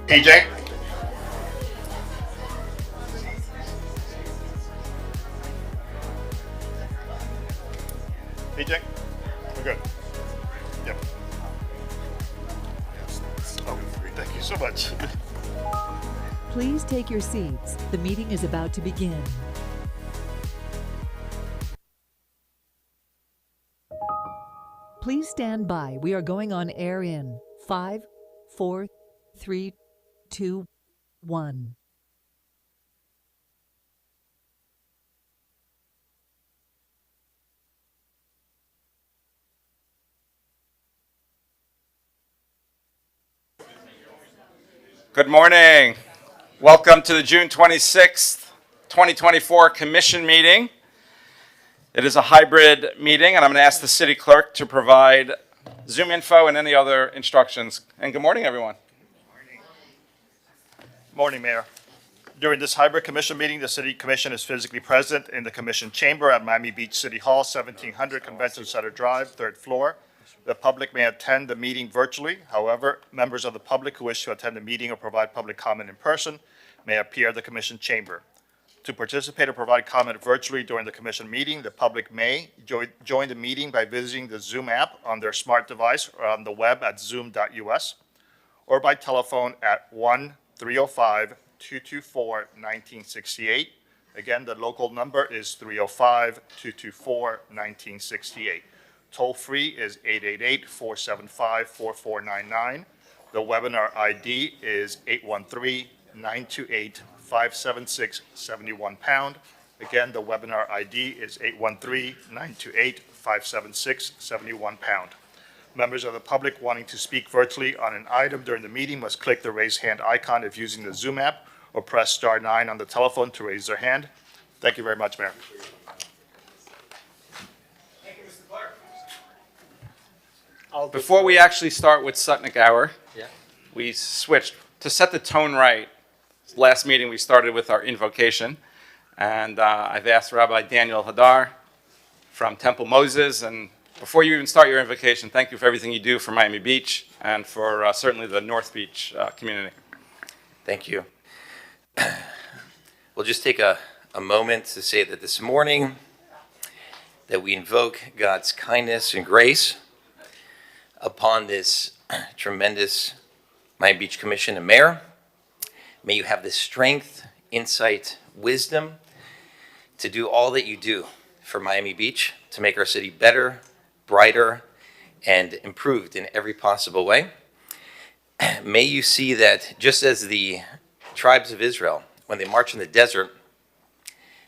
PJ? PJ? We're good. Yep. Oh, thank you so much. Please take your seats. The meeting is about to begin. Please stand by. We are going on air in 5, 4, 3, 2, 1. Good morning. Welcome to the June 26th, 2024 Commission meeting. It is a hybrid meeting, and I'm going to ask the city clerk to provide Zoom info and any other instructions. And good morning, everyone. Morning, Mayor. During this hybrid commission meeting, the City Commission is physically present in the Commission Chamber at Miami Beach City Hall, 1700 Convention Center Drive, 3rd floor. The public may attend the meeting virtually. However, members of the public who wish to attend the meeting or provide public comment in person may appear at the Commission Chamber. To participate or provide comment virtually during the Commission meeting, the public may join the meeting by visiting the Zoom app on their smart device or on the web at zoom.us or by telephone at 1-305-224-1968. Again, the local number is 305-224-1968. Toll-free is 888-475-4499. The webinar ID is 813-928-576-71#. Again, the webinar ID is 813-928-576-71#. Members of the public wanting to speak virtually on an item during the meeting must click the raise hand icon if using the Zoom app or press star 9 on the telephone to raise their hand. Thank you very much, Mayor. Before we actually start with Sutnik Hour, we switched to set the tone right. Last meeting we started with our invocation, and I've asked Rabbi Daniel Hadar from Temple Moses, and before you even start your invocation, thank you for everything you do for Miami Beach and for certainly the North Beach community. Thank you. We'll just take a moment to say that this morning that we invoke God's kindness and grace upon this tremendous Miami Beach Commission and Mayor. May you have the strength, insight, wisdom to do all that you do for Miami Beach, to make our city better, brighter, and improved in every possible way. May you see that just as the tribes of Israel, when they marched in the desert,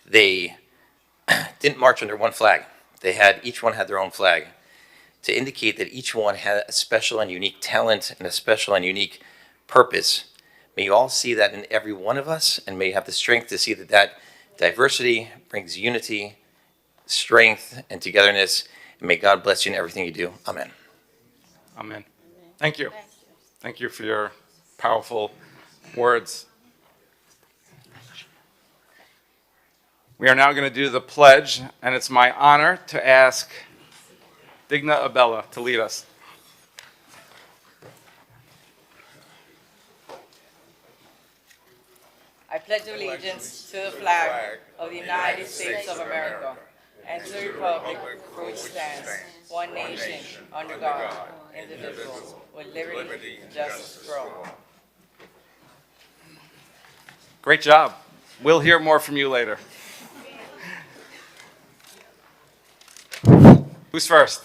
they didn't march under one flag. Each one had their own flag, to indicate that each one had a special and unique talent and a special and unique purpose. May you all see that in every one of us, and may you have the strength to see that that diversity brings unity, strength, and togetherness. And may God bless you in everything you do. Amen. Amen. Thank you. Thank you for your powerful words. We are now going to do the pledge, and it's my honor to ask Digna Abella to lead us. I pledge allegiance to the flag of the United States of America and to the republic for which stands one nation under God, indivisible, with liberty and justice for all. Great job. We'll hear more from you later. Who's first?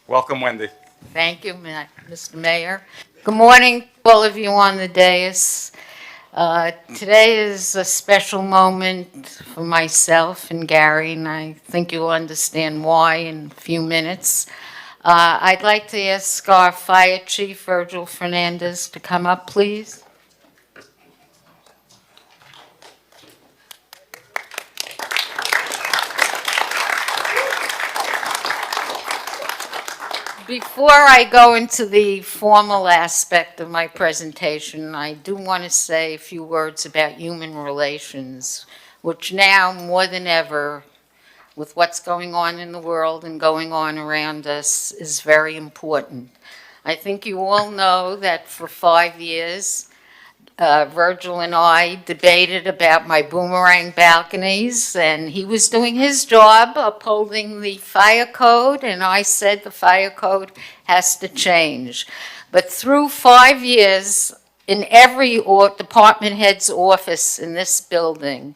Welcome, Wendy. Thank you, Mr. Mayor. Good morning to all of you on the dais. Today is a special moment for myself and Gary, and I think you'll understand why in a few minutes. I'd like to ask our Fire Chief, Virgil Fernandez, to come up, please. Before I go into the formal aspect of my presentation, I do want to say a few words about human relations, which now more than ever, with what's going on in the world and going on around us, is very important. I think you all know that for 5 years, Virgil and I debated about my boomerang balconies, and he was doing his job upholding the fire code, and I said the fire code has to change. But through 5 years, in every department head's office in this building,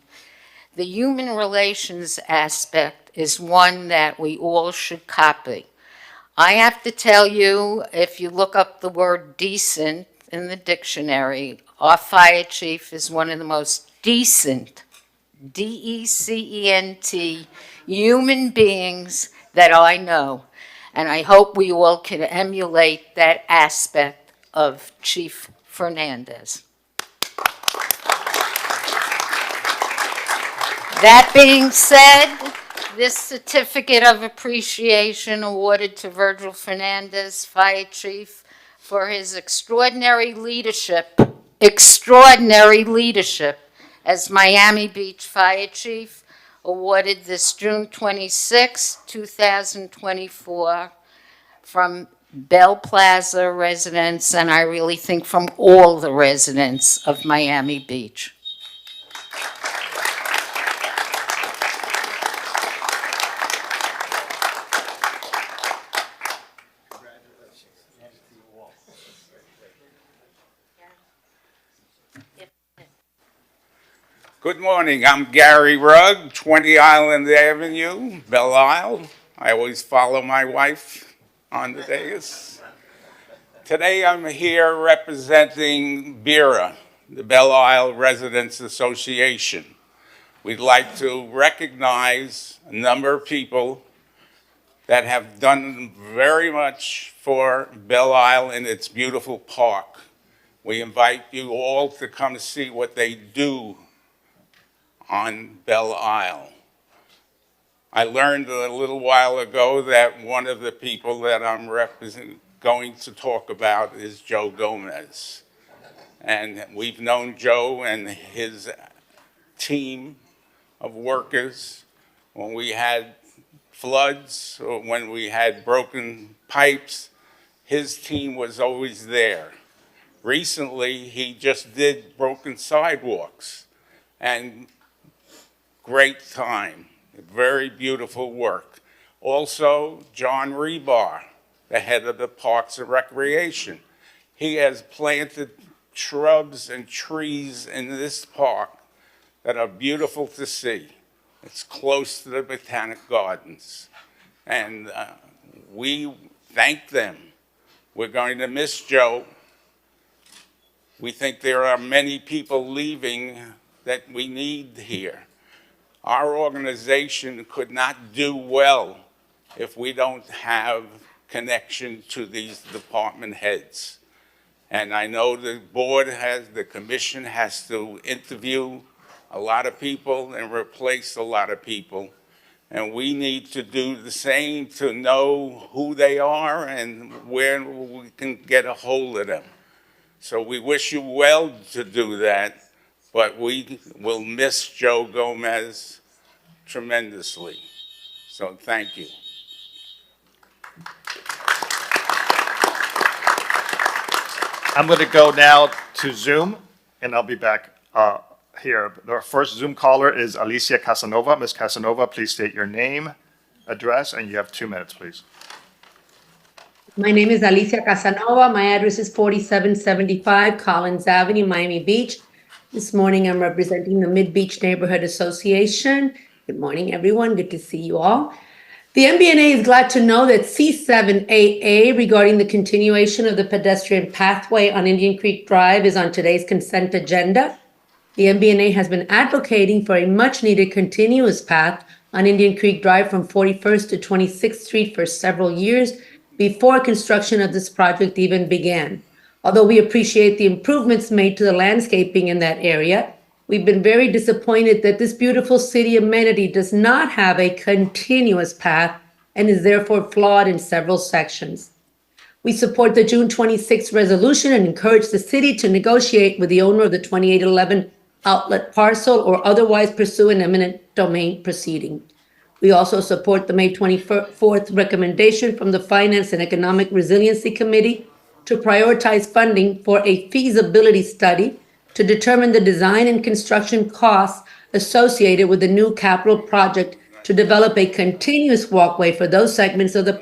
the human relations aspect is one that we all should copy. I have to tell you, if you look up the word decent in the dictionary, our fire chief is one of the most decent, D-E-C-E-N-T, human beings that I know. And I hope we all can emulate that aspect of Chief Fernandez. That being said, this certificate of appreciation awarded to Virgil Fernandez, Fire Chief, for his extraordinary leadership as Miami Beach Fire Chief, awarded this June 26, 2024, from Bell Plaza residents, and I really think from all the residents of Miami Beach. Good morning, I'm Gary Rugg, 20 Island Avenue, Belle Isle. I always follow my wife on the dais. Today I'm here representing BIRA, the Belle Isle Residents Association. We'd like to recognize a number of people that have done very much for Belle Isle and its beautiful park. We invite you all to come see what they do on Belle Isle. I learned a little while ago that one of the people that I'm going to talk about is Joe Gomez. And we've known Joe and his team of workers when we had floods or when we had broken pipes. His team was always there. Recently, he just did broken sidewalks, and great time, very beautiful work. Also, John Rebar, the head of the Parks and Recreation. He has planted shrubs and trees in this park that are beautiful to see. It's close to the Botanic Gardens. And we thank them. We're going to miss Joe. We think there are many people leaving that we need here. Our organization could not do well if we don't have connection to these department heads. And I know the commission has to interview a lot of people and replace a lot of people. And we need to do the same to know who they are and where we can get a hold of them. So we wish you well to do that. But we will miss Joe Gomez tremendously. So thank you. I'm going to go now to Zoom, and I'll be back here. Our first Zoom caller is Alicia Casanova. Ms. Casanova, please state your name, address, and you have 2 minutes, please. My name is Alicia Casanova. My address is 4775 Collins Avenue, Miami Beach. This morning, I'm representing the Mid-Beach Neighborhood Association. Good morning, everyone. Good to see you all. The MBNA is glad to know that C7AA regarding the continuation of the pedestrian pathway on Indian Creek Drive is on today's consent agenda. The MBNA has been advocating for a much-needed continuous path on Indian Creek Drive from 41st to 26th Street for several years before construction of this project even began. Although we appreciate the improvements made to the landscaping in that area, we've been very disappointed that this beautiful city amenity does not have a continuous path and is therefore flawed in several sections. We support the June 26th resolution and encourage the city to negotiate with the owner of the 2811 outlet parcel or otherwise pursue an eminent domain proceeding. We also support the May 24th recommendation from the Finance and Economic Resiliency Committee to prioritize funding for a feasibility study to determine the design and construction costs associated with the new capital project to develop a continuous walkway for those segments of the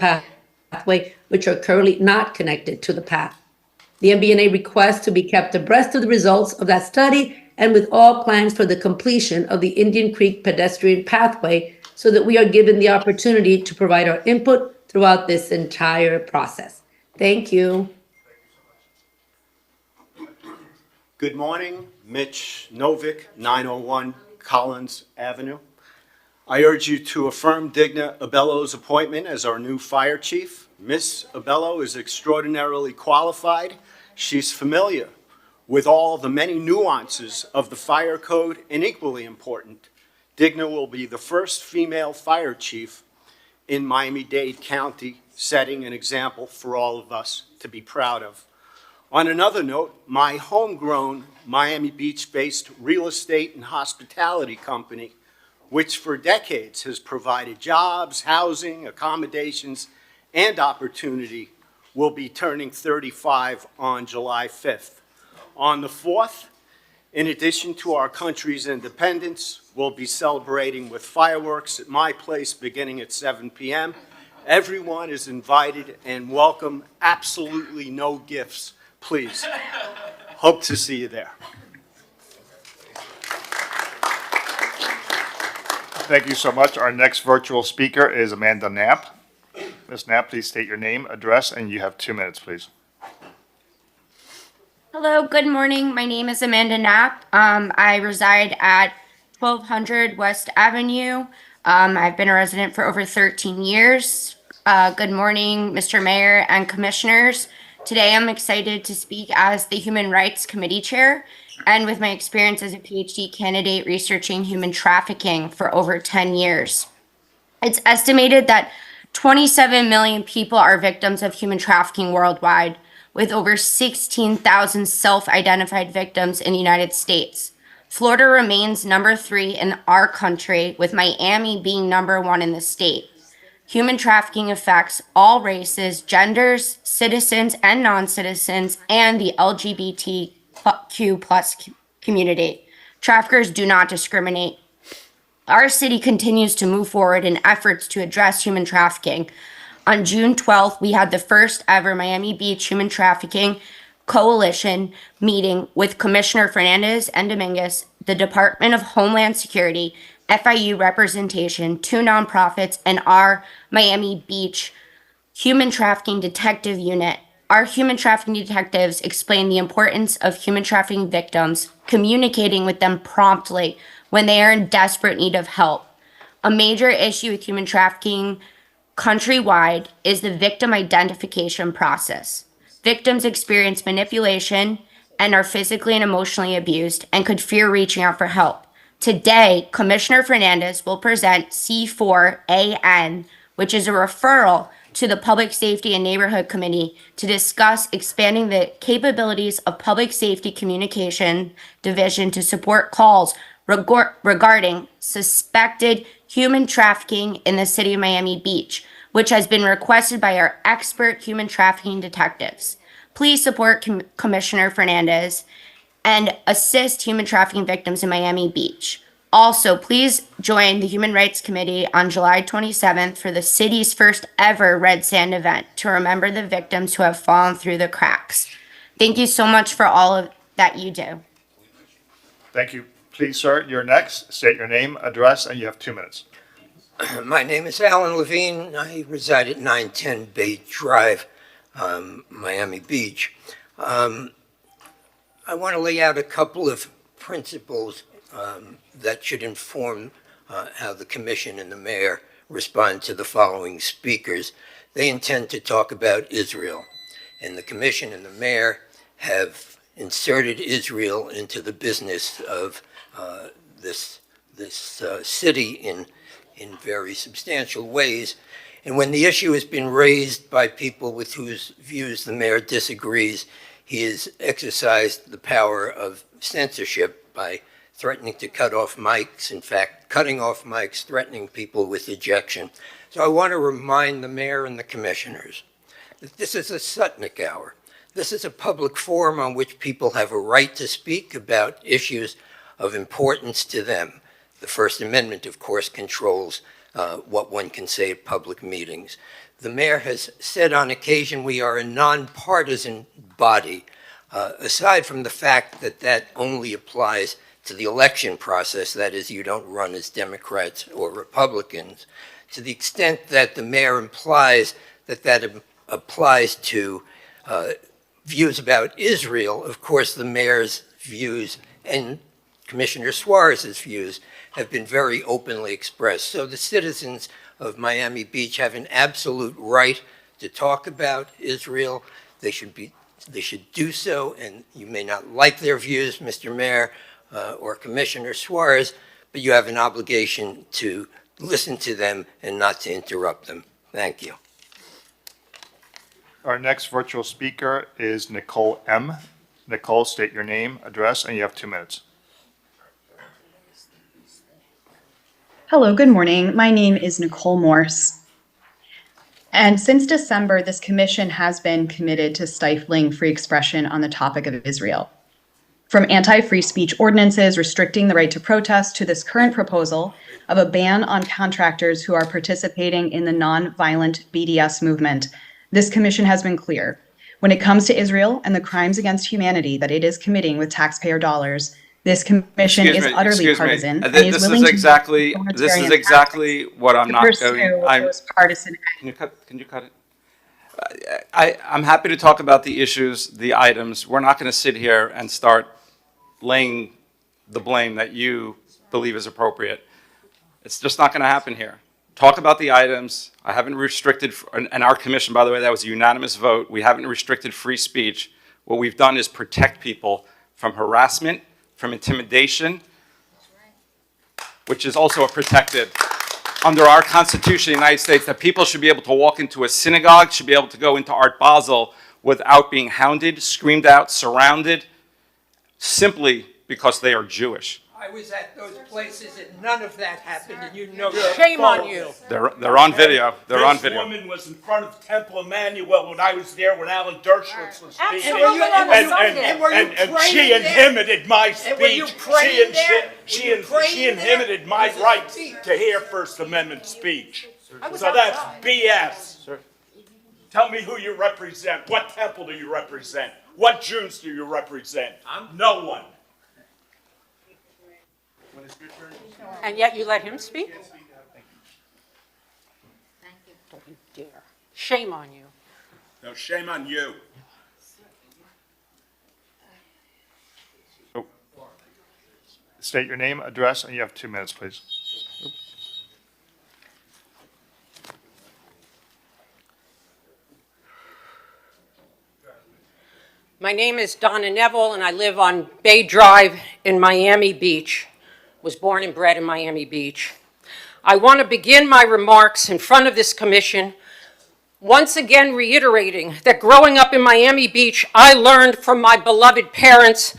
pathway which are currently not connected to the path. The MBNA requests to be kept abreast of the results of that study and with all plans for the completion of the Indian Creek pedestrian pathway so that we are given the opportunity to provide our input throughout this entire process. Thank you. Good morning, Mitch Novick, 901 Collins Avenue. I urge you to affirm Digna Abello's appointment as our new fire chief. Miss Abello is extraordinarily qualified. She's familiar with all the many nuances of the fire code, and equally important, Digna will be the first female fire chief in Miami-Dade County, setting an example for all of us to be proud of. On another note, my homegrown Miami Beach-based real estate and hospitality company, which for decades has provided jobs, housing, accommodations, and opportunity, will be turning 35 on July 5th. On the 4th, in addition to our country's independence, we'll be celebrating with fireworks at my place beginning at 7 p.m. Everyone is invited and welcome. Absolutely no gifts, please. Hope to see you there. Thank you so much. Our next virtual speaker is Amanda Knapp. Ms. Knapp, please state your name, address, and you have 2 minutes, please. Hello, good morning. My name is Amanda Knapp. I reside at 1200 West Avenue. I've been a resident for over 13 years. Good morning, Mr. Mayor and Commissioners. Today I'm excited to speak as the Human Rights Committee Chair and with my experience as a PhD candidate researching human trafficking for over 10 years. It's estimated that 27 million people are victims of human trafficking worldwide, with over 16,000 self-identified victims in the United States. Florida remains number 3 in our country, with Miami being number 1 in the state. Human trafficking affects all races, genders, citizens and non-citizens, and the LGBTQ plus community. Traffickers do not discriminate. Our city continues to move forward in efforts to address human trafficking. On June 12th, we had the first ever Miami Beach Human Trafficking Coalition meeting with Commissioner Fernandez and Dominguez, the Department of Homeland Security, FIU representation, 2 nonprofits, and our Miami Beach Human Trafficking Detective Unit. Our human trafficking detectives explain the importance of human trafficking victims, communicating with them promptly when they are in desperate need of help. A major issue with human trafficking countrywide is the victim identification process. Victims experience manipulation and are physically and emotionally abused and could fear reaching out for help. Today, Commissioner Fernandez will present C4AN, which is a referral to the Public Safety and Neighborhood Committee to discuss expanding the capabilities of Public Safety Communication Division to support calls regarding suspected human trafficking in the city of Miami Beach, which has been requested by our expert human trafficking detectives. Please support Commissioner Fernandez and assist human trafficking victims in Miami Beach. Also, please join the Human Rights Committee on July 27th for the city's first ever Red Sand event to remember the victims who have fallen through the cracks. Thank you so much for all of that you do. Thank you. Please, sir, you're next. State your name, address, and you have 2 minutes. My name is Alan Levine. I reside at 910 Bay Drive, Miami Beach. I want to lay out a couple of principles that should inform how the commission and the mayor respond to the following speakers. They intend to talk about Israel, and the commission and the mayor have inserted Israel into the business of this city in very substantial ways. And when the issue has been raised by people with whose views the mayor disagrees, he has exercised the power of censorship by threatening to cut off mics, in fact, cutting off mics, threatening people with ejection. So I want to remind the mayor and the commissioners that this is a Sutnik hour. This is a public forum on which people have a right to speak about issues of importance to them. The First Amendment, of course, controls what one can say at public meetings. The mayor has said on occasion we are a nonpartisan body, aside from the fact that that only applies to the election process, that is, you don't run as Democrats or Republicans. To the extent that the mayor implies that that applies to views about Israel, of course, the mayor's views and Commissioner Suarez's views have been very openly expressed. So the citizens of Miami Beach have an absolute right to talk about Israel. They should do so, and you may not like their views, Mr. Mayor or Commissioner Suarez, but you have an obligation to listen to them and not to interrupt them. Thank you. Our next virtual speaker is Nicole M. Nicole, state your name, address, and you have 2 minutes. Hello, good morning. My name is Nicole Morse. And since December, this commission has been committed to stifling free expression on the topic of Israel. From anti-free speech ordinances restricting the right to protest to this current proposal of a ban on contractors who are participating in the non-violent BDS movement, this commission has been clear. When it comes to Israel and the crimes against humanity that it is committing with taxpayer dollars, this commission is utterly partisan and is willing to this is exactly what I'm not going. Partisan. Can you cut it? I'm happy to talk about the issues, the items. We're not going to sit here and start laying the blame that you believe is appropriate. It's just not going to happen here. Talk about the items. I haven't restricted, and our commission, by the way, that was a unanimous vote. We haven't restricted free speech. What we've done is protect people from harassment, from intimidation, which is also protected under our Constitution of the United States, that people should be able to walk into a synagogue, should be able to go into Art Basel without being hounded, screamed out, surrounded, simply because they are Jewish. I was at those places and none of that happened, and you know that. Shame on you. They're on video. They're on video. This woman was in front of Temple Emmanuel when I was there when Alan Dershowitz was speaking. And she inhibited my speech. She inhibited my right to hear First Amendment speech. So that's BS. Tell me who you represent. What temple do you represent? What Jews do you represent? No one. And yet you let him speak? Don't you dare. Shame on you. No, shame on you. State your name, address, and you have 2 minutes, please. My name is Donna Neville, and I live on Bay Drive in Miami Beach. Was born and bred in Miami Beach. I want to begin my remarks in front of this commission once again reiterating that growing up in Miami Beach, I learned from my beloved parents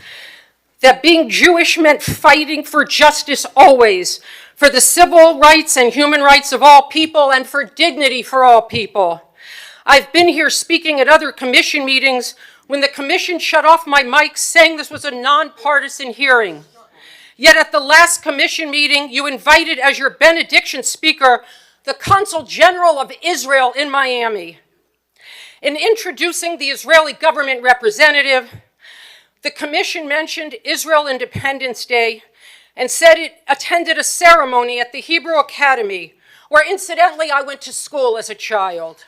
that being Jewish meant fighting for justice always, for the civil rights and human rights of all people, and for dignity for all people. I've been here speaking at other commission meetings when the commission shut off my mic saying this was a nonpartisan hearing. Yet at the last commission meeting, you invited as your benediction speaker the Consul General of Israel in Miami. In introducing the Israeli government representative, the commission mentioned Israel Independence Day and said it attended a ceremony at the Hebrew Academy, where incidentally I went to school as a child.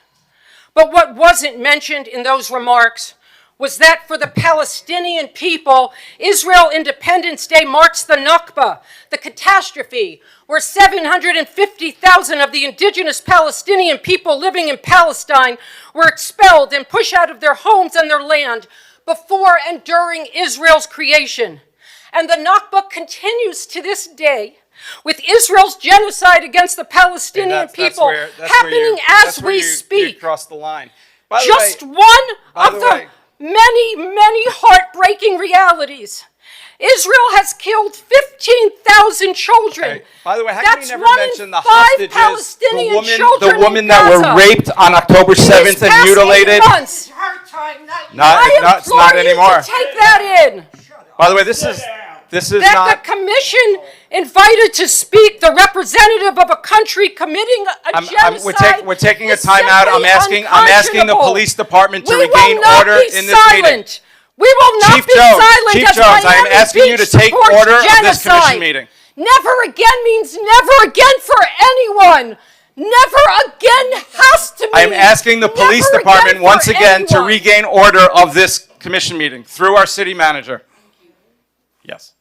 But what wasn't mentioned in those remarks was that for the Palestinian people, Israel Independence Day marks the Nakba, the catastrophe, where 750,000 of the indigenous Palestinian people living in Palestine were expelled and pushed out of their homes and their land before and during Israel's creation. And the Nakba continues to this day, with Israel's genocide against the Palestinian people happening as we speak. You crossed the line. Just one of the many, many heartbreaking realities Israel has killed 15,000 children. Hey, by the way, how can you That's never one in mention the 5 hostages, Palestinian the children woman in that were Gaza. raped on October 7th and mutilated? Months. I It's not implore you anymore. to take that in. By the way, this is That not. the commission invited to speak the representative of a country committing a genocide. We're taking a is time out. simply I'm asking the unconscionable. police department to We will regain not order be in this meeting. silent. We will not Chief be Jones, silent Chief as Jones, I am Miami asking you to Beach take supports order of this commission genocide. meeting. Never again means never again for anyone. Never again has to mean. I am asking the police never department again once for again to anyone. regain order of this commission meeting through our city manager. Yes.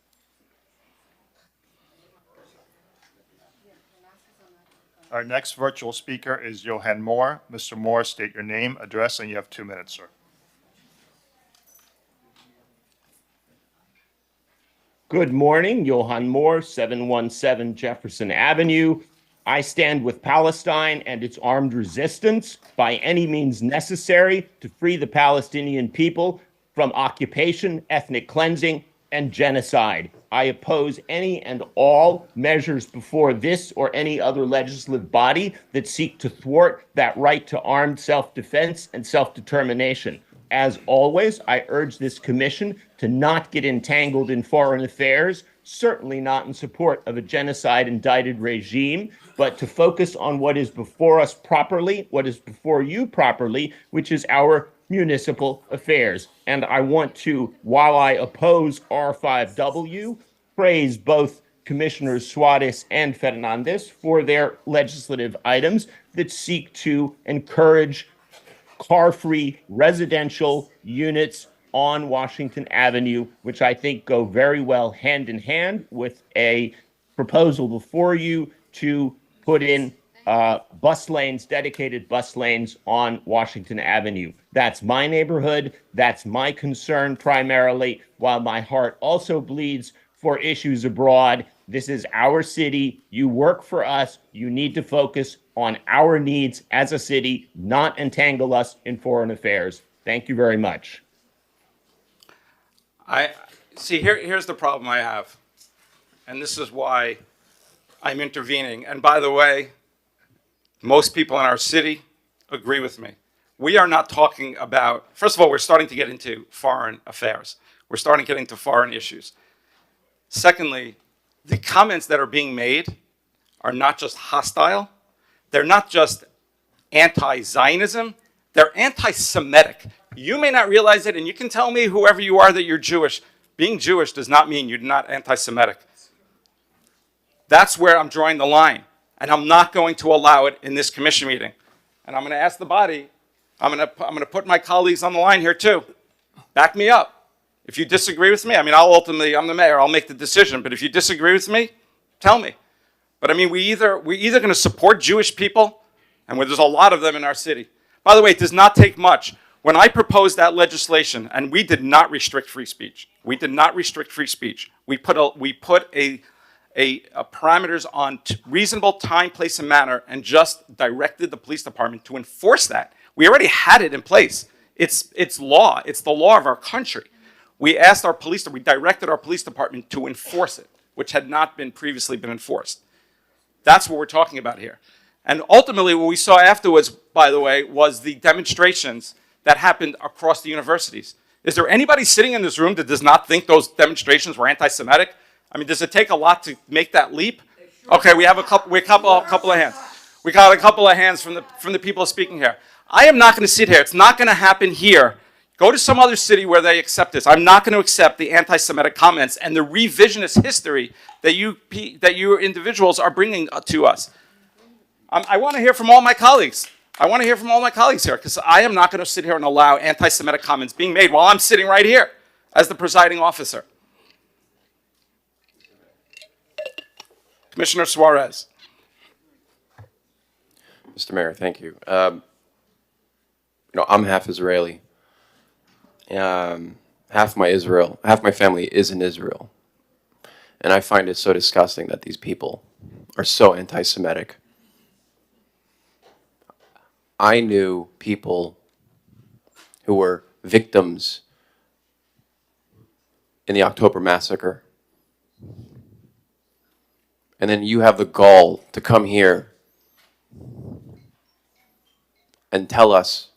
Our next virtual speaker is Johan Moore. Mr. Moore, state your name, address, and you have 2 minutes, sir. Good morning, Johan Moore, 717 Jefferson Avenue. I stand with Palestine and its armed resistance by any means necessary to free the Palestinian people from occupation, ethnic cleansing, and genocide. I oppose any and all measures before this or any other legislative body that seek to thwart that right to armed self-defense and self-determination. As always, I urge this commission to not get entangled in foreign affairs, certainly not in support of a genocide-indicted regime, but to focus on what is before us properly, what is before you properly, which is our municipal affairs. And I want to, while I oppose R5W, praise both Commissioners Suarez and Fernandez for their legislative items that seek to encourage car-free residential units on Washington Avenue, which I think go very well hand in hand with a proposal before you to put in bus lanes, dedicated bus lanes on Washington Avenue. That's my neighborhood. That's my concern primarily, while my heart also bleeds for issues abroad. This is our city. You work for us. You need to focus on our needs as a city, not entangle us in foreign affairs. Thank you very much. Here's the problem I have, and this is why I'm intervening. And by the way, most people in our city agree with me. We are not talking about, first of all, we're starting to get into foreign affairs. We're starting to get into foreign issues. Secondly, the comments that are being made are not just hostile. They're not just anti-Zionism. They're anti-Semitic. You may not realize it, and you can tell me, whoever you are, that you're Jewish. Being Jewish does not mean you're not anti-Semitic. That's where I'm drawing the line, and I'm not going to allow it in this commission meeting. And I'm going to ask the body, I'm going to put my colleagues on the line here too. Back me up. If you disagree with me, I mean, I'm the mayor, I'll make the decision, but if you disagree with me, tell me. But I mean, we're either going to support Jewish people, and there's a lot of them in our city. By the way, it does not take much. When I proposed that legislation, and we did not restrict free speech. We did not restrict free speech. We put a parameters on reasonable time, place, and manner, and just directed the police department to enforce that. We already had it in place. It's law. It's the law of our country. We asked our police, we directed our police department to enforce it, which had not been previously been enforced. That's what we're talking about here. And ultimately, what we saw afterwards, by the way, was the demonstrations that happened across the universities. Is there anybody sitting in this room that does not think those demonstrations were anti-Semitic? I mean, does it take a lot to make that leap? Okay, we have a couple of hands. We got a couple of hands from the people speaking here. I am not going to sit here. It's not going to happen here. Go to some other city where they accept this. I'm not going to accept the anti-Semitic comments and the revisionist history that you individuals are bringing to us. I want to hear from all my colleagues. I want to hear from all my colleagues here, because I am not going to sit here and allow anti-Semitic comments being made while I'm sitting right here as the presiding officer. Commissioner Suarez. Mr. Mayor, thank you. I'm half Israeli. Half my family is in Israel. And I find it so disgusting that these people are so anti-Semitic. I knew people who were victims in the October massacre. And then you have the gall to come here and tell us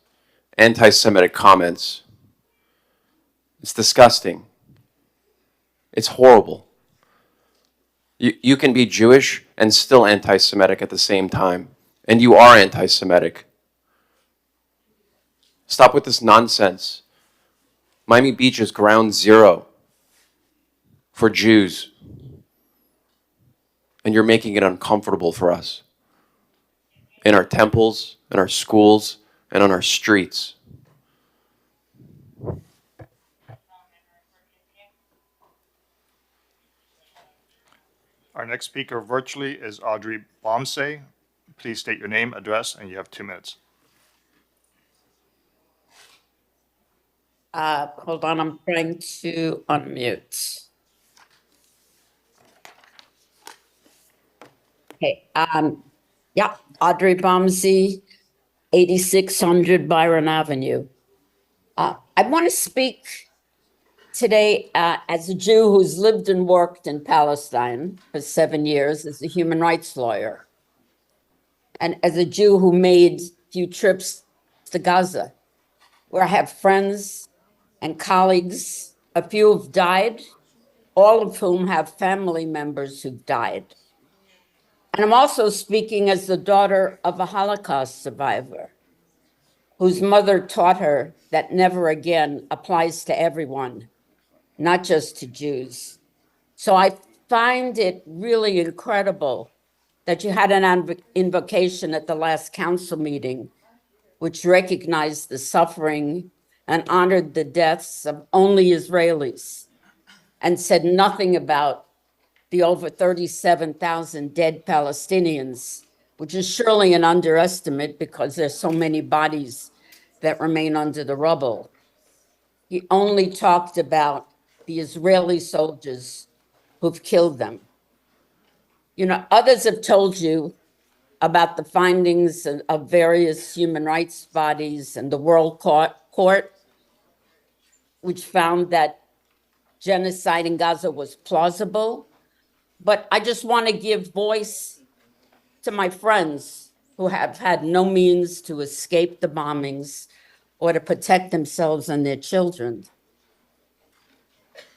anti-Semitic comments. It's disgusting. It's horrible. You can be Jewish and still anti-Semitic at the same time. And you are anti-Semitic. Stop with this nonsense. Miami Beach is ground zero for Jews. And you're making it uncomfortable for us. In our temples, in our schools, and on our streets. Our next speaker virtually is Audrey Bomsey. Please state your name, address, and you have 2 minutes. Hold on, I'm trying to unmute. Okay, yeah, Audrey Bomsey, 8600 Byron Avenue. I want to speak today as a Jew who's lived and worked in Palestine for 7 years as a human rights lawyer, and as a Jew who made a few trips to Gaza, where I have friends and colleagues. A few have died, all of whom have family members who've died. And I'm also speaking as the daughter of a Holocaust survivor, whose mother taught her that never again applies to everyone, not just to Jews. So I find it really incredible that you had an invocation at the last council meeting, which recognized the suffering and honored the deaths of only Israelis, and said nothing about the over 37,000 dead Palestinians, which is surely an underestimate because there's so many bodies that remain under the rubble. He only talked about the Israeli soldiers who've killed them. You know, others have told you about the findings of various human rights bodies and the World Court, which found that genocide in Gaza was plausible. But I just want to give voice to my friends who have had no means to escape the bombings or to protect themselves and their children.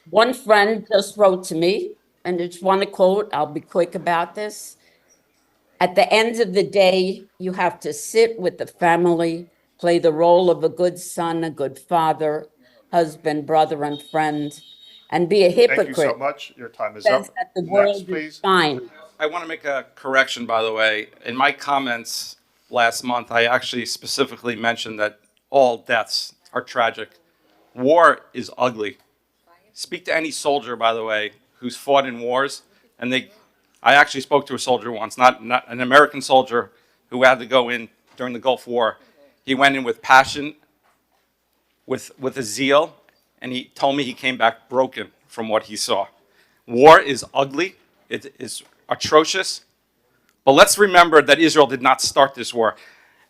One friend just wrote to me, and I just want to quote, I'll be quick about this. At the end of the day, you have to sit with the family, play the role of a good son, a good father, husband, brother, and friend, and be a hypocrite. Thank you so much. Your time is up. Says that the world Next, please. is fine. I want to make a correction, by the way. In my comments last month, I actually specifically mentioned that all deaths are tragic. War is ugly. Speak to any soldier, by the way, who's fought in wars, and I actually spoke to a soldier once, not an American soldier who had to go in during the Gulf War. He went in with passion, with a zeal, and he told me he came back broken from what he saw. War is ugly. It is atrocious. But let's remember that Israel did not start this war.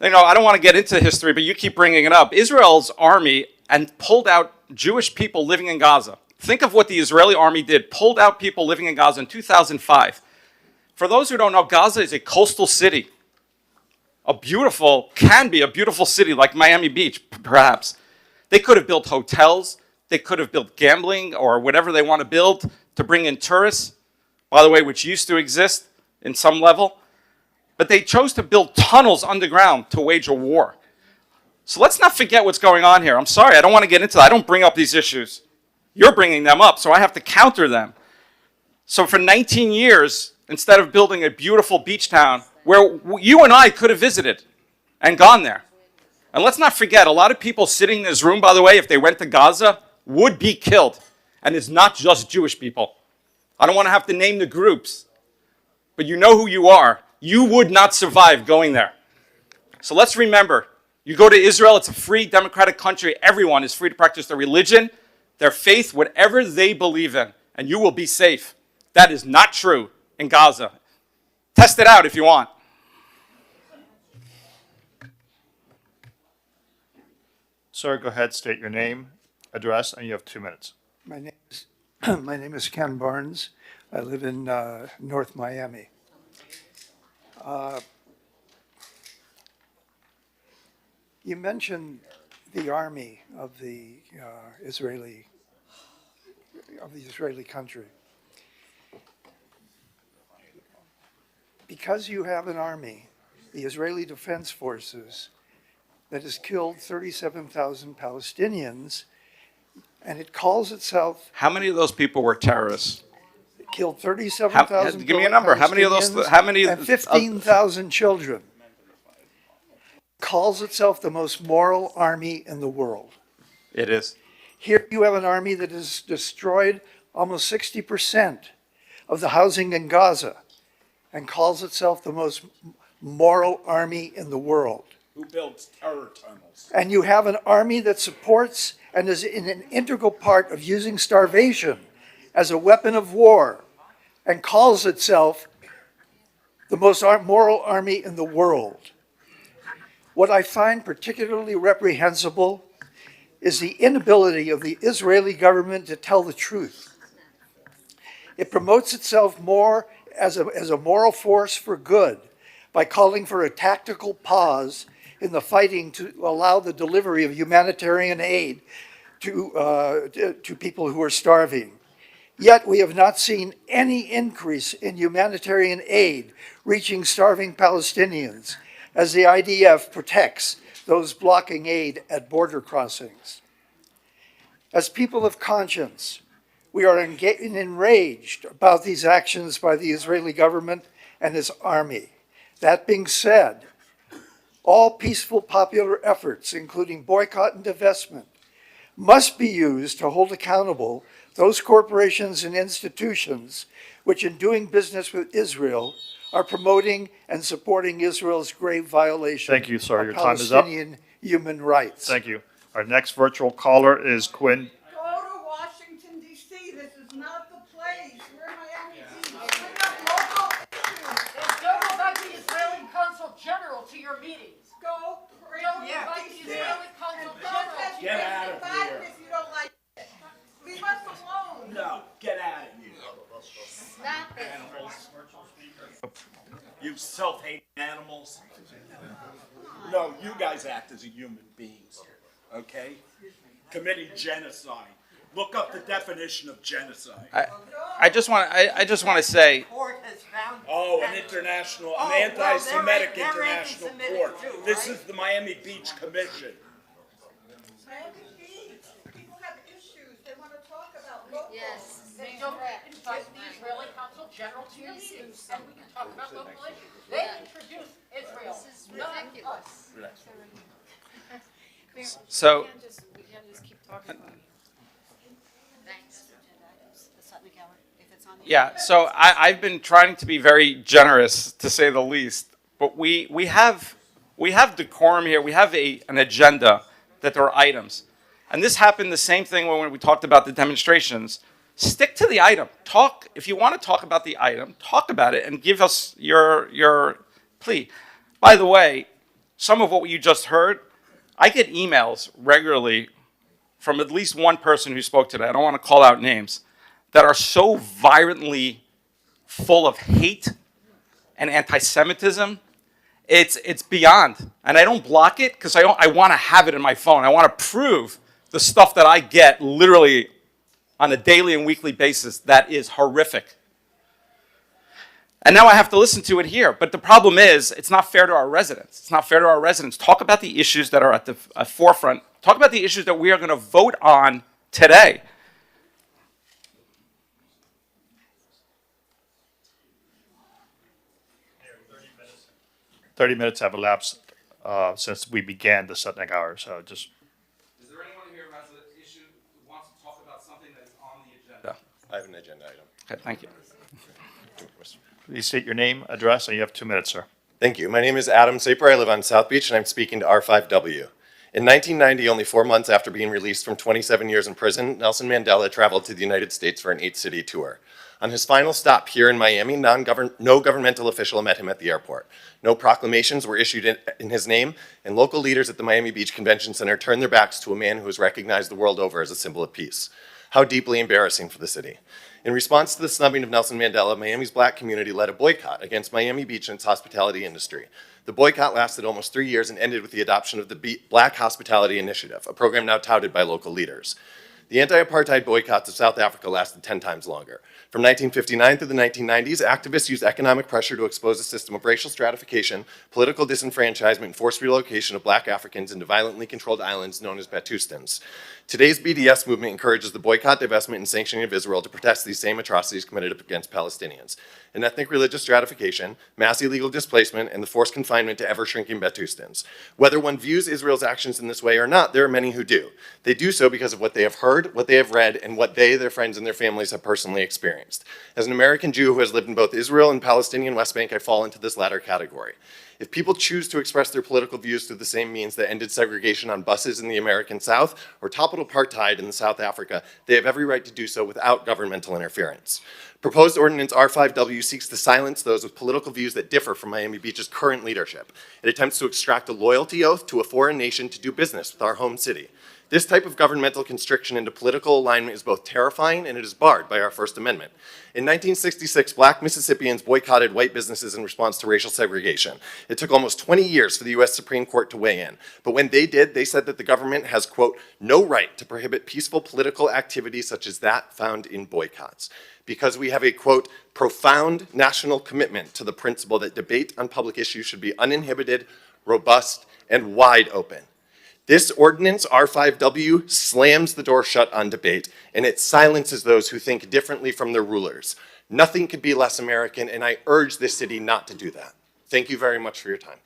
You know, I don't want to get into history, but you keep bringing it up. Israel's army and pulled out Jewish people living in Gaza. Think of what the Israeli army did, pulled out people living in Gaza in 2005. For those who don't know, Gaza is a coastal city. Can be a beautiful city like Miami Beach, perhaps. They could have built hotels. They could have built gambling or whatever they want to build to bring in tourists, by the way, which used to exist in some level. But they chose to build tunnels underground to wage a war. So let's not forget what's going on here. I'm sorry, I don't want to get into that. I don't bring up these issues. You're bringing them up, so I have to counter them. So for 19 years, instead of building a beautiful beach town where you and I could have visited and gone there. And let's not forget, a lot of people sitting in this room, by the way, if they went to Gaza, would be killed. And it's not just Jewish people. I don't want to have to name the groups, but you know who you are. You would not survive going there. So let's remember, you go to Israel, it's a free democratic country. Everyone is free to practice their religion, their faith, whatever they believe in, and you will be safe. That is not true in Gaza. Test it out if you want. Sir, go ahead, state your name, address, and you have 2 minutes. My name is My name is Ken Barnes. I live in North Miami. You mentioned the army of the Israeli country. Because you have an army, the Israeli Defense Forces, that has killed 37,000 Palestinians, and it calls itself. How many of those people were terrorists? It killed 37,000. Give me a number. How many of those? How many? And 15,000 children. Calls itself the most moral army in the world. It is. Here you have an army that has destroyed almost 60% of the housing in Gaza and calls itself the most moral army in the world. Who builds terror tunnels? And you have an army that supports and is an integral part of using starvation as a weapon of war and calls itself the most moral army in the world. What I find particularly reprehensible is the inability of the Israeli government to tell the truth. It promotes itself more as a moral force for good by calling for a tactical pause in the fighting to allow the delivery of humanitarian aid to people who are starving. Yet we have not seen any increase in humanitarian aid reaching starving Palestinians as the IDF protects those blocking aid at border crossings. As people of conscience, we are enraged about these actions by the Israeli government and its army. That being said, all peaceful popular efforts, including boycott and divestment, must be used to hold accountable those corporations and institutions which, in doing business with Israel, are promoting and supporting Israel's grave violation Thank you, sir. of Your time is up. Palestinian human rights. Thank you. Our next virtual caller is Quinn. Go to Washington, D.C. This is not the place. We're in Miami Beach. Bring up local issues. And don't invite the Israeli Consul General to your meetings. Go bring Don't invite the Israeli Consul General to your Get out of back here. if you don't like it. Leave us alone. No, get out of here. Stop it. You self-hating animals. No, you guys act as human beings, okay? Committing genocide. Look up the definition of genocide. I just want to say. Oh, an anti-Semitic international court. This is the Miami Beach Commission. Miami Beach. People have issues. They want to talk about local. Yes. They don't invite the Israeli Consul General to your meetings, and we can talk about local issues. They introduce Israel, not us. So. We can't just keep talking about it. Thanks. The Sutnik Hour, if it's on the Yeah, so I've been trying to be very generous, to say the least. But we have decorum here. We have an agenda that there are items. And this happened the same thing when we talked about the demonstrations. Stick to the item. Talk, if you want to talk about the item, talk about it and give us your plea. By the way, some of what you just heard, I get emails regularly from at least one person who spoke today. I don't want to call out names, that are so violently full of hate and anti-Semitism. It's beyond. And I don't block it because I want to have it in my phone. I want to prove the stuff that I get literally on a daily and weekly basis that is horrific. And now I have to listen to it here. But the problem is, it's not fair to our residents. It's not fair to our residents. Talk about the issues that are at the forefront. Talk about the issues that we are going to vote on today. 30 minutes have elapsed since we began the Sutnik Hour, so just. Is there anyone here who has an issue who wants to talk about something that is on the agenda? I have an agenda item. Okay, thank you. Please state your name, address, and you have 2 minutes, sir. Thank you. My name is Adam Saper. I live on South Beach, and I'm speaking to R5W. In 1990, only 4 months after being released from 27 years in prison, Nelson Mandela traveled to the United States for an 8-city tour. On his final stop here in Miami, no governmental official met him at the airport. No proclamations were issued in his name, and local leaders at the Miami Beach Convention Center turned their backs to a man who was recognized the world over as a symbol of peace. How deeply embarrassing for the city. In response to the snubbing of Nelson Mandela, Miami's black community led a boycott against Miami Beach and its hospitality industry. The boycott lasted almost 3 years and ended with the adoption of the Black Hospitality Initiative, a program now touted by local leaders. The anti-apartheid boycotts of South Africa lasted 10 times longer. From 1959 through the 1990s, activists used economic pressure to expose a system of racial stratification, political disenfranchisement, and forced relocation of black Africans into violently controlled islands known as Bantustans. Today's BDS movement encourages the boycott, divestment, and sanctioning of Israel to protest these same atrocities committed against Palestinians. An ethnic religious stratification, mass illegal displacement, and the forced confinement to ever-shrinking Bantustans. Whether one views Israel's actions in this way or not, there are many who do. They do so because of what they have heard, what they have read, and what they, their friends, and their families have personally experienced. As an American Jew who has lived in both Israel and Palestinian West Bank, I fall into this latter category. If people choose to express their political views through the same means that ended segregation on buses in the American South or toppled apartheid in South Africa, they have every right to do so without governmental interference. Proposed Ordinance R5W seeks to silence those with political views that differ from Miami Beach's current leadership. It attempts to extract a loyalty oath to a foreign nation to do business with our home city. This type of governmental constriction into political alignment is both terrifying and it is barred by our First Amendment. In 1966, black Mississippians boycotted white businesses in response to racial segregation. It took almost 20 years for the U.S. Supreme Court to weigh in. But when they did, they said that the government has, quote, no right to prohibit peaceful political activity such as that found in boycotts. Because we have a, quote, profound national commitment to the principle that debate on public issues should be uninhibited, robust, and wide open. This ordinance, R5W, slams the door shut on debate, and it silences those who think differently from their rulers. Nothing could be less American, and I urge this city not to do that. Thank you very much for your time.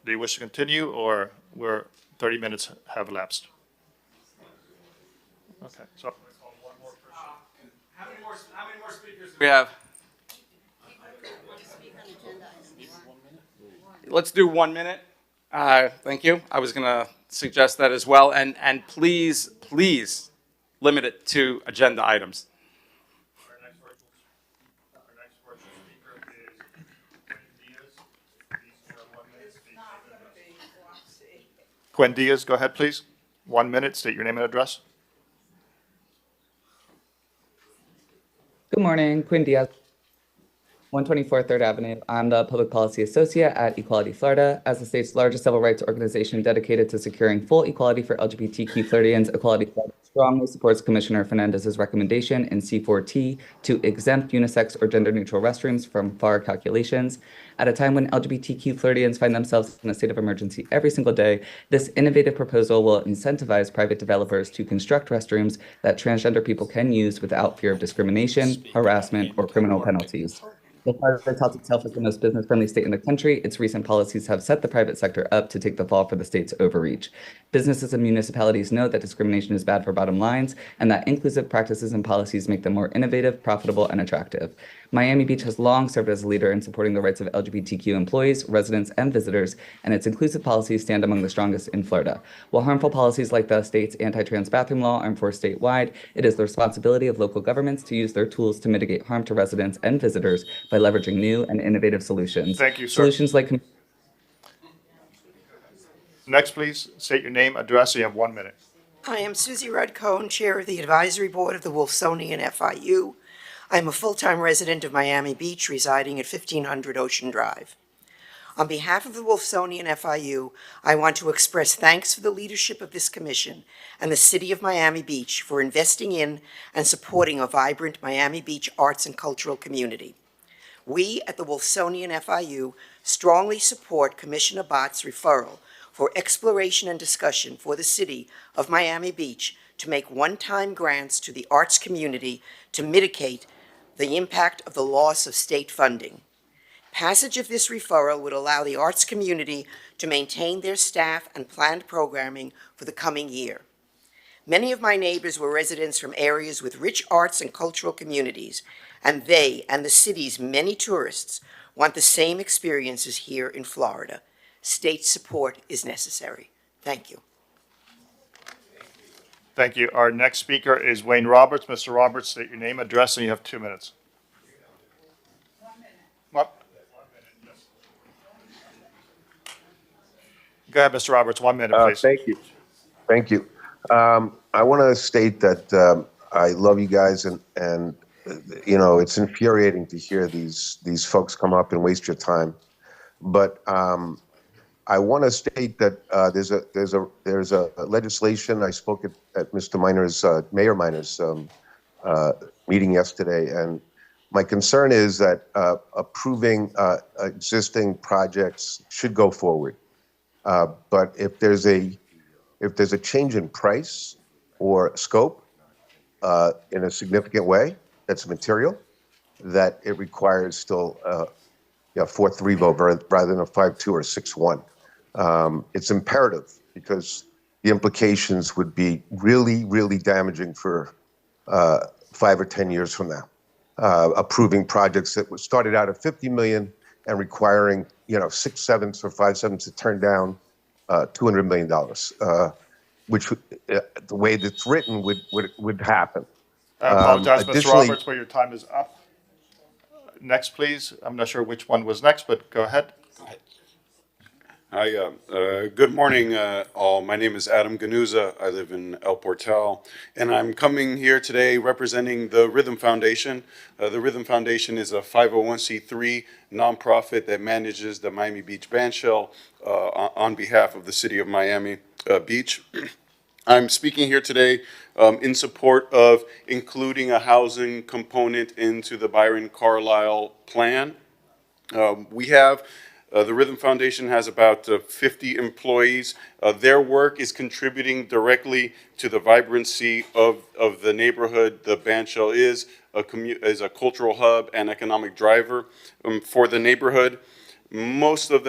Do you wish to continue, or we're 30 minutes have elapsed? Okay, so. How many more speakers do we have? Let's do 1 minute. Thank you. I was going to suggest that as well. And please, please limit it to agenda items. Our next virtual speaker is Quinn Diaz. Go ahead, please. 1 minute. State your name and address. Good morning, Quinn Diaz, 124 3rd Avenue. I'm the Public Policy Associate at Equality Florida. As the state's largest civil rights organization dedicated to securing full equality for LGBTQ Floridians, Equality Florida strongly supports Commissioner Fernandez's recommendation in C4T to exempt unisex or gender-neutral restrooms from FAR calculations. At a time when LGBTQ Floridians find themselves in a state of emergency every single day, this innovative proposal will incentivize private developers to construct restrooms that transgender people can use without fear of discrimination, harassment, or criminal penalties. The Florida touts itself as the most business-friendly state in the country. Its recent policies have set the private sector up to take the fall for the state's overreach. Businesses and municipalities know that discrimination is bad for bottom lines, and that inclusive practices and policies make them more innovative, profitable, and attractive. Miami Beach has long served as a leader in supporting the rights of LGBTQ employees, residents, and visitors, and its inclusive policies stand among the strongest in Florida. While harmful policies like the state's anti-trans bathroom law are enforced statewide, it is the responsibility of local governments to use their tools to mitigate harm to residents and visitors by leveraging new and innovative solutions. Thank you, sir. Solutions like Next, please. State your name, address. You have 1 minute. I am Susie Rudd-Cohen, Chair of the Advisory Board of the Wolfsonian FIU. I am a full-time resident of Miami Beach, residing at 1500 Ocean Drive. On behalf of the Wolfsonian FIU, I want to express thanks for the leadership of this commission and the City of Miami Beach for investing in and supporting a vibrant Miami Beach arts and cultural community. We at the Wolfsonian FIU strongly support Commissioner Bott's referral for exploration and discussion for the City of Miami Beach to make one-time grants to the arts community to mitigate the impact of the loss of state funding. Passage of this referral would allow the arts community to maintain their staff and planned programming for the coming year. Many of my neighbors were residents from areas with rich arts and cultural communities, and they and the city's many tourists want the same experiences here in Florida. State support is necessary. Thank you. Thank you. Our next speaker is Wayne Roberts. Mr. Roberts, state your name, address, and you have 2 minutes. 1 minute. What? Go ahead, Mr. Roberts. 1 minute, please. Thank you. Thank you. I want to state that I love you guys, and you know, it's infuriating to hear these folks come up and waste your time. But I want to state that there's a legislation. I spoke at Mr. Minor's Mayor Minor's meeting yesterday, and my concern is that approving existing projects should go forward. But if there's a change in price or scope in a significant way, that's material, that it requires still a 4-3 vote rather than a 5-2 or 6-1. It's imperative because the implications would be really, really damaging for 5 or 10 years from now. Approving projects that started out at 50 million and requiring 6/7 or 5/7 to turn down $200 million, which the way that's written would happen. I apologize, Mr. Additionally, Roberts, but your time is up. Next, please. I'm not sure which one was next, but go ahead. Hi, good morning, all. My name is Adam Ganuza. I live in El Portal, and I'm coming here today representing the Rhythm Foundation. The Rhythm Foundation is a 501c3 nonprofit that manages the Miami Beach Band Shell on behalf of the city of Miami Beach. I'm speaking here today in support of including a housing component into the Byron Carlile plan. We have the Rhythm Foundation has about 50 employees. Their work is contributing directly to the vibrancy of the neighborhood. The Bandshell is a cultural hub and economic driver for the neighborhood. Most of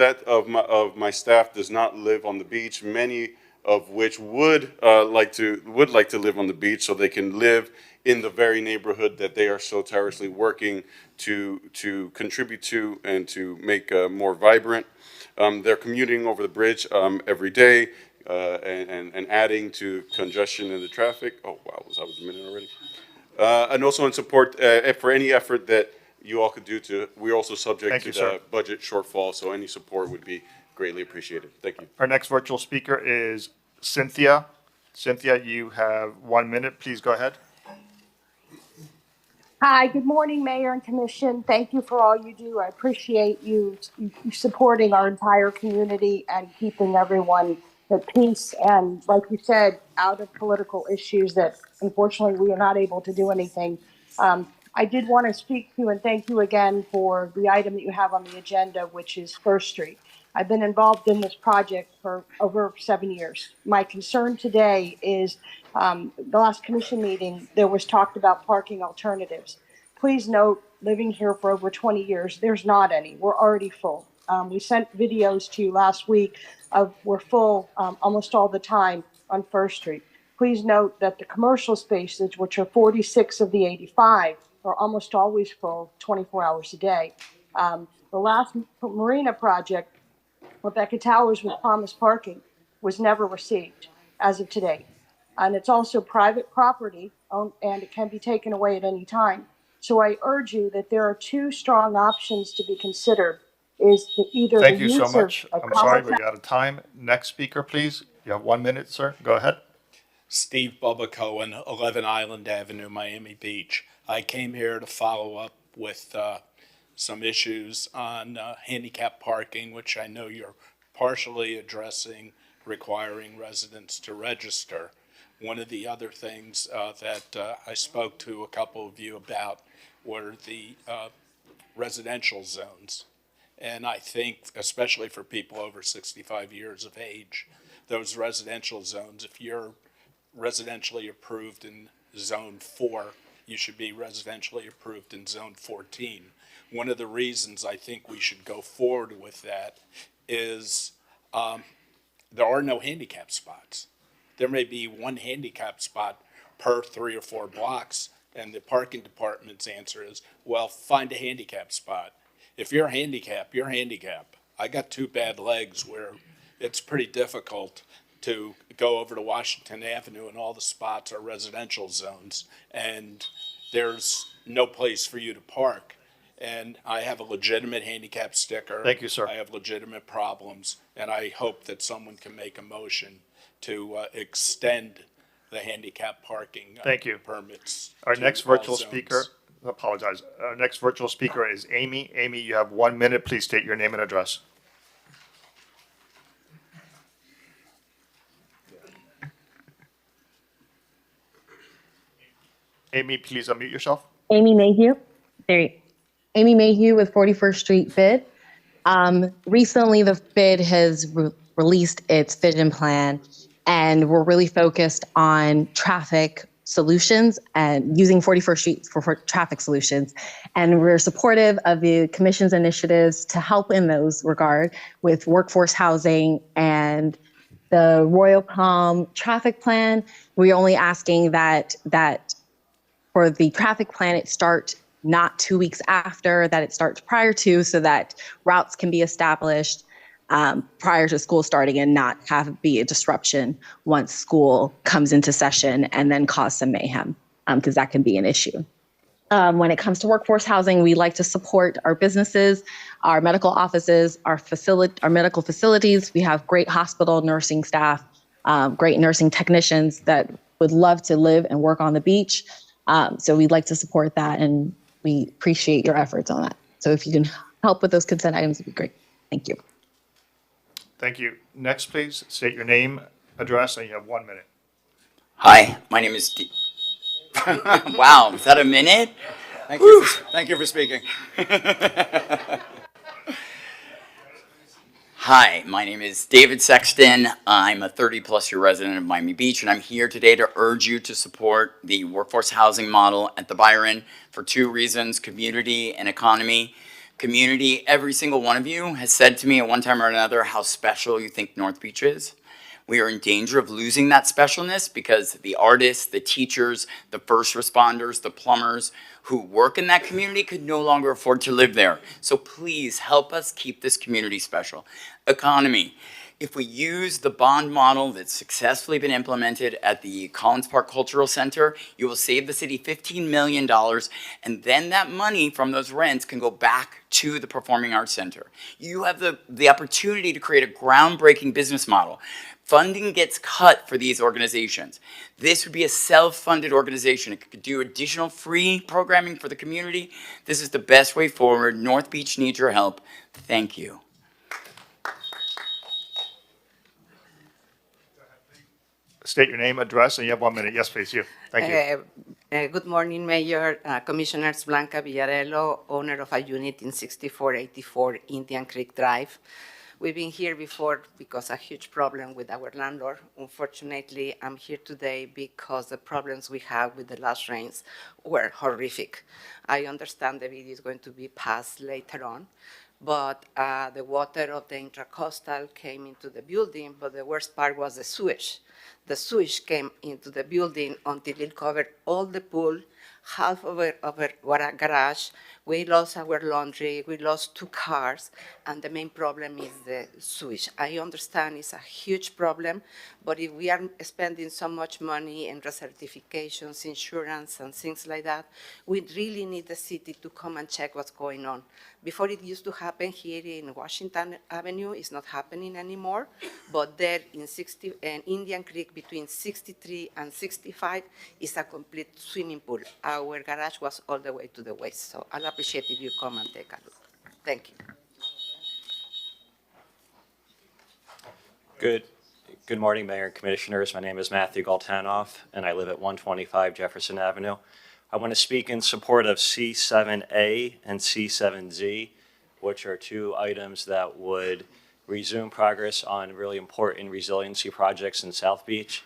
my staff does not live on the beach. Many of which would like to live on the beach so they can live in the very neighborhood that they are so tirelessly working to contribute to and to make more vibrant. They're commuting over the bridge every day and adding to congestion in the traffic. Oh wow, that was a minute already. And also in support for any effort that you all could do we're also subject to the budget shortfall, so any support would be greatly appreciated. Thank you. Our next virtual speaker is Cynthia. Cynthia, you have 1 minute. Please go ahead. Hi, good morning, Mayor and Commission. Thank you for all you do. I appreciate you supporting our entire community and keeping everyone at peace and, like you said, out of political issues that unfortunately we are not able to do anything. I did want to speak to you and thank you again for the item that you have on the agenda, which is First Street. I've been involved in this project for over 7 years. My concern today is the last commission meeting, there was talked about parking alternatives. Please note, living here for over 20 years, there's not any. We're already full. We sent videos to you last week of we're full almost all the time on First Street. Please note that the commercial spaces, which are 46 of the 85, are almost always full 24 hours a day. The last marina project, Rebecca Towers with promised parking, was never received as of today. And it's also private property and it can be taken away at any time. So I urge you that there are two strong options to be considered. Is that either Thank the you so use much. of I'm sorry, we're out of time. Next speaker, please. You have 1 minute, sir. Go ahead. Steve Bubba Cohen, 11 Island Avenue, Miami Beach. I came here to follow up with some issues on handicap parking, which I know you're partially addressing, requiring residents to register. One of the other things that I spoke to a couple of you about were the residential zones. And I think, especially for people over 65 years of age, those residential zones, if you're residentially approved in zone 4, you should be residentially approved in zone 14. One of the reasons I think we should go forward with that is there are no handicap spots. There may be one handicap spot per 3 or 4 blocks, and the parking department's answer is, well, find a handicap spot. If you're handicapped, you're handicapped. I got 2 bad legs where it's pretty difficult to go over to Washington Avenue and all the spots are residential zones and there's no place for you to park. And I have a legitimate handicap sticker. Thank you, sir. I have legitimate problems, and I hope that someone can make a motion to extend the handicap parking Thank you. permits. Our to next all virtual zones. speaker, apologize. Our next virtual speaker is Amy. Amy, you have 1 minute. Please state your name and address. Amy, please unmute yourself. Amy Mayhew. Amy Mayhew with 41st Street Bid. Recently, the bid has released its vision plan, and we're really focused on traffic solutions and using 41st Street for traffic solutions. And we're supportive of the commission's initiatives to help in those regard with workforce housing and the Royal Palm traffic plan. We're only asking that for the traffic plan, it start not 2 weeks after, that it starts prior to, so that routes can be established prior to school starting and not be a disruption once school comes into session and then cause some mayhem, because that can be an issue. When it comes to workforce housing, we like to support our businesses, our medical offices, our medical facilities. We have great hospital nursing staff, great nursing technicians that would love to live and work on the beach. So we'd like to support that, and we appreciate your efforts on that. So if you can help with those consent items, it'd be great. Thank you. Thank you. Next, please state your name, address, and you have 1 minute. Hi, my name is Wow, is that a minute? Thank you for speaking. Hi, my name is David Sexton. I'm a 30-plus year resident of Miami Beach, and I'm here today to urge you to support the workforce housing model at the Byron for 2 reasons: community and economy. Community, every single one of you has said to me at one time or another how special you think North Beach is. We are in danger of losing that specialness because the artists, the teachers, the first responders, the plumbers who work in that community could no longer afford to live there. So please help us keep this community special. Economy. If we use the bond model that's successfully been implemented at the Collins Park Cultural Center, you will save the city $15 million, and then that money from those rents can go back to the Performing Arts Center. You have the opportunity to create a groundbreaking business model. Funding gets cut for these organizations. This would be a self-funded organization. It could do additional free programming for the community. This is the best way forward. North Beach needs your help. Thank you. State your name, address, and you have 1 minute. Yes, please, you. Thank you. Good morning, Mayor, Commissioners. Blanca Villarello, owner of a unit in 6484 Indian Creek Drive. We've been here before because a huge problem with our landlord. Unfortunately, I'm here today because the problems we have with the last rains were horrific. I understand the video is going to be passed later on, but the water of the intracoastal came into the building, but the worst part was the sewage. The sewage came into the building until it covered all the pool, half of our garage. We lost our laundry, we lost 2 cars, and the main problem is the sewage. I understand it's a huge problem, but if we are spending so much money in recertifications, insurance, and things like that, we really need the city to come and check what's going on. Before, it used to happen here in Washington Avenue. It's not happening anymore, but there in Indian Creek between 63 and 65 is a complete swimming pool. Our garage was all the way to the waist, so I'll appreciate if you come and take a look. Thank you. Good morning, Mayor and Commissioners. My name is Matthew Galtanoff, and I live at 125 Jefferson Avenue. I want to speak in support of C7A and C7Z, which are 2 items that would resume progress on really important resiliency projects in South Beach.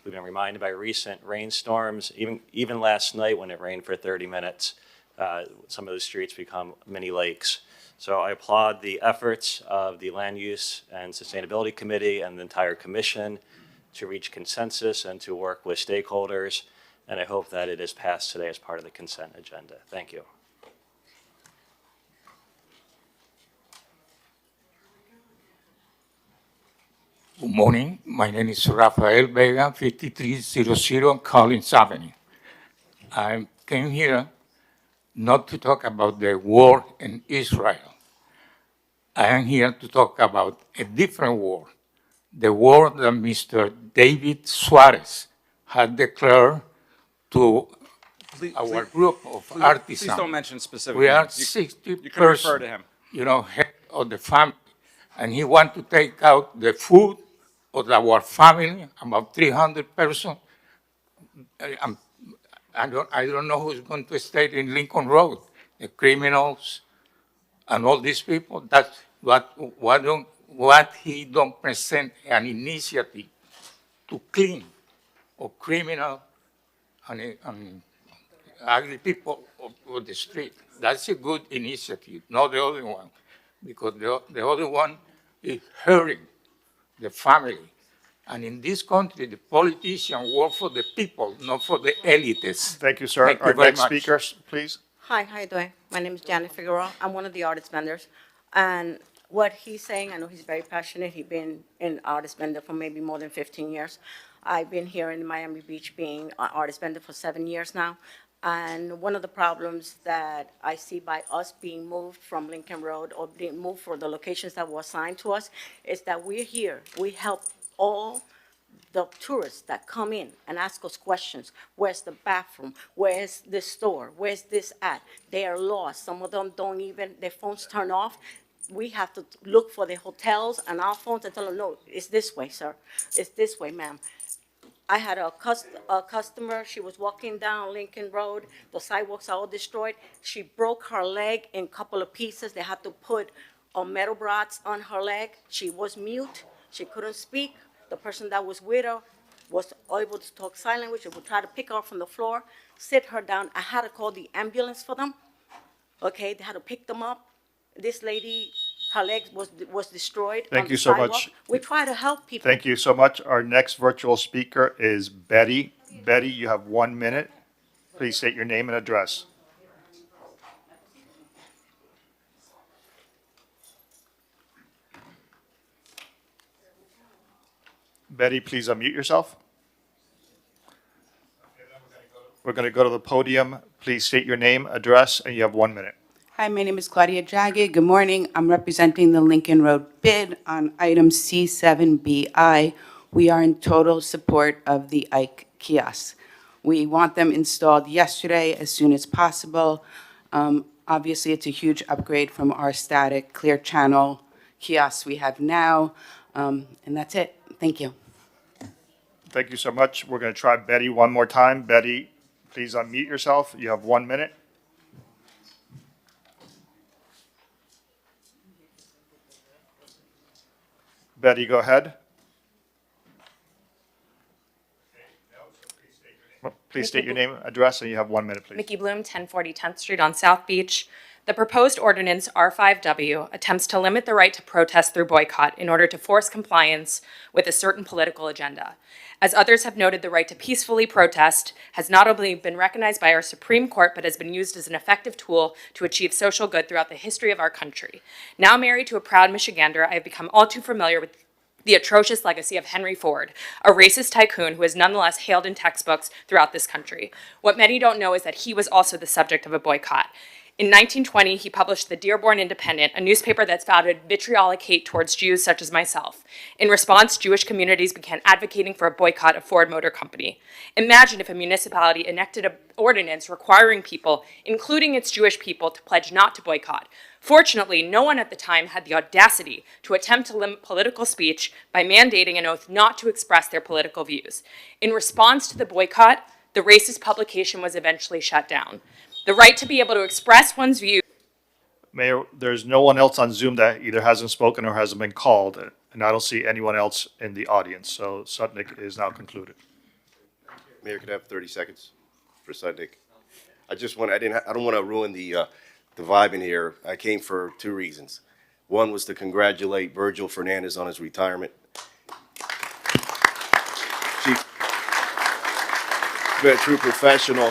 We've been reminded by recent rainstorms, even last night when it rained for 30 minutes, some of the streets become mini lakes. So I applaud the efforts of the Land Use and Sustainability Committee and the entire commission to reach consensus and to work with stakeholders. And I hope that it is passed today as part of the consent agenda. Thank you. Good morning. My name is Rafael Vega, 5300 Collins Avenue. I came here not to talk about the war in Israel. I am here to talk about a different war, the word that Mr. David Suarez had declared to our group of artisans. Please don't mention specific We are names. 60 You can refer persons, to him. head of the family, and he want to take out the food of our family, about 300 persons. I don't know who's going to stay in Lincoln Road, the criminals and all these people. That's what he don't present an initiative to clean or criminal and ugly people of the street. That's a good initiative, not the other one, because the other one is hurting the family. And in this country, the politicians work for the people, not for the elites. Thank you, sir. Thank you Our very next much. speaker, please. Hi, how you doing? My name is Janet Figueroa. I'm one of the artist vendors. And what he's saying, I know he's very passionate. He's been an artist vendor for maybe more than 15 years. I've been here in Miami Beach being an artist vendor for 7 years now. And one of the problems that I see by us being moved from Lincoln Road or being moved for the locations that were assigned to us is that we're here. We help all the tourists that come in and ask us questions. Where's the bathroom? Where's this store? Where's this at? They are lost. Some of them don't even, their phones turn off. We have to look for the hotels and our phones and tell them, no, it's this way, sir. It's this way, ma'am. I had a customer, she was walking down Lincoln Road, the sidewalks are all destroyed. She broke her leg in a couple of pieces. They had to put metal rods on her leg. She was mute, she couldn't speak. The person that was with her was able to talk sign language. They would try to pick her up from the floor, sit her down. I had to call the ambulance for them. Okay, they had to pick them up. This lady, her leg was destroyed. Thank on you the so sidewalk. much. We try to help people. Thank you so much. Our next virtual speaker is Betty. Betty, you have 1 minute. Please state your name and address. Betty, please unmute yourself. We're going to go to the podium. Please state your name, address, and you have 1 minute. Hi, my name is Claudia Jagge. Good morning. I'm representing the Lincoln Road bid on item C7BI. We are in total support of the Ike kiosks. We want them installed yesterday as soon as possible. Obviously, it's a huge upgrade from our static clear channel kiosks we have now. And that's it. Thank you. Thank you so much. We're going to try Betty one more time. Betty, please unmute yourself. You have 1 minute. Betty, go ahead. Please state your name, address, and you have 1 minute, please. Mickey Bloom, 1040 10th Street on South Beach. The proposed ordinance R5W attempts to limit the right to protest through boycott in order to force compliance with a certain political agenda. As others have noted, the right to peacefully protest has not only been recognized by our Supreme Court, but has been used as an effective tool to achieve social good throughout the history of our country. Now married to a proud Michigander, I have become all too familiar with the atrocious legacy of Henry Ford, a racist tycoon who is nonetheless hailed in textbooks throughout this country. What many don't know is that he was also the subject of a boycott. In 1920, he published the Dearborn Independent, a newspaper that spouted vitriolic hate towards Jews such as myself. In response, Jewish communities began advocating for a boycott of Ford Motor Company. Imagine if a municipality enacted an ordinance requiring people, including its Jewish people, to pledge not to boycott. Fortunately, no one at the time had the audacity to attempt to limit political speech by mandating an oath not to express their political views. In response to the boycott, the racist publication was eventually shut down. The right to be able to express one's views. Mayor, there's no one else on Zoom that either hasn't spoken or hasn't been called, and I don't see anyone else in the audience, so Sutnik is now concluded. Mayor, could I have 30 seconds for Sutnik? I don't want to ruin the vibe in here. I came for 2 reasons. One was to congratulate Virgil Fernandez on his retirement. Chief, been a true professional.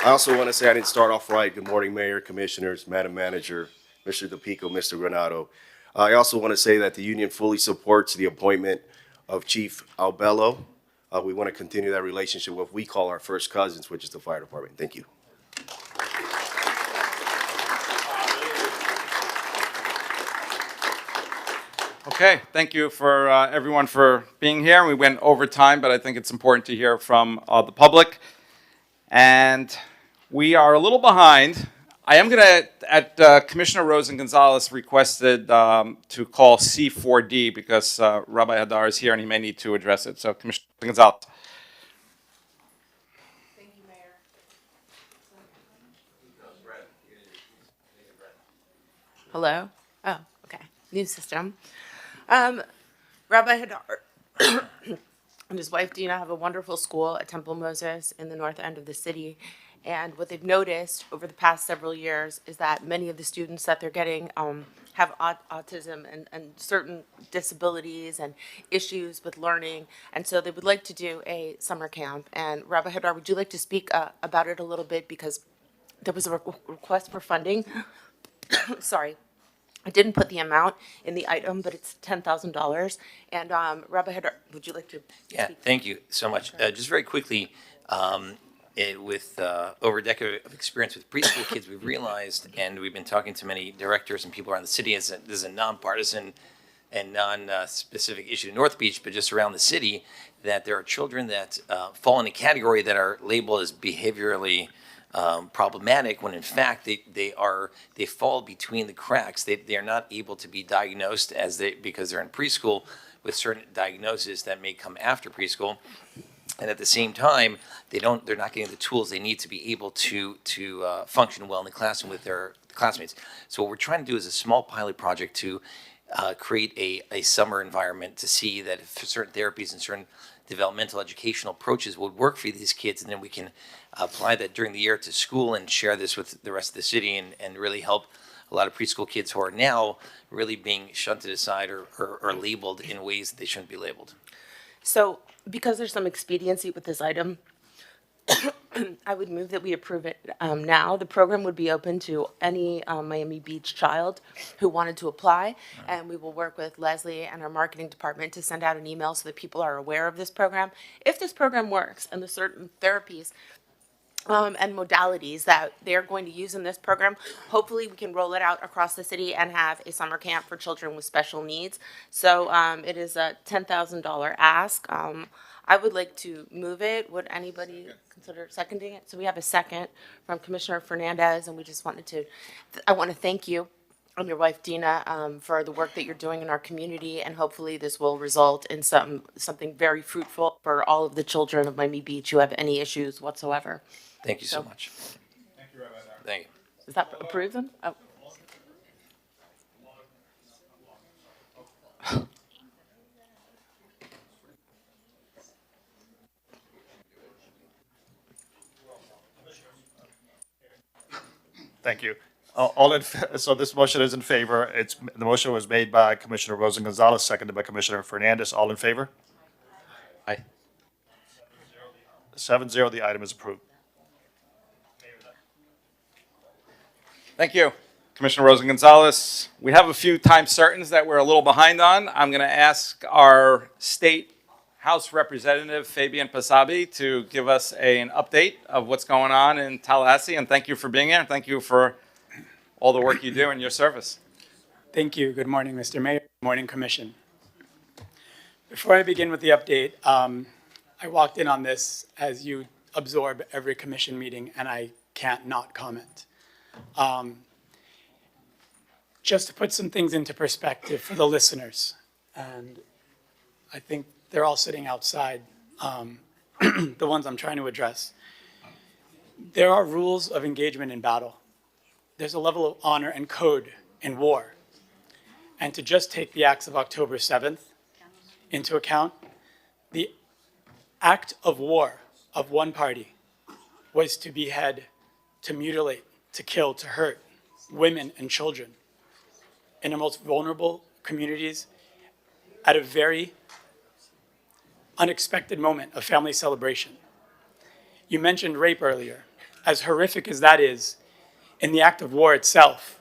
I also want to say I didn't start off right. Good morning, Mayor, Commissioners, Madam Manager, Mr. DePico, Mr. Granato. I also want to say that the union fully supports the appointment of Chief Albello. We want to continue that relationship with what we call our first cousins, which is the fire department. Thank you. Okay, thank you for everyone for being here. We went over time, but I think it's important to hear from the public. And we are a little behind. I am going to, Commissioner Rosen Gonzalez requested to call C4D because Rabbi Hadar is here and he may need to address it. So Commissioner Gonzalez. Thank you, Mayor. Hello? Oh, okay. New system. Rabbi Hadar and his wife Dina have a wonderful school at Temple Moses in the north end of the city. And what they've noticed over the past several years is that many of the students that they're getting have autism and certain disabilities and issues with learning. And so they would like to do a summer camp. And Rabbi Hadar, would you like to speak about it a little bit? Because there was a request for funding. Sorry. I didn't put the amount in the item, but it's $10,000. And Rabbi Hadar, would you like to speak? Thank you so much. Just very quickly, with over a decade of experience with preschool kids, we've realized, and we've been talking to many directors and people around the city, this is a nonpartisan and non-specific issue in North Beach, but just around the city, that there are children that fall in a category that are labeled as behaviorally problematic, when in fact they fall between the cracks. They are not able to be diagnosed because they're in preschool with certain diagnoses that may come after preschool. And at the same time, they're not getting the tools they need to be able to function well in the classroom with their classmates. So what we're trying to do is a small pilot project to create a summer environment to see that if certain therapies and certain developmental educational approaches would work for these kids, and then we can apply that during the year to school and share this with the rest of the city and really help a lot of preschool kids who are now really being shunted aside or labeled in ways that they shouldn't be labeled. So because there's some expediency with this item, I would move that we approve it now. The program would be open to any Miami Beach child who wanted to apply, and we will work with Leslie and our marketing department to send out an email so that people are aware of this program. If this program works and the certain therapies and modalities that they're going to use in this program, hopefully we can roll it out across the city and have a summer camp for children with special needs. So it is a $10,000 ask. I would like to move it. Would anybody consider seconding it? So we have a second from Commissioner Fernandez, and we just wanted to, I want to thank you and your wife Dina for the work that you're doing in our community, and hopefully this will result in something very fruitful for all of the children of Miami Beach who have any issues whatsoever. Thank you so much. Thank you, Rabbi Hadar. Thank you. Is that approved then? Oh. Thank you. So this motion is in favor. The motion was made by Commissioner Rosen Gonzalez, seconded by Commissioner Fernandez. All in favor? Aye. 7-0, the item is approved. Thank you, Commissioner Rosen Gonzalez. We have a few time certains that we're a little behind on. I'm going to ask our state House Representative Fabian Pasabi to give us an update of what's going on in Tallahassee. And thank you for being here. Thank you for all the work you do in your service. Thank you. Good morning, Mr. Mayor. Good morning, Commission. Before I begin with the update, I walked in on this as you absorb every commission meeting, and I can't not comment. Just to put some things into perspective for the listeners, and I think they're all sitting outside, the ones I'm trying to address. There are rules of engagement in battle. There's a level of honor and code in war. And to just take the acts of October 7th into account, the act of war of one party was to behead, to mutilate, to kill, to hurt women and children in the most vulnerable communities at a very unexpected moment of family celebration. You mentioned rape earlier. As horrific as that is, in the act of war itself,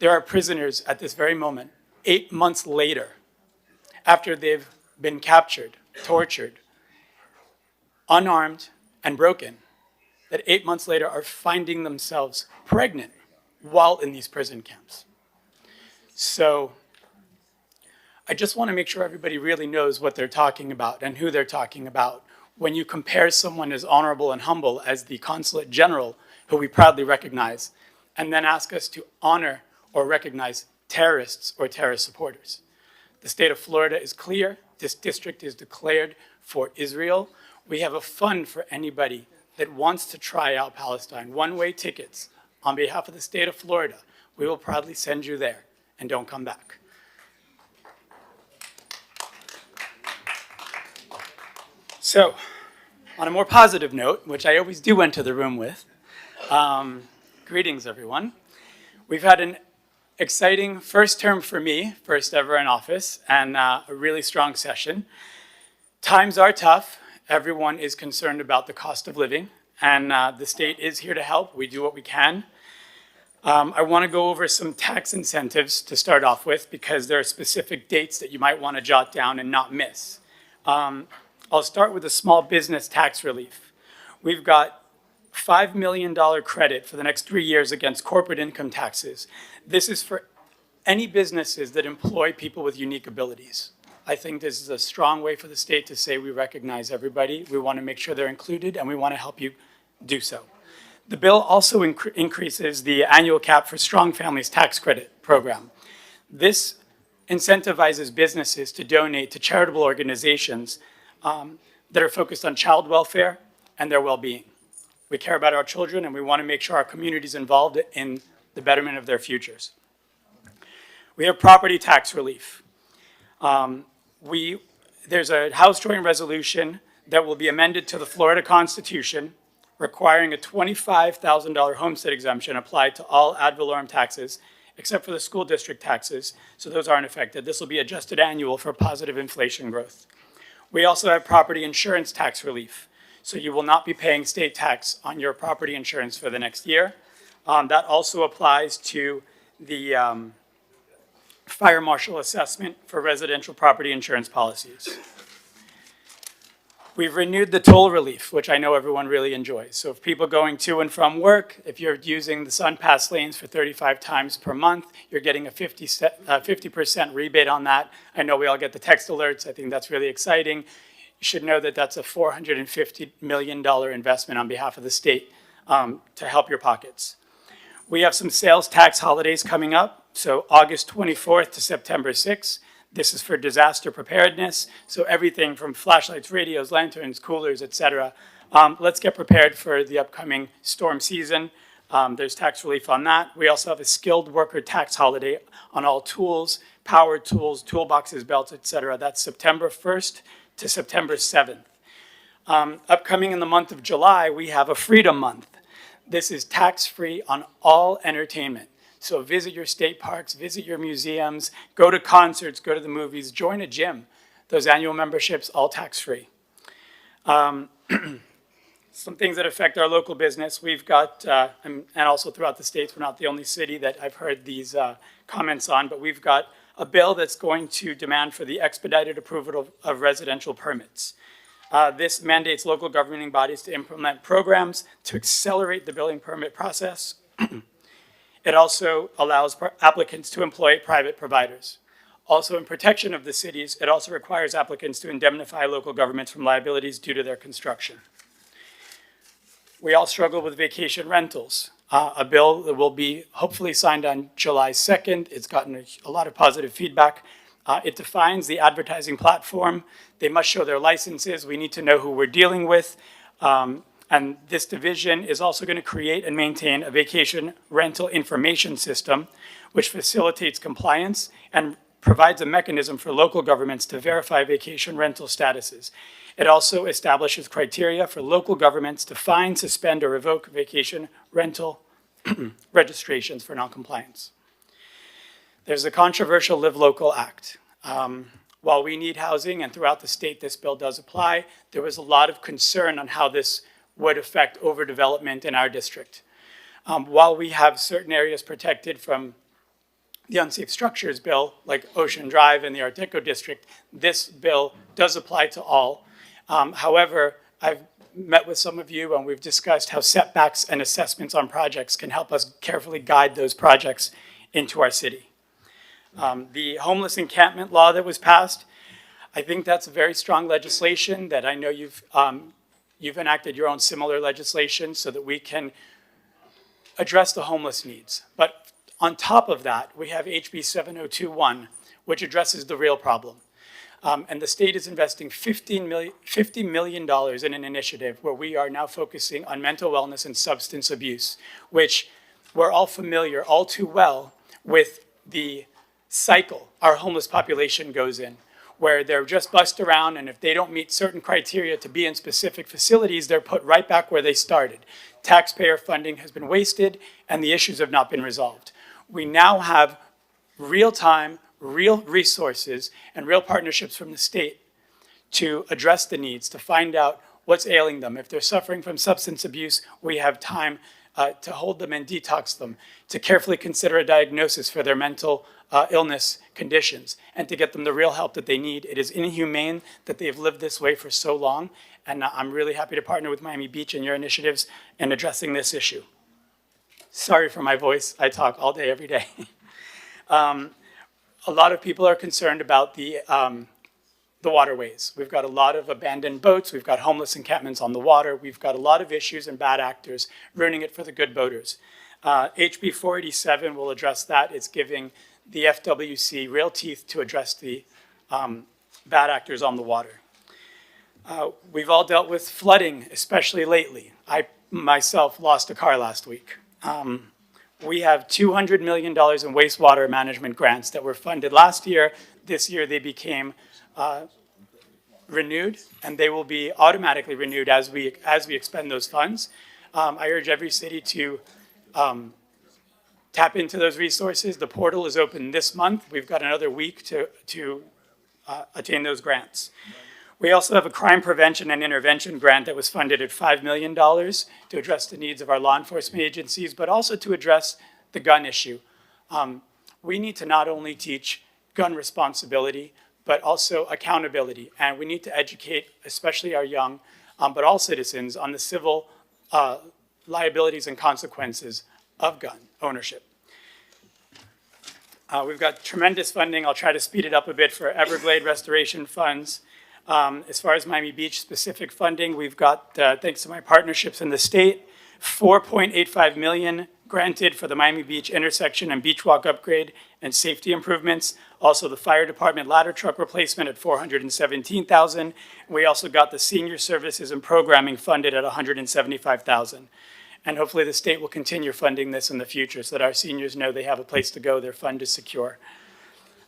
there are prisoners at this very moment, 8 months later, after they've been captured, tortured, unarmed, and broken, that 8 months later are finding themselves pregnant while in these prison camps. So I just want to make sure everybody really knows what they're talking about and who they're talking about. When you compare someone as honorable and humble as the Consulate General, who we proudly recognize, and then ask us to honor or recognize terrorists or terrorist supporters. The state of Florida is clear. This district is declared for Israel. We have a fund for anybody that wants to try out Palestine. One-way tickets. On behalf of the state of Florida, we will proudly send you there, and don't come back. So, on a more positive note, which I always do enter the room with, greetings everyone. We've had an exciting first term for me, first ever in office, and a really strong session. Times are tough. Everyone is concerned about the cost of living, and the state is here to help. We do what we can. I want to go over some tax incentives to start off with, because there are specific dates that you might want to jot down and not miss. I'll start with the small business tax relief. We've got $5 million credit for the next 3 years against corporate income taxes. This is for any businesses that employ people with unique abilities. I think this is a strong way for the state to say we recognize everybody. We want to make sure they're included, and we want to help you do so. The bill also increases the annual cap for Strong Families Tax Credit Program. This incentivizes businesses to donate to charitable organizations that are focused on child welfare and their well-being. We care about our children, and we want to make sure our community is involved in the betterment of their futures. We have property tax relief. There's a House Joint Resolution that will be amended to the Florida Constitution, requiring a $25,000 homestead exemption applied to all ad valorem taxes, except for the school district taxes, so those aren't affected. This will be adjusted annual for positive inflation growth. We also have property insurance tax relief. So you will not be paying state tax on your property insurance for the next year. That also applies to the fire marshal assessment for residential property insurance policies. We've renewed the toll relief, which I know everyone really enjoys. So if people going to and from work, if you're using the SunPass lanes for 35 times per month, you're getting a 50% rebate on that. I know we all get the text alerts. I think that's really exciting. You should know that that's a $450 million investment on behalf of the state to help your pockets. We have some sales tax holidays coming up. So August 24th to September 6th. This is for disaster preparedness. So everything from flashlights, radios, lanterns, coolers, etc. Let's get prepared for the upcoming storm season. There's tax relief on that. We also have a skilled worker tax holiday on all tools, power tools, toolboxes, belts, etc. That's September 1st to September 7th. Upcoming in the month of July, we have a Freedom Month. This is tax-free on all entertainment. So visit your state parks, visit your museums, go to concerts, go to the movies, join a gym. Those annual memberships, all tax-free. Some things that affect our local business. We've got, and also throughout the states, we're not the only city that I've heard these comments on, but we've got a bill that's going to demand for the expedited approval of residential permits. This mandates local governing bodies to implement programs to accelerate the building permit process. It also allows applicants to employ private providers. Also, in protection of the cities, it also requires applicants to indemnify local governments from liabilities due to their construction. We all struggle with vacation rentals. A bill that will be hopefully signed on July 2nd. It's gotten a lot of positive feedback. It defines the advertising platform. They must show their licenses. We need to know who we're dealing with. And this division is also going to create and maintain a vacation rental information system, which facilitates compliance and provides a mechanism for local governments to verify vacation rental statuses. It also establishes criteria for local governments to fine, suspend, or revoke vacation rental registrations for noncompliance. There's the controversial Live Local Act. While we need housing, and throughout the state this bill does apply, there was a lot of concern on how this would affect overdevelopment in our district. While we have certain areas protected from the unsafe structures bill, like Ocean Drive and the Art Deco district, this bill does apply to all. However, I've met with some of you and we've discussed how setbacks and assessments on projects can help us carefully guide those projects into our city. The homeless encampment law that was passed, I think that's a very strong legislation that I know you've enacted your own similar legislation so that we can address the homeless needs. But on top of that, we have HB 7021, which addresses the real problem. And the state is investing $50 million in an initiative where we are now focusing on mental wellness and substance abuse, which we're all familiar all too well with the cycle our homeless population goes in, where they're just bussed around, and if they don't meet certain criteria to be in specific facilities, they're put right back where they started. Taxpayer funding has been wasted, and the issues have not been resolved. We now have real-time, real resources, and real partnerships from the state to address the needs, to find out what's ailing them. If they're suffering from substance abuse, we have time to hold them and detox them, to carefully consider a diagnosis for their mental illness conditions, and to get them the real help that they need. It is inhumane that they've lived this way for so long, and I'm really happy to partner with Miami Beach and your initiatives in addressing this issue. Sorry for my voice, I talk all day, every day. A lot of people are concerned about the waterways. We've got a lot of abandoned boats, we've got homeless encampments on the water, we've got a lot of issues and bad actors ruining it for the good boaters. HB 487 will address that. It's giving the FWC real teeth to address the bad actors on the water. We've all dealt with flooding, especially lately. I myself lost a car last week. We have $200 million in wastewater management grants that were funded last year. This year they became renewed, and they will be automatically renewed as we expend those funds. I urge every city to tap into those resources. The portal is open this month. We've got another week to attain those grants. We also have a crime prevention and intervention grant that was funded at $5 million to address the needs of our law enforcement agencies, but also to address the gun issue. We need to not only teach gun responsibility, but also accountability. And we need to educate, especially our young, but all citizens, on the civil liabilities and consequences of gun ownership. We've got tremendous funding. I'll try to speed it up a bit for Everglade restoration funds. As far as Miami Beach specific funding, we've got, thanks to my partnerships in the state, $4.85 million granted for the Miami Beach intersection and beach walk upgrade and safety improvements. Also the fire department ladder truck replacement at $417,000. We also got the senior services and programming funded at $175,000. And hopefully the state will continue funding this in the future so that our seniors know they have a place to go, their fund is secure.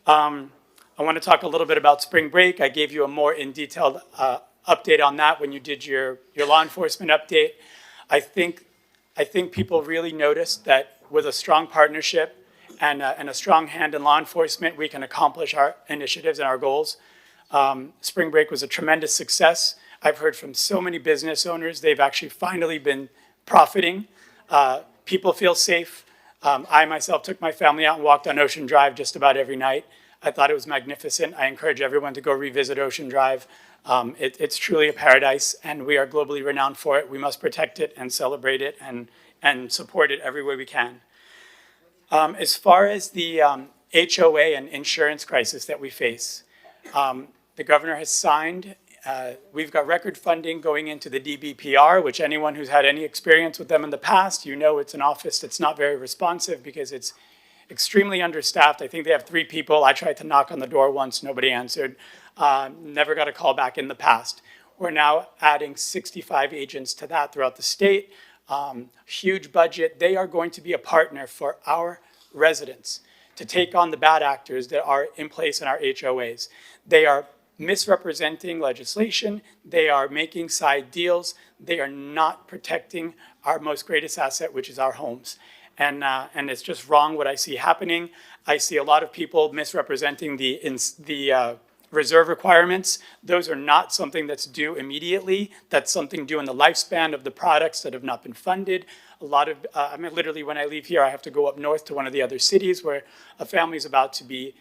I want to talk a little bit about spring break. I gave you a more in-detailed update on that when you did your law enforcement update. I think people really noticed that with a strong partnership and a strong hand in law enforcement, we can accomplish our initiatives and our goals. Spring break was a tremendous success. I've heard from so many business owners, they've actually finally been profiting. People feel safe. I myself took my family out and walked on Ocean Drive just about every night. I thought it was magnificent. I encourage everyone to go revisit Ocean Drive. It's truly a paradise, and we are globally renowned for it. We must protect it and celebrate it and support it every way we can. As far as the HOA and insurance crisis that we face, the governor has signed. We've got record funding going into the DBPR, which anyone who's had any experience with them in the past, you know it's an office that's not very responsive because it's extremely understaffed. I think they have 3 people. I tried to knock on the door once, nobody answered. Never got a call back in the past. We're now adding 65 agents to that throughout the state. Huge budget. They are going to be a partner for our residents to take on the bad actors that are in place in our HOAs. They are misrepresenting legislation. They are making side deals. They are not protecting our most greatest asset, which is our homes. And it's just wrong what I see happening. I see a lot of people misrepresenting the reserve requirements. Those are not something that's due immediately. That's something due in the lifespan of the products that have not been funded. A lot of, I mean, literally when I leave here, I have to go up north to one of the other cities where a family is about to be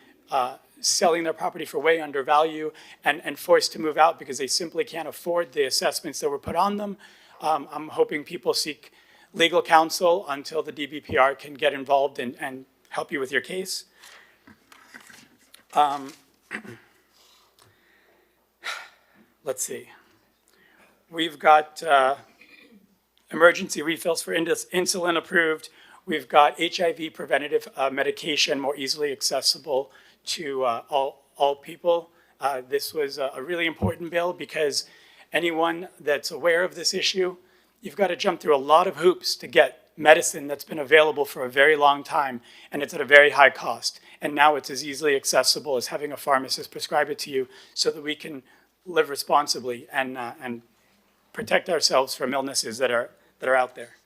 selling their property for way under value and forced to move out because they simply can't afford the assessments that were put on them. I'm hoping people seek legal counsel until the DBPR can get involved and help you with your case. Let's see. We've got emergency refills for insulin approved. We've got HIV preventative medication more easily accessible to all people. This was a really important bill because anyone that's aware of this issue, you've got to jump through a lot of hoops to get medicine that's been available for a very long time, and it's at a very high cost. And now it's as easily accessible as having a pharmacist prescribe it to you so that we can live responsibly and protect ourselves from illnesses that are out there.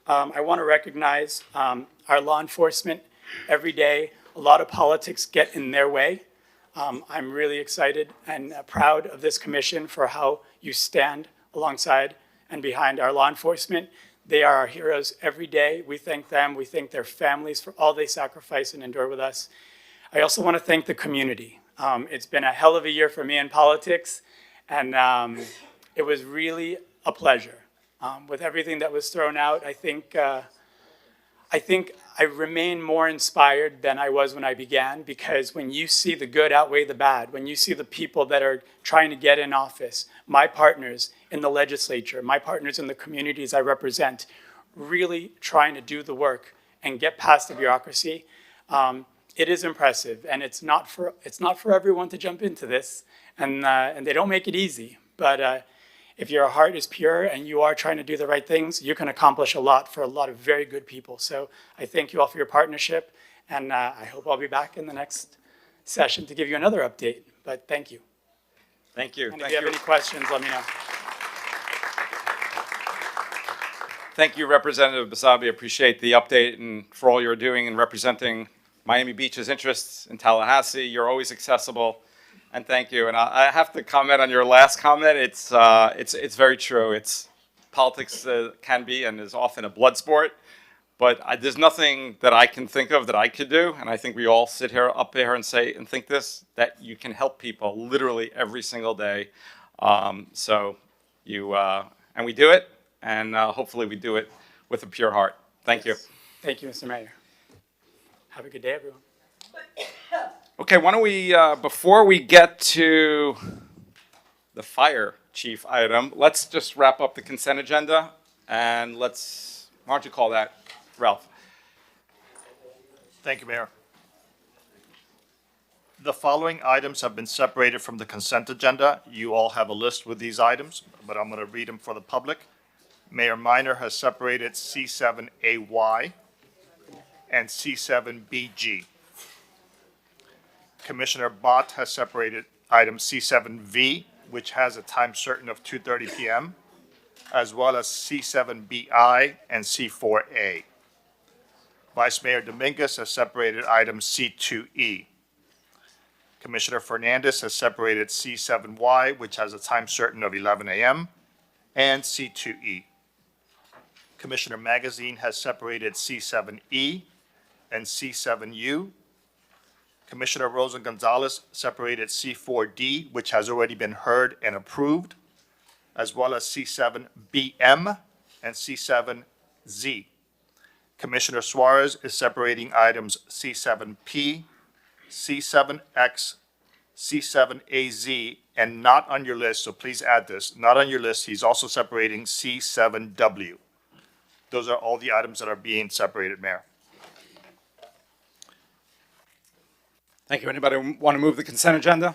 I want to recognize our law enforcement every day. A lot of politics get in their way. I'm really excited and proud of this commission for how you stand alongside and behind our law enforcement. They are our heroes every day. We thank them. We thank their families for all they sacrifice and endure with us. I also want to thank the community. It's been a hell of a year for me in politics, and it was really a pleasure. With everything that was thrown out, I think I remain more inspired than I was when I began, because when you see the good outweigh the bad, when you see the people that are trying to get in office, my partners in the legislature, my partners in the communities I represent, really trying to do the work and get past the bureaucracy, it is impressive. And it's not for everyone to jump into this, and they don't make it easy. But if your heart is pure and you are trying to do the right things, you can accomplish a lot for a lot of very good people. So I thank you all for your partnership, and I hope I'll be back in the next session to give you another update. But thank you. Thank you. And if you have any questions, let me know. Thank you, Representative Basabi. Appreciate the update and for all you're doing in representing Miami Beach's interests in Tallahassee. You're always accessible. And thank you. And I have to comment on your last comment. It's very true. Politics can be and is often a blood sport, but there's nothing that I can think of that I could do. And I think we all sit here up there and say and think this, that you can help people literally every single day. And we do it, and hopefully we do it with a pure heart. Thank you. Thank you, Mr. Mayor. Have a good day, everyone. Okay, why don't we, before we get to the fire chief item, let's just wrap up the consent agenda, and why don't you call that, Ralph? Thank you, Mayor. The following items have been separated from the consent agenda. You all have a list with these items, but I'm going to read them for the public. Mayor Minor has separated C7AY and C7BG. Commissioner Bott has separated item C7V, which has a time certain of 2:30 p.m., as well as C7BI and C4A. Vice Mayor Dominguez has separated item C2E. Commissioner Fernandez has separated C7Y, which has a time certain of 11 a.m., and C2E. Commissioner Magazine has separated C7E and C7U. Commissioner Rosa Gonzalez separated C4D, which has already been heard and approved, as well as C7BM and C7Z. Commissioner Suarez is separating items C7P, C7X, C7AZ, and not on your list, so please add this, not on your list, he's also separating C7W. Those are all the items that are being separated, Mayor. Thank you. Anybody want to move the consent agenda?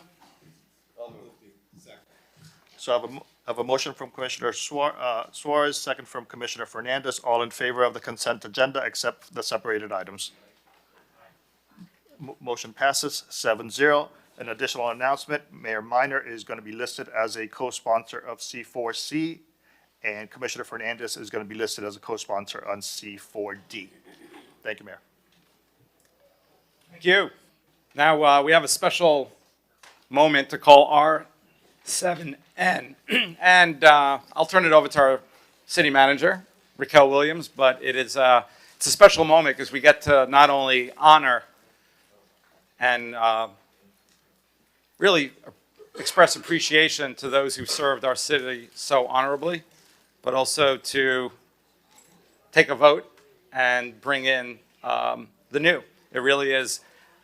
I'll move the second. So I have a motion from Commissioner Suarez, second from Commissioner Fernandez. All in favor of the consent agenda except the separated items. Motion passes 7-0. An additional announcement, Mayor Minor is going to be listed as a co-sponsor of C4C, and Commissioner Fernandez is going to be listed as a co-sponsor on C4D. Thank you, Mayor. Thank you. Now, we have a special moment to call R7N, and I'll turn it over to our city manager, Raquel Williams, but it's a special moment because we get to not only honor and really express appreciation to those who served our city so honorably, but also to take a vote and bring in the new. It really is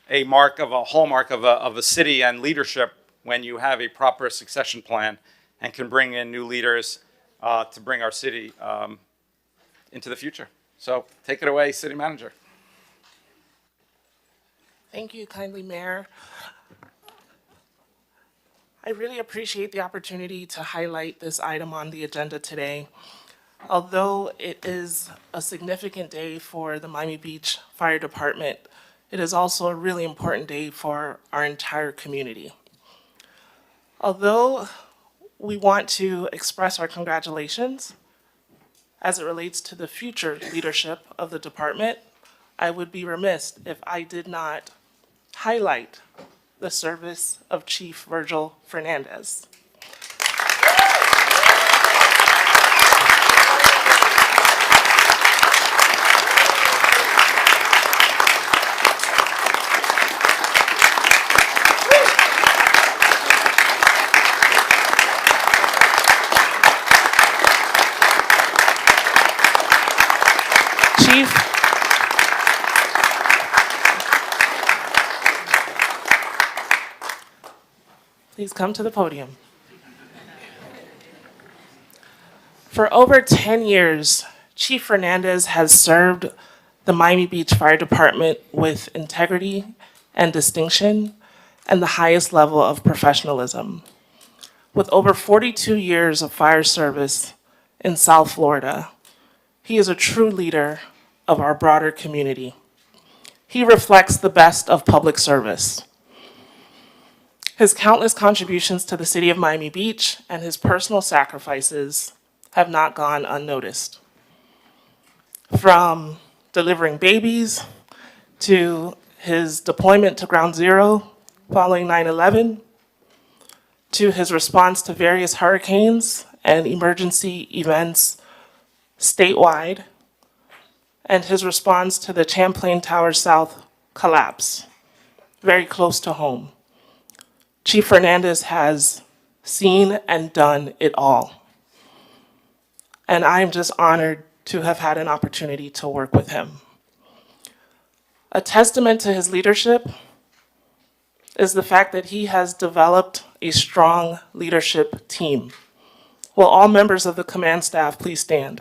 a hallmark of a city and leadership when you have a proper succession plan and can bring in new leaders to bring our city into the future. So take it away, City Manager. Thank you kindly, Mayor. I really appreciate the opportunity to highlight this item on the agenda today. Although it is a significant day for the Miami Beach Fire Department, it is also a really important day for our entire community. Although we want to express our congratulations as it relates to the future leadership of the department, I would be remiss if I did not highlight the service of Chief Virgil Fernandez. Chief, please come to the podium. For over 10 years, Chief Fernandez has served the Miami Beach Fire Department with integrity and distinction and the highest level of professionalism. With over 42 years of fire service in South Florida, he is a true leader of our broader community. He reflects the best of public service. His countless contributions to the city of Miami Beach and his personal sacrifices have not gone unnoticed. From delivering babies to his deployment to Ground Zero following 9/11, to his response to various hurricanes and emergency events statewide, and his response to the Champlain Tower South collapse, very close to home. Chief Fernandez has seen and done it all. And I'm just honored to have had an opportunity to work with him. A testament to his leadership is the fact that he has developed a strong leadership team. Will all members of the command staff please stand?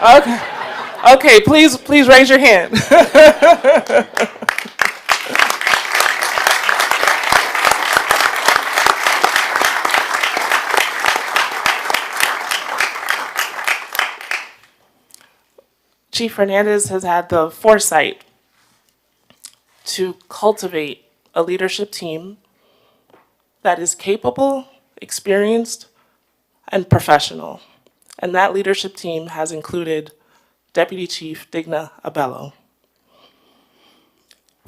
Okay, please raise your hand. Chief Fernandez has had the foresight to cultivate a leadership team that is capable, experienced, and professional. And that leadership team has included Deputy Chief Digna Abello.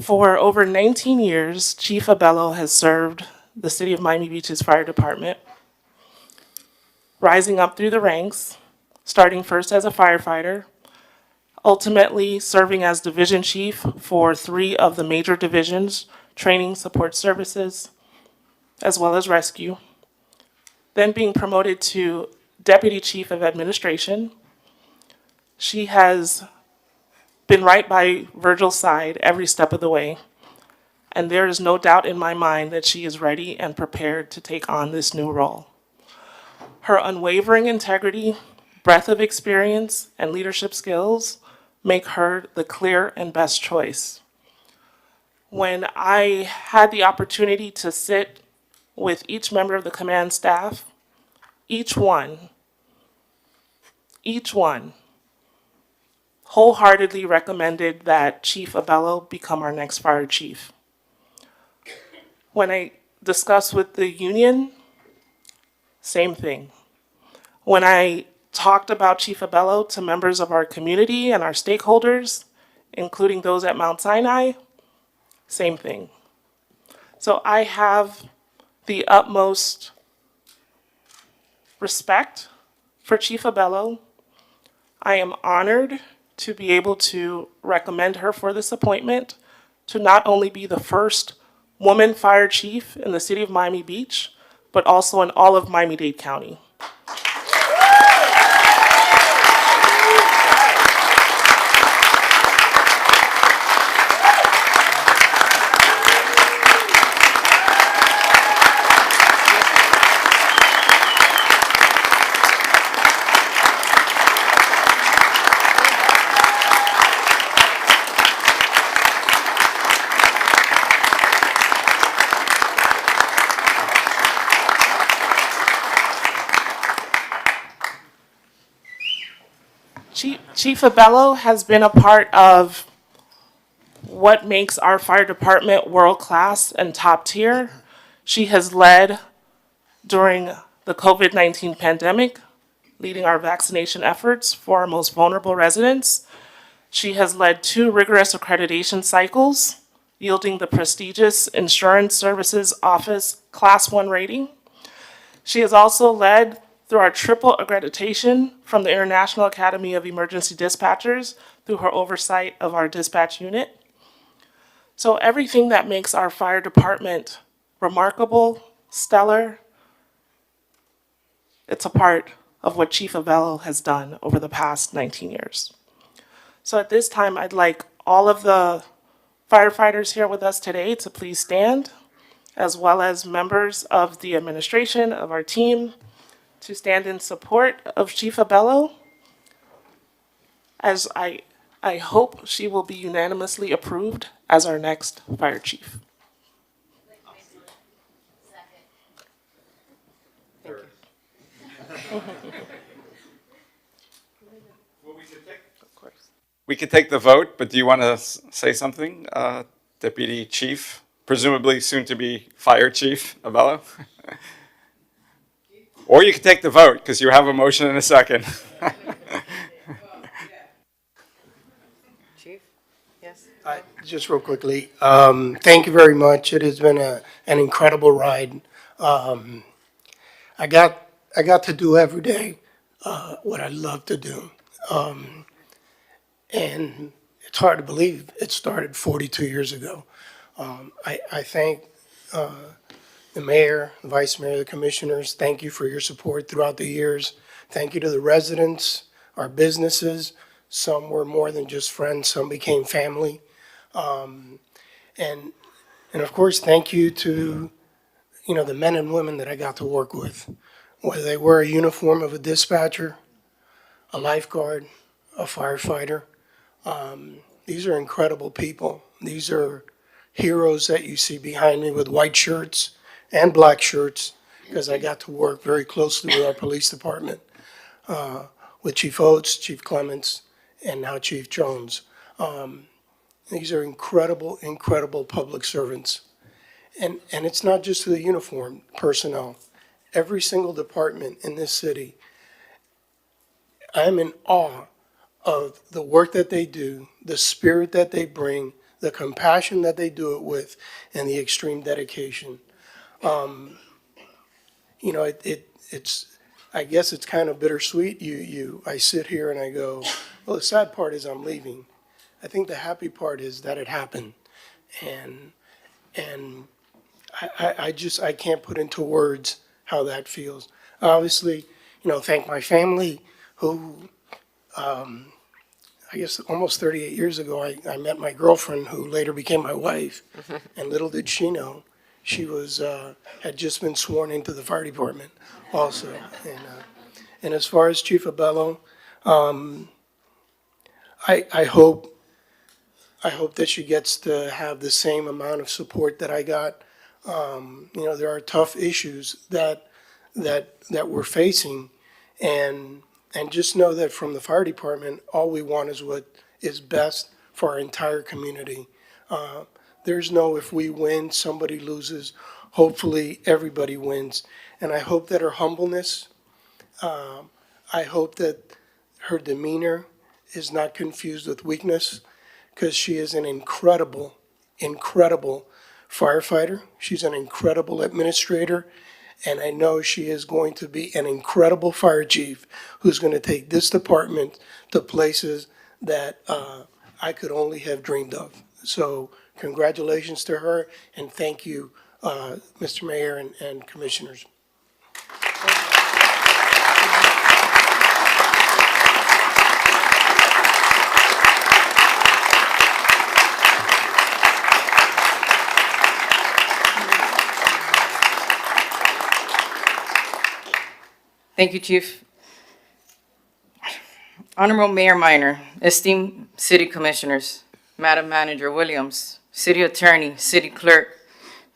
For over 19 years, Chief Abello has served the City of Miami Beach's fire department, rising up through the ranks, starting first as a firefighter, ultimately serving as division chief for 3 of the major divisions, training, support services, as well as rescue, then being promoted to Deputy Chief of Administration. She has been right by Virgil's side every step of the way, and there is no doubt in my mind that she is ready and prepared to take on this new role. Her unwavering integrity, breadth of experience, and leadership skills make her the clear and best choice. When I had the opportunity to sit with each member of the command staff, each one wholeheartedly recommended that Chief Abello become our next fire chief. When I discussed with the union, same thing. When I talked about Chief Abello to members of our community and our stakeholders, including those at Mount Sinai, same thing. So I have the utmost respect for Chief Abello. I am honored to be able to recommend her for this appointment, to not only be the first woman fire chief in the city of Miami Beach, but also in all of Miami-Dade County. Chief Abello has been a part of what makes our fire department world-class and top tier. She has led during the COVID-19 pandemic, leading our vaccination efforts for our most vulnerable residents. She has led 2 rigorous accreditation cycles, yielding the prestigious Insurance Services Office Class 1 rating. She has also led through our triple accreditation from the International Academy of Emergency Dispatchers through her oversight of our dispatch unit. So everything that makes our fire department remarkable, stellar, it's a part of what Chief Abello has done over the past 19 years. So at this time, I'd like all of the firefighters here with us today to please stand, as well as members of the administration of our team to stand in support of Chief Abello, as I hope she will be unanimously approved as our next fire chief. We could take the vote, but do you want to say something, Deputy Chief, presumably soon to be Fire Chief Abello? Or you could take the vote, because you have a motion in a second. Chief? Yes? Just real quickly, thank you very much. It has been an incredible ride. I got to do every day what I love to do. And it's hard to believe it started 42 years ago. I thank the mayor, the vice mayor, the commissioners. Thank you for your support throughout the years. Thank you to the residents, our businesses. Some were more than just friends, some became family. And of course, thank you to, the men and women that I got to work with, whether they wear a uniform of a dispatcher, a lifeguard, a firefighter. These are incredible people. These are heroes that you see behind me with white shirts and black shirts, because I got to work very closely with our police department, with Chief Oates, Chief Clements, and now Chief Jones. These are incredible, incredible public servants. And it's not just the uniform personnel. Every single department in this city, I'm in awe of the work that they do, the spirit that they bring, the compassion that they do it with, and the extreme dedication. It's I guess it's kind of bittersweet. I sit here and I go, well, the sad part is I'm leaving. I think the happy part is that it happened, and I can't put into words how that feels. Obviously, thank my family who, I guess almost 38 years ago, I met my girlfriend who later became my wife, and little did she know, she had just been sworn into the fire department also. And as far as Chief Abello, I hope that she gets to have the same amount of support that I got. There are tough issues that we're facing, and just know that from the fire department, all we want is what is best for our entire community. There's no if we win, somebody loses. Hopefully, everybody wins. And I hope that her humbleness, I hope that her demeanor is not confused with weakness, because she is an incredible, incredible firefighter. She's an incredible administrator. And I know she is going to be an incredible fire chief who's going to take this department to places that I could only have dreamed of. So congratulations to her, and thank you, Mr. Mayor and commissioners. Thank you, Chief. Honorable Mayor Minor, esteemed city commissioners, Madam Manager Williams, city attorney, city clerk,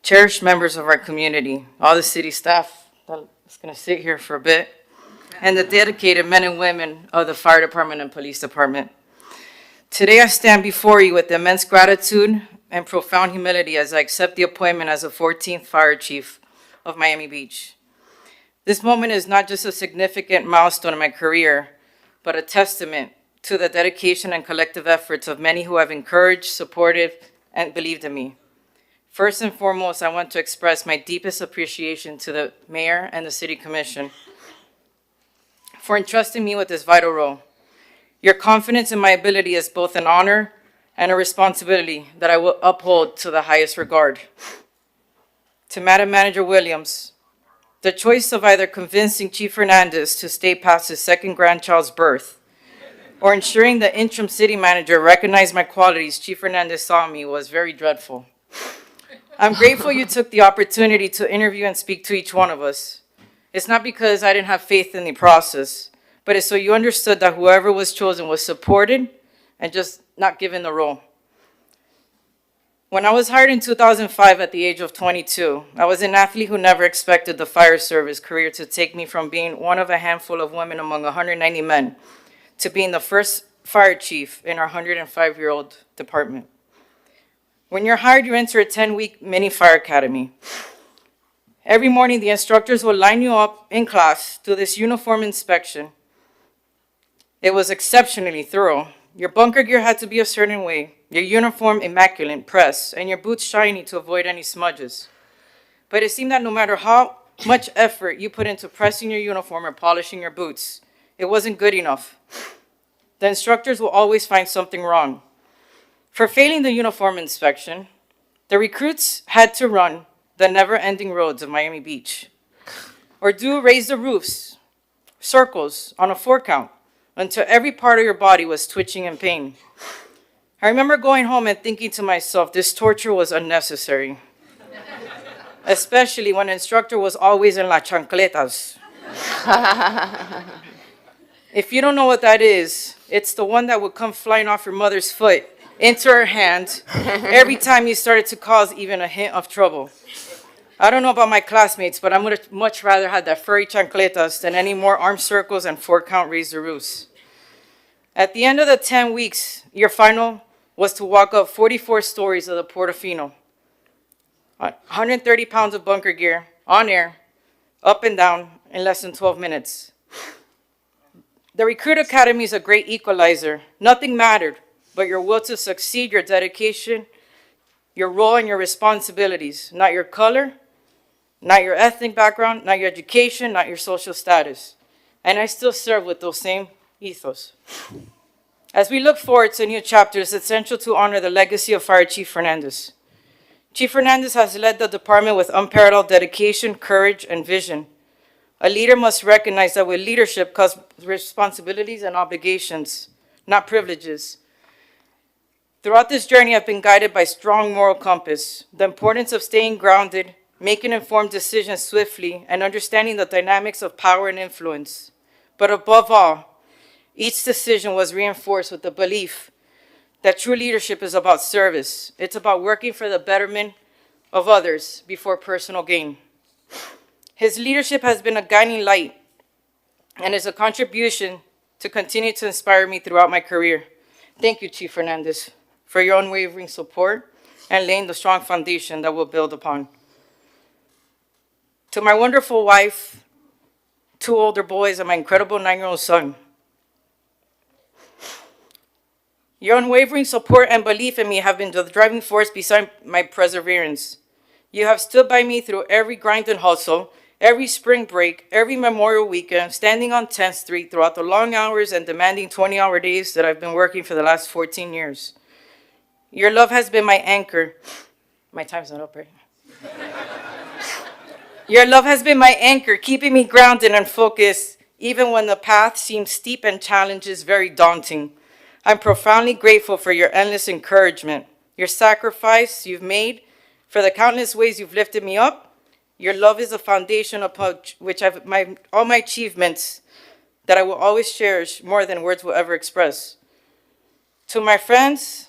cherished members of our community, all the city staff that's going to sit here for a bit, and the dedicated men and women of the fire department and police department. Today I stand before you with immense gratitude and profound humility as I accept the appointment as the 14th fire chief of Miami Beach. This moment is not just a significant milestone in my career, but a testament to the dedication and collective efforts of many who have encouraged, supported, and believed in me. First and foremost, I want to express my deepest appreciation to the mayor and the city commission for entrusting me with this vital role. Your confidence in my ability is both an honor and a responsibility that I will uphold to the highest regard. To Madam Manager Williams, the choice of either convincing Chief Hernandez to stay past his second grandchild's birth or ensuring the interim city manager recognized my qualities Chief Hernandez saw in me was very dreadful. I'm grateful you took the opportunity to interview and speak to each one of us. It's not because I didn't have faith in the process, but it's so you understood that whoever was chosen was supported and just not given the role. When I was hired in 2005 at the age of 22, I was an athlete who never expected the fire service career to take me from being one of a handful of women among 190 men to being the first fire chief in our 105-year-old department. When you're hired, you enter a 10-week mini fire academy. Every morning, the instructors will line you up in class to this uniform inspection. It was exceptionally thorough. Your bunker gear had to be a certain way, your uniform immaculate, pressed, and your boots shiny to avoid any smudges. But it seemed that no matter how much effort you put into pressing your uniform or polishing your boots, it wasn't good enough. The instructors will always find something wrong. For failing the uniform inspection, the recruits had to run the never-ending roads of Miami Beach, or raise the roofs, circles on a 4-count, until every part of your body was twitching in pain. I remember going home and thinking to myself, this torture was unnecessary, especially when the instructor was always in la chancletas. If you don't know what that is, it's the one that would come flying off your mother's foot into her hand every time you started to cause even a hint of trouble. I don't know about my classmates, but I would much rather have that furry chancletas than any more arm circles and 4-count raise the roofs. At the end of the 10 weeks, your final was to walk up 44 stories of the Portofino, 130 pounds of bunker gear, on air, up and down, in less than 12 minutes. The Recruit Academy is a great equalizer. Nothing mattered but your will to succeed, your dedication, your role, and your responsibilities, not your color, not your ethnic background, not your education, not your social status. And I still serve with those same ethos. As we look forward to a new chapter, it's essential to honor the legacy of Fire Chief Hernandez. Chief Hernandez has led the department with unparalleled dedication, courage, and vision. A leader must recognize that with leadership comes responsibilities and obligations, not privileges. Throughout this journey, I've been guided by a strong moral compass, the importance of staying grounded, making informed decisions swiftly, and understanding the dynamics of power and influence. But above all, each decision was reinforced with the belief that true leadership is about service. It's about working for the betterment of others before personal gain. His leadership has been a guiding light and is a contribution to continue to inspire me throughout my career. Thank you, Chief Hernandez, for your unwavering support and laying the strong foundation that we'll build upon. To my wonderful wife, 2 older boys, and my incredible 9-year-old son, your unwavering support and belief in me have been the driving force behind my perseverance. You have stood by me through every grind and hustle, every spring break, every Memorial weekend, standing on 10th Street throughout the long hours and demanding 20-hour days that I've been working for the last 14 years. Your love has been my anchor. My time's not up, right? Your love has been my anchor, keeping me grounded and focused, even when the path seems steep and challenges very daunting. I'm profoundly grateful for your endless encouragement, your sacrifice you've made, for the countless ways you've lifted me up. Your love is a foundation upon which all my achievements that I will always cherish more than words will ever express. To my friends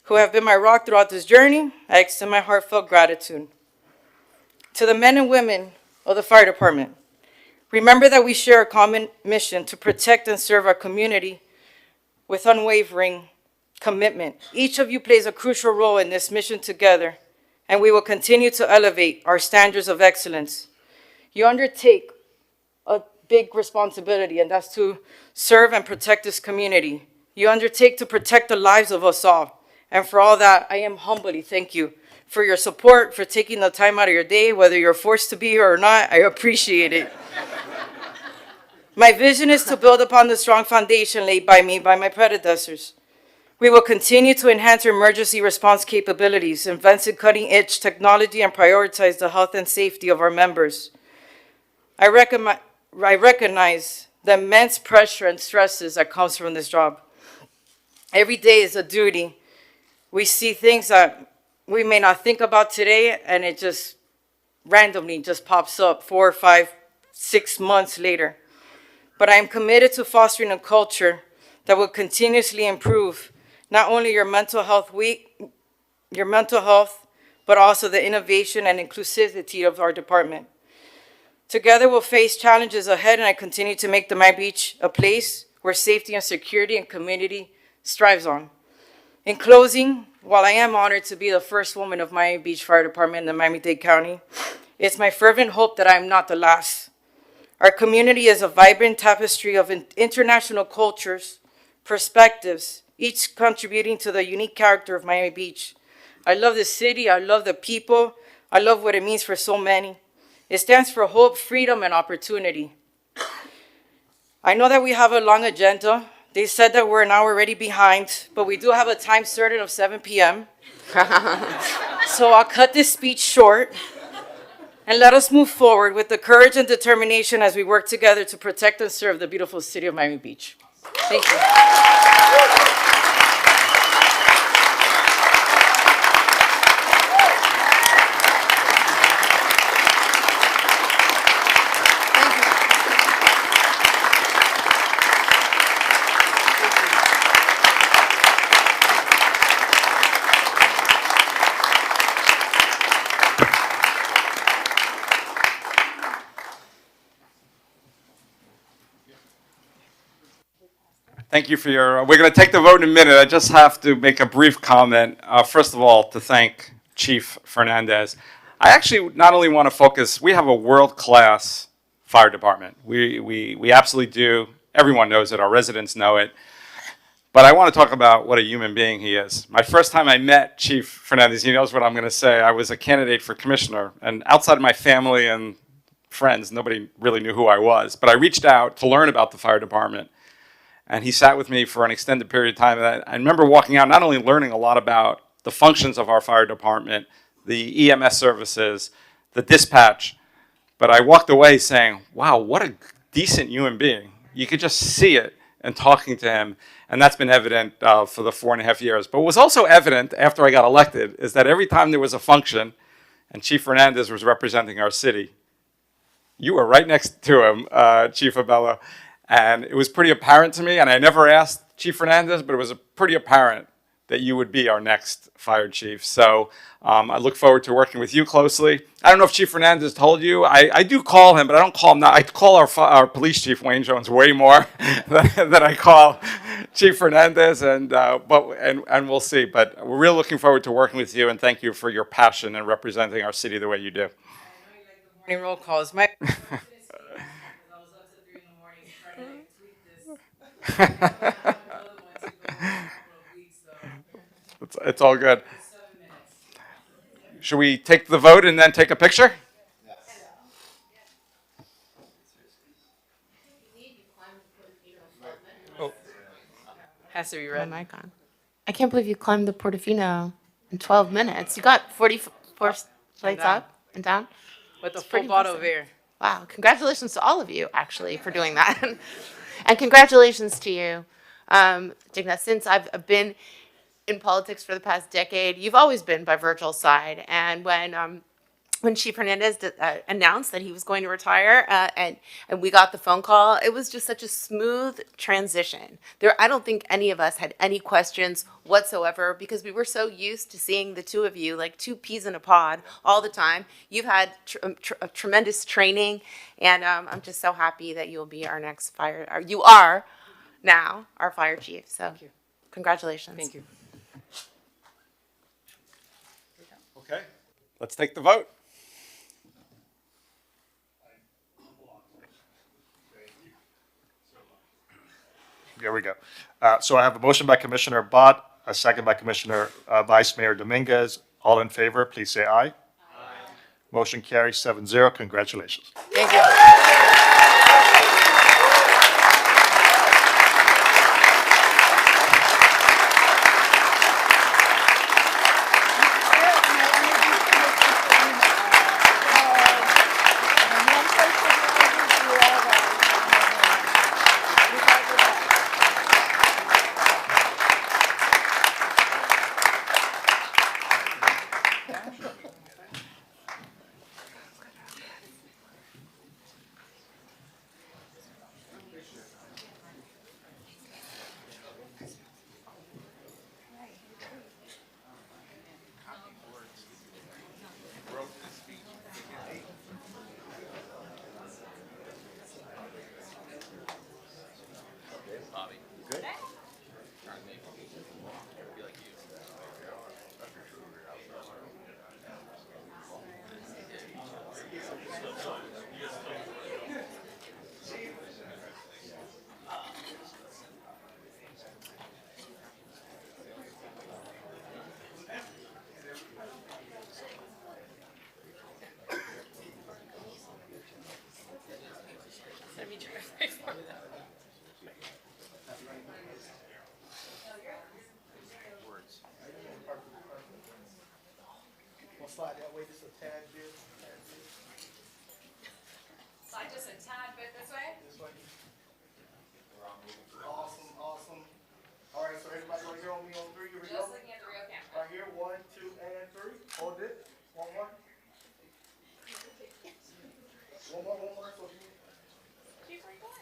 who have been my rock throughout this journey, I extend my heartfelt gratitude. To the men and women of the fire department, Remember that we share a common mission to protect and serve our community with unwavering commitment. Each of you plays a crucial role in this mission together, and we will continue to elevate our standards of excellence. You undertake a big responsibility, and that's to serve and protect this community. You undertake to protect the lives of us all. And for all that, I am humbly thank you for your support, for taking the time out of your day, whether you're forced to be here or not. I appreciate it. My vision is to build upon the strong foundation laid by me, by my predecessors. We will continue to enhance our emergency response capabilities, invest in cutting-edge technology, and prioritize the health and safety of our members. I recognize the immense pressure and stresses that comes from this job. Every day is a duty. We see things that we may not think about today, and it just randomly just pops up 4, 5, 6 months later. But I am committed to fostering a culture that will continuously improve not only your mental health, but also the innovation and inclusivity of our department. Together we'll face challenges ahead, and I continue to make the Miami Beach a place where safety and security and community strives on. In closing, while I am honored to be the first woman of Miami Beach Fire Department in the Miami-Dade County, it's my fervent hope that I am not the last. Our community is a vibrant tapestry of international cultures, perspectives, each contributing to the unique character of Miami Beach. I love the city, I love the people, I love what it means for so many. It stands for hope, freedom, and opportunity. I know that we have a long agenda. They said that we're an hour already behind, but we do have a time certain of 7 p.m. So I'll cut this speech short. And let us move forward with the courage and determination as we work together to protect and serve the beautiful city of Miami Beach. Thank you. Thank you for your, we're going to take the vote in a minute. I just have to make a brief comment. First of all, to thank Chief Fernandez. I actually not only want to focus, we have a world-class fire department. We absolutely do. Everyone knows it. Our residents know it. But I want to talk about what a human being he is. My first time I met Chief Fernandez, he knows what I'm going to say. I was a candidate for commissioner, and outside of my family and friends, nobody really knew who I was. But I reached out to learn about the fire department. And he sat with me for an extended period of time. And I remember walking out, not only learning a lot about the functions of our fire department, the EMS services, the dispatch, but I walked away saying, wow, what a decent human being. You could just see it in talking to him. And that's been evident for the 4.5 years. But what was also evident after I got elected is that every time there was a function and Chief Fernandez was representing our city, you were right next to him, Chief Abella. And it was pretty apparent to me, and I never asked Chief Fernandez, but it was pretty apparent that you would be our next fire chief. So I look forward to working with you closely. I don't know if Chief Fernandez told you. I do call him, but I don't call him now. I call our police chief, Wayne Jones, way more than I call Chief Fernandez, and we'll see. But we're really looking forward to working with you, and thank you for your passion in representing our city the way you do. I know you like the morning roll calls. My It's all good. Should we take the vote and then take a picture? Oh. Has to be red. My mic on. I can't believe you climbed the Portofino in 12 minutes. You got 44 flights up and down? With a full bottle of air. Wow. Congratulations to all of you, actually, for doing that. And congratulations to you, Digna. Since I've been in politics for the past decade, you've always been by Virgil's side. And when when Chief Hernandez announced that he was going to retire, and we got the phone call, it was just such a smooth transition. I don't think any of us had any questions whatsoever because we were so used to seeing the two of you like two peas in a pod all the time. You've had tremendous training, and I'm just so happy that you'll be our next you are now our fire chief. So, congratulations. Thank you. Okay, let's take the vote. There we go. So I have a motion by Commissioner Bott, a second by Commissioner Vice Mayor Dominguez. All in favor, please say aye. Aye. Motion carries 7-0. Congratulations. Thank you. Slide that way just a tad bit. Slide just a tad bit this way. This way. Awesome, awesome. All right, so everybody right here on me on three. Here we go. Just looking at the real camera. Right here, 1, 2, and 3. Hold it. One more. One more. So Keep where you going.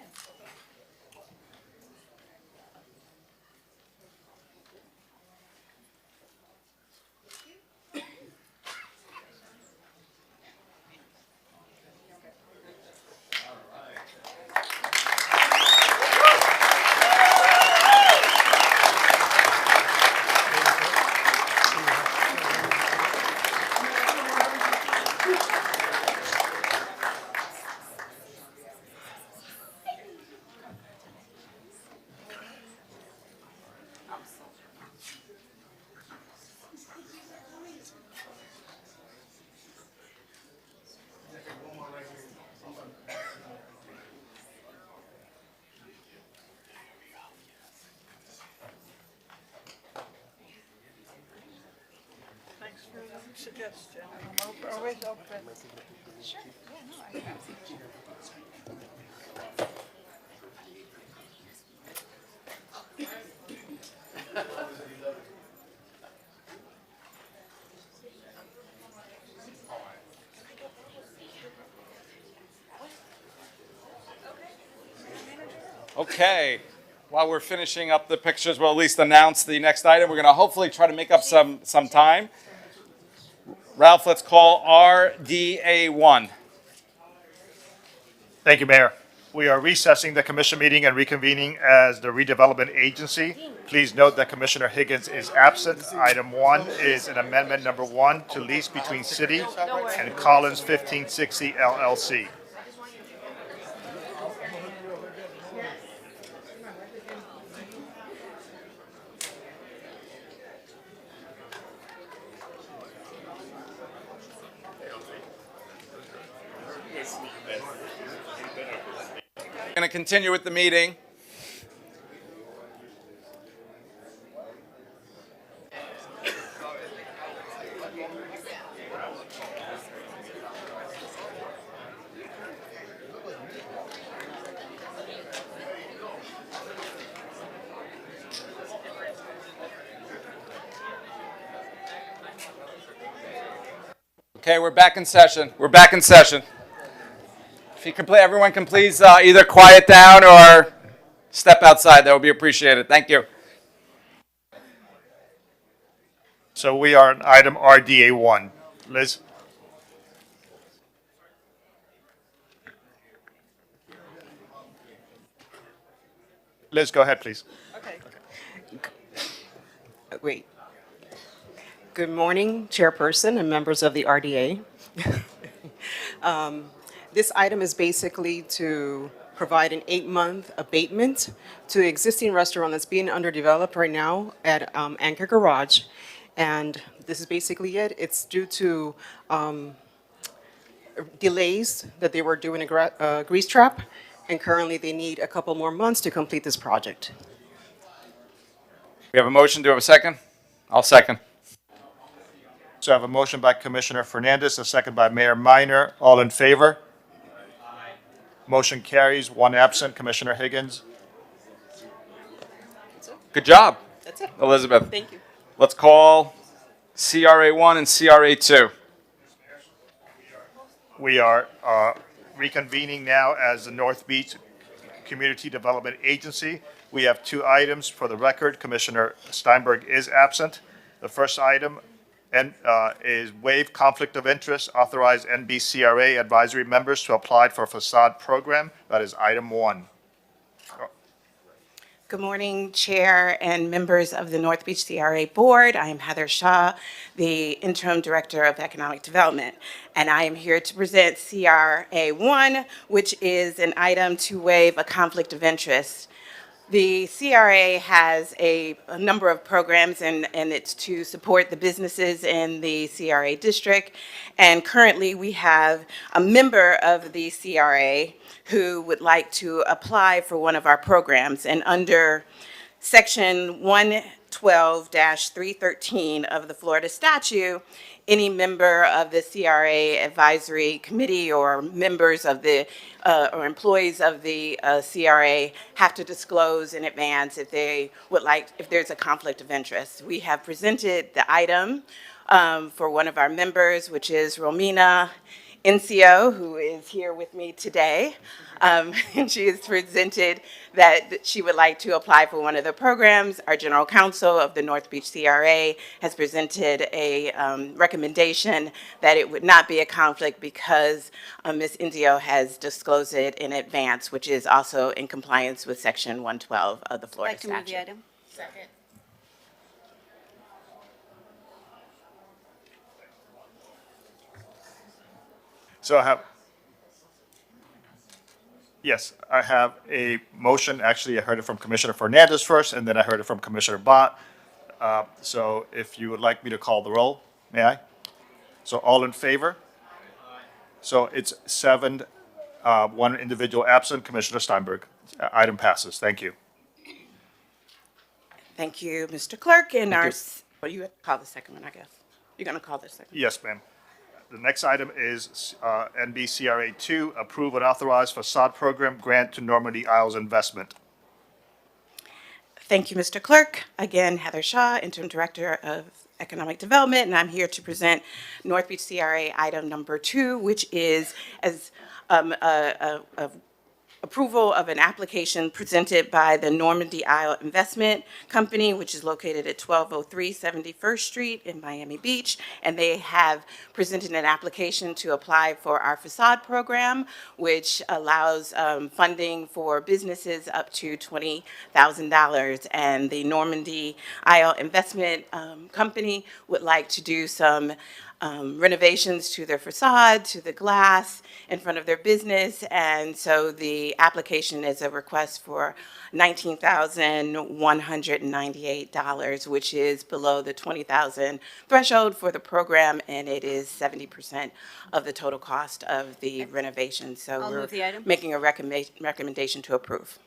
Suggestion. I'm always open. Sure. Yeah, no, I have. Okay, while we're finishing up the pictures, we'll at least announce the next item. We're going to hopefully try to make up some time. Ralph, let's call RDA1. Thank you, Mayor. We are recessing the commission meeting and reconvening as the redevelopment agency. Please note that Commissioner Higgins is absent. Item 1 is an amendment number 1 to lease between City and Collins 1560 LLC. We're going to continue with the meeting. Okay, we're back in session. We're back in session. If you can, everyone can please either quiet down or step outside. That would be appreciated. Thank you. So we are on item RDA 1. Liz? Liz, go ahead, please. Wait. Good morning, Chairperson and members of the RDA. This item is basically to provide an 8-month abatement to an existing restaurant that's being underdeveloped right now at Anchor Garage. And this is basically it. It's due to delays that they were doing a grease trap, and currently they need a couple more months to complete this project. We have a motion. Do we have a second? I'll second. So I have a motion by Commissioner Fernandez, a second by Mayor Minor. All in favor? Motion carries, 1 absent. Commissioner Higgins? Good job. That's it. Elizabeth. Thank you. Let's call CRA 1 and CRA 2. We are reconvening now as the North Beach Community Development Agency. We have 2 items for the record. Commissioner Steinberg is absent. The first item is waive conflict of interest, authorize NBCRA advisory members to apply for facade program. That is item 1. Good morning, Chair and members of the North Beach CRA Board. I am Heather Shaw, the Interim Director of Economic Development, and I am here to present CRA 1, which is an item to waive a conflict of interest. The CRA has a number of programs, and it's to support the businesses in the CRA district. And currently, we have a member of the CRA who would like to apply for one of our programs. And under Section 112-313 of the Florida statute, any member of the CRA advisory committee or members of the or employees of the CRA have to disclose in advance if they would like, if there's a conflict of interest. We have presented the item for one of our members, which is Romina NCO, who is here with me today. And she has presented that she would like to apply for one of the programs. Our General Counsel of the North Beach CRA has presented a recommendation that it would not be a conflict because Ms. NCO has disclosed it in advance, which is also in compliance with Section 112 of the Florida statute. I'd like to move the item. Second. So I have a motion. Actually, I heard it from Commissioner Fernandez first, and then I heard it from Commissioner Bott. So if you would like me to call the roll, may I? So all in favor? So it's 7, 1 individual absent. Commissioner Steinberg. Item passes. Thank you. Thank you, Mr. Clerk. And well, you have to call the second one, I guess. You're going to call the second one. Yes, ma'am. The next item is NBCRA 2, approve and authorize facade program grant to Normandy Isles Investment. Thank you, Mr. Clerk. Again, Heather Shaw, Interim Director of Economic Development, and I'm here to present North Beach CRA item number 2, which is as approval of an application presented by the Normandy Isle Investment Company, which is located at 1203 71st Street in Miami Beach. And they have presented an application to apply for our facade program, which allows funding for businesses up to $20,000. And the Normandy Isle Investment Company would like to do some renovations to their facade, to the glass in front of their business. And so the application is a request for $19,198, which is below the $20,000 threshold for the program, and it is 70% of the total cost of the renovation. So I'll move the item. making a recommendation to approve.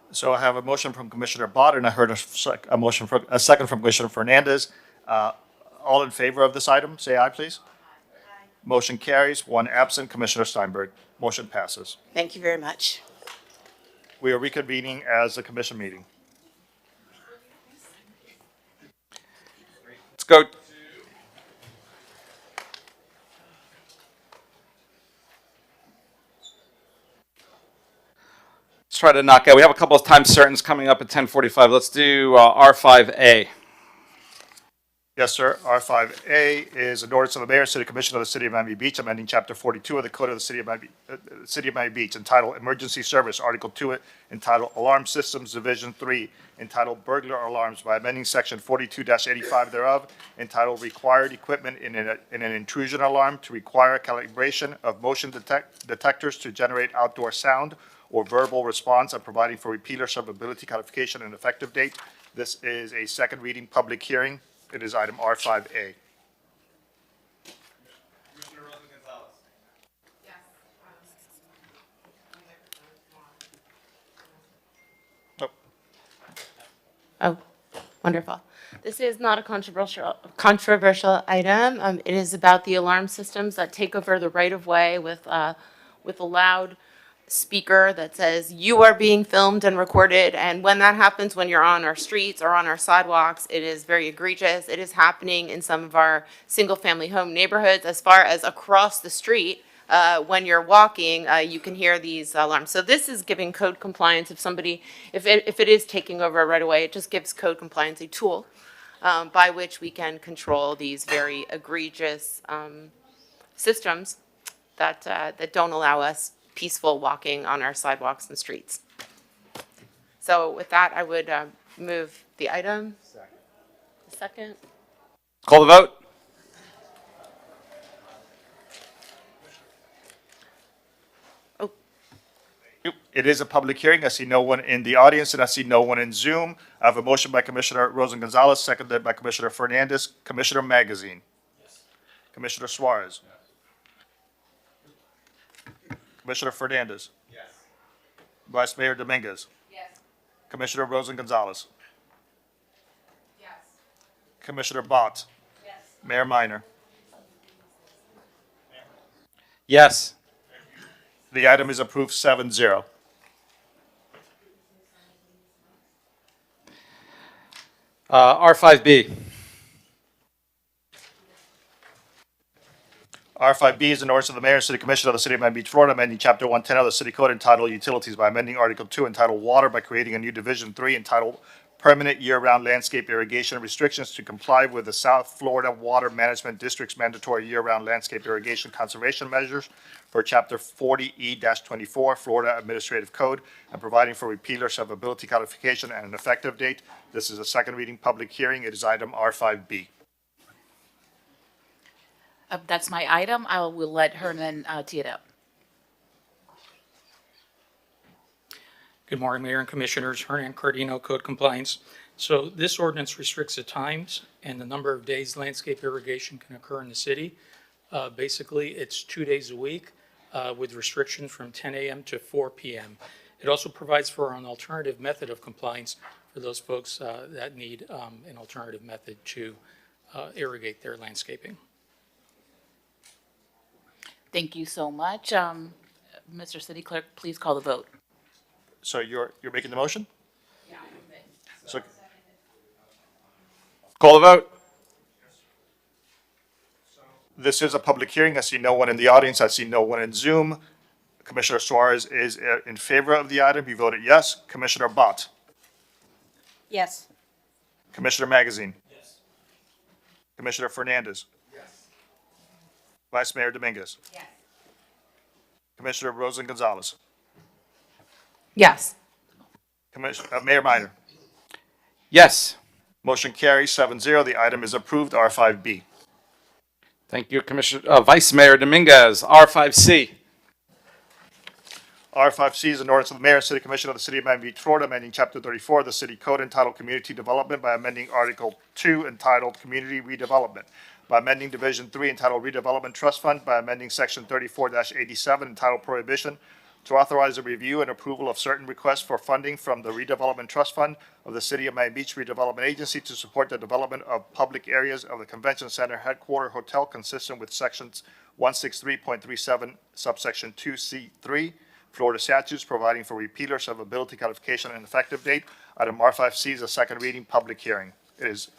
So I have a motion from Commissioner Bott, and I heard a second from Commissioner Fernandez. All in favor of this item, say aye, please. Aye. Motion carries. 1 absent. Commissioner Steinberg. Motion passes. Thank you very much. We are reconvening as a commission meeting. go. Let's try to knock out. We have a couple of time certains coming up at 10:45. Let's do R5A. Yes, sir. R5A is an ordinance of the mayor and city commission of the city of Miami Beach, amending chapter 42 of the code of the city of Miami Beach, entitled Emergency Service, Article 2, entitled Alarm Systems, Division 3, entitled Burglar Alarms, by amending section 42-85 thereof, entitled Required Equipment in an Intrusion Alarm, to require calibration of motion detectors to generate outdoor sound or verbal response, and providing for repealer servability, codification, and effective date. This is a second reading public hearing. It is item R5A. Oh, wonderful. This is not a controversial item. It is about the alarm systems that take over the right-of-way with a loud speaker that says, "You are being filmed and recorded." And when that happens, when you're on our streets or on our sidewalks, it is very egregious. It is happening in some of our single-family home neighborhoods, as far as across the street. When you're walking, you can hear these alarms. So this is giving code compliance. If somebody, if it is taking over right away, it just gives code compliance a tool by which we can control these very egregious systems that don't allow us peaceful walking on our sidewalks and streets. So with that, I would move the item. Second. Call the vote. It is a public hearing. I see no one in the audience, and I see no one in Zoom. I have a motion by Commissioner Rosen Gonzalez, seconded by Commissioner Fernandez. Commissioner Magazine. Yes. Commissioner Suarez. Yes. Commissioner Fernandez. Yes. Vice Mayor Dominguez. Yes. Commissioner Rosen Gonzalez. Yes. Commissioner Bott. Yes. Mayor Minor. Yes. The item is approved 7-0. R5B. R5B is an ordinance of the mayor and city commission of the city of Miami Beach, Florida, amending chapter 110 of the city code entitled Utilities by amending article 2 entitled Water by creating a new division 3 entitled Permanent Year-Round Landscape Irrigation Restrictions to comply with the South Florida Water Management District's mandatory year-round landscape irrigation conservation measures for chapter 40E-24 Florida Administrative Code, and providing for repealer servability codification and an effective date. This is a second reading public hearing. It is item R5B. That's my item. I will let Hernan tee it up. Good morning, Mayor and Commissioners. Hernan Cardino, Code Compliance. So this ordinance restricts the times and the number of days landscape irrigation can occur in the city. Basically, it's 2 days a week with restrictions from 10 a.m. to 4 p.m. It also provides for an alternative method of compliance for those folks that need an alternative method to irrigate their landscaping. Thank you so much. Mr. City Clerk, please call the vote. So you're making the motion? Yeah. So Call the vote. this is a public hearing. I see no one in the audience. I see no one in Zoom. Commissioner Suarez is in favor of the item. He voted yes. Commissioner Bott. Yes. Commissioner Magazine. Yes. Commissioner Fernandez. Yes. Vice Mayor Dominguez. Yes. Commissioner Rosen Gonzalez. Yes. Mayor Minor. Yes. Motion carries 7-0. The item is approved. R5B. Thank you, Commissioner, Vice Mayor Dominguez. R5C. R5C is an ordinance of the mayor and city commission of the city of Miami Beach, Florida, amending chapter 34 of the city code entitled Community Development by amending article 2 entitled Community Redevelopment, by amending division 3 entitled Redevelopment Trust Fund, by amending section 34-87 entitled Prohibition, to authorize the review and approval of certain requests for funding from the Redevelopment Trust Fund of the City of Miami Beach Redevelopment Agency to support the development of public areas of the Convention Center Headquarter Hotel consistent with sections 163.37 subsection 2C3 Florida statutes, providing for repealer servability codification and effective date. Item R5C is a second reading public hearing. It is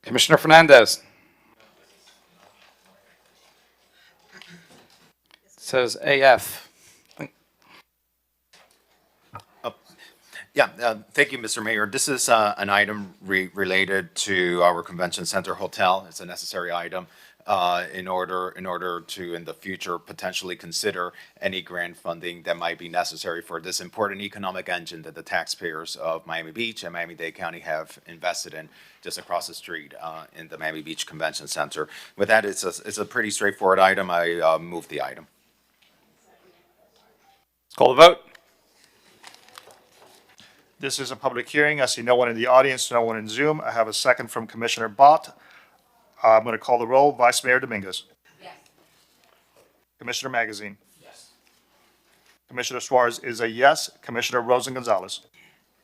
Commissioner Fernandez. Says AF. Thank you, Mr. Mayor. This is an item related to our convention center hotel. It's a necessary item in order to, in the future, potentially consider any grant funding that might be necessary for this important economic engine that the taxpayers of Miami Beach and Miami-Dade County have invested in just across the street in the Miami Beach Convention Center. With that, it's a pretty straightforward item. I move the item. Let's call the vote. This is a public hearing. I see no one in the audience, no one in Zoom. I have a second from Commissioner Bott. I'm going to call the roll. Vice Mayor Dominguez. Yes. Commissioner Magazine. Yes. Commissioner Suarez is a yes. Commissioner Rosen Gonzalez.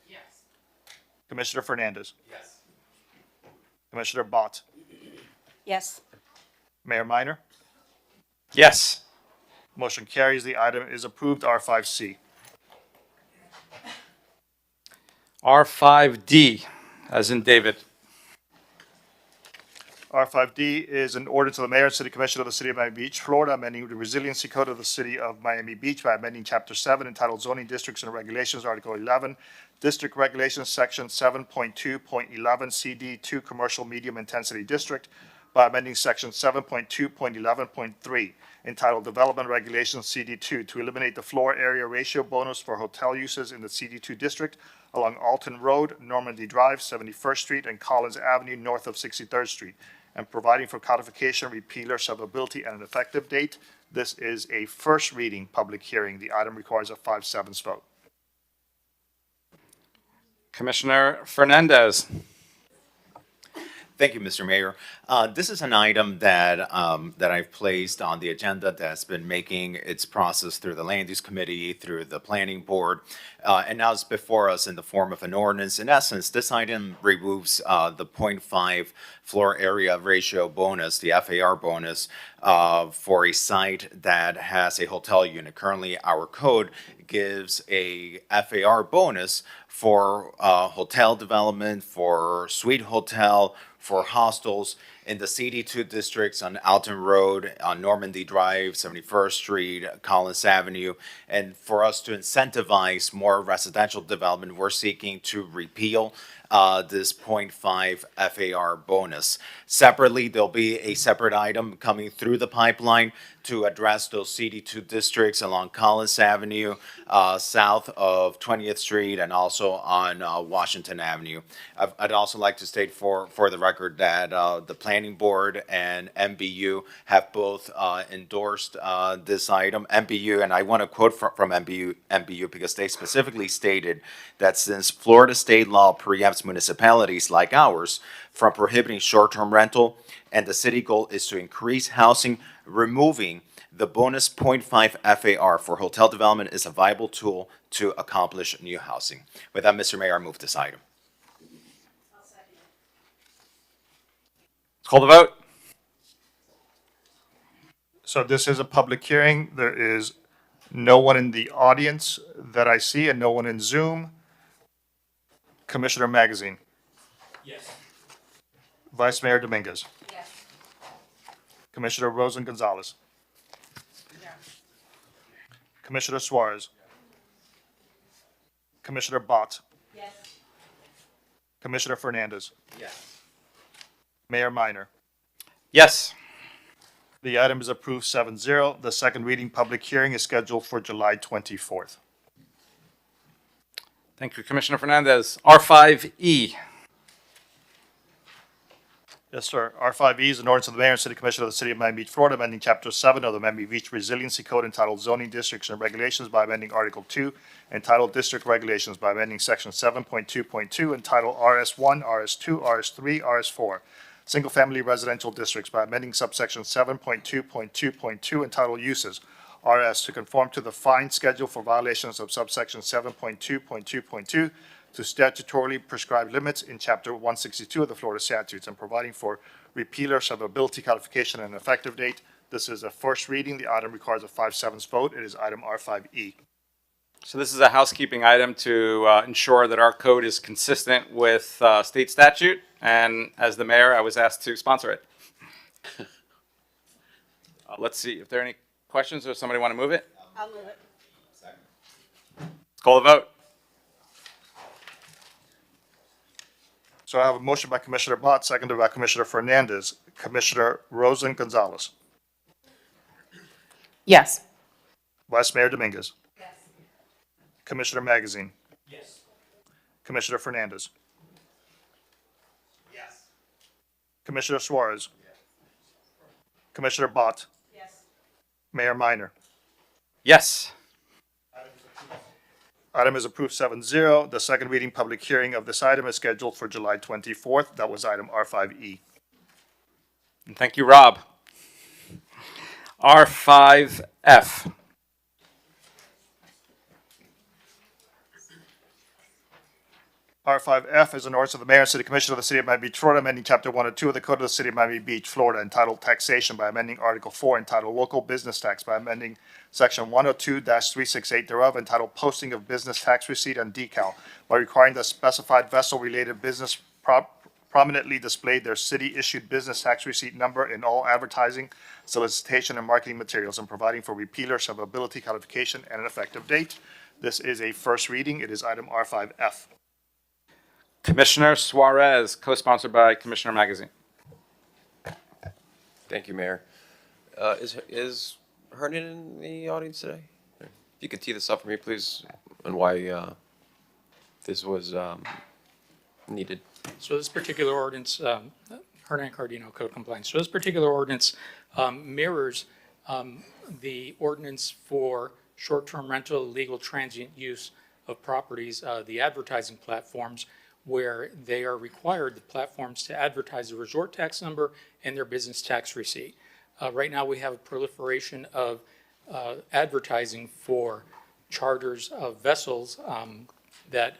Yes. Commissioner Fernandez. Yes. Commissioner Bott. Yes. Mayor Minor. Yes. Motion carries. The item is approved. R5C. R5D, as in David. R5D is an order to the Mayor and City Commission of the City of Miami Beach, Florida, amending the Resiliency Code of the City of Miami Beach by amending Chapter 7 entitled Zoning Districts and Regulations, Article 11, District Regulations, Section 7.2.11, CD2 Commercial Medium Intensity District, by amending Section 7.2.11.3 entitled Development Regulations, CD2, to eliminate the floor area ratio bonus for hotel uses in the CD2 district along Alton Road, Normandy Drive, 71st Street, and Collins Avenue north of 63rd Street, and providing for codification, repealer, severability, and an effective date. This is a first reading public hearing. The item requires a 5/7 vote. Commissioner Fernandez. Thank you, Mr. Mayor. This is an item that I've placed on the agenda that's been making its process through the Land Use Committee, through the Planning Board, and now it's before us in the form of an ordinance. In essence, this item removes the 0.5 floor area ratio bonus, the FAR bonus, for a site that has a hotel unit. Currently, our code gives a FAR bonus for hotel development, for suite hotel, for hostels in the CD2 districts on Alton Road, on Normandy Drive, 71st Street, Collins Avenue. And for us to incentivize more residential development, we're seeking to repeal this 0.5 FAR bonus. Separately, there'll be a separate item coming through the pipeline to address those CD2 districts along Collins Avenue, south of 20th Street, and also on Washington Avenue. I'd also like to state for the record that the Planning Board and MBU have both endorsed this item. MBU, and I want to quote from MBU because they specifically stated that since Florida state law preempts municipalities like ours from prohibiting short-term rental, and the city goal is to increase housing, removing the bonus 0.5 FAR for hotel development is a viable tool to accomplish new housing. With that, Mr. Mayor, I move this item. Let's call the vote. So this is a public hearing. There is no one in the audience that I see and no one in Zoom. Commissioner Magazine. Yes. Vice Mayor Dominguez. Yes. Commissioner Rosen Gonzalez. Commissioner Suarez. Commissioner Bott. Yes. Commissioner Fernandez. Yes. Mayor Minor. Yes. The item is approved 7-0. The second reading public hearing is scheduled for July 24th. Thank you, Commissioner Fernandez. R5E. Yes, sir. R5E is an ordinance of the Mayor and City Commission of the City of Miami Beach, Florida, amending Chapter 7 of the Miami Beach Resiliency Code entitled Zoning Districts and Regulations by amending Article 2, entitled District Regulations by amending Section 7.2.2, entitled RS1, RS2, RS3, RS4, Single-Family Residential Districts by amending subsection 7.2.2.2, entitled Uses, RS, to conform to the fine schedule for violations of subsection 7.2.2.2 to statutorily prescribed limits in Chapter 162 of the Florida statutes and providing for repealer, severability, codification, and effective date. This is a first reading. The item requires a 5/7 vote. It is item R5E. So this is a housekeeping item to ensure that our code is consistent with state statute. And as the mayor, I was asked to sponsor it. Let's see if there are any questions or somebody want to move it. I'll move it. Let's call the vote. So I have a motion by Commissioner Bott, seconded by Commissioner Fernandez. Commissioner Rosen Gonzalez. Yes. Vice Mayor Dominguez. Yes. Commissioner Magazine. Yes. Commissioner Fernandez. Yes. Commissioner Suarez. Yes. Commissioner Bott. Yes. Mayor Minor. Yes. Item is approved 7-0. The second reading public hearing of this item is scheduled for July 24th. That was item R5E. And thank you, Rob. R5F. R5F is an ordinance of the Mayor and City Commission of the City of Miami Beach, Florida, amending Chapter 102 of the Code of the City of Miami Beach, Florida, entitled Taxation by amending Article 4 entitled Local Business Tax by amending Section 102-368 thereof entitled Posting of Business Tax Receipt and Decal by requiring that specified vessel-related business prominently display their city-issued business tax receipt number in all advertising, solicitation, and marketing materials, and providing for repeal or severability, codification, and an effective date. This is a first reading. It is item R5F. Commissioner Suarez, co-sponsored by Commissioner Magazine. Thank you, Mayor. Is Hernan in the audience today? If you could tee this up for me, please, and why this was needed. So this particular ordinance, Hernan Cardino Code Compliance. So this particular ordinance mirrors the ordinance for short-term rental, legal transient use of properties, the advertising platforms, where they are required, the platforms, to advertise the resort tax number and their business tax receipt. Right now, we have a proliferation of advertising for charters of vessels that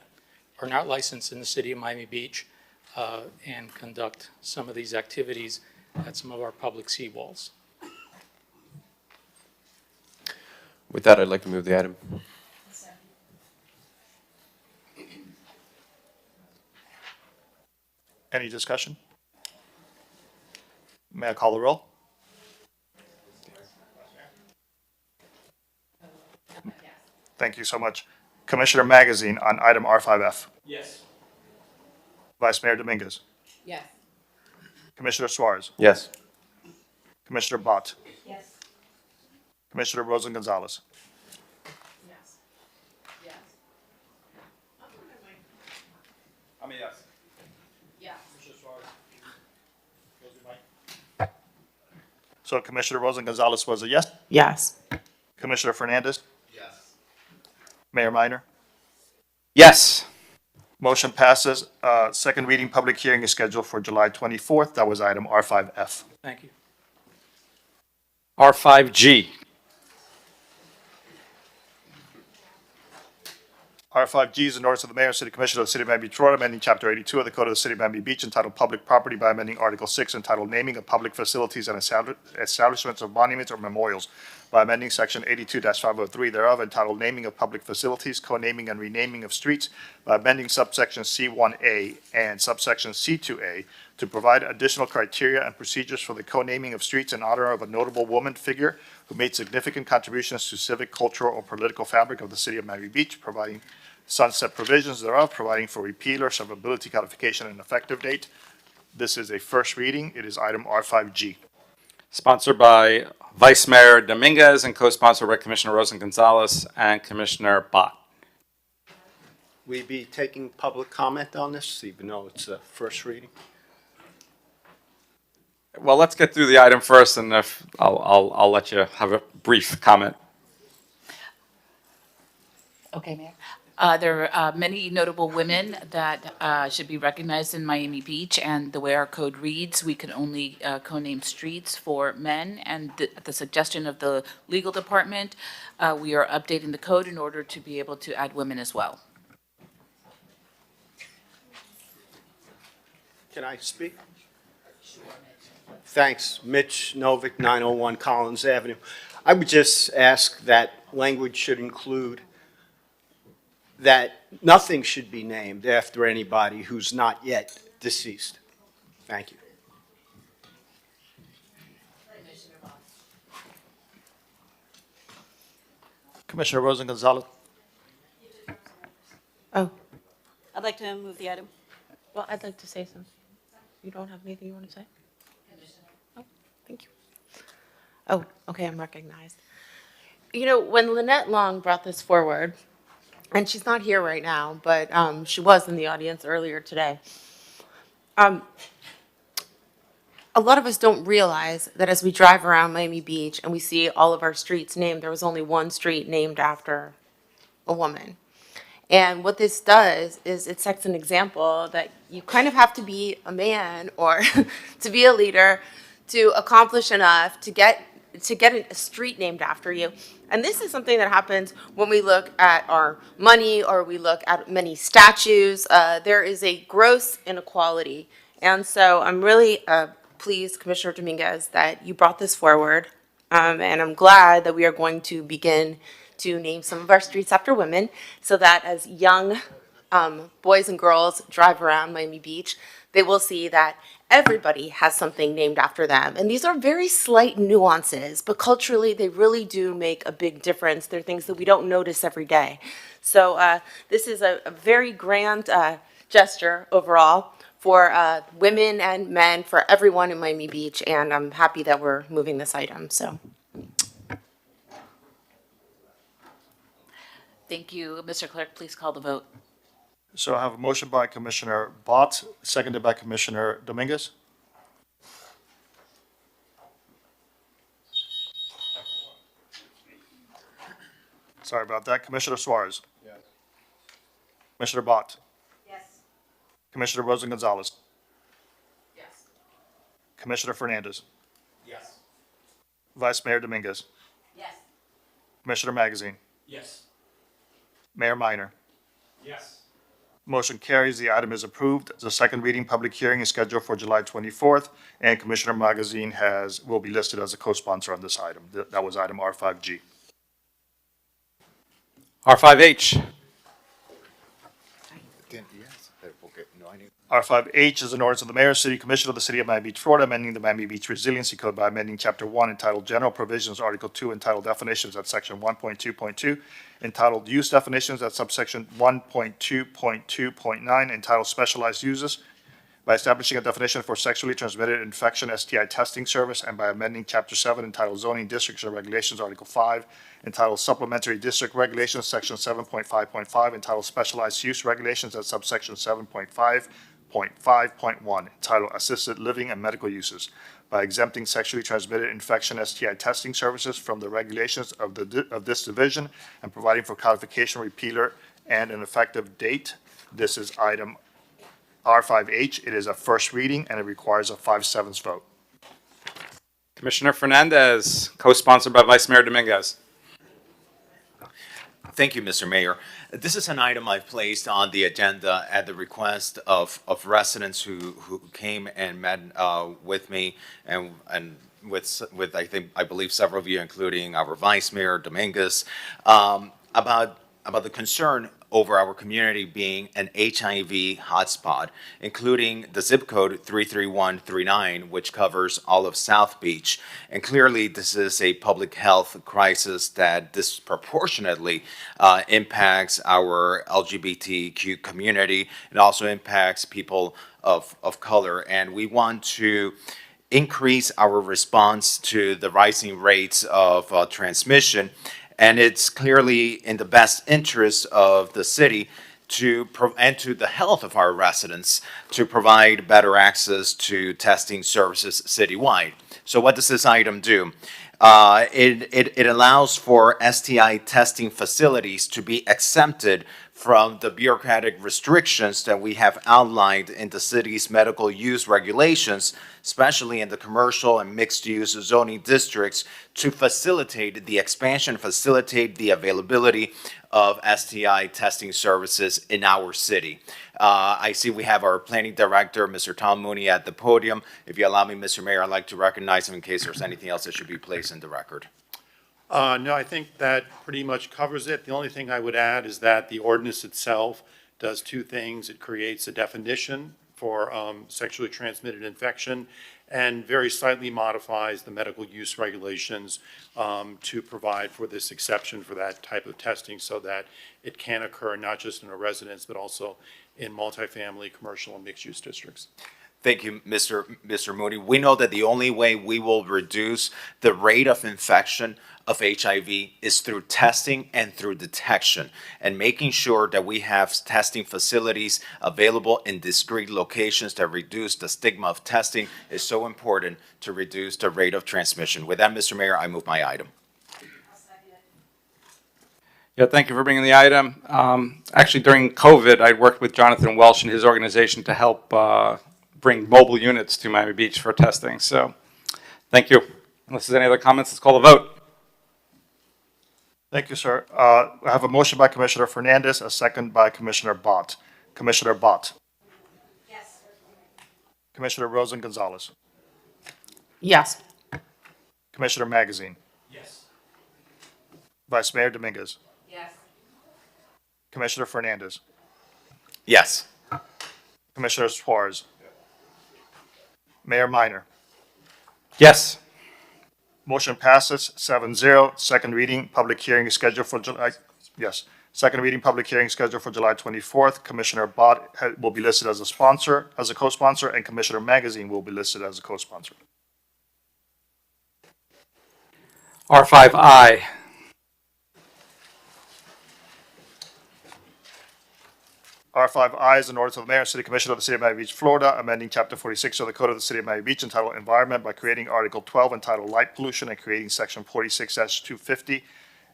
are not licensed in the city of Miami Beach and conduct some of these activities at some of our public seawalls. With that, I'd like to move the item. Any discussion? May I call the roll? Thank you so much. Commissioner Magazine on item R5F. Yes. Vice Mayor Dominguez. Yes. Commissioner Suarez. Yes. Commissioner Bott. Yes. Commissioner Rosen Gonzalez. Yes. Yes. I mean, yes. Yes. So Commissioner Rosen Gonzalez was a yes. Yes. Commissioner Fernandez. Yes. Mayor Minor. Yes. Motion passes. Second reading public hearing is scheduled for July 24th. That was item R5F. Thank you. R5G. R5G is an ordinance of the Mayor and City Commission of the City of Miami Beach, Florida, amending Chapter 82 of the Code of the City of Miami Beach entitled Public Property by amending Article 6 entitled Naming of Public Facilities and Establishments of Monuments or Memorials by amending Section 82-503 thereof entitled Naming of Public Facilities, Co-naming and Renaming of Streets by amending subsection C1A and subsection C2A to provide additional criteria and procedures for the co-naming of streets in honor of a notable woman figure who made significant contributions to civic, cultural, or political fabric of the City of Miami Beach, providing sunset provisions thereof, providing for repeal or severability, codification, and effective date. This is a first reading. It is item R5G. Sponsored by Vice Mayor Dominguez and co-sponsored by Commissioner Rosen Gonzalez and Commissioner Bott. We be taking public comment on this, even though it's a first reading? Well, let's get through the item first, and if I'll let you have a brief comment. Okay, Mayor. There are many notable women that should be recognized in Miami Beach, and the way our code reads, we can only co-name streets for men, and at the suggestion of the legal department, we are updating the code in order to be able to add women as well. Can I speak? Thanks. Mitch Novick, 901 Collins Avenue. I would just ask that language should include that nothing should be named after anybody who's not yet deceased. Thank you. Commissioner Rosen Gonzalez. Oh, I'd like to move the item. Well, I'd like to say something. You don't have anything you want to say? Oh, thank you. Oh, okay, I'm recognized. You know, when Lynette Long brought this forward, and she's not here right now, but she was in the audience earlier today. A lot of us don't realize that as we drive around Miami Beach and we see all of our streets named, there was only one street named after a woman. And what this does is it sets an example that you kind of have to be a man or to be a leader to accomplish enough to get a street named after you. And this is something that happens when we look at our money or we look at many statues. There is a gross inequality. And so I'm really pleased, Commissioner Dominguez, that you brought this forward. And I'm glad that we are going to begin to name some of our streets after women so that as young boys and girls drive around Miami Beach, they will see that everybody has something named after them. And these are very slight nuances, but culturally they really do make a big difference. They're things that we don't notice every day. So this is a very grand gesture overall for women and men, for everyone in Miami Beach, and I'm happy that we're moving this item. So. Thank you. Mr. Clerk, please call the vote. So I have a motion by Commissioner Bott, seconded by Commissioner Dominguez. Sorry about that. Commissioner Suarez. Yes. Commissioner Bott. Yes. Commissioner Rosen Gonzalez. Yes. Commissioner Fernandez. Yes. Vice Mayor Dominguez. Yes. Commissioner Magazine. Yes. Mayor Minor. Yes. Motion carries. The item is approved. The second reading public hearing is scheduled for July 24th, and Commissioner Magazine will be listed as a co-sponsor on this item. That was item R5G. R5H. R5H is an ordinance of the Mayor, City Commission of the City of Miami Beach, Florida, amending the Miami Beach Resiliency Code by amending Chapter 1 entitled General Provisions, Article 2 entitled Definitions at Section 1.2.2, entitled Use Definitions at subsection 1.2.2.9, entitled Specialized Uses, by establishing a definition for sexually transmitted infection STI testing service, and by amending Chapter 7 entitled Zoning Districts and Regulations, Article 5, entitled Supplementary District Regulations, Section 7.5.5, entitled Specialized Use Regulations at subsection 7.5.5.1, entitled Assisted Living and Medical Uses, by exempting sexually transmitted infection STI testing services from the regulations of this division and providing for codification, repealer, and an effective date. This is item R5H. It is a first reading and it requires a 5/7 vote. Commissioner Fernandez, co-sponsored by Vice Mayor Dominguez. Thank you, Mr. Mayor. This is an item I've placed on the agenda at the request of residents who came and met with me and with I believe several of you, including our Vice Mayor Dominguez, about the concern over our community being an HIV hotspot, including the zip code 33139, which covers all of South Beach. And clearly, this is a public health crisis that disproportionately impacts our LGBTQ community. It also impacts people of color. And we want to increase our response to the rising rates of transmission. And it's clearly in the best interest of the city and to the health of our residents to provide better access to testing services citywide. So what does this item do? It allows for STI testing facilities to be exempted from the bureaucratic restrictions that we have outlined in the city's medical use regulations, especially in the commercial and mixed-use zoning districts, to facilitate the expansion, facilitate the availability of STI testing services in our city. I see we have our planning director, Mr. Tom Mooney, at the podium. If you allow me, Mr. Mayor, I'd like to recognize him in case there's anything else that should be placed in the record. No, I think that pretty much covers it. The only thing I would add is that the ordinance itself does two things. It creates a definition for sexually transmitted infection and very slightly modifies the medical use regulations to provide for this exception for that type of testing so that it can occur not just in a residence, but also in multifamily, commercial, and mixed-use districts. Thank you, Mr. Moody. We know that the only way we will reduce the rate of infection of HIV is through testing and through detection, and making sure that we have testing facilities available in discrete locations that reduce the stigma of testing is so important to reduce the rate of transmission. With that, Mr. Mayor, I move my item. Yeah, thank you for bringing the item. Actually, during COVID, I worked with Jonathan Welsh and his organization to help bring mobile units to Miami Beach for testing. So, thank you. Unless there's any other comments, let's call the vote. Thank you, sir. I have a motion by Commissioner Fernandez, a second by Commissioner Bott. Commissioner Bott. Yes. Commissioner Rosen Gonzalez. Yes. Commissioner Magazine. Yes. Vice Mayor Dominguez. Yes. Commissioner Fernandez. Yes. Commissioner Suarez. Mayor Minor. Yes. Motion passes 7-0. Second reading, public hearing is scheduled for July, yes. Second reading, public hearing scheduled for July 24th. Commissioner Bott will be listed as a sponsor, as a co-sponsor, and Commissioner Magazine will be listed as a co-sponsor. R5I. R5I is an order to the Mayor and City Commission of the City of Miami Beach, Florida, amending Chapter 46 of the Code of the City of Miami Beach entitled Environment by creating Article 12 entitled Light Pollution and creating Section 46-250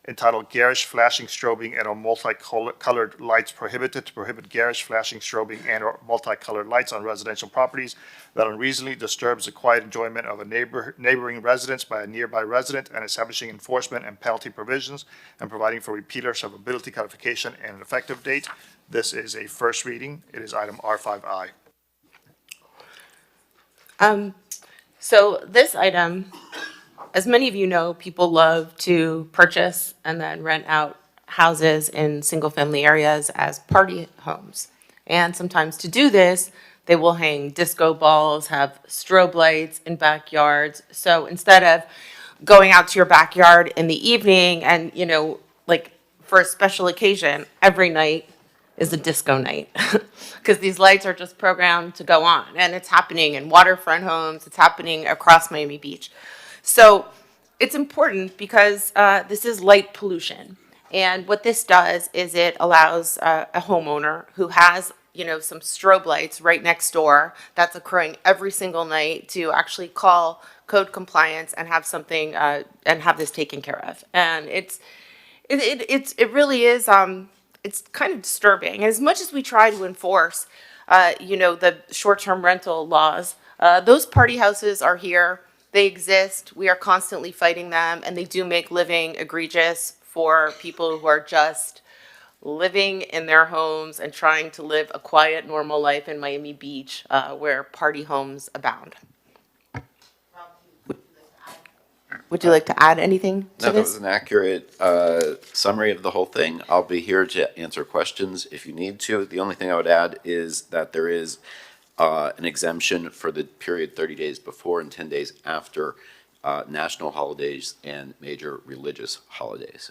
entitled Garish Flashing, Strobing, and or Multicolored Lights Prohibited to prohibit garish flashing, strobing, and or multicolored lights on residential properties that unreasonably disturbs the quiet enjoyment of a neighboring residence by a nearby resident, and establishing enforcement and penalty provisions and providing for repealer severability codification and an effective date. This is a first reading. It is item R5I. So this item, as many of you know, people love to purchase and then rent out houses in single-family areas as party homes. And sometimes to do this, they will hang disco balls, have strobe lights in backyards. So instead of going out to your backyard in the evening and, you know, like for a special occasion, every night is a disco night, because these lights are just programmed to go on, and it's happening in waterfront homes, it's happening across Miami Beach. So it's important because this is light pollution, and what this does is it allows a homeowner who has, you know, some strobe lights right next door that's occurring every single night to actually call code compliance and have something and have this taken care of. And it really is. It's kind of disturbing. And as much as we try to enforce, you know, the short-term rental laws, those party houses are here. They exist. We are constantly fighting them, and they do make living egregious for people who are just living in their homes and trying to live a quiet, normal life in Miami Beach, where party homes abound. Would you like to add anything to No, that this? was an accurate summary of the whole thing. I'll be here to answer questions if you need to. The only thing I would add is that there is an exemption for the period 30 days before and 10 days after national holidays and major religious holidays.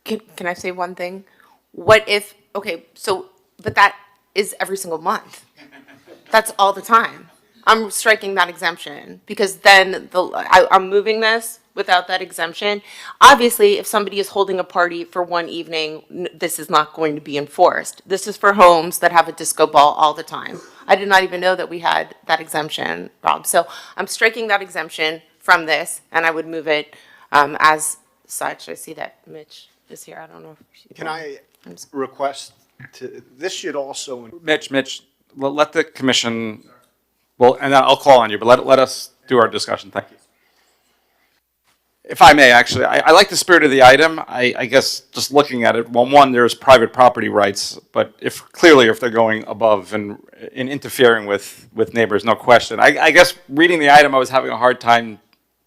Can I say one thing? What if, okay, so, but that is every single month. That's all the time. I'm striking that exemption because then I'm moving this without that exemption. Obviously, if somebody is holding a party for one evening, this is not going to be enforced. This is for homes that have a disco ball all the time. I did not even know that we had that exemption, Rob. So I'm striking that exemption from this, and I would move it as such. I see that Mitch is here. I don't know if Can I request to, this should also. Mitch, let the commission, well, and then I'll call on you, but let us do our discussion. Thank you. If I may, actually, I like the spirit of the item. I guess just looking at it, well, one, there's private property rights, but if they're going above and interfering with neighbors, no question. I guess reading the item, I was having a hard time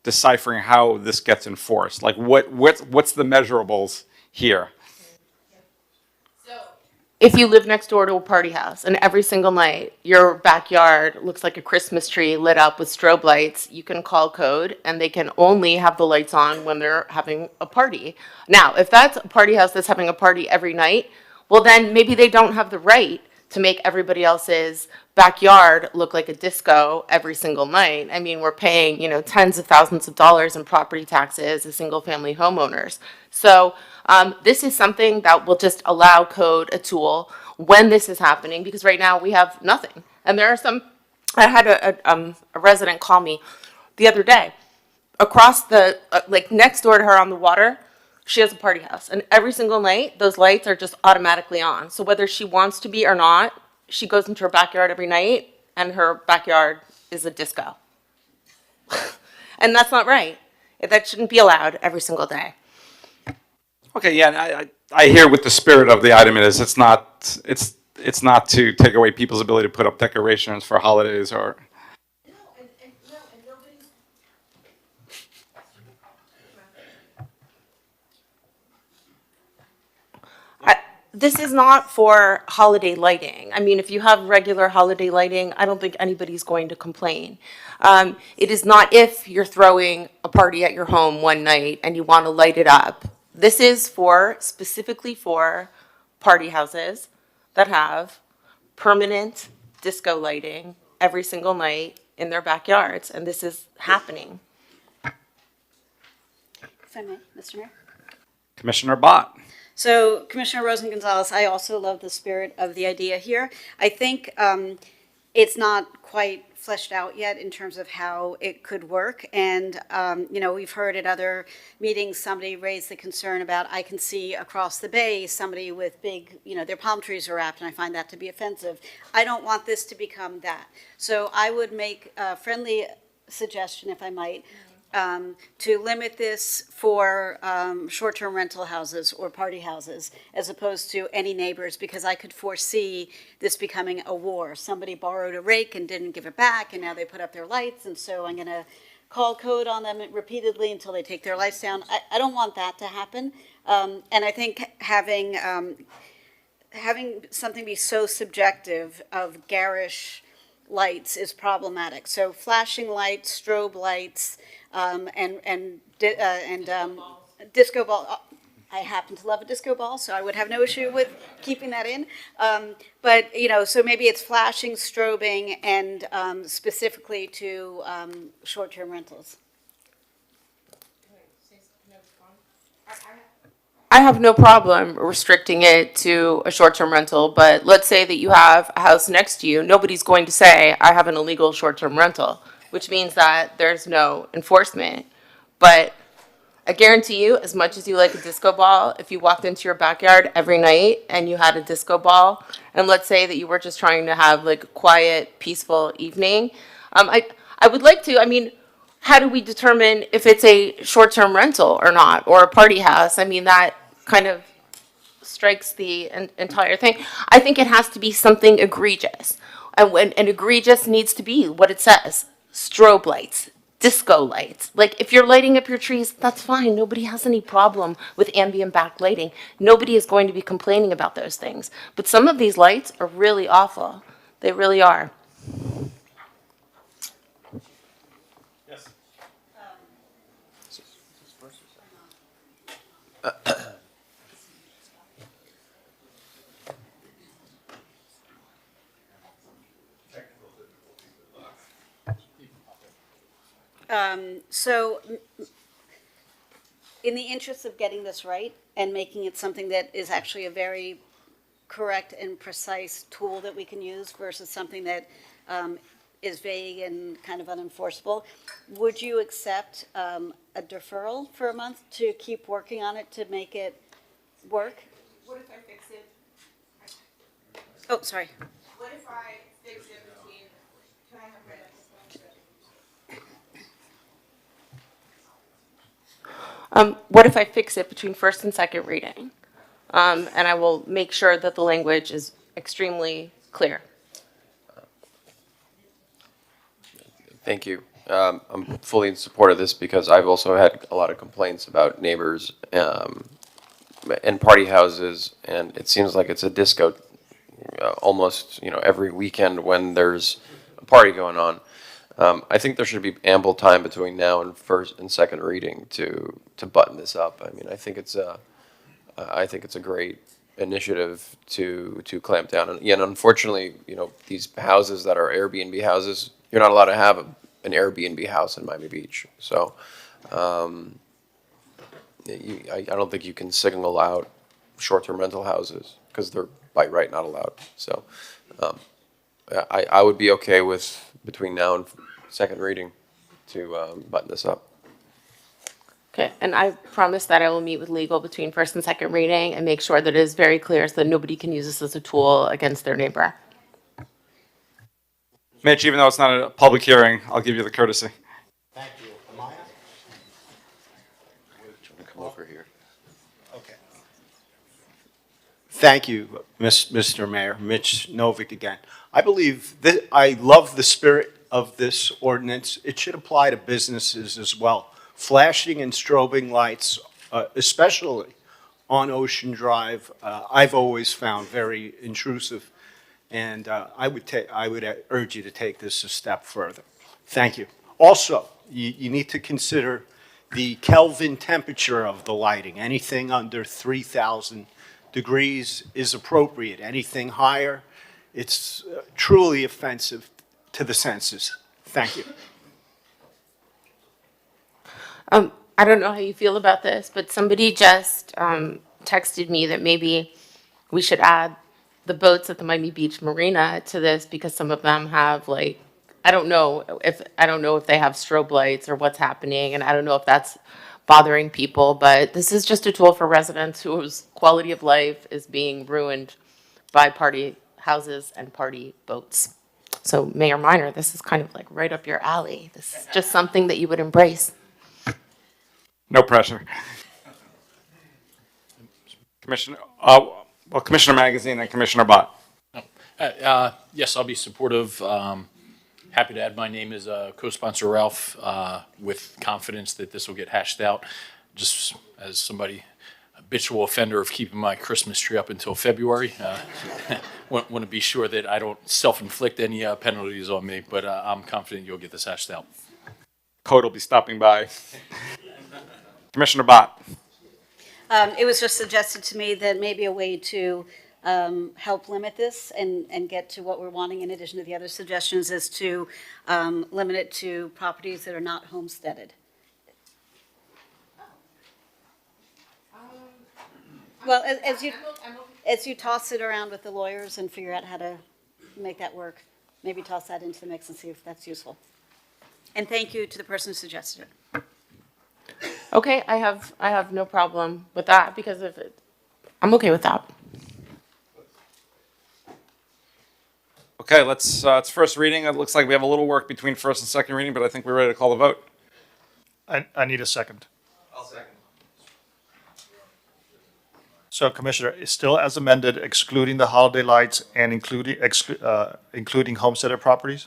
deciphering how this gets enforced. Like what's the measurables here? If you live next door to a party house and every single night your backyard looks like a Christmas tree lit up with strobe lights, you can call code and they can only have the lights on when they're having a party. Now, if that's a party house that's having a party every night, well then maybe they don't have the right to make everybody else's backyard look like a disco every single night. I mean, we're paying, tens of thousands of dollars in property taxes as single family homeowners. So this is something that will just allow code a tool when this is happening, because right now we have nothing. And there are I had a resident call me the other day. Across next door to her on the water, she has a party house. And every single night, those lights are just automatically on. So whether she wants to be or not, she goes into her backyard every night, and her backyard is a disco. And that's not right. That shouldn't be allowed every single day. Okay, yeah, and I hear what the spirit of the item is. It's not to take away people's ability to put up decorations for holidays or. This is not for holiday lighting. I mean, if you have regular holiday lighting, I don't think anybody's going to complain. It is not if you're throwing a party at your home one night and you want to light it up. This is specifically for party houses that have permanent disco lighting every single night in their backyards, and this is happening. If I may, Mr. Mayor. Commissioner Bott. So Commissioner Rosen-Gonzalez, I also love the spirit of the idea here. I think it's not quite fleshed out yet in terms of how it could work. And, we've heard at other meetings, somebody raised the concern about, I can see across the bay, somebody with big, their palm trees are wrapped, and I find that to be offensive. I don't want this to become that. So I would make a friendly suggestion, if I might, to limit this for short-term rental houses or party houses as opposed to any neighbors, because I could foresee this becoming a war. Somebody borrowed a rake and didn't give it back, and now they put up their lights, and so I'm going to call code on them repeatedly until they take their lights down. I don't want that to happen. And I think having something be so subjective of garish lights is problematic. So flashing lights, strobe lights, and disco ball. I happen to love a disco ball, so I would have no issue with keeping that in. But, so maybe it's flashing, strobing, and specifically to short-term rentals. I have no problem restricting it to a short-term rental, but let's say that you have a house next to you. Nobody's going to say, I have an illegal short-term rental, which means that there's no enforcement. But I guarantee you, as much as you like a disco ball, if you walked into your backyard every night and you had a disco ball, and let's say that you were just trying to have like a quiet, peaceful evening, I would like to, how do we determine if it's a short-term rental or not, or a party house? That kind of strikes the entire thing. I think it has to be something egregious. And egregious needs to be what it says. Strobe lights, disco lights. Like, if you're lighting up your trees, that's fine. Nobody has any problem with ambient backlighting. Nobody is going to be complaining about those things. But some of these lights are really awful. They really are. So in the interest of getting this right and making it something that is actually a very correct and precise tool that we can use versus something that is vague and kind of unenforceable, would you accept a deferral for a month to keep working on it to make it work? What if I fix it? Oh, sorry. What if I fix it between, can I have what if I fix it between first and second reading? And I will make sure that the language is extremely clear. Thank you. I'm fully in support of this because I've also had a lot of complaints about neighbors and party houses, and it seems like it's a disco almost every weekend when there's a party going on. I think there should be ample time between now and first and second reading to button this up. I mean, I think it's a great initiative to clamp down. And again, unfortunately, these houses that are Airbnb houses, you're not allowed to have an Airbnb house in Miami Beach. So I don't think you can single out short-term rental houses because they're by right not allowed. So I would be okay with between now and second reading to button this up. Okay, and I promise that I will meet with legal between first and second reading and make sure that it is very clear so that nobody can use this as a tool against their neighbor. Mitch, even though it's not a public hearing, I'll give you the courtesy. Thank you. Amaya? Come over here. Okay. Thank you, Mr. Mayor. Mitch Novick again. I believe that I love the spirit of this ordinance. It should apply to businesses as well. Flashing and strobing lights, especially on Ocean Drive, I've always found very intrusive, and I would urge you to take this a step further. Thank you. Also, you need to consider the Kelvin temperature of the lighting. Anything under 3,000 degrees is appropriate. Anything higher, it's truly offensive to the senses. Thank you. I don't know how you feel about this, but somebody just texted me that maybe we should add the boats at the Miami Beach Marina to this because some of them have I don't know if they have strobe lights or what's happening, and I don't know if that's bothering people, but this is just a tool for residents whose quality of life is being ruined by party houses and party boats. So Mayor Minor, this is kind of right up your alley. This is just something that you would embrace. No pressure. Commissioner Magazine and Commissioner Bott. Yes, I'll be supportive. Happy to add my name as co-sponsor Ralph with confidence that this will get hashed out. Just as somebody, habitual offender of keeping my Christmas tree up until February. Want to be sure that I don't self-inflict any penalties on me, but I'm confident you'll get this hashed out. Code will be stopping by. Commissioner Bott. It was just suggested to me that maybe a way to help limit this and get to what we're wanting in addition to the other suggestions is to limit it to properties that are not homesteaded. Well, as you toss it around with the lawyers and figure out how to make that work, maybe toss that into the mix and see if that's useful. And thank you to the person who suggested it. Okay, I have no problem with that because I'm okay with that. Okay, it's first reading. It looks like we have a little work between first and second reading, but I think we're ready to call the vote. I need a second. I'll second. So Commissioner, still as amended, excluding the holiday lights and including homesteaded properties?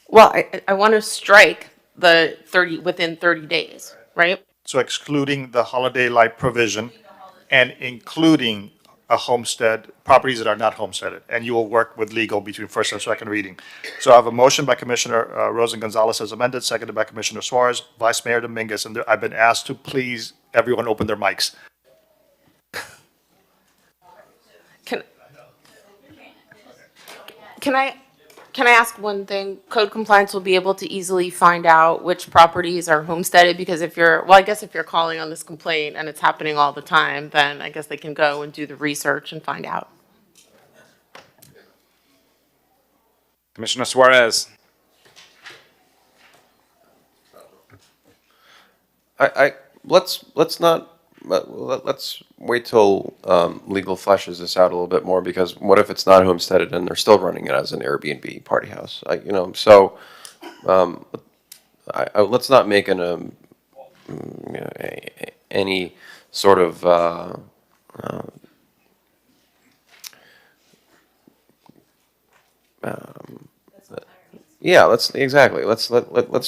Well, I want to strike the within 30 days, right? So excluding the holiday light provision and including a homestead, properties that are not homesteaded, and you will work with legal between first and second reading. So I have a motion by Commissioner Rosen Gonzalez as amended, seconded by Commissioner Suarez, Vice Mayor Dominguez, and I've been asked to please everyone open their mics. Can I ask one thing? Code compliance will be able to easily find out which properties are homesteaded because I guess if you're calling on this complaint and it's happening all the time, then I guess they can go and do the research and find out. Commissioner Suarez. Let's wait till legal fleshes this out a little bit more because what if it's not homesteaded and they're still running it as an Airbnb party house? Let's not make any sort of Yeah, let's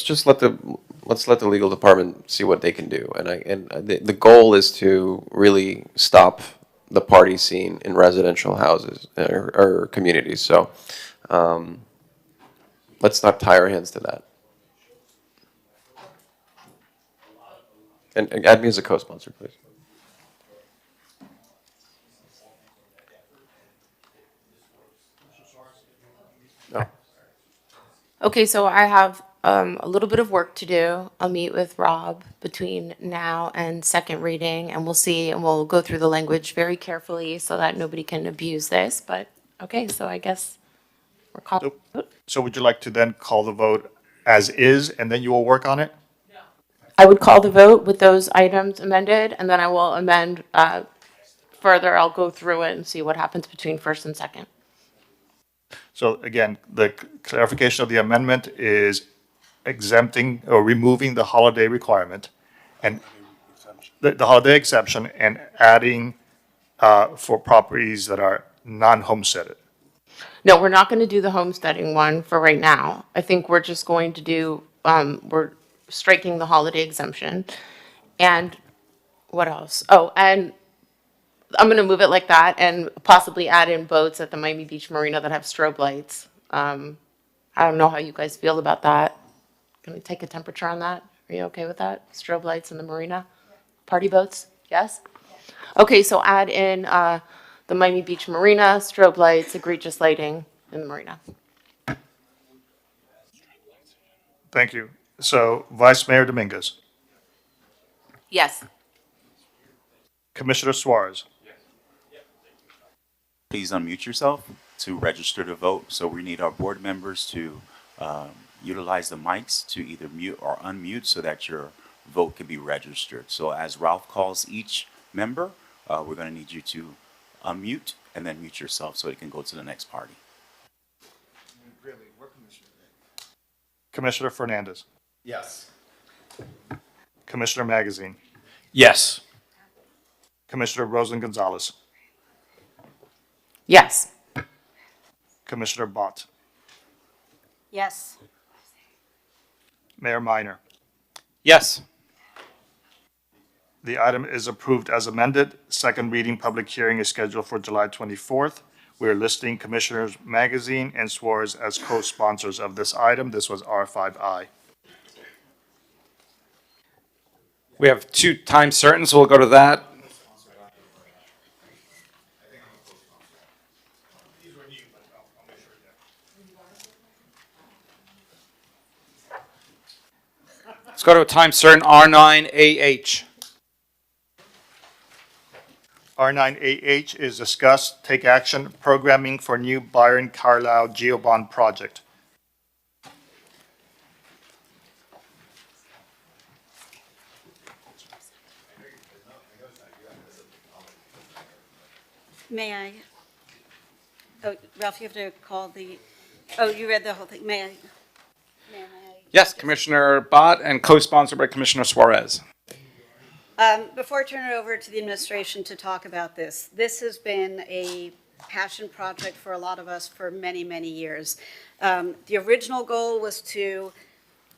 just let the legal department see what they can do. And the goal is to really stop the party scene in residential houses or communities. So let's not tie our hands to that. And add me as a co-sponsor, please. No. Okay, so I have a little bit of work to do. I'll meet with Rob between now and second reading, and we'll see, and we'll go through the language very carefully so that nobody can abuse this. But, okay, so I guess we're calling. So would you like to then call the vote as is, and then you will work on it? I would call the vote with those items amended, and then I will amend further. I'll go through it and see what happens between first and second. So again, the clarification of the amendment is exempting or removing the holiday requirement and the holiday exception and adding for properties that are non-homesteaded. No, we're not going to do the homesteading one for right now. I think we're just going to do, we're striking the holiday exemption. And what else? Oh, and I'm going to move it like that and possibly add in boats at the Miami Beach Marina that have strobe lights. I don't know how you guys feel about that. Can we take a temperature on that? Are you okay with that? Strobe lights in the marina? Party boats? Yes? Okay, so add in the Miami Beach Marina, strobe lights, egregious lighting in the marina. Thank you. So Vice Mayor Dominguez, Yes. Commissioner Suarez, Please unmute yourself to register to vote. So we need our board members to utilize the mics to either mute or unmute so that your vote can be registered. So as Ralph calls each member, we're going to need you to unmute and then mute yourself so it can go to the next party. Commissioner Fernandez, Yes. Commissioner Magazine, Yes. Commissioner Rosen Gonzalez, Yes. Commissioner Bott, Yes. Mayor Minor. Yes. The item is approved as amended. Second reading public hearing is scheduled for July 24th. We are listing Commissioners Magazine and Suarez as co-sponsors of this item. This was R5I. We have 2 times certain, so we'll go to that. Let's go to a time certain, R9AH. R9AH is discuss, take action, programming for new Byron Carlile Geobond project. May I? Oh, Ralph, you have to call the, oh, you read the whole thing. May I? Yes, Commissioner Bott and co-sponsored by Commissioner Suarez. Before I turn it over to the administration to talk about this, this has been a passion project for a lot of us for many, many years. The original goal was to,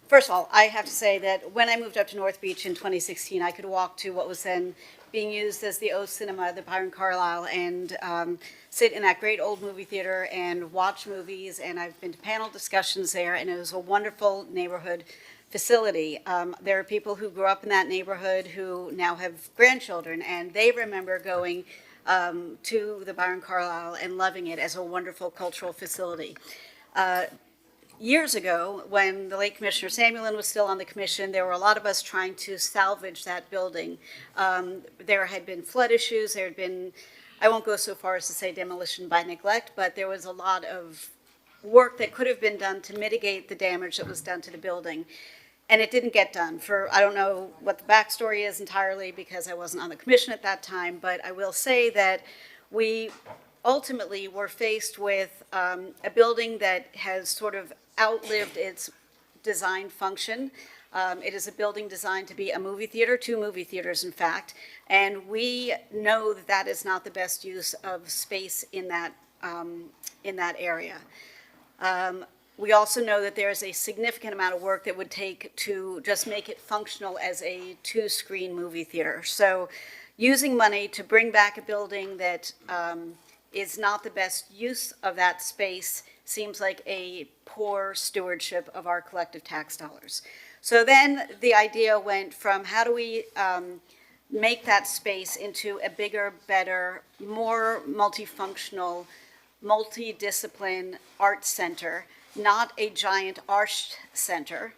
first of all, I have to say that when I moved up to North Beach in 2016, I could walk to what was then being used as the O Cinema, the Byron Carlile, and sit in that great old movie theater and watch movies. And I've been to panel discussions there, and it was a wonderful neighborhood facility. There are people who grew up in that neighborhood who now have grandchildren, and they remember going to the Byron Carlile and loving it as a wonderful cultural facility. Years ago, when the late Commissioner Samuelin was still on the commission, there were a lot of us trying to salvage that building. There had been flood issues, there had been, I won't go so far as to say demolition by neglect, but there was a lot of work that could have been done to mitigate the damage that was done to the building. And it didn't get done for, I don't know what the backstory is entirely because I wasn't on the commission at that time, but I will say that we ultimately were faced with a building that has sort of outlived its design function. It is a building designed to be a movie theater, 2 movie theaters in fact, and we know that that is not the best use of space in that area. We also know that there is a significant amount of work that would take to just make it functional as a two-screen movie theater. So using money to bring back a building that is not the best use of that space seems like a poor stewardship of our collective tax dollars. So then the idea went from how do we make that space into a bigger, better, more multifunctional, multidiscipline art center, not a giant arched center.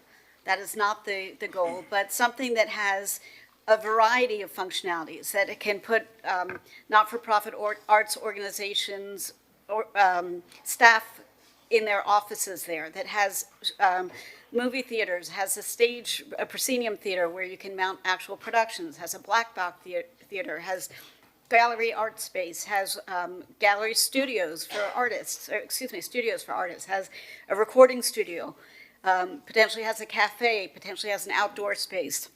That is not the goal, but something that has a variety of functionalities, that it can put not-for-profit arts organizations or staff in their offices there, that has movie theaters, has a proscenium theater where you can mount actual productions, has a black box theater, has gallery art space, has gallery studios for artists, studios for artists, has a recording studio, potentially has a cafe, potentially has an outdoor space.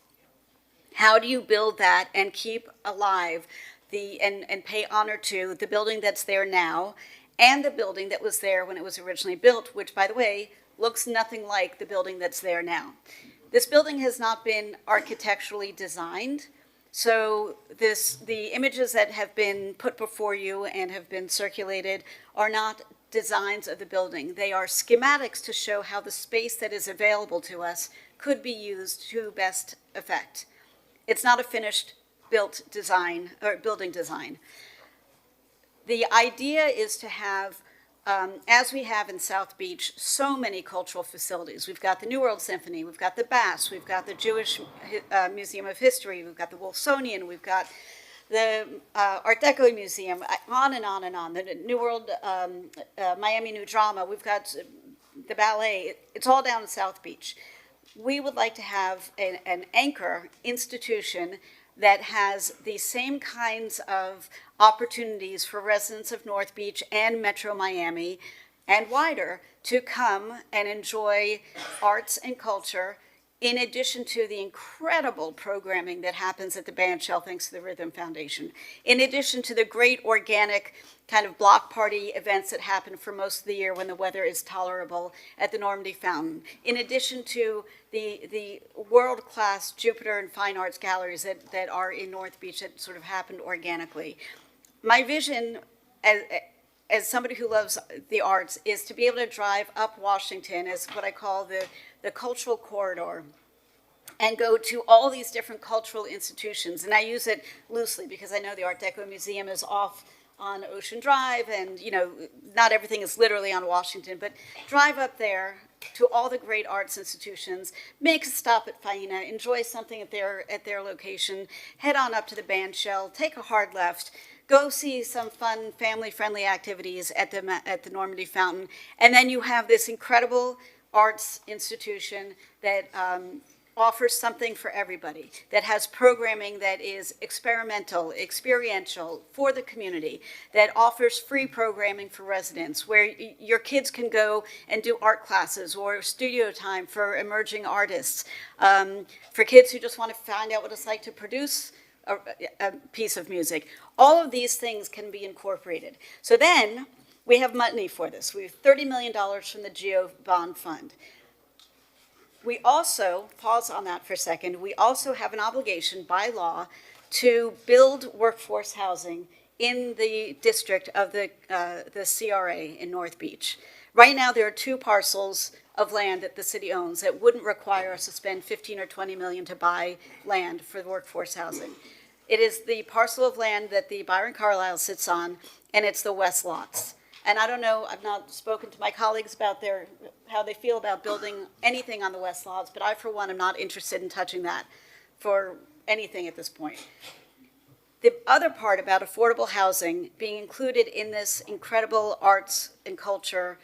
How do you build that and keep alive and pay honor to the building that's there now and the building that was there when it was originally built, which, by the way, looks nothing like the building that's there now. This building has not been architecturally designed, so the images that have been put before you and have been circulated are not designs of the building. They are schematics to show how the space that is available to us could be used to best effect. It's not a finished built design or building design. The idea is to have, as we have in South Beach, so many cultural facilities. We've got the New World Symphony, we've got the Bass, we've got the Jewish Museum of History, we've got the Wilsonian, we've got the Art Deco Museum, on and on and on. The New World, Miami New Drama, we've got the ballet. It's all down in South Beach. We would like to have an anchor institution that has the same kinds of opportunities for residents of North Beach and Metro Miami and wider to come and enjoy arts and culture, in addition to the incredible programming that happens at the band shell thanks to the Rhythm Foundation, in addition to the great organic kind of block party events that happen for most of the year when the weather is tolerable at the Normandy Fountain, in addition to the world-class Jupiter and Fine Arts galleries that are in North Beach that sort of happened organically. My vision as somebody who loves the arts is to be able to drive up Washington as what I call the cultural corridor and go to all these different cultural institutions. And I use it loosely because I know the Art Deco Museum is off on Ocean Drive and, you know, not everything is literally on Washington, but drive up there to all the great arts institutions, make a stop at Faena, enjoy something at their location, head on up to the band shell, take a hard left, go see some fun family-friendly activities at the Normandy Fountain, and then you have this incredible arts institution that offers something for everybody, that has programming that is experimental, experiential for the community, that offers free programming for residents, where your kids can go and do art classes or studio time for emerging artists, for kids who just want to find out what it's like to produce a piece of music. All of these things can be incorporated. So then we have money for this. We have $30 million from the GEO Bond Fund. We also, pause on that for a second, we also have an obligation by law to build workforce housing in the district of the CRA in North Beach. Right now, there are 2 parcels of land that the city owns that wouldn't require us to spend 15 or 20 million to buy land for the workforce housing. It is the parcel of land that the Byron Carlile sits on, and it's the West Lots. And I don't know, I've not spoken to my colleagues about how they feel about building anything on the West Lots, but I, for one, am not interested in touching that for anything at this point. The other part about affordable housing being included in this incredible arts and culture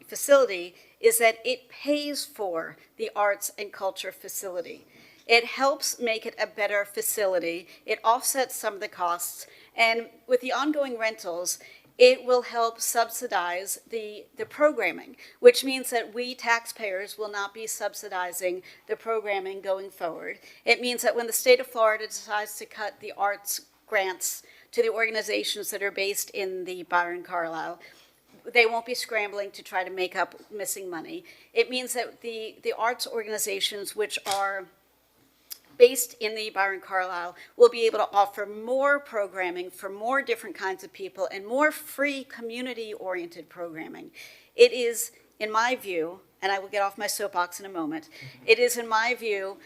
facility is that it pays for the arts and culture facility. It helps make it a better facility. It offsets some of the costs. And with the ongoing rentals, it will help subsidize the programming, which means that we taxpayers will not be subsidizing the programming going forward. It means that when the state of Florida decides to cut the arts grants to the organizations that are based in the Byron Carlile, they won't be scrambling to try to make up missing money. It means that the arts organizations, which are based in the Byron Carlile, will be able to offer more programming for more different kinds of people and more free community-oriented programming. It is, in my view, and I will get off my soapbox in a moment, it is, in my view,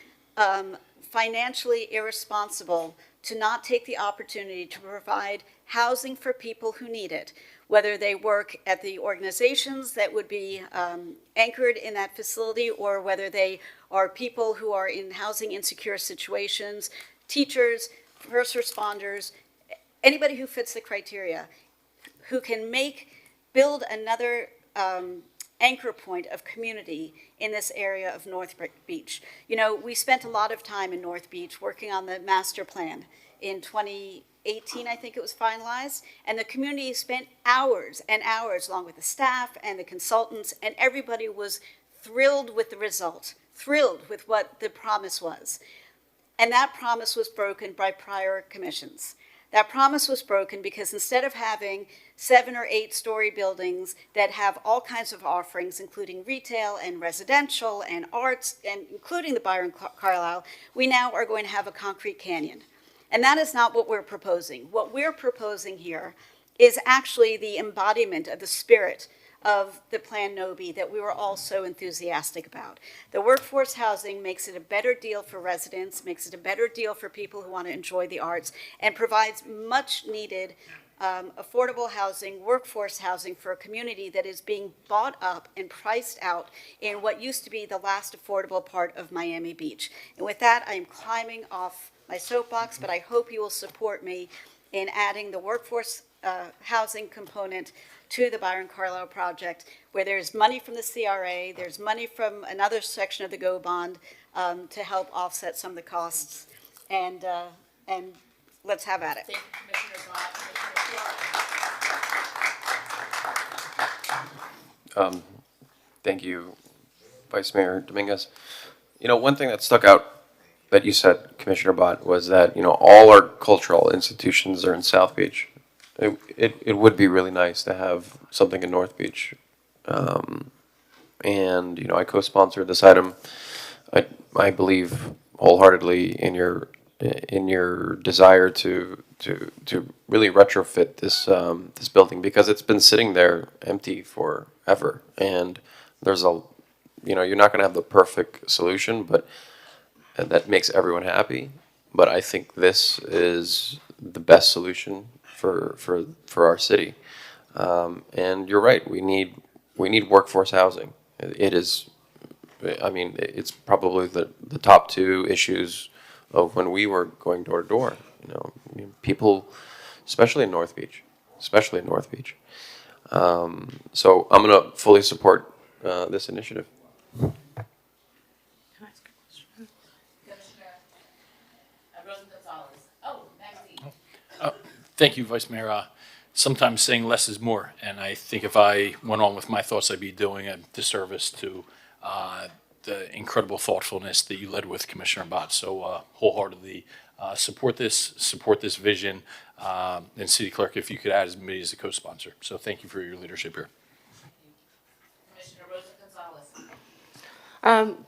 financially irresponsible to not take the opportunity to provide housing for people who need it, whether they work at the organizations that would be anchored in that facility, or whether they are people who are in housing insecure situations, teachers, first responders, anybody who fits the criteria, who can build another anchor point of community in this area of North Beach. You know, we spent a lot of time in North Beach working on the master plan. In 2018, I think it was finalized, and the community spent hours and hours along with the staff and the consultants, and everybody was thrilled with the result, thrilled with what the promise was. And that promise was broken by prior commissions. That promise was broken because instead of having 7 or 8 story buildings that have all kinds of offerings, including retail and residential and arts, and including the Byron Carlile, we now are going to have a concrete canyon. And that is not what we're proposing. What we're proposing here is actually the embodiment of the spirit of the Plan NOBI that we were all so enthusiastic about. The workforce housing makes it a better deal for residents, makes it a better deal for people who want to enjoy the arts, and provides much needed affordable housing, workforce housing for a community that is being bought up and priced out in what used to be the last affordable part of Miami Beach. And with that, I am climbing off my soapbox, but I hope you will support me in adding the workforce housing component to the Byron Carlile project, where there's money from the CRA, there's money from another section of the GO bond to help offset some of the costs, and let's have at it. Thank you, Commissioner Bott. Thank you, Vice Mayor Dominguez. You know, one thing that stuck out that you said, Commissioner Bott, was that, you know, all our cultural institutions are in South Beach. It would be really nice to have something in North Beach. And, you know, I co-sponsored this item. I believe wholeheartedly in your desire to really retrofit this this building, because it's been sitting there empty forever. And there's you know, you're not going to have the perfect solution, but that makes everyone happy. But I think this is the best solution for our city. And you're right, we need workforce housing. It is, I mean, it's probably the top 2 issues of when we were going door to door. You know, people, especially in North Beach. So I'm going to fully support this initiative. Thank you, Vice Mayor. Sometimes saying less is more, and I think if I went on with my thoughts, I'd be doing a disservice to the incredible thoughtfulness that you led with, Commissioner Bott. So wholeheartedly support this vision, and City Clerk, if you could add as many as a co-sponsor. So thank you for your leadership here.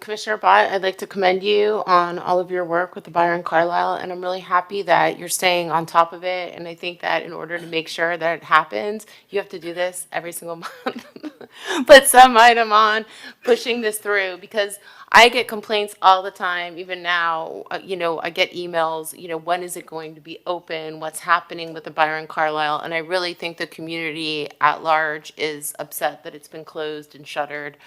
Commissioner Bott, I'd like to commend you on all of your work with the Byron Carlile, and I'm really happy that you're staying on top of it. And I think that in order to make sure that it happens, you have to do this every single month. Put some item on pushing this through, because I get complaints all the time. Even now, you know, I get emails, you know, when is it going to be open? What's happening with the Byron Carlile? And I really think the community at large is upset that it's been closed and shuttered.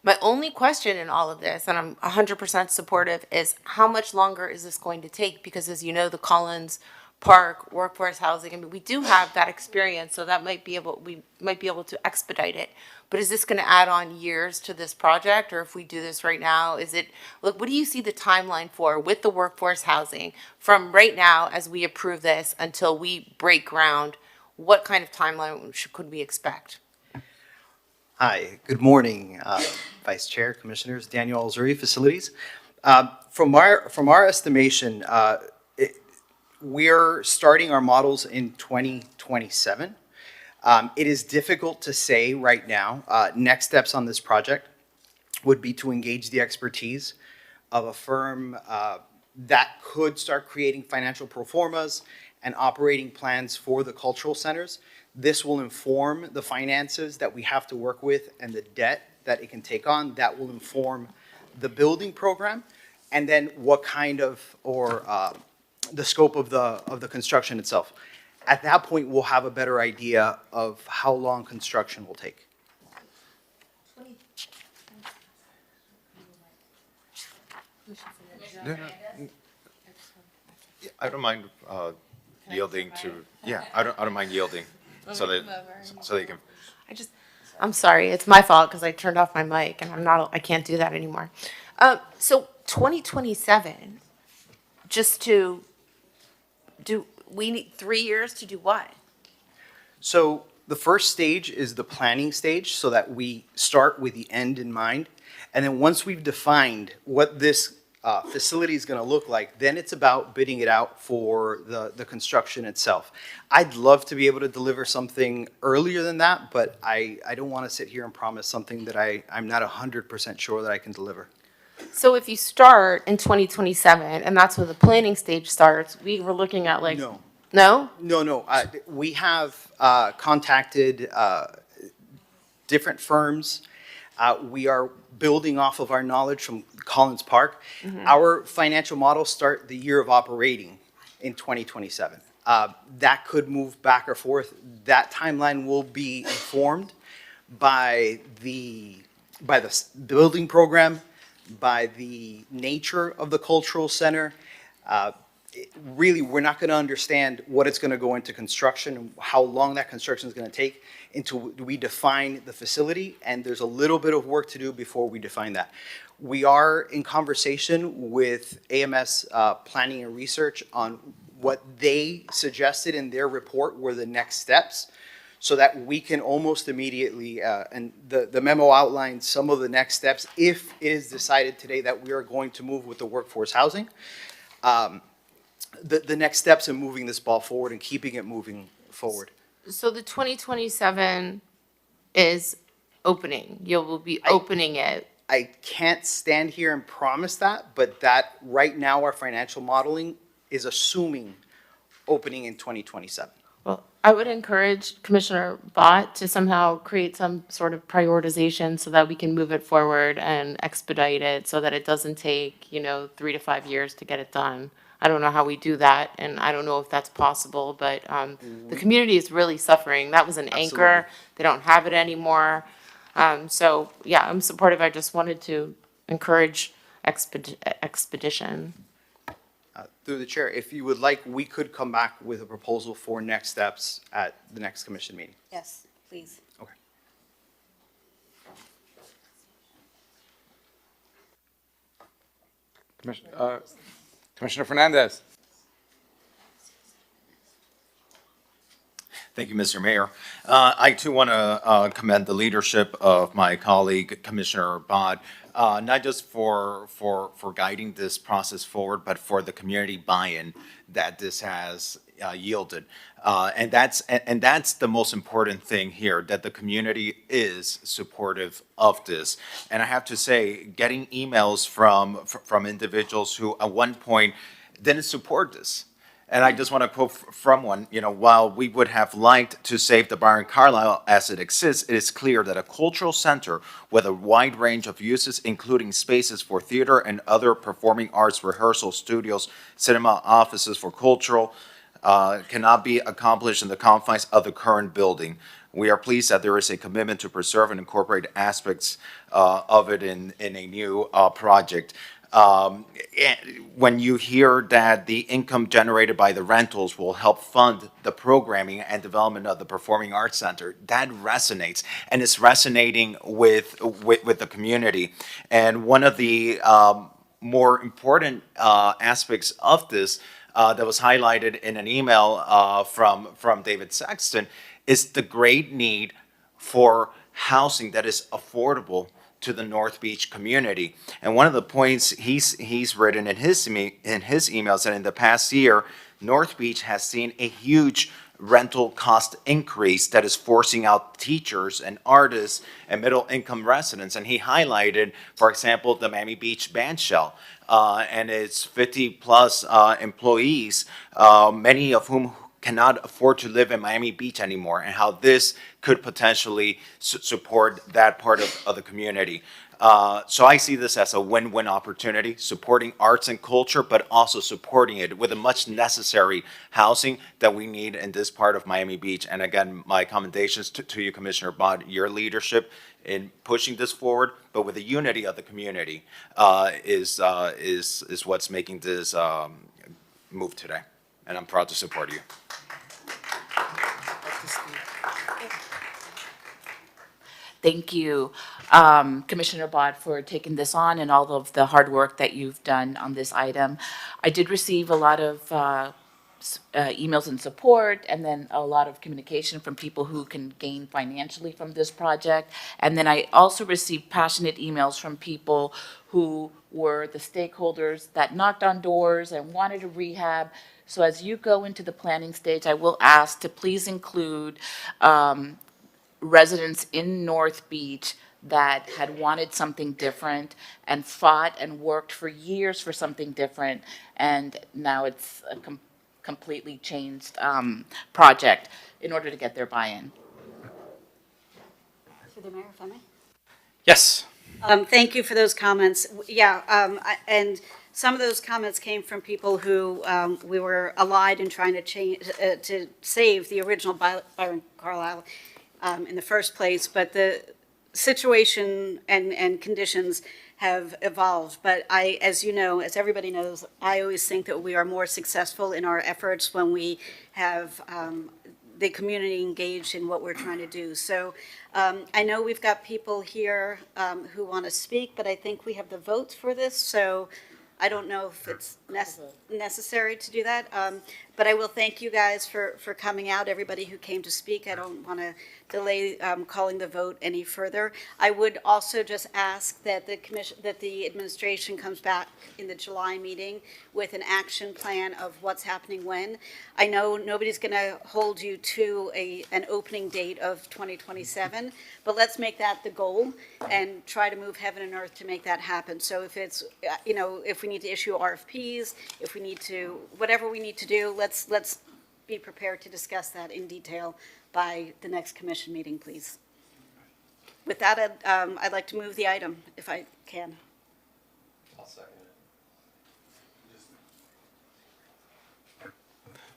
My only question in all of this, and I'm 100% supportive, is how much longer is this going to take? Because as you know, the Collins Park workforce housing, I mean, we do have that experience, so that we might be able to expedite it. But is this going to add on years to this project? Or if we do this right now, look, what do you see the timeline for with the workforce housing from right now as we approve this until we break ground? What kind of timeline could we expect? Hi, good morning, Vice Chair, Commissioners, Daniel Alzuri, Facilities. From our estimation, we're starting our models in 2027. It is difficult to say right now. Next steps on this project would be to engage the expertise of a firm that could start creating financial pro formas and operating plans for the cultural centers. This will inform the finances that we have to work with and the debt that it can take on. That will inform the building program, and then what kind of, or the scope of the construction itself. At that point, we'll have a better idea of how long construction will take. I don't mind yielding to, yeah, I don't mind yielding so they can. I'm sorry, it's my fault because I turned off my mic and I can't do that anymore. So 2027, just to we need 3 years to do what? So the first stage is the planning stage, so that we start with the end in mind. And then once we've defined what this facility is going to look like, then it's about bidding it out for the construction itself. I'd love to be able to deliver something earlier than that, but I don't want to sit here and promise something that I'm not 100% sure that I can deliver. So if you start in 2027, and that's where the planning stage starts, we were looking at like. No. No? No. We have contacted different firms. We are building off of our knowledge from Collins Park. Our financial models start the year of operating in 2027. That could move back or forth. That timeline will be informed by the building program, by the nature of the cultural center. Really, we're not going to understand what it's going to go into construction and how long that construction is going to take until we define the facility, and there's a little bit of work to do before we define that. We are in conversation with AMS Planning and Research on what they suggested in their report were the next steps, so that we can almost immediately, and the memo outlines some of the next steps if it is decided today that we are going to move with the workforce housing. The next steps in moving this ball forward and keeping it moving forward. So the 2027 is opening. You will be opening it. I can't stand here and promise that, but that right now our financial modeling is assuming opening in 2027. Well, I would encourage Commissioner Bott to somehow create some sort of prioritization so that we can move it forward and expedite it so that it doesn't take, 3 to 5 years to get it done. I don't know how we do that, and I don't know if that's possible, but the community is really suffering. That was an anchor. They don't have it anymore. So, yeah, I'm supportive. I just wanted to encourage expedition. Through the chair, if you would like, we could come back with a proposal for next steps at the next commission meeting. Yes, please. Okay. Commissioner Fernandez. Thank you, Mr. Mayor. I too want to commend the leadership of my colleague, Commissioner Bod, not just for guiding this process forward, but for the community buy-in that this has yielded. And that's the most important thing here, that the community is supportive of this. And I have to say, getting emails from individuals who at one point didn't support this. And I just want to quote from one, while we would have liked to save the Byron Carlile as it exists, it is clear that a cultural center with a wide range of uses, including spaces for theater and other performing arts, rehearsal studios, cinema, offices for cultural, cannot be accomplished in the confines of the current building. We are pleased that there is a commitment to preserve and incorporate aspects of it in a new project. When you hear that the income generated by the rentals will help fund the programming and development of the Performing Arts Center, that resonates, and it's resonating with the community. And one of the more important aspects of this that was highlighted in an email from David Sexton is the great need for housing that is affordable to the North Beach community. And one of the points he's written in his emails that in the past year, North Beach has seen a huge rental cost increase that is forcing out teachers and artists and middle-income residents. And he highlighted, for example, the Miami Beach band shell and its 50-plus employees, many of whom cannot afford to live in Miami Beach anymore, and how this could potentially support that part of the community. So I see this as a win-win opportunity, supporting arts and culture, but also supporting it with a much necessary housing that we need in this part of Miami Beach. And again, my commendations to you, Commissioner Bott, your leadership in pushing this forward, but with the unity of the community is what's making this move today. And I'm proud to support you. Thank you, Commissioner Bott, for taking this on and all of the hard work that you've done on this item. I did receive a lot of emails in support, and then a lot of communication from people who can gain financially from this project. And then I also received passionate emails from people who were the stakeholders that knocked on doors and wanted a rehab. So as you go into the planning stage, I will ask to please include residents in North Beach that had wanted something different and fought and worked for years for something different, and now it's a completely changed project in order to get their buy-in. Through the mayor, if I may. Yes. Thank you for those comments. Yeah, and some of those comments came from people who we were allied in trying to change to save the original Byron Carlile in the first place, but the situation and conditions have evolved. But as you know, as everybody knows, I always think that we are more successful in our efforts when we have the community engaged in what we're trying to do. So I know we've got people here who want to speak, but I think we have the votes for this, so I don't know if it's necessary to do that. But I will thank you guys for coming out, everybody who came to speak. I don't want to delay calling the vote any further. I would also just ask that the administration comes back in the July meeting with an action plan of what's happening when. I know nobody's going to hold you to an opening date of 2027, but let's make that the goal and try to move heaven and earth to make that happen. So if it's, if we need to issue RFPs, if we need to, whatever we need to do, let's be prepared to discuss that in detail by the next commission meeting, please. With that, I'd like to move the item, if I can. I'll second it.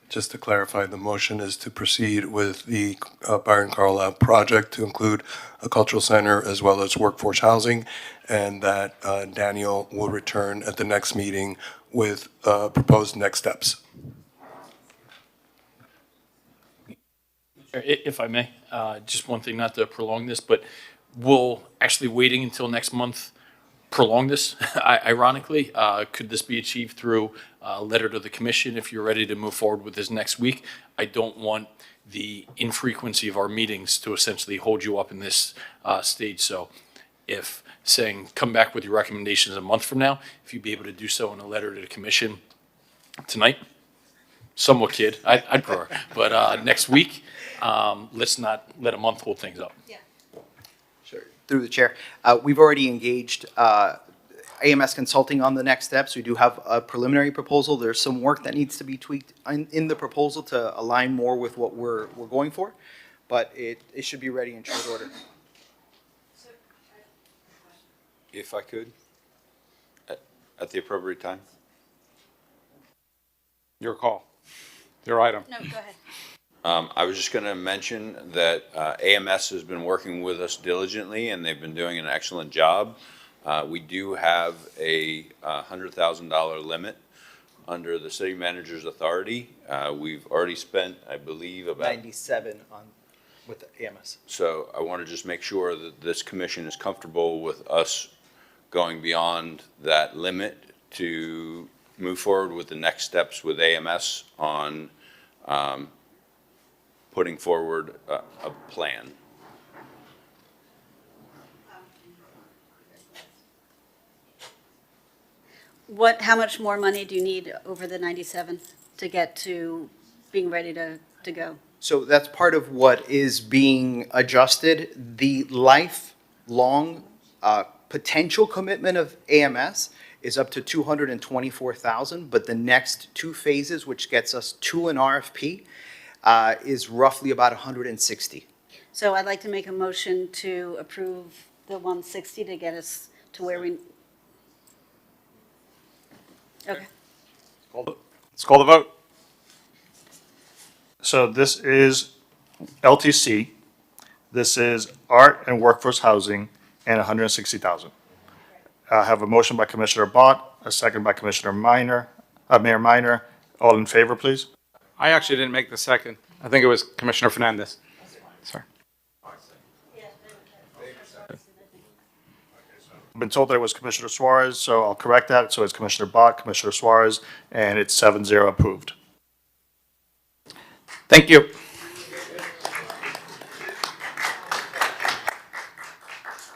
Just to clarify, the motion is to proceed with the Byron Carlile project to include a cultural center as well as workforce housing, and that Daniel will return at the next meeting with proposed next steps. If I may, just one thing, not to prolong this, but will actually waiting until next month prolong this? Ironically, could this be achieved through a letter to the commission if you're ready to move forward with this next week? I don't want the infrequency of our meetings to essentially hold you up in this stage. So if saying come back with your recommendations a month from now, if you'd be able to do so in a letter to the commission tonight, somewhat kid, I'd prefer, but next week, let's not let a month hold things up. Yeah. Sure. Through the chair, we've already engaged AMS Consulting on the next steps. We do have a preliminary proposal. There's some work that needs to be tweaked in the proposal to align more with what we're going for, but it should be ready in short order. If I could, at the appropriate time. Your call, your item. No, go ahead. I was just going to mention that AMS has been working with us diligently, and they've been doing an excellent job. We do have a $100,000 limit under the city manager's authority. We've already spent, I believe, about 97 with the AMS. So I want to just make sure that this commission is comfortable with us going beyond that limit to move forward with the next steps with AMS on putting forward a plan. How much more money do you need over the 97 to get to being ready to go? So that's part of what is being adjusted. The lifelong potential commitment of AMS is up to 224,000, but the next two phases, which gets us to an RFP, is roughly about 160. So I'd like to make a motion to approve the 160 to get us to where we. Okay. Let's call the vote. So this is LTC, this is art and workforce housing, and 160,000. I have a motion by Commissioner Bott, a second by Commissioner Minor, Mayor Minor. All in favor, please? I actually didn't make the second. I think it was Commissioner Fernandez. Sorry. I've been told that it was Commissioner Suarez, so I'll correct that. So it's Commissioner Bott, Commissioner Suarez, and it's 7-0 approved. Thank you.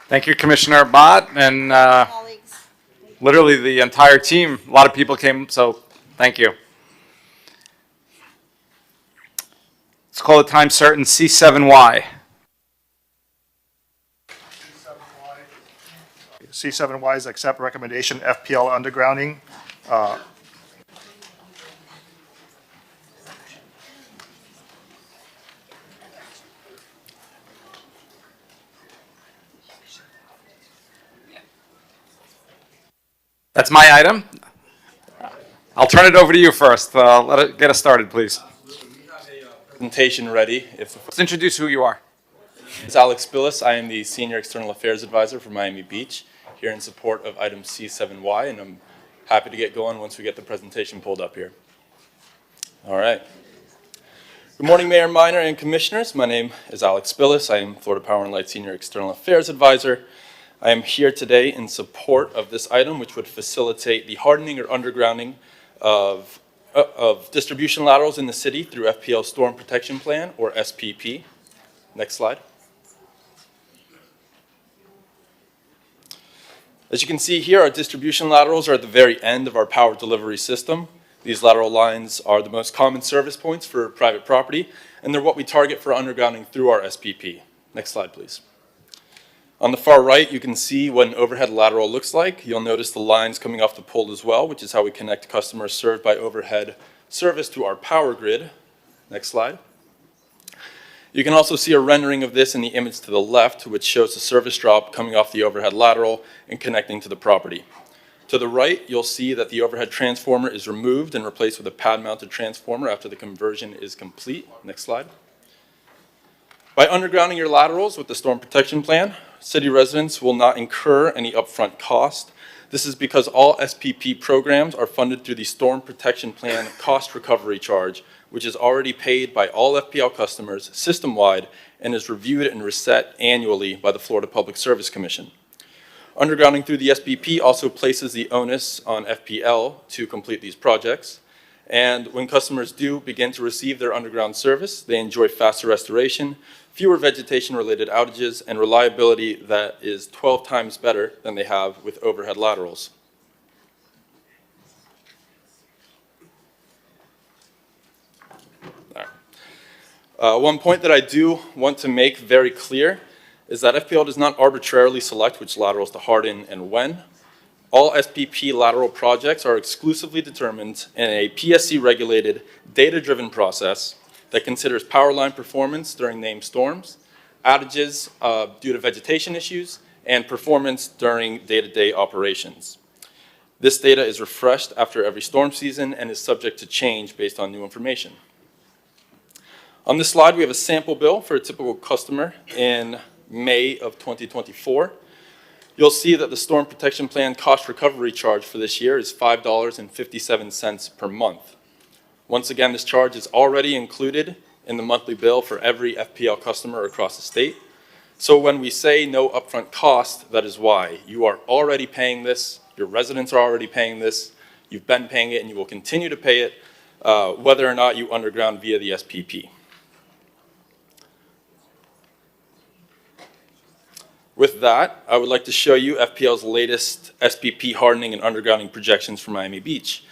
Thank you, Commissioner Bott, and literally the entire team. A lot of people came, so thank you. Let's call it time certain C7Y. C7Y is accept recommendation FPL undergrounding. That's my item. I'll turn it over to you first. Get us started, please. Presentation ready. Let's introduce who you are. It's Alex Billis. I am the Senior External Affairs Advisor for Miami Beach, here in support of item C7Y, and I'm happy to get going once we get the presentation pulled up here. All right. Good morning, Mayor Minor and Commissioners. My name is Alex Billis. I am Florida Power and Light Senior External Affairs Advisor. I am here today in support of this item, which would facilitate the hardening or undergrounding of distribution laterals in the city through FPL Storm Protection Plan, or SPP. Next slide. As you can see here, our distribution laterals are at the very end of our power delivery system. These lateral lines are the most common service points for private property, and they're what we target for undergrounding through our SPP. Next slide, please. On the far right, you can see what an overhead lateral looks like. You'll notice the lines coming off the pole as well, which is how we connect customers served by overhead service to our power grid. Next slide. You can also see a rendering of this in the image to the left, which shows the service drop coming off the overhead lateral and connecting to the property. To the right, you'll see that the overhead transformer is removed and replaced with a pad-mounted transformer after the conversion is complete. Next slide. By undergrounding your laterals with the Storm Protection Plan, city residents will not incur any upfront cost. This is because all SPP programs are funded through the Storm Protection Plan cost recovery charge, which is already paid by all FPL customers system-wide and is reviewed and reset annually by the Florida Public Service Commission. Undergrounding through the SPP also places the onus on FPL to complete these projects. And when customers do begin to receive their underground service, they enjoy faster restoration, fewer vegetation-related outages, and reliability that is 12 times better than they have with overhead laterals. One point that I do want to make very clear is that FPL does not arbitrarily select which laterals to harden and when. All SPP lateral projects are exclusively determined in a PSC-regulated, data-driven process that considers power line performance during named storms, outages due to vegetation issues, and performance during day-to-day operations. This data is refreshed after every storm season and is subject to change based on new information. On this slide, we have a sample bill for a typical customer in May of 2024. You'll see that the Storm Protection Plan cost recovery charge for this year is $5.57 per month. Once again, this charge is already included in the monthly bill for every FPL customer across the state. So when we say no upfront cost, that is why. You are already paying this, your residents are already paying this, you've been paying it, and you will continue to pay it, whether or not you underground via the SPP. With that, I would like to show you FPL's latest SPP hardening and undergrounding projections for Miami Beach.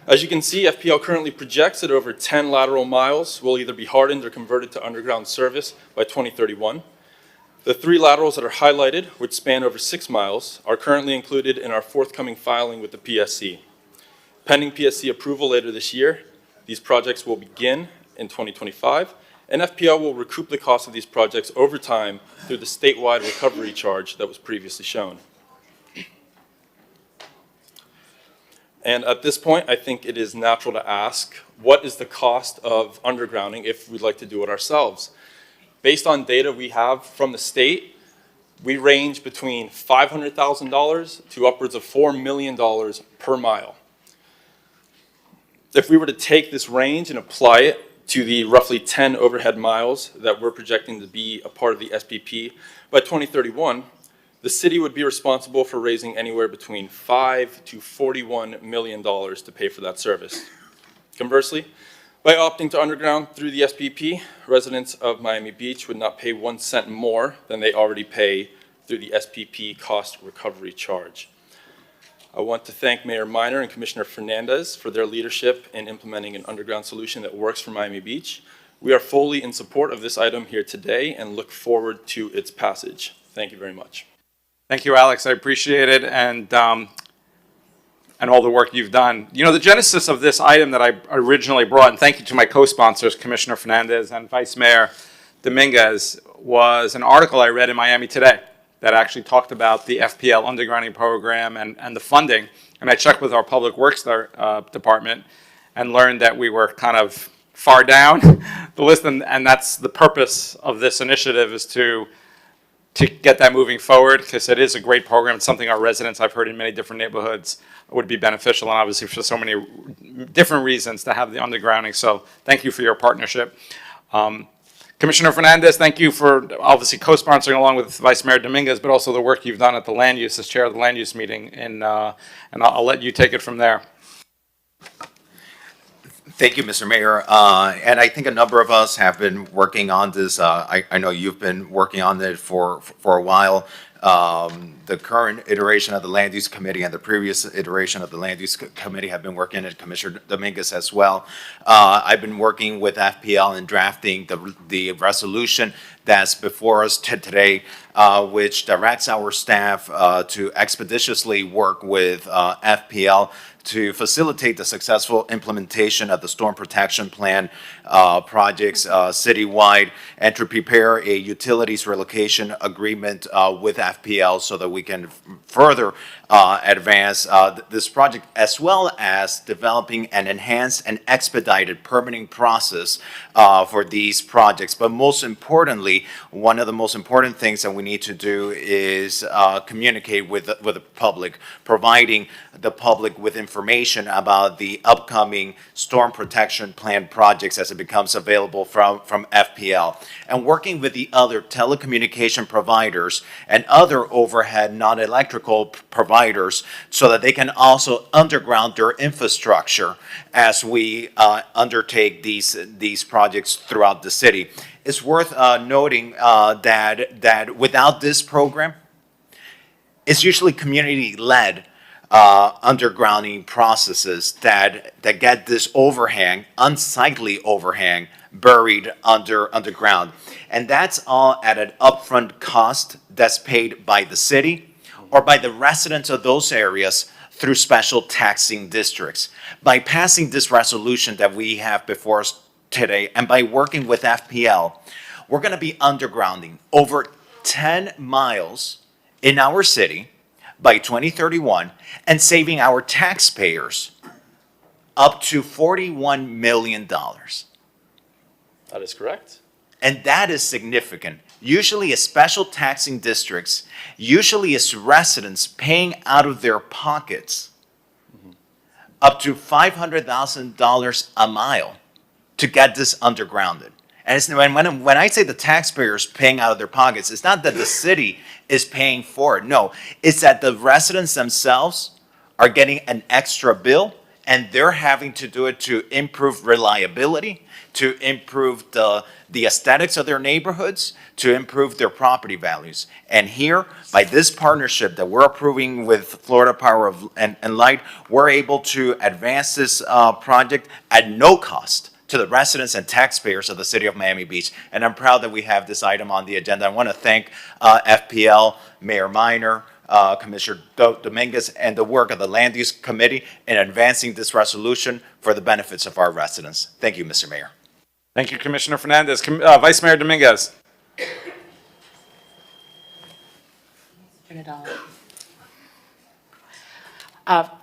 As you can see, FPL currently projects that over 10 lateral miles will either be hardened or converted to underground service by 2031. The 3 laterals that are highlighted, which span over 6 miles, are currently included in our forthcoming filing with the PSC. Pending PSC approval later this year, these projects will begin in 2025, and FPL will recoup the cost of these projects over time through the statewide recovery charge that was previously shown. And at this point, I think it is natural to ask, what is the cost of undergrounding if we'd like to do it ourselves? Based on data we have from the state, we range between $500,000 to upwards of $4 million per mile. If we were to take this range and apply it to the roughly 10 overhead miles that we're projecting to be a part of the SPP by 2031, the city would be responsible for raising anywhere between $5 to $41 million to pay for that service. Conversely, by opting to underground through the SPP, residents of Miami Beach would not pay 1 cent more than they already pay through the SPP cost recovery charge. I want to thank Mayor Minor and Commissioner Fernandez for their leadership in implementing an underground solution that works for Miami Beach. We are fully in support of this item here today and look forward to its passage. Thank you very much. Thank you, Alex. I appreciate it, and all the work you've done. You know, the genesis of this item that I originally brought, and thank you to my co-sponsors, Commissioner Fernandez and Vice Mayor Dominguez, was an article I read in Miami Today that actually talked about the FPL undergrounding program and the funding. And I checked with our Public Works department and learned that we were kind of far down the list, and that's the purpose of this initiative, is to get that moving forward, because it is a great program. It's something our residents, I've heard in many different neighborhoods, would be beneficial, and obviously for so many different reasons to have the undergrounding. So thank you for your partnership. Commissioner Fernandez, thank you for obviously co-sponsoring along with Vice Mayor Dominguez, but also the work you've done at the land use as chair of the land use meeting, and I'll let you take it from there. Thank you, Mr. Mayor. And I think a number of us have been working on this. I know you've been working on it for a while. The current iteration of the Land Use Committee and the previous iteration of the Land Use Committee have been working at Commissioner Dominguez as well. I've been working with FPL in drafting the resolution that's before us today, which directs our staff to expeditiously work with FPL to facilitate the successful implementation of the storm protection plan projects citywide, and to prepare a utilities relocation agreement with FPL so that we can further advance this project, as well as developing an enhanced and expedited permitting process for these projects. But most importantly, one of the most important things that we need to do is communicate with the public, providing the public with information about the upcoming storm protection plan projects as it becomes available from FPL, and working with the other telecommunication providers and other overhead non-electrical providers so that they can also underground their infrastructure as we undertake these projects throughout the city. It's worth noting that without this program, it's usually community-led undergrounding processes that get this overhang, unsightly overhang, buried underground. And that's all at an upfront cost that's paid by the city or by the residents of those areas through special taxing districts. By passing this resolution that we have before us today, and by working with FPL, we're going to be undergrounding over 10 miles in our city by 2031 and saving our taxpayers up to $41 million. That is correct. And that is significant. Usually it's special taxing districts, usually it's residents paying out of their pockets up to $500,000 a mile to get this undergrounded. And it's, when I say the taxpayers paying out of their pockets, it's not that the city is paying for it. No, it's that the residents themselves are getting an extra bill and they're having to do it to improve reliability, to improve the aesthetics of their neighborhoods, to improve their property values. And here, by this partnership that we're approving with Florida Power and Light, we're able to advance this project at no cost to the residents and taxpayers of the city of Miami Beach. And I'm proud that we have this item on the agenda. I want to thank FPL, Mayor Minor, Commissioner Dominguez, and the work of the Land Use Committee in advancing this resolution for the benefits of our residents. Thank you, Mr. Mayor. Thank you, Commissioner Fernandez. Vice Mayor Dominguez. Turn it on.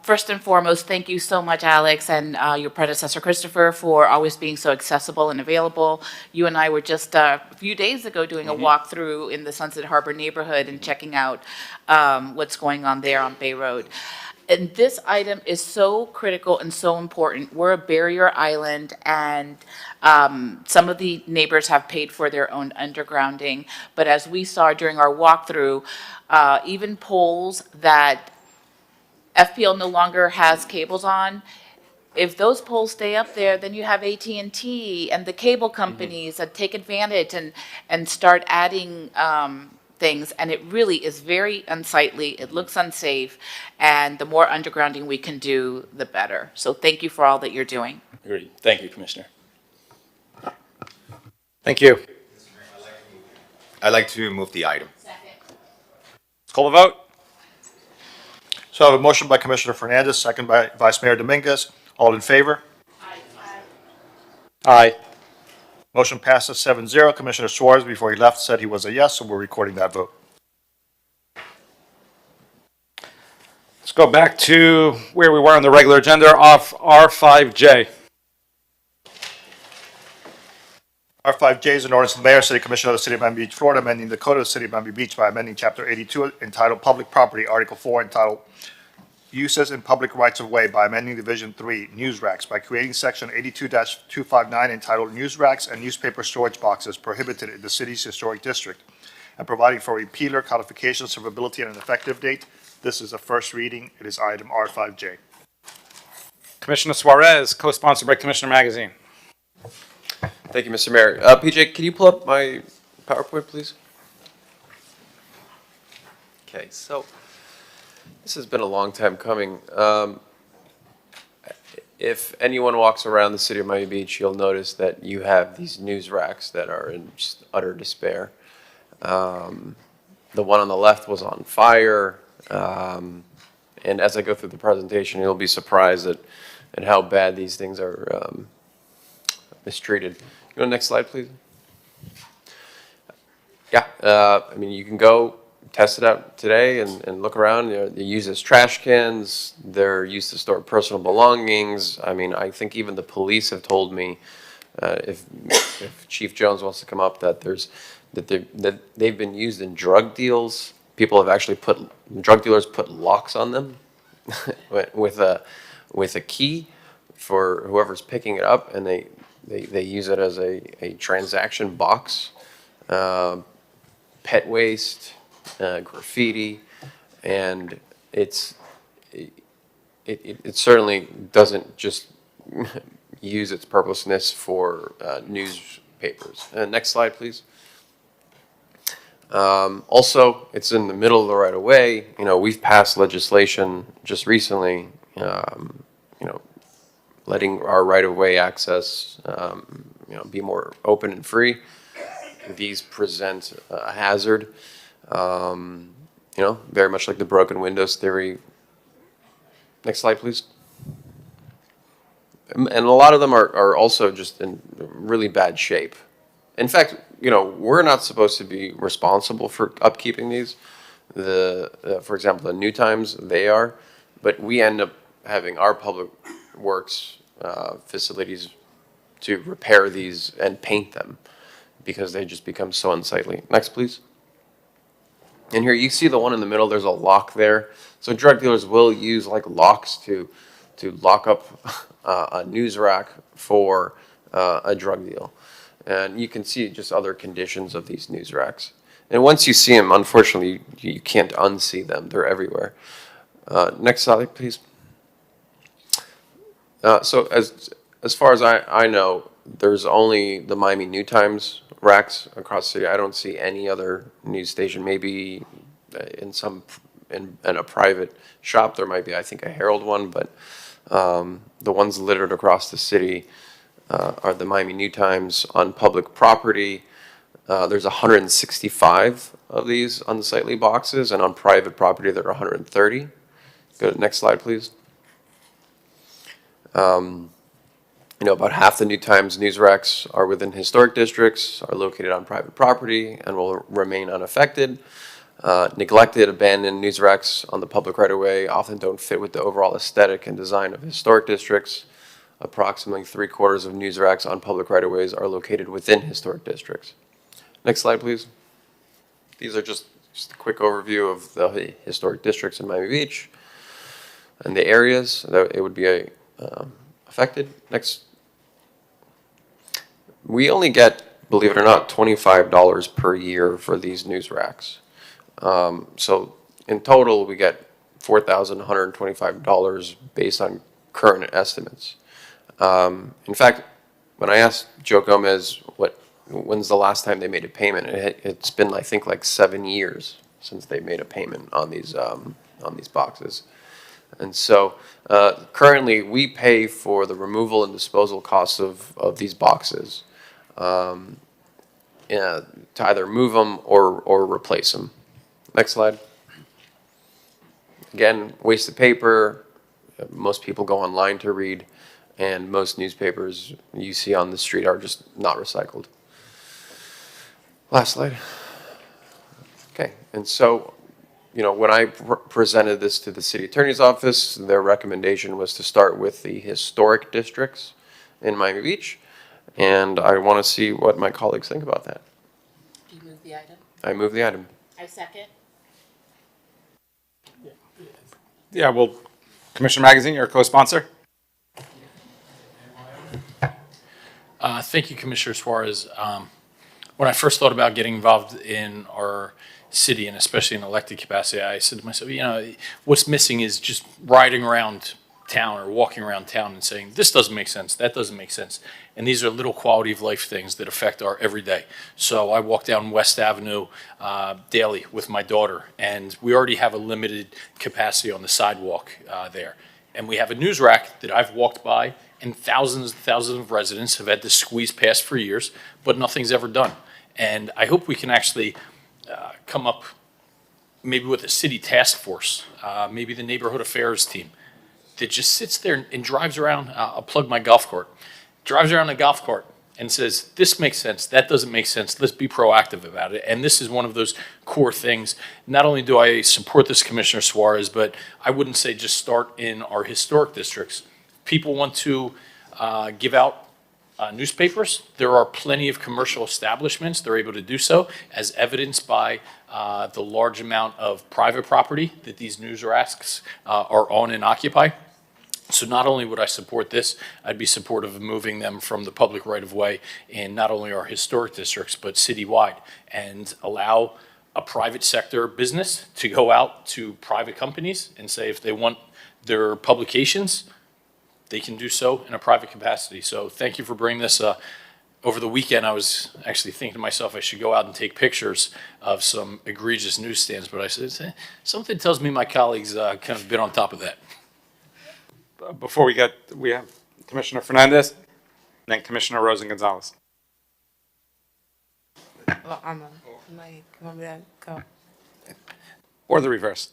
First and foremost, thank you so much, Alex, and your predecessor, Christopher, for always being so accessible and available. You and I were just a few days ago doing a walkthrough in the Sunset Harbor neighborhood and checking out what's going on there on Bay Road. And this item is so critical and so important. We're a barrier island, and some of the neighbors have paid for their own undergrounding. But as we saw during our walkthrough, even poles that FPL no longer has cables on, if those poles stay up there, then you have AT&T and the cable companies that take advantage and start adding things, and it really is very unsightly. It looks unsafe, and the more undergrounding we can do, the better. So thank you for all that you're doing. Agreed. Thank you, Commissioner. Thank you. I'd like to move the item. Let's call the vote. So I have a motion by Commissioner Fernandez, second by Vice Mayor Dominguez. All in favor? Aye. Motion passes 7-0. Commissioner Suarez, before he left, said he was a yes, so we're recording that vote. Let's go back to where we were on the regular agenda, off R5J. R5J is an ordinance of the Mayor, City Commission of the City of Miami Beach, Florida, amending the Code of the City of Miami Beach by amending Chapter 82 entitled Public Property, Article 4 entitled Uses in Public Rights of Way by amending Division 3, News Racks, by creating Section 82-259 entitled News Racks and Newspaper Storage Boxes Prohibited in the City's Historic District, and providing for repealer, codification, servability, and an effective date. This is a first reading. It is item R5J. Commissioner Suarez, co-sponsored by Commissioner Magazine. Thank you, Mr. Mayor. PJ, can you pull up my PowerPoint, please? Okay, so this has been a long time coming. If anyone walks around the city of Miami Beach, you'll notice that you have these news racks that are in just utter despair. The one on the left was on fire. And as I go through the presentation, you'll be surprised at how bad these things are mistreated. Go to the next slide, please. Yeah, I mean, you can go test it out today and look around. They're used as trash cans. They're used to store personal belongings. I mean, I think even the police have told me, if Chief Jones wants to come up, that they've been used in drug deals. People have actually drug dealers put locks on them with a key for whoever's picking it up, and they use it as a transaction box. Pet waste, graffiti, and it certainly doesn't just use its purposeness for newspapers. Next slide, please. Also, it's in the middle of the right of way. You know, we've passed legislation just recently, you know, letting our right of way access, you know, be more open and free. These present a hazard, you know, very much like the broken windows theory. Next slide, please. And a lot of them are also just in really bad shape. In fact, you know, we're not supposed to be responsible for upkeeping these. For example, the New Times, they are, but we end up having our public works facilities to repair these and paint them because they just become so unsightly. Next, please. And here you see the one in the middle, there's a lock there. So drug dealers will use like locks to lock up a news rack for a drug deal. And you can see just other conditions of these news racks. And once you see them, unfortunately, you can't unsee them. They're everywhere. Next slide, please. So as far as I know, there's only the Miami New Times racks across the city. I don't see any other news station. Maybe in a private shop there might be, I think, a Herald one, but the ones littered across the city are the Miami New Times. On public property, there's 165 of these unsightly boxes, and on private property there are 130. Go to the next slide, please. About half the New Times news racks are within historic districts, are located on private property, and will remain unaffected. Neglected, abandoned news racks on the public right-of-way often don't fit with the overall aesthetic and design of historic districts. Approximately 3/4 of news racks on public right-of-ways are located within historic districts. Next slide, please. These are just a quick overview of the historic districts in Miami Beach and the areas that it would be affected. Next. We only get, believe it or not, $25 per year for these news racks. So in total, we get $4,125 based on current estimates. In fact, when I asked Joe Gomez when's the last time they made a payment, it's been, I think, like 7 years since they made a payment on these boxes. And so currently we pay for the removal and disposal costs of these boxes to either move them or replace them. Next slide. Again, waste of paper. Most people go online to read, and most newspapers you see on the street are just not recycled. Last slide. Okay, and so, when I presented this to the city attorney's office, their recommendation was to start with the historic districts in Miami Beach, and I want to see what my colleagues think about that. Do you move the item? I move the item. I second. Yeah, well, Commissioner Magazine, you're a co-sponsor. Thank you, Commissioner Suarez. When I first thought about getting involved in our city, and especially in elected capacity, I said to myself, what's missing is just riding around town or walking around town and saying, this doesn't make sense, that doesn't make sense. And these are little quality of life things that affect our everyday. So I walk down West Avenue daily with my daughter, and we already have a limited capacity on the sidewalk there. And we have a news rack that I've walked by, and thousands and thousands of residents have had to squeeze past for years, but nothing's ever done. And I hope we can actually come up maybe with a city task force, maybe the neighborhood affairs team, that just sits there and drives around. I'll plug my golf cart. Drives around a golf cart and says, this makes sense, that doesn't make sense, let's be proactive about it. And this is one of those core things. Not only do I support this, Commissioner Suarez, but I wouldn't say just start in our historic districts. People want to give out newspapers. There are plenty of commercial establishments. They're able to do so, as evidenced by the large amount of private property that these news racks are on and occupy. So not only would I support this, I'd be supportive of moving them from the public right-of-way in not only our historic districts, but citywide, and allow a private sector business to go out to private companies and say if they want their publications, they can do so in a private capacity. So thank you for bringing this. Over the weekend, I was actually thinking to myself I should go out and take pictures of some egregious newsstands, but I said, something tells me my colleagues kind of been on top of that. Before we have Commissioner Fernandez, then Commissioner Rosen-Gonzalez. Well, go. Or the reverse.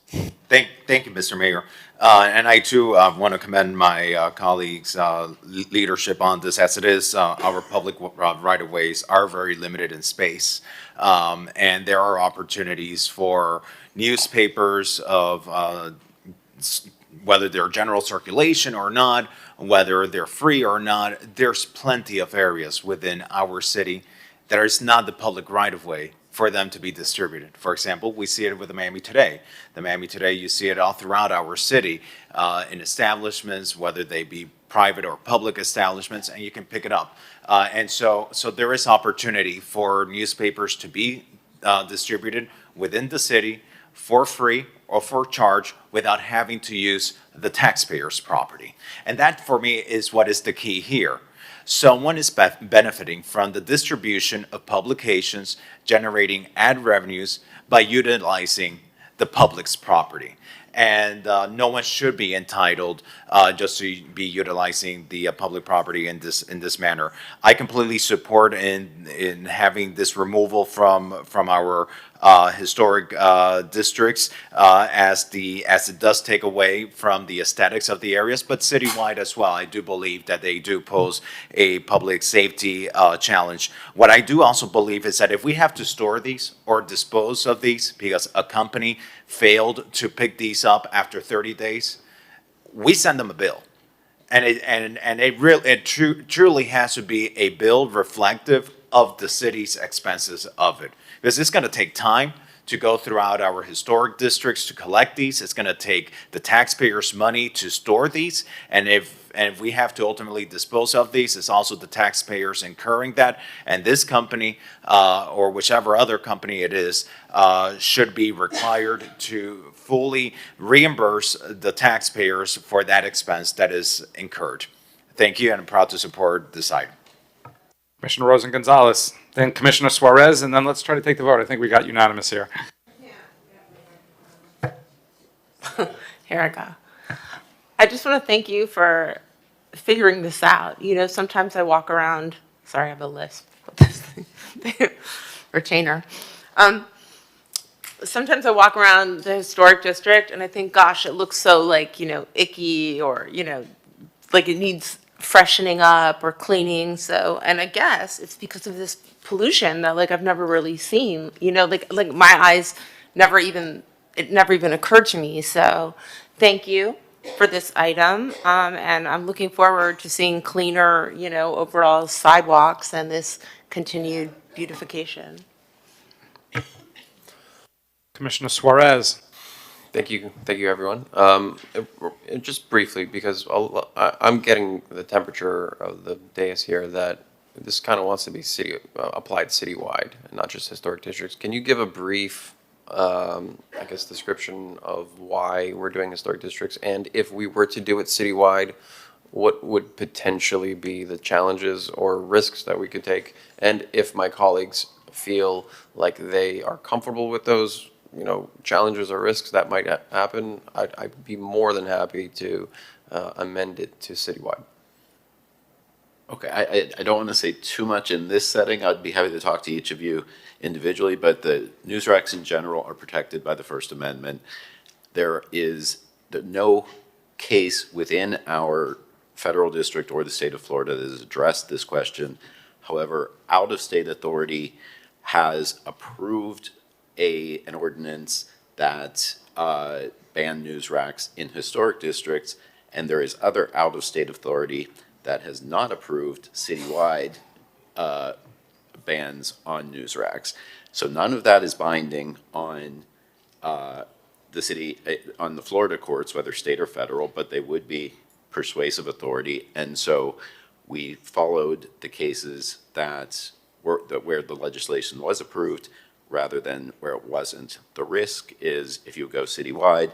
Thank you, Mr. Mayor. And I too want to commend my colleagues' leadership on this, as it is our public right-of-ways are very limited in space. And there are opportunities for newspapers of whether they're general circulation or not, whether they're free or not. There's plenty of areas within our city that is not the public right-of-way for them to be distributed. For example, we see it with the Miami Today. The Miami Today, you see it all throughout our city in establishments, whether they be private or public establishments, and you can pick it up. And so there is opportunity for newspapers to be distributed within the city for free or for charge without having to use the taxpayer's property. And that, for me, is what is the key here. Someone is benefiting from the distribution of publications, generating ad revenues by utilizing the public's property. And no one should be entitled just to be utilizing the public property in this manner. I completely support in having this removal from our historic districts as it does take away from the aesthetics of the areas, but citywide as well. I do believe that they do pose a public safety challenge. What I do also believe is that if we have to store these or dispose of these because a company failed to pick these up after 30 days, we send them a bill. And it truly has to be a bill reflective of the city's expenses of it. Because it's going to take time to go throughout our historic districts to collect these. It's going to take the taxpayers' money to store these. And if we have to ultimately dispose of these, it's also the taxpayers incurring that. And this company, or whichever other company it is, should be required to fully reimburse the taxpayers for that expense that is incurred. Thank you, and I'm proud to support this item. Commissioner Rosen-Gonzalez, then Commissioner Suarez, and then let's try to take the vote. I think we got unanimous here. Here I go. I just want to thank you for figuring this out. You know, sometimes I walk around, sorry, I have a lisp, retainer. Sometimes I walk around the historic district and I think, gosh, it looks so like, you know, icky or, you know, like it needs freshening up or cleaning. So, and I guess it's because of this pollution that like I've never really seen, you know, like my eyes it never even occurred to me. So thank you for this item. And I'm looking forward to seeing cleaner, you know, overall sidewalks and this continued beautification. Commissioner Suarez. Thank you, everyone. Just briefly, because I'm getting the temperature of the dais here that this kind of wants to be applied citywide and not just historic districts. Can you give a brief, I guess, description of why we're doing historic districts? And if we were to do it citywide, what would potentially be the challenges or risks that we could take? And if my colleagues feel like they are comfortable with those, you know, challenges or risks that might happen, I'd be more than happy to amend it to citywide. Okay, I don't want to say too much in this setting. I'd be happy to talk to each of you individually, but the news racks in general are protected by the First Amendment. There is no case within our federal district or the state of Florida that has addressed this question. However, out-of-state authority has approved an ordinance that ban news racks in historic districts, and there is other out-of-state authority that has not approved citywide bans on news racks. So none of that is binding on the city, on the Florida courts, whether state or federal, but they would be persuasive authority. And so we followed the cases that where the legislation was approved rather than where it wasn't. The risk is if you go citywide,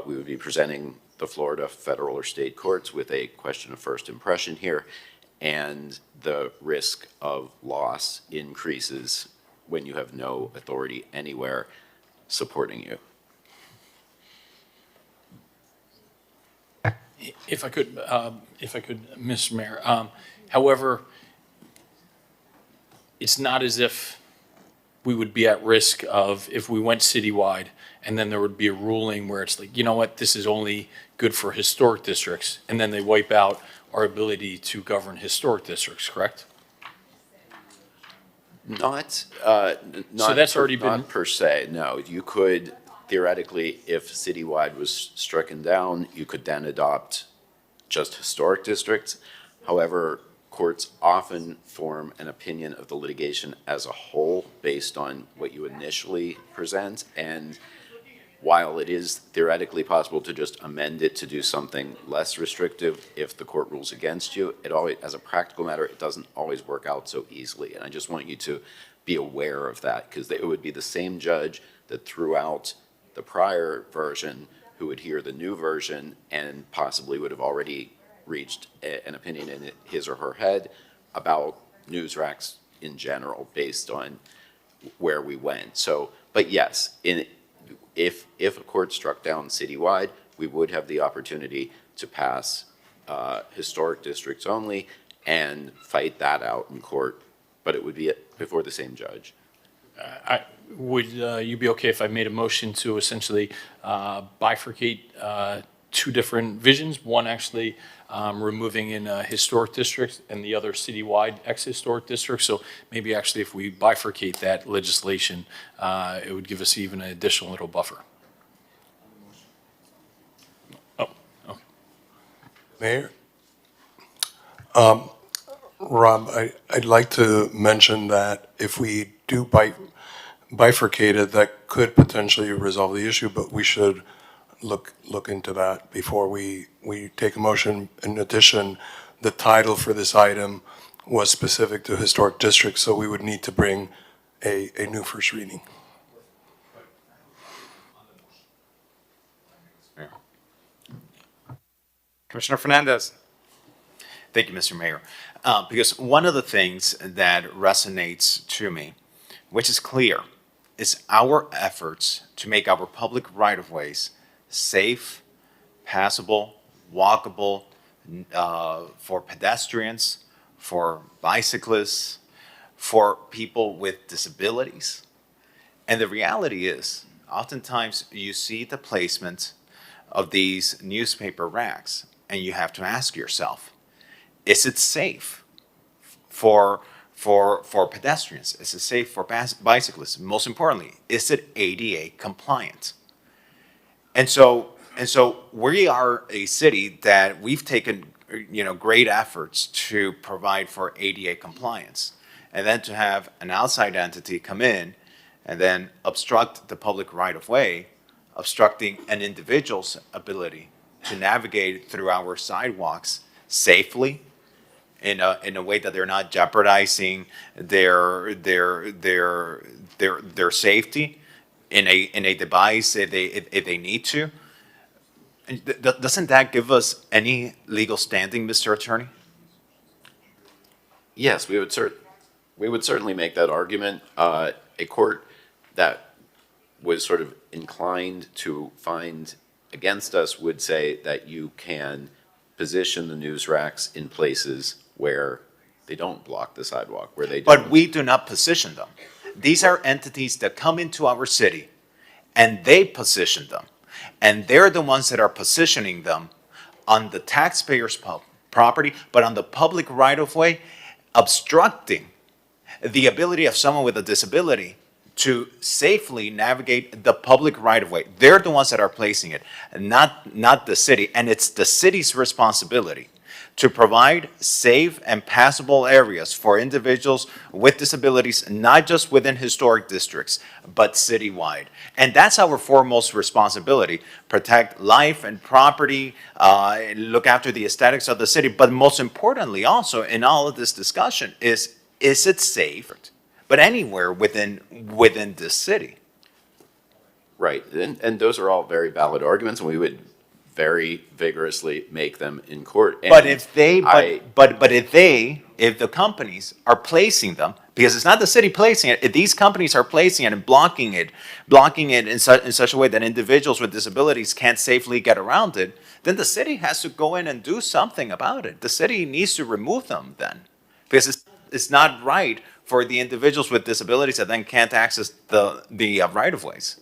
we would be presenting the Florida federal or state courts with a question of first impression here, and the risk of loss increases when you have no authority anywhere supporting you. If I could, Mr. Mayor, however, it's not as if we would be at risk of if we went citywide and then there would be a ruling where it's like, you know what, this is only good for historic districts, and then they wipe out our ability to govern historic districts, correct? Not so that's already been, not per se, no. You could theoretically, if citywide was stricken down, you could then adopt just historic districts. However, courts often form an opinion of the litigation as a whole based on what you initially present, and while it is theoretically possible to just amend it to do something less restrictive if the court rules against you, it always, as a practical matter, it doesn't always work out so easily. And I just want you to be aware of that, because it would be the same judge that threw out the prior version who would hear the new version and possibly would have already reached an opinion in his or her head about news racks in general based on where we went. So, but yes, if a court struck down citywide, we would have the opportunity to pass historic districts only and fight that out in court, but it would be before the same judge. Would you be okay if I made a motion to essentially bifurcate two different visions? One actually removing in historic districts and the other citywide ex-historic districts. So maybe actually if we bifurcate that legislation, it would give us even an additional little buffer. Oh, okay. Mayor? Rob, I'd like to mention that if we do bifurcate it, that could potentially resolve the issue, but we should look into that before we take a motion. In addition, the title for this item was specific to historic districts, so we would need to bring a new first reading. Commissioner Fernandez. Thank you, Mr. Mayor. Because one of the things that resonates to me, which is clear, is our efforts to make our public right-of-ways safe, passable, walkable, for pedestrians, for bicyclists, for people with disabilities. And the reality is, oftentimes you see the placement of these newspaper racks, and you have to ask yourself, is it safe for pedestrians? Is it safe for bicyclists? Most importantly, is it ADA compliant? And so we are a city that we've taken, great efforts to provide for ADA compliance. And then to have an outside entity come in and then obstruct the public right-of-way, obstructing an individual's ability to navigate through our sidewalks safely, in a way that they're not jeopardizing their safety in a device if they need to. And doesn't that give us any legal standing, Mr. Attorney? Yes, we would certainly make that argument. A court that was sort of inclined to find against us would say that you can position the news racks in places where they don't block the sidewalk, where they don't. But we do not position them. These are entities that come into our city and they position them. And they're the ones that are positioning them on the taxpayer's property, but on the public right-of-way, obstructing the ability of someone with a disability to safely navigate the public right-of-way. They're the ones that are placing it, not the city. And it's the city's responsibility to provide safe and passable areas for individuals with disabilities, not just within historic districts, but citywide. And that's our foremost responsibility: protect life and property, look after the aesthetics of the city. But most importantly, also in all of this discussion is it safe? But anywhere within this city. Right, and those are all very valid arguments, and we would very vigorously make them in court. And But if the companies are placing them, because it's not the city placing it, if these companies are placing it and blocking it in such a way that individuals with disabilities can't safely get around it, then the city has to go in and do something about it. The city needs to remove them then, because it's not right for the individuals with disabilities that then can't access the right-of-ways.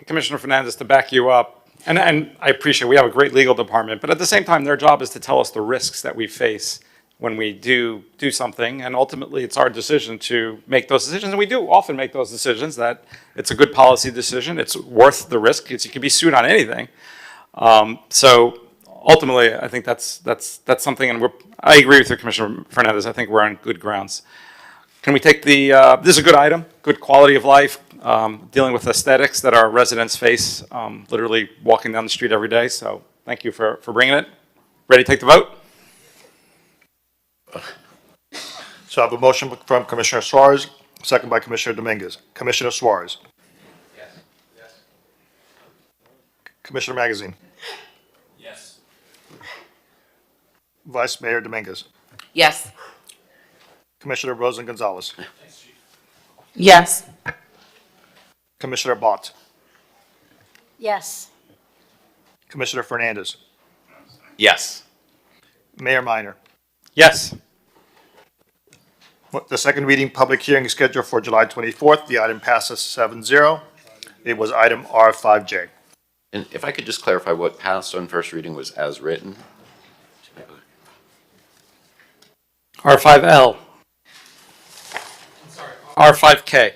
Commissioner Fernandez, to back you up, and I appreciate we have a great legal department, but at the same time, their job is to tell us the risks that we face when we do something, and ultimately it's our decision to make those decisions, and we do often make those decisions that it's a good policy decision, it's worth the risk, you can be sued on anything. So ultimately, I think that's something, and I agree with you, Commissioner Fernandez, I think we're on good grounds. Can we take this is a good item, good quality of life, dealing with aesthetics that our residents face, literally walking down the street every day. So thank you for bringing it. Ready to take the vote? So I have a motion from Commissioner Suarez, second by Commissioner Dominguez. Commissioner Suarez. Yes. Commissioner Magazine. Yes. Vice Mayor Dominguez. Yes. Commissioner Rosen Gonzalez. Yes. Commissioner Bott. Yes. Commissioner Fernandez. Yes. Mayor Minor. Yes. The second reading public hearing is scheduled for July 24th. The item passes 7-0. It was item R5J. And if I could just clarify, what passed on first reading was as written? R5L. R5K.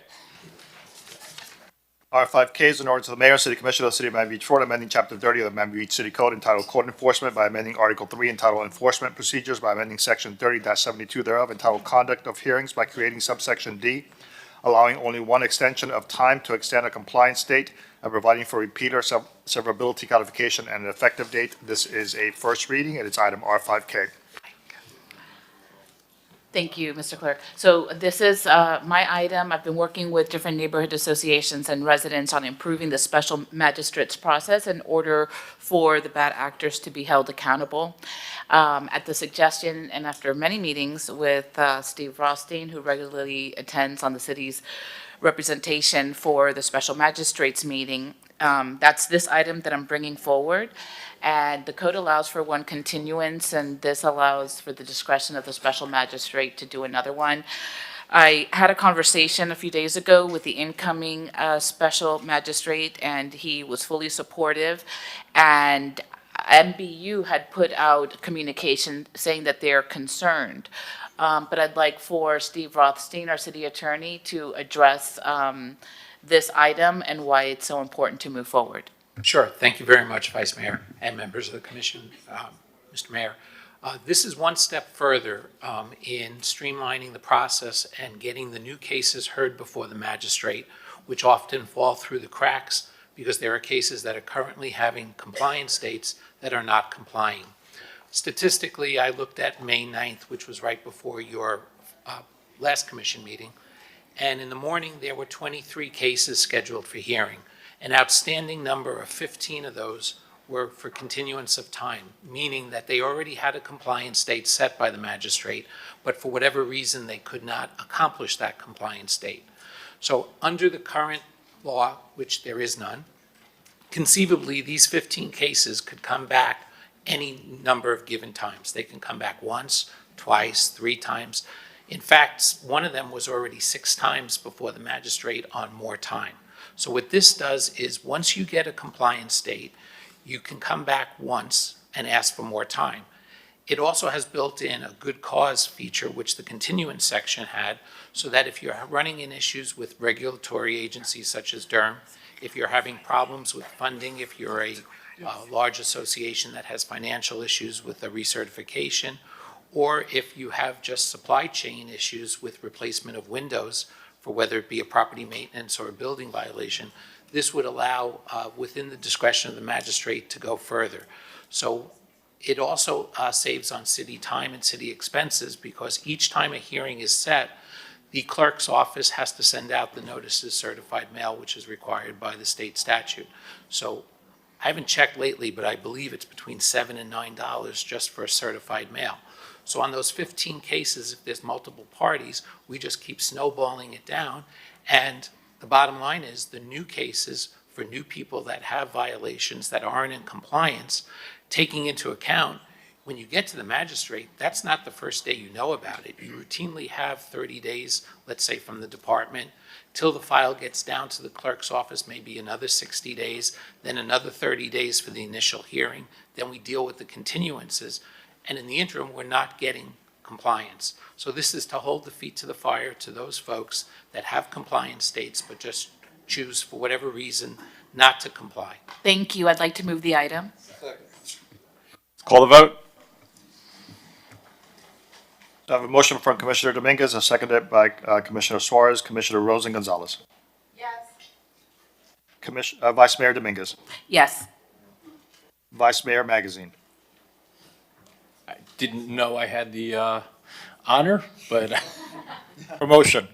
R5K is an ordinance of the Mayor and City Commission of the City of Miami Beach, Florida, amending Chapter 30 of the Miami Beach City Code entitled Court Enforcement by amending Article 3 entitled Enforcement Procedures by amending Section 30-72 thereof entitled Conduct of Hearings by creating subsection D, allowing only one extension of time to extend a compliance date and providing for repeater severability codification and an effective date. This is a first reading and it's item R5K. Thank you, Mr. Clerk. So this is my item. I've been working with different neighborhood associations and residents on improving the special magistrate's process in order for the bad actors to be held accountable. At the suggestion and after many meetings with Steve Rothstein, who regularly attends on the city's representation for the special magistrates meeting, that's this item that I'm bringing forward. And the code allows for one continuance, and this allows for the discretion of the special magistrate to do another one. I had a conversation a few days ago with the incoming special magistrate, and he was fully supportive. And MBU had put out communication saying that they're concerned. But I'd like for Steve Rothstein, our city attorney, to address this item and why it's so important to move forward. Sure. Thank you very much, Vice Mayor and members of the Commission, Mr. Mayor. This is one step further in streamlining the process and getting the new cases heard before the magistrate, which often fall through the cracks because there are cases that are currently having compliance dates that are not complying. Statistically, I looked at May 9th, which was right before your last Commission meeting, and in the morning there were 23 cases scheduled for hearing. An outstanding number of 15 of those were for continuance of time, meaning that they already had a compliance date set by the magistrate, but for whatever reason they could not accomplish that compliance date. So under the current law, which there is none, conceivably these 15 cases could come back any number of given times. They can come back once, twice, 3 times. In fact, one of them was already 6 times before the magistrate on more time. So what this does is once you get a compliance date, you can come back once and ask for more time. It also has built in a good cause feature, which the continuance section had, so that if you're running in issues with regulatory agencies such as Durham, if you're having problems with funding, if you're a large association that has financial issues with a recertification, or if you have just supply chain issues with replacement of windows, for whether it be a property maintenance or a building violation, this would allow within the discretion of the magistrate to go further. So it also saves on city time and city expenses because each time a hearing is set, the clerk's office has to send out the notices certified mail, which is required by the state statute. So I haven't checked lately, but I believe it's between $7 and $9 just for a certified mail. So on those 15 cases, if there's multiple parties, we just keep snowballing it down. And the bottom line is the new cases for new people that have violations that aren't in compliance, taking into account when you get to the magistrate, that's not the first day you know about it. You routinely have 30 days, let's say from the department, till the file gets down to the clerk's office, maybe another 60 days, then another 30 days for the initial hearing. Then we deal with the continuances. And in the interim, we're not getting compliance. So this is to hold the feet to the fire to those folks that have compliance dates but just choose for whatever reason not to comply. Thank you. I'd like to move the item. Call the vote. I have a motion from Commissioner Dominguez and seconded by Commissioner Suarez. Commissioner Rosen Gonzalez. Yes. Vice Mayor Dominguez. Yes. Vice Mayor Magazine. I didn't know I had the honor, but Promotion.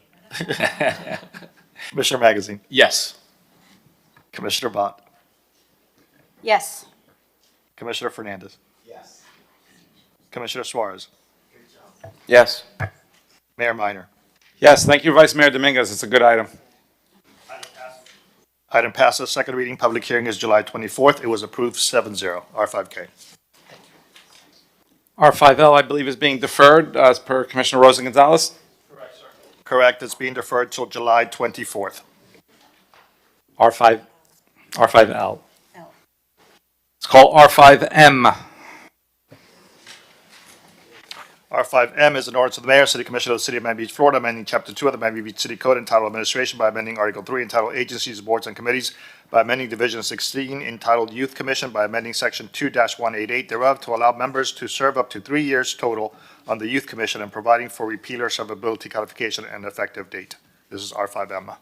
Commissioner Magazine. yes. Commissioner Bott. Yes. Commissioner Fernandez. Yes. Commissioner Suarez. Yes. Mayor Minor. Yes, thank you, Vice Mayor Dominguez. It's a good item. Item passes. Second reading, public hearing is July 24th. It was approved 7-0. R5K. R5L, I believe, is being deferred as per Commissioner Rosen Gonzalez. Correct. It's being deferred till July 24th. R5L. It's called R5M. R5M is an ordinance of the mayor and city commission of the city of Miami Beach, Florida, amending chapter 2 of the Miami Beach City Code entitled Administration by amending Article 3 entitled Agencies, Boards, and Committees by amending Division 16 entitled Youth Commission by amending Section 2-188 thereof to allow members to serve up to 3 years total on the Youth Commission and providing for repeal or severability codification and effective date. This is R5M.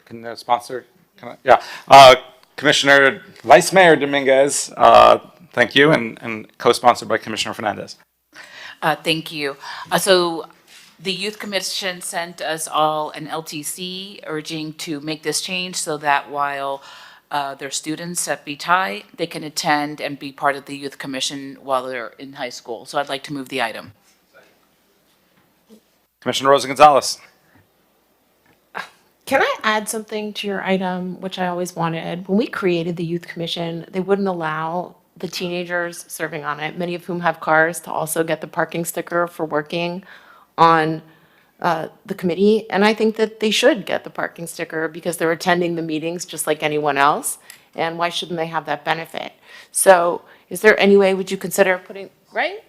Can the sponsor? Commissioner Vice Mayor Dominguez, thank you, and co-sponsored by Commissioner Fernandez. Thank you. So the Youth Commission sent us all an LTC urging to make this change so that while their students at Beach High, they can attend and be part of the Youth Commission while they're in high school. So I'd like to move the item. Commissioner Rosa Gonzalez. Can I add something to your item, which I always wanted? When we created the Youth Commission, they wouldn't allow the teenagers serving on it, many of whom have cars, to also get the parking sticker for working on the committee. And I think that they should get the parking sticker because they're attending the meetings just like anyone else. And why shouldn't they have that benefit? So is there any way, would you consider putting, right?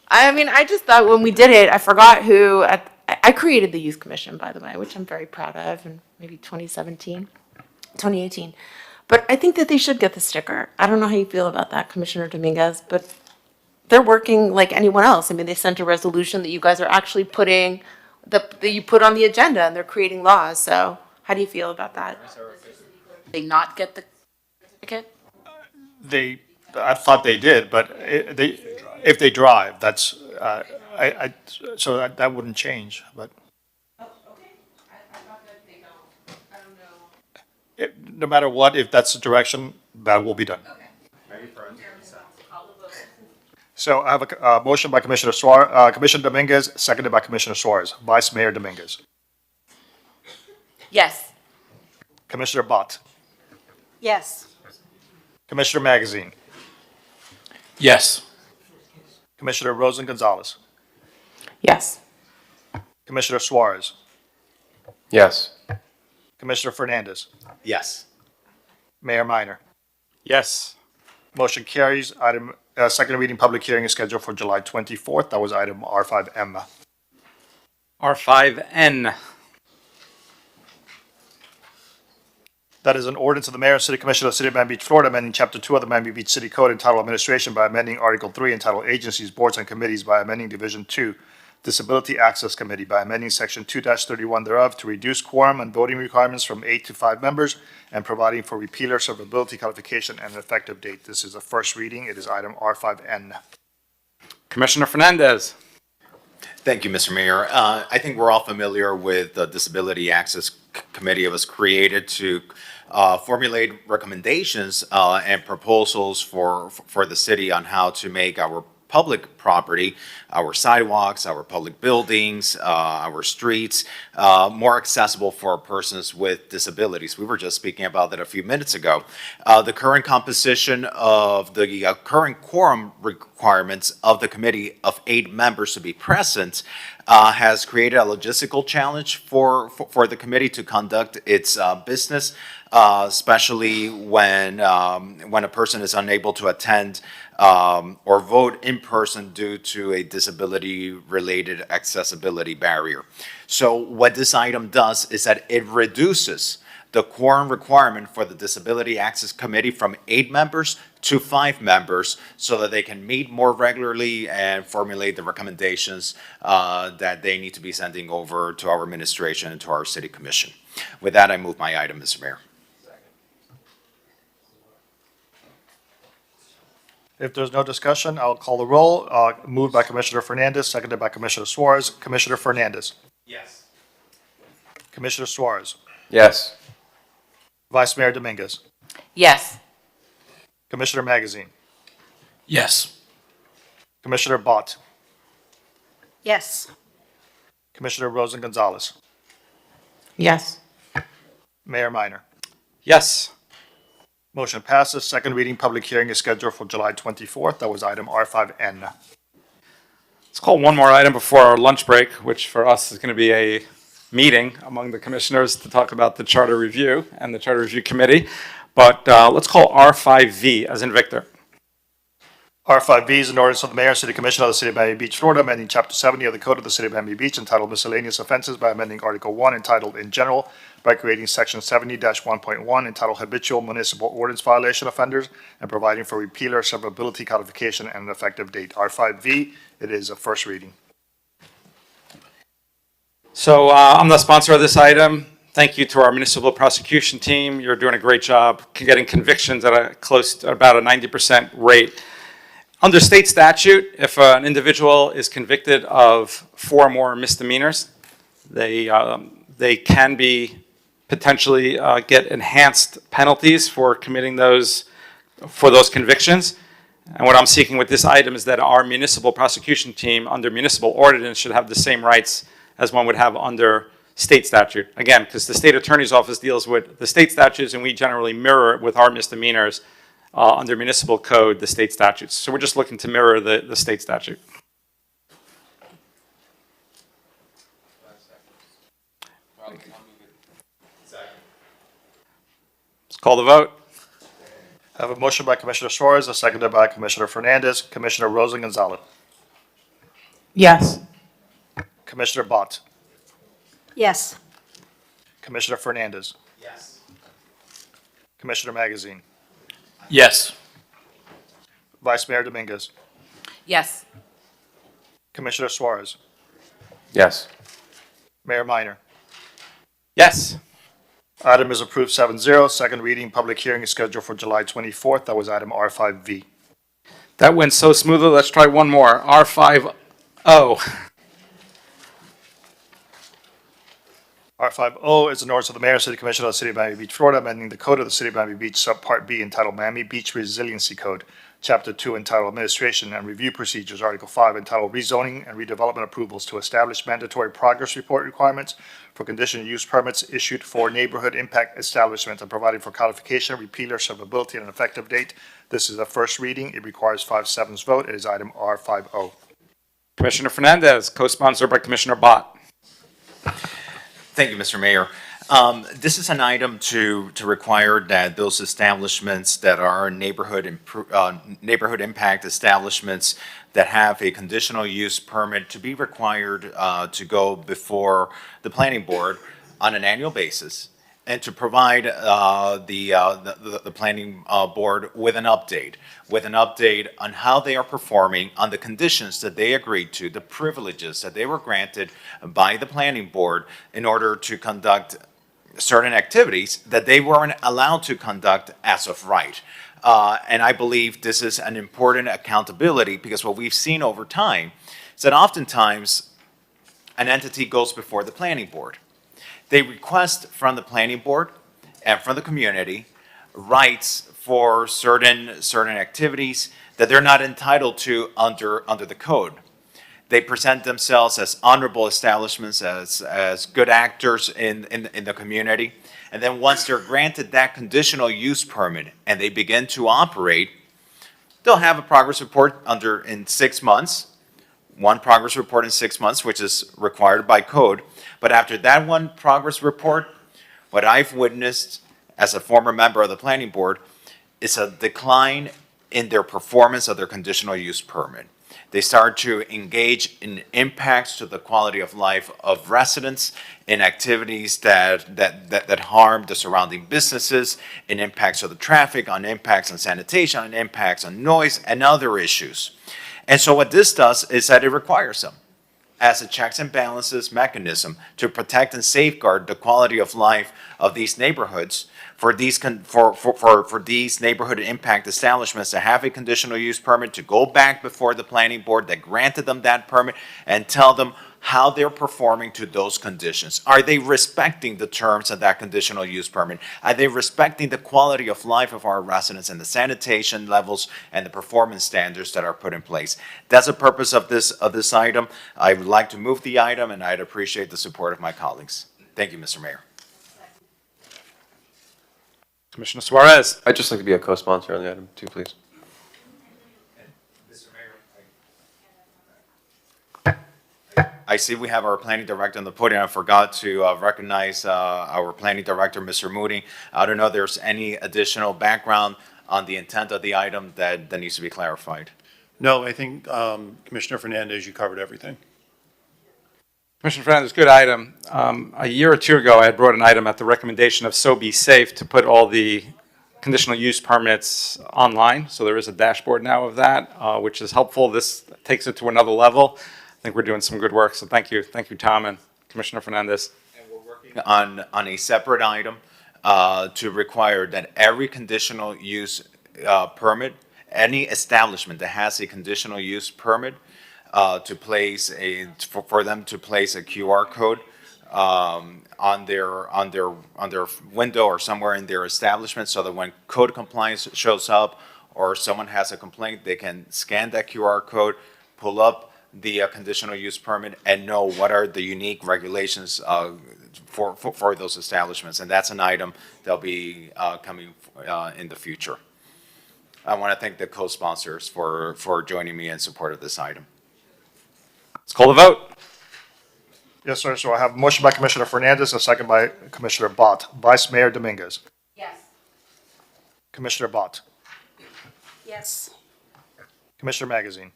I mean, I just thought when we did it, I forgot who, I created the Youth Commission, by the way, which I'm very proud of, in maybe 2018. But I think that they should get the sticker. I don't know how you feel about that, Commissioner Dominguez, but they're working like anyone else. I mean, they sent a resolution that you guys are actually putting, that you put on the agenda, and they're creating laws. So how do you feel about that? They not get the ticket? I thought they did, but if they drive, that's, so that wouldn't change, but. No matter what, if that's the direction, that will be done. So I have a motion by Commissioner Commissioner Dominguez, seconded by Commissioner Suarez. Vice Mayor Dominguez. Yes. Commissioner Bott. Yes. Commissioner Magazine. Yes. Commissioner Rosen Gonzalez. Yes. Commissioner Suarez. Yes. Commissioner Fernandez. Yes. Mayor Minor. Yes. Motion carries. Item, second reading public hearing is scheduled for July 24th. That was item R5M. R5N. That is an ordinance of the Mayor and City Commission of the City of Miami Beach, Florida, amending Chapter 2 of the Miami Beach City Code entitled Administration by amending Article 3 entitled Agencies, Boards, and Committees by amending Division 2, Disability Access Committee by amending Section 2-31 thereof to reduce quorum and voting requirements from 8 to 5 members and providing for repeal or severability codification and an effective date. This is a first reading. It is item R5N. Commissioner Fernandez. Thank you, Mr. Mayor. I think we're all familiar with the Disability Access Committee. It was created to formulate recommendations and proposals for the city on how to make our public property, our sidewalks, our public buildings, our streets, more accessible for persons with disabilities. We were just speaking about that a few minutes ago. The current composition of the current quorum requirements of the committee of 8 members to be present has created a logistical challenge for the committee to conduct its business, especially when a person is unable to attend or vote in person due to a disability-related accessibility barrier. So what this item does is that it reduces the quorum requirement for the Disability Access Committee from 8 members to 5 members so that they can meet more regularly and formulate the recommendations that they need to be sending over to our administration and to our city commission. With that, I move my item, Mr. Mayor. If there's no discussion, I'll call the roll. Moved by Commissioner Fernandez, seconded by Commissioner Suarez. Commissioner Fernandez. Yes. Commissioner Suarez, Yes. Vice Mayor Dominguez, Yes. Commissioner Magazine, Yes. Commissioner Bott, Yes. Commissioner Rosen Gonzalez, Yes. Mayor Minor. Yes. Motion passes. Second reading, public hearing is scheduled for July 24th. That was item R5N. Let's call one more item before our lunch break, which for us is going to be a meeting among the commissioners to talk about the charter review and the charter review committee. But let's call R5V as in Victor. R5V is an ordinance of the Mayor and City Commission of the City of Miami Beach, Florida, amending Chapter 70 of the Code of the City of Miami Beach entitled Miscellaneous Offenses by amending Article 1 entitled In General by creating Section 70-1.1 entitled Habitual Municipal Ordinance Violation Offenders and providing for repeal or severability codification and an effective date. R5V, it is a first reading. So I'm the sponsor of this item. Thank you to our municipal prosecution team. You're doing a great job getting convictions at a close to about a 90% rate. Under state statute, if an individual is convicted of 4 or more misdemeanors, they can be potentially get enhanced penalties for committing those convictions. And what I'm seeking with this item is that our municipal prosecution team under municipal ordinance should have the same rights as one would have under state statute. Again, because the state attorney's office deals with the state statutes and we generally mirror it with our misdemeanors under municipal code, the state statutes. So we're just looking to mirror the state statute. Let's call the vote. I have a motion by Commissioner Suarez, a seconded by Commissioner Fernandez. Commissioner Rosen Gonzalez, Yes. Commissioner Bott, Yes. Commissioner Fernandez. Yes. Commissioner Magazine, Yes. Vice Mayor Dominguez, Yes. Commissioner Suarez, Yes. Mayor Minor. Yes. Item is approved 7-0. Second reading, public hearing is scheduled for July 24th. That was item R5V. That went so smoothly. Let's try one more. R50. R50 is an ordinance of the Mayor and City Commission of the City of Miami Beach, Florida, amending the Code of the City of Miami Beach, Subpart B, entitled Miami Beach Resiliency Code, Chapter 2, entitled Administration and Review Procedures, Article 5, entitled Rezoning and Redevelopment Approvals, to establish mandatory progress report requirements for conditional use permits issued for neighborhood impact establishments and providing for codification, repealer, severability, and an effective date. This is the first reading. It requires 5/7 vote. It is item R50. Commissioner Fernandez, co-sponsored by Commissioner Bott. Thank you, Mr. Mayor. This is an item to require that those establishments that are neighborhood impact establishments that have a conditional use permit to be required to go before the planning board on an annual basis and to provide the planning board with an update on how they are performing, on the conditions that they agreed to, the privileges that they were granted by the planning board in order to conduct certain activities that they weren't allowed to conduct as of right. And I believe this is an important accountability because what we've seen over time is that oftentimes an entity goes before the planning board. They request from the planning board and from the community rights for certain activities that they're not entitled to under the code. They present themselves as honorable establishments, as good actors in the community. And then once they're granted that conditional use permit and they begin to operate, they'll have a progress report in 6 months. One progress report in 6 months, which is required by code. But after that one progress report, what I've witnessed as a former member of the planning board is a decline in their performance of their conditional use permit. They start to engage in impacts to the quality of life of residents, in activities that harm the surrounding businesses, in impacts of the traffic, on impacts on sanitation, on impacts on noise, and other issues. And so what this does is that it requires them as a checks and balances mechanism to protect and safeguard the quality of life of these neighborhoods for these neighborhood impact establishments to have a conditional use permit, to go back before the planning board that granted them that permit and tell them how they're performing to those conditions. Are they respecting the terms of that conditional use permit? Are they respecting the quality of life of our residents and the sanitation levels and the performance standards that are put in place? That's the purpose of this item. I would like to move the item, and I'd appreciate the support of my colleagues. Thank you, Mr. Mayor. Commissioner Suarez. I'd just like to be a co-sponsor on the item too, please. I see we have our planning director on the podium. I forgot to recognize our planning director, Mr. Moody. I don't know if there's any additional background on the intent of the item that needs to be clarified. No, I think, Commissioner Fernandez, you covered everything. Commissioner Fernandez, good item. A year or two ago, I had brought an item at the recommendation of So Be Safe to put all the conditional use permits online. So there is a dashboard now of that, which is helpful. This takes it to another level. I think we're doing some good work. So thank you. Thank you, Tom and Commissioner Fernandez. And we're working on a separate item to require that every conditional use permit, any establishment that has a conditional use permit, to place for them to place a QR code on their window or somewhere in their establishment, so that when code compliance shows up or someone has a complaint, they can scan that QR code, pull up the conditional use permit, and know what are the unique regulations for those establishments. And that's an item that'll be coming in the future. I want to thank the co-sponsors for joining me in support of this item. Let's call the vote. Yes, sir. So I have a motion by Commissioner Fernandez, a second by Commissioner Bott. Vice Mayor Dominguez. Yes. Commissioner Bott. Yes. Commissioner Magazine.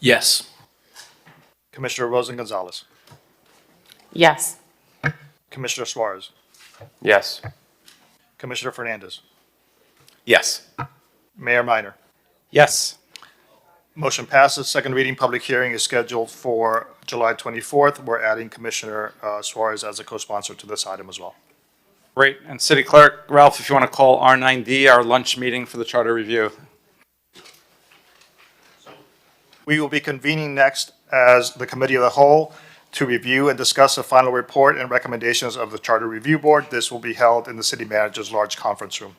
Yes. Commissioner Rosen Gonzalez. Yes. Commissioner Suarez. Yes. Commissioner Fernandez. Yes. Mayor Minor. Yes. Motion passes. Second reading public hearing is scheduled for July 24th. We're adding Commissioner Suarez as a co-sponsor to this item as well. Great. And City Clerk, Ralph, if you want to call R9D, our lunch meeting for the charter review. We will be convening next as the Committee of the Whole to review and discuss the final report and recommendations of the Charter Review Board. This will be held in the City Manager's large conference room.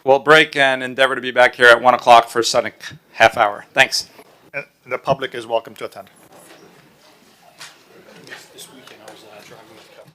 We'll break and endeavor to be back here at 1 o'clock for Sutnik half hour. Thanks. And the public is welcome to attend. This weekend, I was driving with Kelly.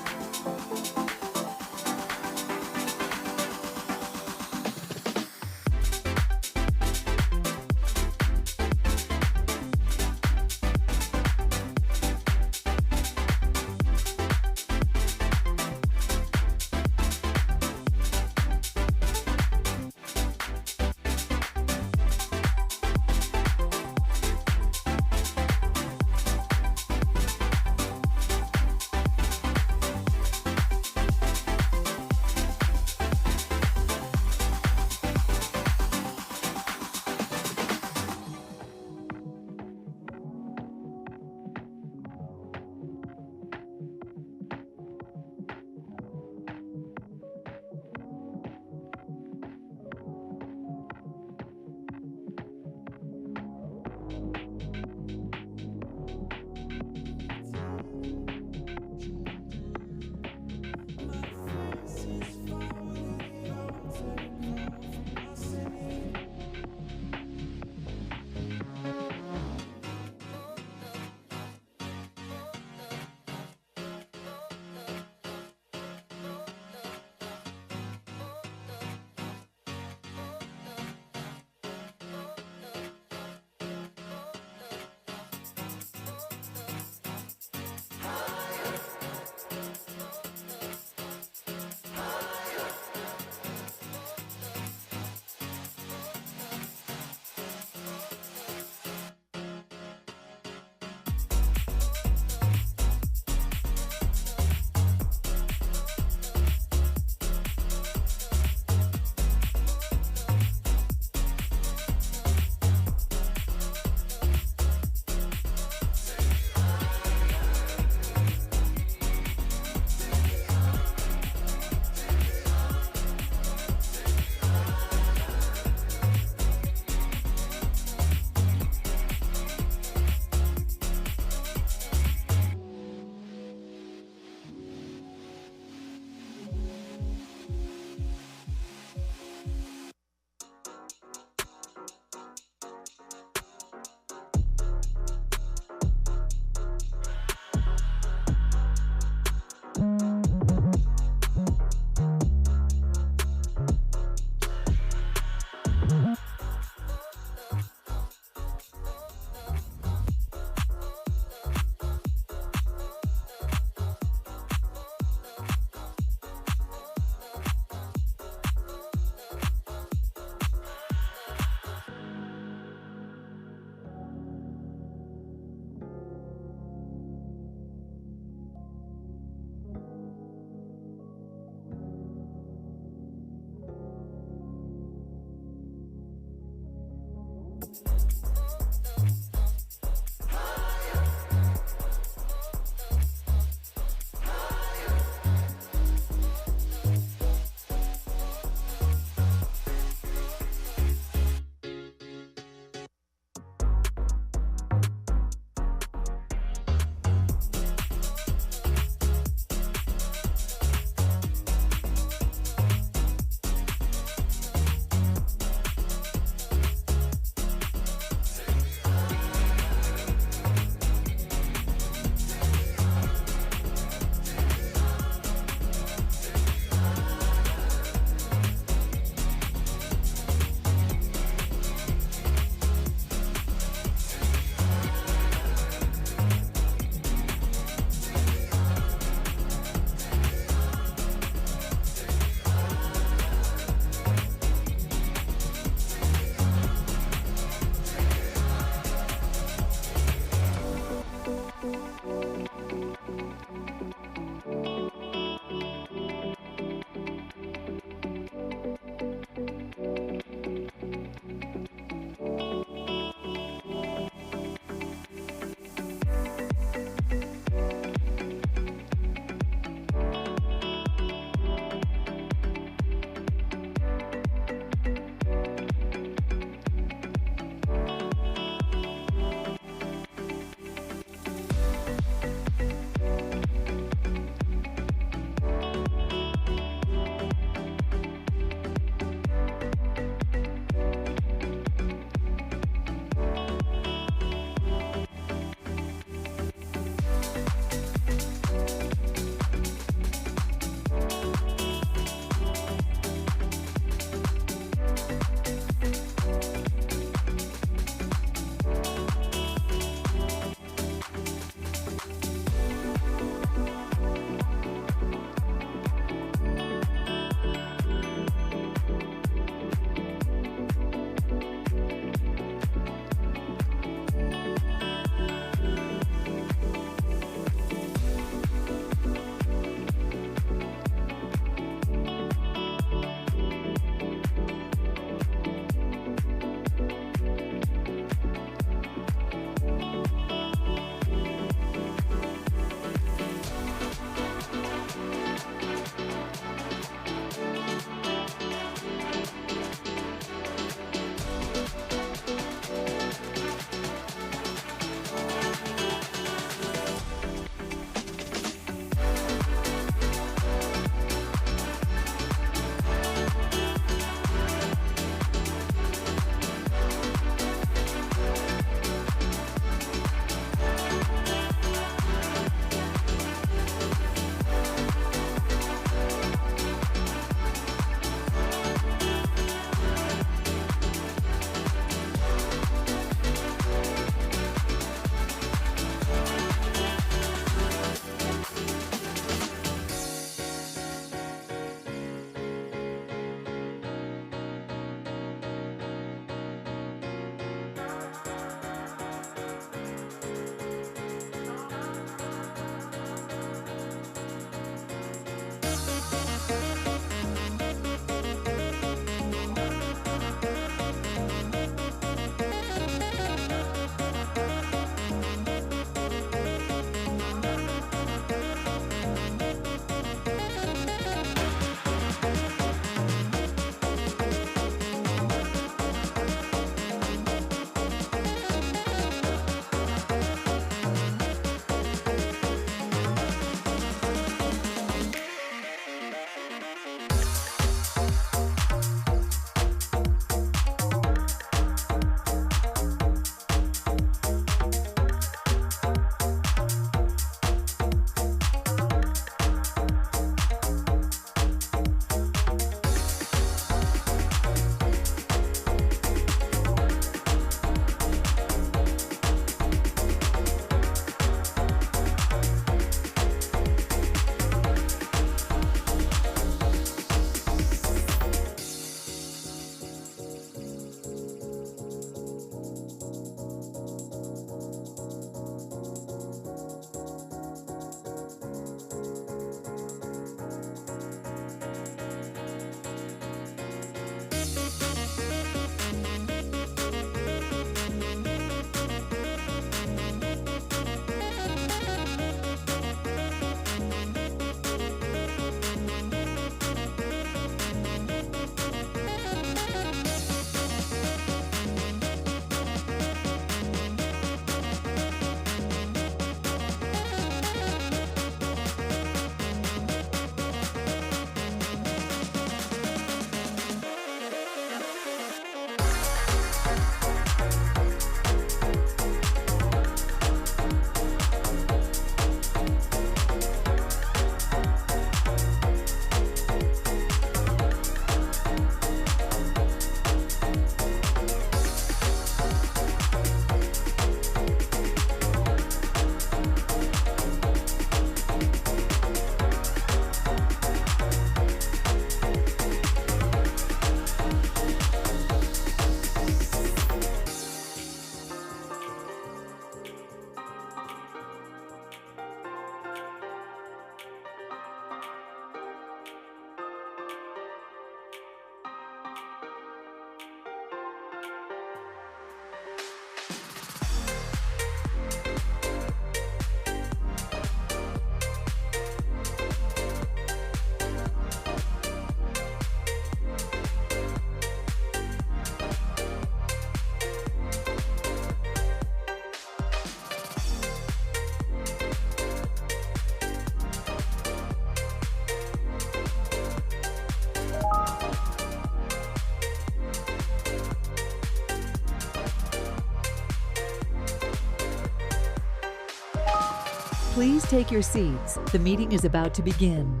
Please take your seats. The meeting is about to begin.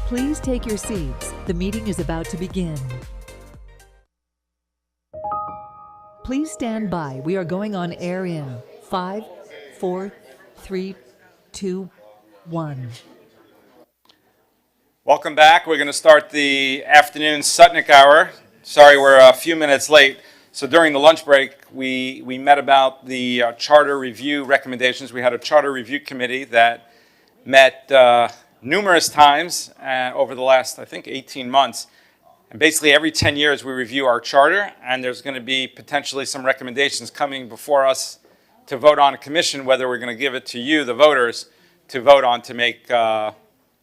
Please take your seats. The meeting is about to begin. Please stand by. We are going on air in 5, 4, 3, 2, 1. Welcome back. We're going to start the afternoon Sutnik hour. Sorry, we're a few minutes late. So during the lunch break, we met about the charter review recommendations. We had a charter review committee that met numerous times over the last, I think, 18 months. And basically every 10 years we review our charter, and there's going to be potentially some recommendations coming before us to vote on a commission, whether we're going to give it to you, the voters, to vote on to make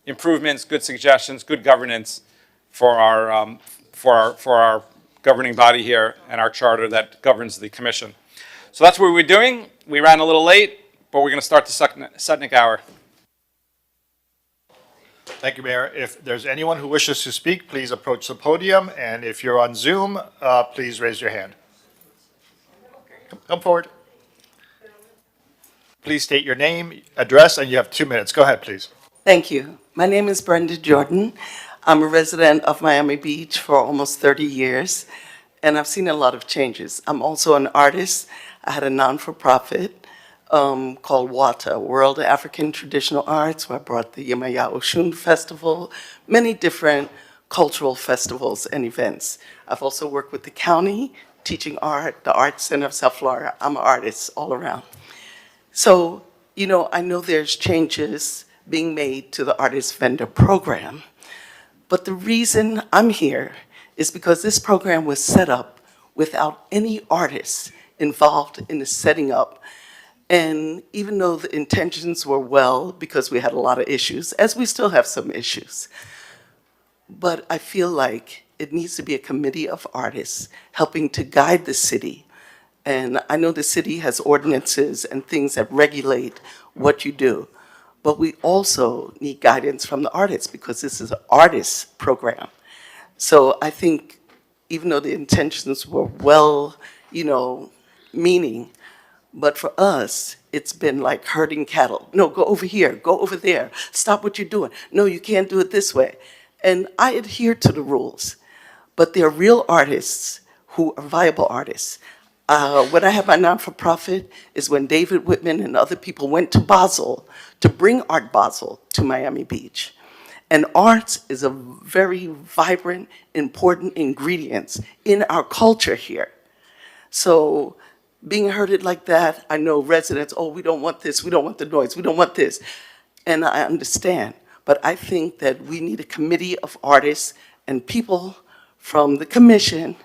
improvements, good suggestions, good governance for our governing body here and our charter that governs the commission. So that's what we're doing. We ran a little late, but we're going to start the Sutnik hour. Thank you, Mayor. If there's anyone who wishes to speak, please approach the podium. And if you're on Zoom, please raise your hand. Come forward. Please state your name, address, and you have 2 minutes. Go ahead, please. Thank you. My name is Brenda Jordan. I'm a resident of Miami Beach for almost 30 years, and I've seen a lot of changes. I'm also an artist. I had a non-for-profit called WATA, World African Traditional Arts, where I brought the Yemaya Oshun Festival, many different cultural festivals and events. I've also worked with the county, teaching art, the Art Center of South Florida. I'm an artist all around. So, you know, I know there's changes being made to the Artist Vendor Program, but the reason I'm here is because this program was set up without any artists involved in the setting up. And even though the intentions were well, because we had a lot of issues, as we still have some issues, but I feel like it needs to be a committee of artists helping to guide the city. And I know the city has ordinances and things that regulate what you do, but we also need guidance from the artists because this is an artist program. So I think even though the intentions were well, you know, meaning, but for us, it's been like herding cattle. No, go over here, go over there, stop what you're doing. No, you can't do it this way. And I adhere to the rules, but there are real artists who are viable artists. When I had my non-for-profit is when David Whitman and other people went to Basel to bring Art Basel to Miami Beach. And arts is a very vibrant, important ingredient in our culture here. So being herded like that, I know residents, oh, we don't want this, we don't want the noise, we don't want this. And I understand, but I think that we need a committee of artists and people from the commission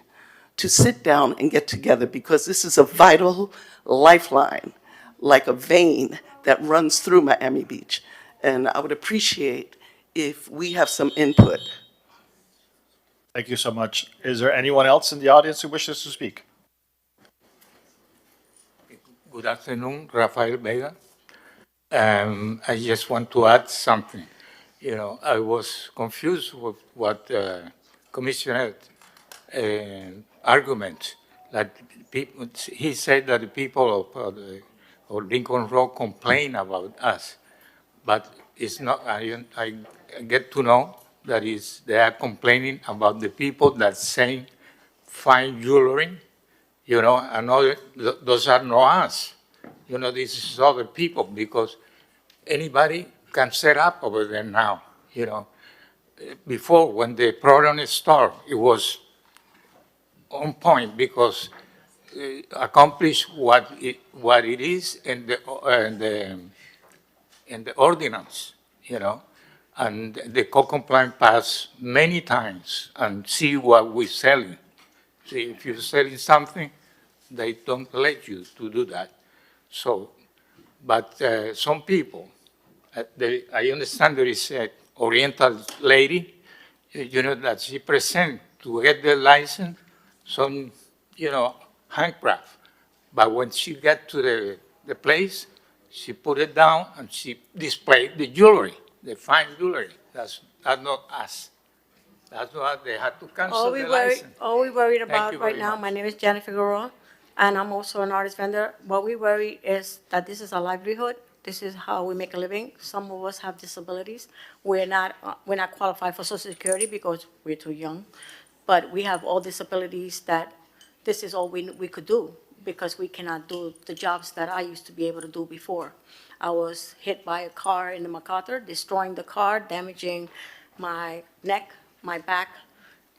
to sit down and get together because this is a vital lifeline, like a vein that runs through Miami Beach. And I would appreciate if we have some input. Thank you so much. Is there anyone else in the audience who wishes to speak? Good afternoon, Rafael Vega. I just want to add something. You know, I was confused with what Commissioner argument that people, he said that the people of Lincoln Road complain about us, but it's not. I get to know that they are complaining about the people that say fine jewelry. You know, and those are not us. You know, this is other people because anybody can set up over there now. You know, before when the program started, it was on point because it accomplished what it is in the ordinance. You know, and the co-compliance passed many times and see what we're selling. See, if you're selling something, they don't let you to do that. So, but some people, I understand there is an Oriental lady, you know, that she present to get the license, some, you know, handcraft. But when she get to the place, she put it down and she displayed the jewelry, the fine jewelry. That's not us. That's why they had to cancel the license. All we worried Thank about you right very now, much. my name is Jennifer Figueroa, and I'm also an artist vendor. What we worry is that this is a livelihood. This is how we make a living. Some of us have disabilities. We're not qualified for Social Security because we're too young. But we have all disabilities that this is all we could do because we cannot do the jobs that I used to be able to do before. I was hit by a car in the MacArthur, destroying the car, damaging my neck, my back,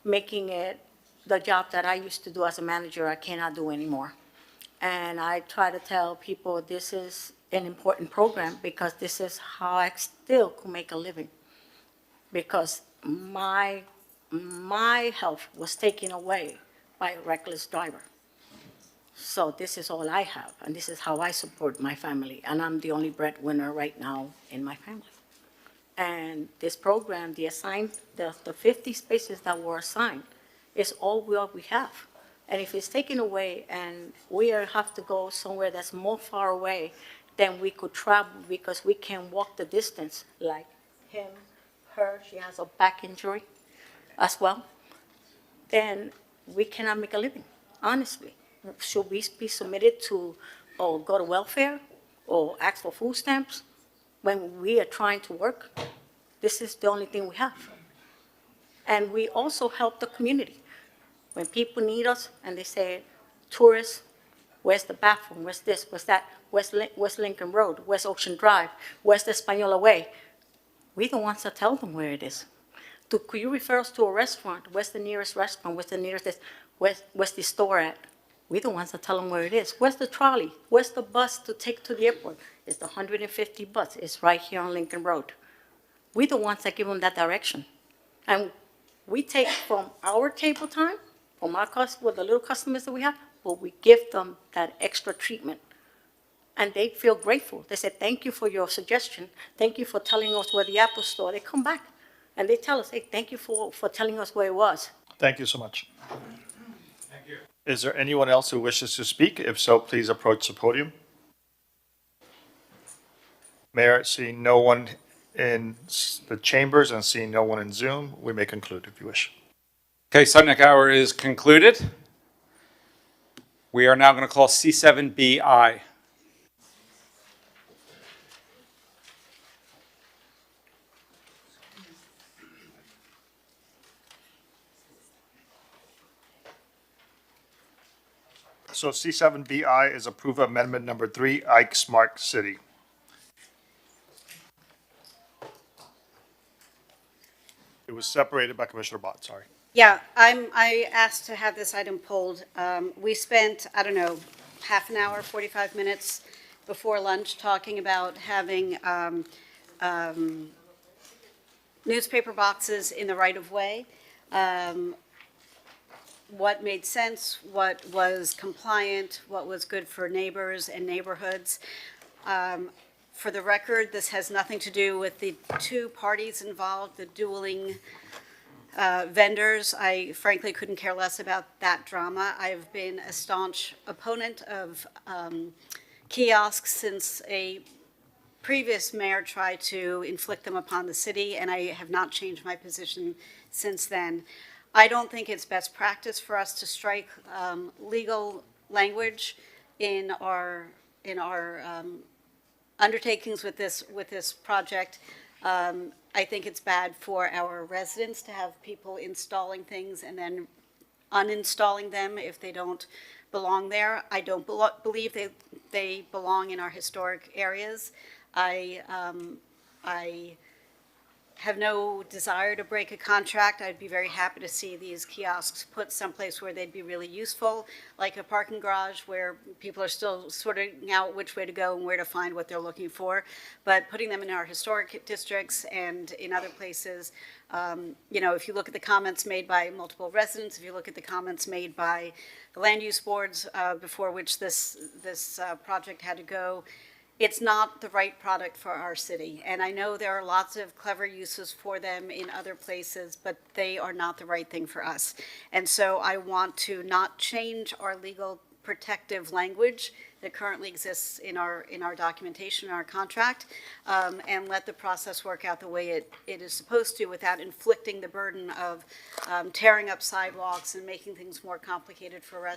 making it the job that I used to do as a manager, I cannot do anymore. And I try to tell people this is an important program because this is how I still could make a living. Because my health was taken away by a reckless driver. So this is all I have, and this is how I support my family. And I'm the only breadwinner right now in my family. And this program, the 50 spaces that were assigned, is all we have. And if it's taken away and we have to go somewhere that's more far away than we could travel because we can't walk the distance, like him, her, she has a back injury as well, then we cannot make a living, honestly. Should we be submitted to, or go to welfare, or ask for food stamps when we are trying to work? This is the only thing we have. And we also help the community. When people need us and they say, tourists, where's the bathroom, where's this, where's that, where's Lincoln Road, where's Ocean Drive, where's the Española Way? We're the ones that tell them where it is. Could you refer us to a restaurant? Where's the nearest restaurant? Where's the nearest this? Where's the store at? We're the ones that tell them where it is. Where's the trolley? Where's the bus to take to the airport? It's the 150 bus. It's right here on Lincoln Road. We're the ones that give them that direction. And we take from our table time, from our with the little customers that we have, but we give them that extra treatment. And they feel grateful. They say, thank you for your suggestion. Thank you for telling us where the Apple store. They come back and they tell us, hey, thank you for telling us where it was. Thank you so much. Thank you. Is there anyone else who wishes to speak? If so, please approach the podium. Mayor, seeing no one in the chambers and seeing no one in Zoom, we may conclude if you wish. Okay, Sutnik hour is concluded. We are now going to call C7BI. So C7BI is approve amendment number 3, Ike Smart City. It was separated by Commissioner Bott, sorry. Yeah, I asked to have this item pulled. We spent, I don't know, half an hour, 45 minutes before lunch talking about having newspaper boxes in the right-of-way. What made sense, what was compliant, what was good for neighbors and neighborhoods. For the record, this has nothing to do with the two parties involved, the dueling vendors. I frankly couldn't care less about that drama. I've been a staunch opponent of kiosks since a previous mayor tried to inflict them upon the city, and I have not changed my position since then. I don't think it's best practice for us to strike legal language in our undertakings with this project. I think it's bad for our residents to have people installing things and then uninstalling them if they don't belong there. I don't believe they belong in our historic areas. I have no desire to break a contract. I'd be very happy to see these kiosks put someplace where they'd be really useful, like a parking garage where people are still sorting out which way to go and where to find what they're looking for. But putting them in our historic districts and in other places, you know, if you look at the comments made by multiple residents, if you look at the comments made by the land use boards before which this project had to go, it's not the right product for our city. And I know there are lots of clever uses for them in other places, but they are not the right thing for us. And so I want to not change our legal protective language that currently exists in our documentation, our contract, and let the process work out the way it is supposed to without inflicting the burden of tearing up sidewalks and making things more complicated for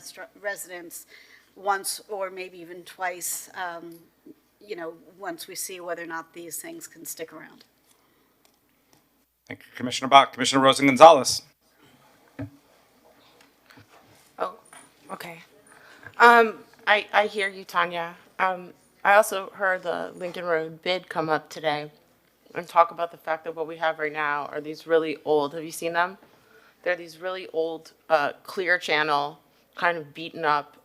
residents once or maybe even twice, once we see whether or not these things can stick around. Thank you, Commissioner Bach. Commissioner Rosen Gonzalez. Oh, okay. I hear you, Tanya. I also heard the Lincoln Road bid come up today and talk about the fact that what we have right now are these really old, have you seen them? They're these really old, clear channel, kind of beaten up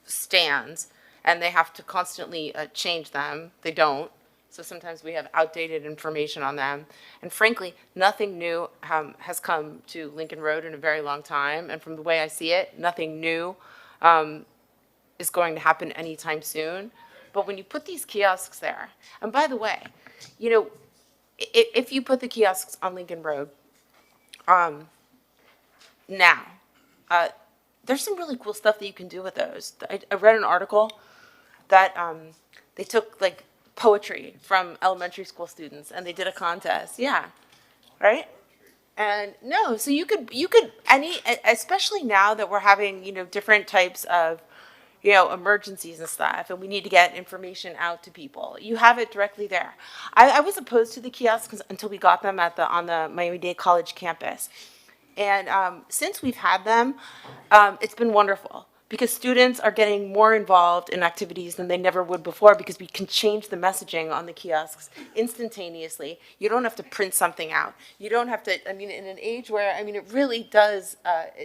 stands, and they have to constantly change them. They don't. So sometimes we have outdated information on them. And frankly, nothing new has come to Lincoln Road in a very long time. And from the way I see it, nothing new is going to happen anytime soon. But when you put these kiosks there, and by the way, if you put the kiosks on Lincoln Road now, there's some really cool stuff that you can do with those. I read an article that they took like poetry from elementary school students and they did a contest. Yeah, right? And no, so you could especially now that we're having, different types of, emergencies and stuff, and we need to get information out to people. You have it directly there. I was opposed to the kiosks until we got them on the Miami-Dade College campus. And since we've had them, it's been wonderful because students are getting more involved in activities than they never would before because we can change the messaging on the kiosks instantaneously. You don't have to print something out. You don't have to, in an age where, it really does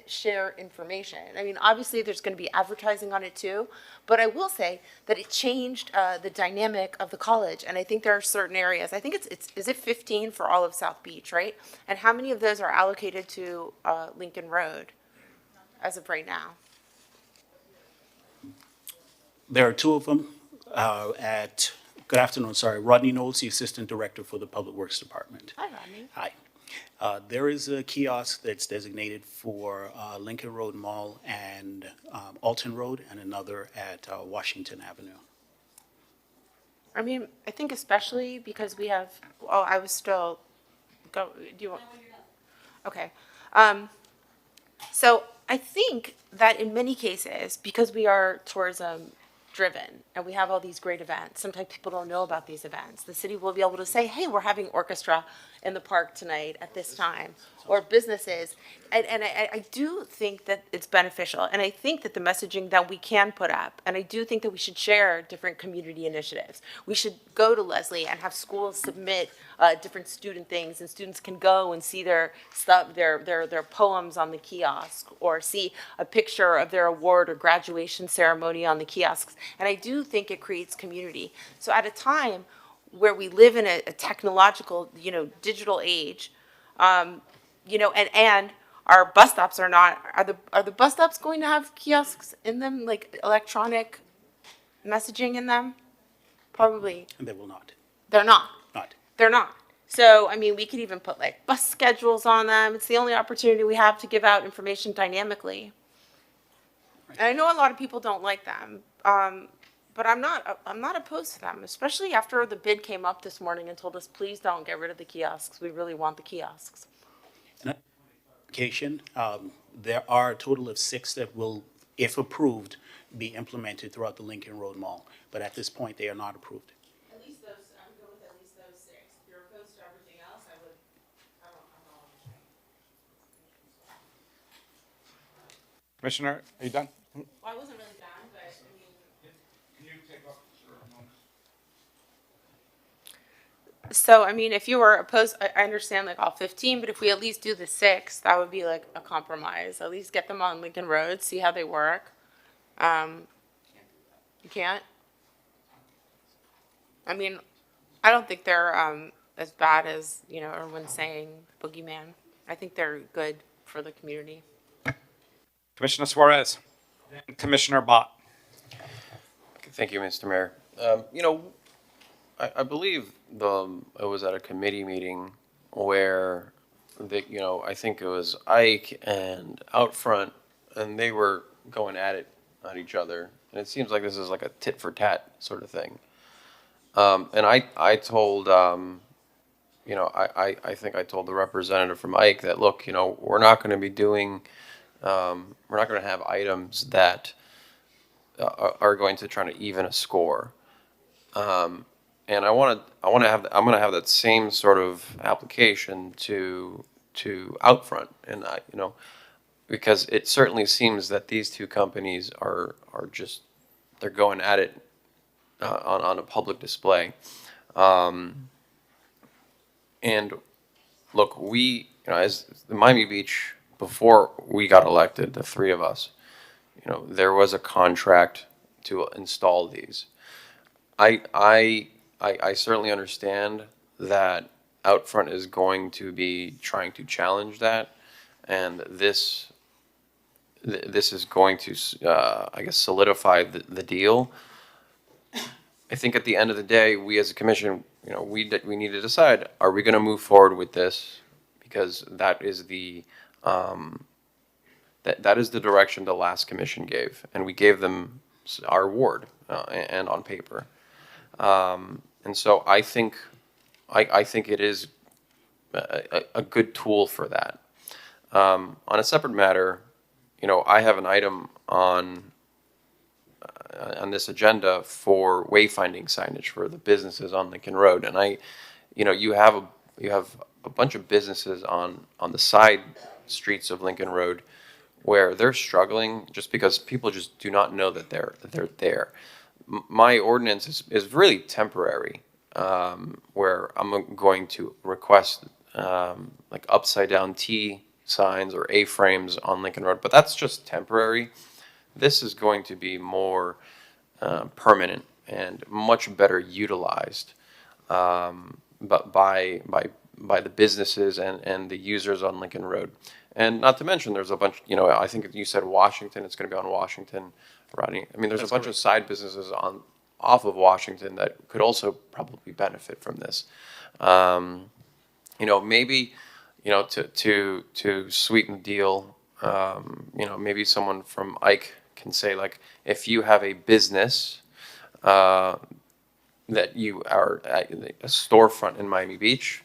share information. Obviously there's going to be advertising on it too, but I will say that it changed the dynamic of the college. And I think there are certain areas, I think is it 15 for all of South Beach, right? And how many of those are allocated to Lincoln Road as of right now? There are two of them good afternoon, Rodney Knowles, the Assistant Director for the Public Works Department. Hi, Rodney. Hi. There is a kiosk that's designated for Lincoln Road Mall and Alton Road, and another at Washington Avenue. I think especially because we have, I was still, do you want? Okay. So I think that in many cases, because we are tourism driven and we have all these great events, sometimes people don't know about these events. The city will be able to say, hey, we're having orchestra in the park tonight at this time, or businesses. And I do think that it's beneficial. And I think that the messaging that we can put up, and I do think that we should share different community initiatives. We should go to Leslie and have schools submit different student things, and students can go and see their stuff, their poems on the kiosk, or see a picture of their award or graduation ceremony on the kiosks. And I do think it creates community. So at a time where we live in a technological, digital age, and our bus stops are the bus stops going to have kiosks in them, like electronic messaging in them? Probably. And they will not. They're not. Not. They're not. So, we could even put like bus schedules on them. It's the only opportunity we have to give out information dynamically. And I know a lot of people don't like them, but I'm not opposed to them, especially after the bid came up this morning and told us, please don't get rid of the kiosks. We really want the kiosks. There are a total of 6 that will, if approved, be implemented throughout the Lincoln Road Mall. But at this point, they are not approved. At least those, I'm good with at least those 6. If you're opposed to everything else, I'm not. Commissioner, are you done? Well, I wasn't really done, but Can you take off for a moment? So, if you were opposed, I understand like all 15, but if we at least do the 6, that would be like a compromise. At least get them on Lincoln Road, see how they work. You can't? I don't think they're as bad as, everyone's saying, boogeyman. I think they're good for the community. Commissioner Suarez. Commissioner Bott. Thank you, Mr. Mayor. I believe it was at a committee meeting where I think it was Ike and Outfront, and they were going at each other. And it seems like this is like a tit for tat sort of thing. And I told, I think I told the representative from Ike that, look, we're not going to be doing, we're not going to have items that are going to try to even a score. And I'm going to have that same sort of application to Outfront, and because it certainly seems that these two companies are just, they're going at it on a public display. And look, as the Miami Beach, before we got elected, the three of us, there was a contract to install these. I certainly understand that Outfront is going to be trying to challenge that, and this is going to, I guess, solidify the deal. I think at the end of the day, we as a commission, we need to decide: are we going to move forward with this? Because that is the that is the direction the last commission gave, and we gave them our award and on paper. And so I think it is a good tool for that. On a separate matter, I have an item on this agenda for wayfinding signage for the businesses on Lincoln Road, and you have a bunch of businesses on the side streets of Lincoln Road where they're struggling just because people just do not know that they're there. My ordinance is really temporary, where I'm going to request like upside down T signs or A-frames on Lincoln Road, but that's just temporary. This is going to be more permanent and much better utilized, but by the businesses and the users on Lincoln Road. And not to mention, there's a bunch, I think you said Washington, it's going to be on Washington, Rodney. I mean, there's a bunch of side businesses off of Washington that could also probably benefit from this. Maybe, to sweeten the deal, maybe someone from Ike can say, like, if you have a business that you are at a storefront in Miami Beach,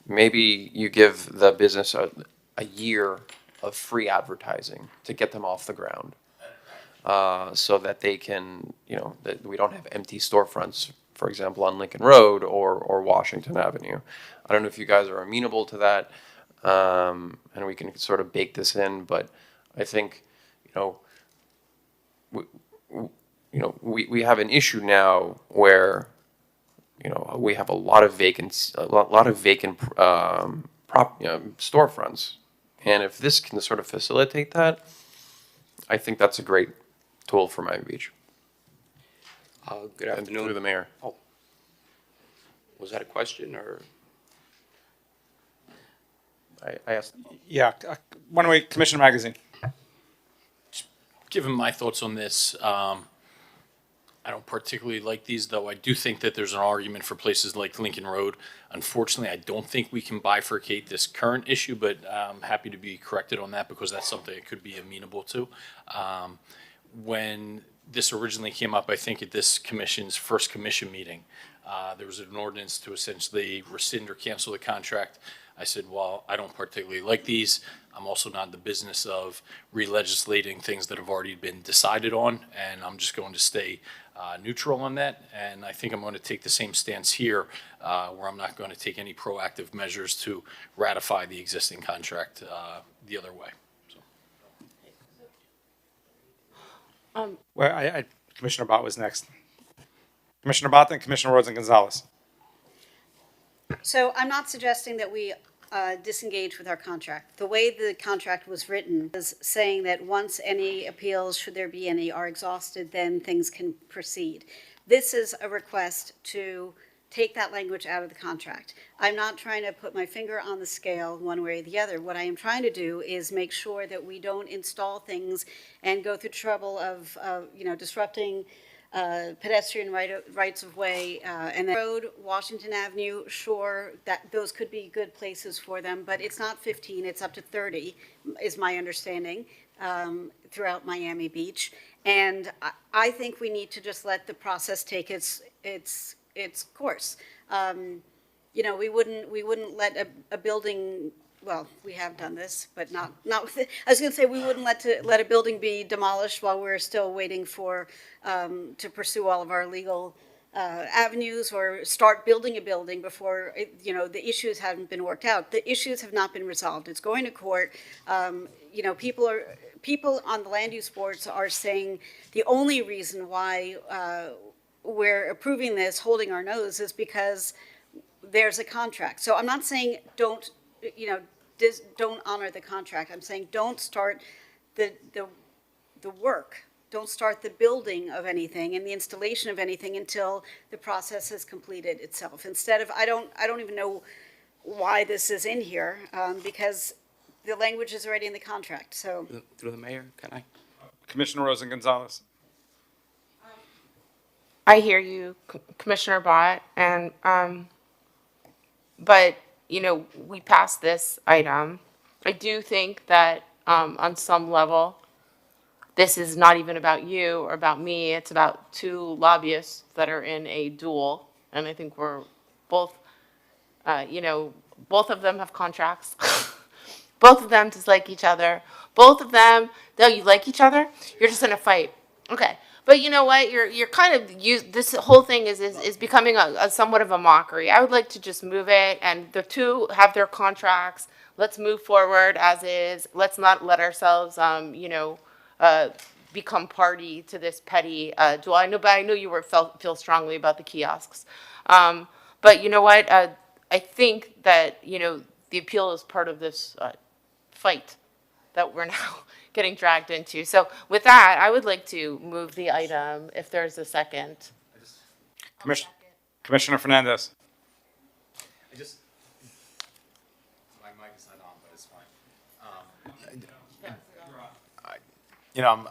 maybe you give the business a year of free advertising to get them off the ground, so that they can, that we don't have empty storefronts, for example, on Lincoln Road or Washington Avenue. I don't know if you guys are amenable to that, and we can sort of bake this in, but I think, we have an issue now where, we have a lot of vacant storefronts. And if this can sort of facilitate that, I think that's a great tool for Miami Beach. Good afternoon. Through the mayor. Oh, was that a question or? I asked. Yeah, why don't we, Commissioner Magazine? Given my thoughts on this, I don't particularly like these, though I do think that there's an argument for places like Lincoln Road. Unfortunately, I don't think we can bifurcate this current issue, but I'm happy to be corrected on that because that's something I could be amenable to. When this originally came up, I think at this commission's first commission meeting, there was an ordinance to essentially rescind or cancel the contract. I said, well, I don't particularly like these. I'm also not in the business of re-legislating things that have already been decided on, and I'm just going to stay neutral on that. And I think I'm going to take the same stance here, where I'm not going to take any proactive measures to ratify the existing contract the other way. So. Well, Commissioner Bott was next. Commissioner Bott, then Commissioner Rosen-Gonzalez. So I'm not suggesting that we disengage with our contract. The way the contract was written is saying that once any appeals, should there be any, are exhausted, then things can proceed. This is a request to take that language out of the contract. I'm not trying to put my finger on the scale one way or the other. What I am trying to do is make sure that we don't install things and go through trouble of disrupting pedestrian rights of way, and then road, Washington Avenue, sure, that those could be good places for them, but it's not 15, it's up to 30, is my understanding. throughout Miami Beach. And I think we need to just let the process take its course. You know, we wouldn't let a building, well, we have done this, but not with, I was gonna say, we wouldn't let a building be demolished while we're still waiting for, to pursue all of our legal avenues or start building a building before, you know, the issues haven't been worked out. The issues have not been resolved. It's going to court. You know, people on the land use boards are saying the only reason why we're approving this, holding our nose, is because there's a contract. So I'm not saying don't, you know, don't honor the contract. I'm saying don't start the work. Don't start the building of anything and the installation of anything until the process has completed itself. Instead of, I don't even know why this is in here, because the language is already in the contract, so. Through the mayor, can I? Commissioner Rosen Gonzalez. I hear you, Commissioner Bott, and, but, you know, we passed this item. I do think that, on some level, this is not even about you or about me. It's about two lobbyists that are in a duel. And I think we're both, you know, both of them have contracts. Both of them dislike each other. Both of them, though you like each other, you're just in a fight. Okay. But you know what? You're kind of, this whole thing is becoming a somewhat of a mockery. I would like to just move it, and the two have their contracts. Let's move forward as is. Let's not let ourselves, you know, become party to this petty duel. I know, but I know you feel strongly about the kiosks. But you know what? I think that, you know, the appeal is part of this fight that we're now getting dragged into. So with that, I would like to move the item if there's a second. Commissioner Fernandez. My mic is not on, but it's fine. You know,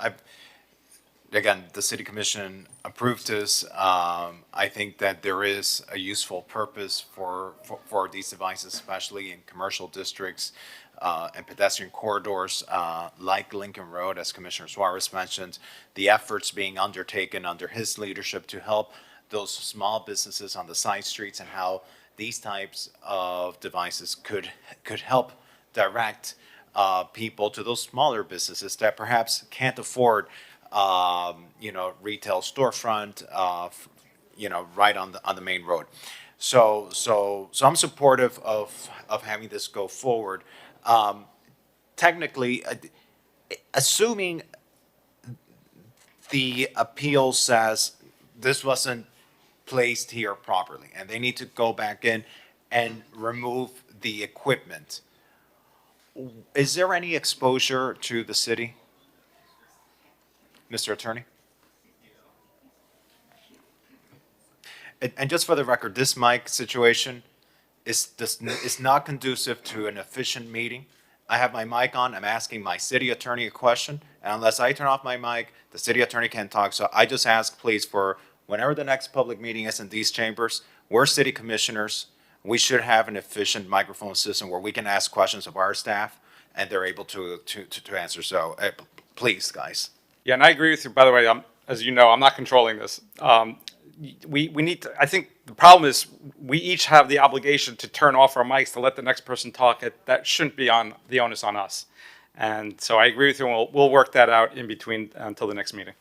again, the city commission approved this. I think that there is a useful purpose for these devices, especially in commercial districts and pedestrian corridors like Lincoln Road, as Commissioner Suarez mentioned. The efforts being undertaken under his leadership to help those small businesses on the side streets, and how these types of devices could help direct people to those smaller businesses that perhaps can't afford, you know, retail storefront, you know, right on the main road. So I'm supportive of having this go forward. Technically, assuming the appeal says this wasn't placed here properly and they need to go back in and remove the equipment, is there any exposure to the city, Mr. Attorney? And just for the record, this mic situation is not conducive to an efficient meeting. I have my mic on, I'm asking my city attorney a question, and unless I turn off my mic, the city attorney can't talk. So I just ask, please, for whenever the next public meeting is in these chambers, we're city commissioners. We should have an efficient microphone system where we can ask questions of our staff and they're able to answer. So please, guys. Yeah, and I agree with you, by the way. As you know, I'm not controlling this. We need to, I think the problem is we each have the obligation to turn off our mics to let the next person talk. That shouldn't be on the onus on us. And so I agree with you, and we'll work that out in between until the next meeting.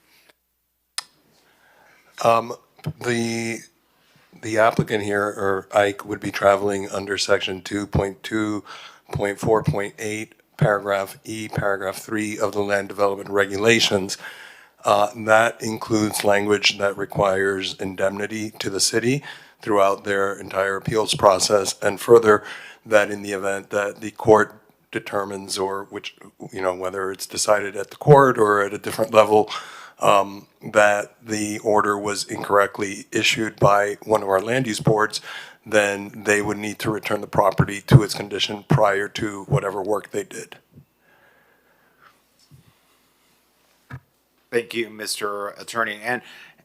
The applicant here, or Ike, would be traveling under section 2.2.4.8, paragraph E, paragraph 3 of the Land Development Regulations. That includes language that requires indemnity to the city throughout their entire appeals process, and further, that in the event that the court determines, or which, you know, whether it's decided at the court or at a different level, that the order was incorrectly issued by one of our land use boards, then they would need to return the property to its condition prior to whatever work they did. Thank you, Mr. Attorney.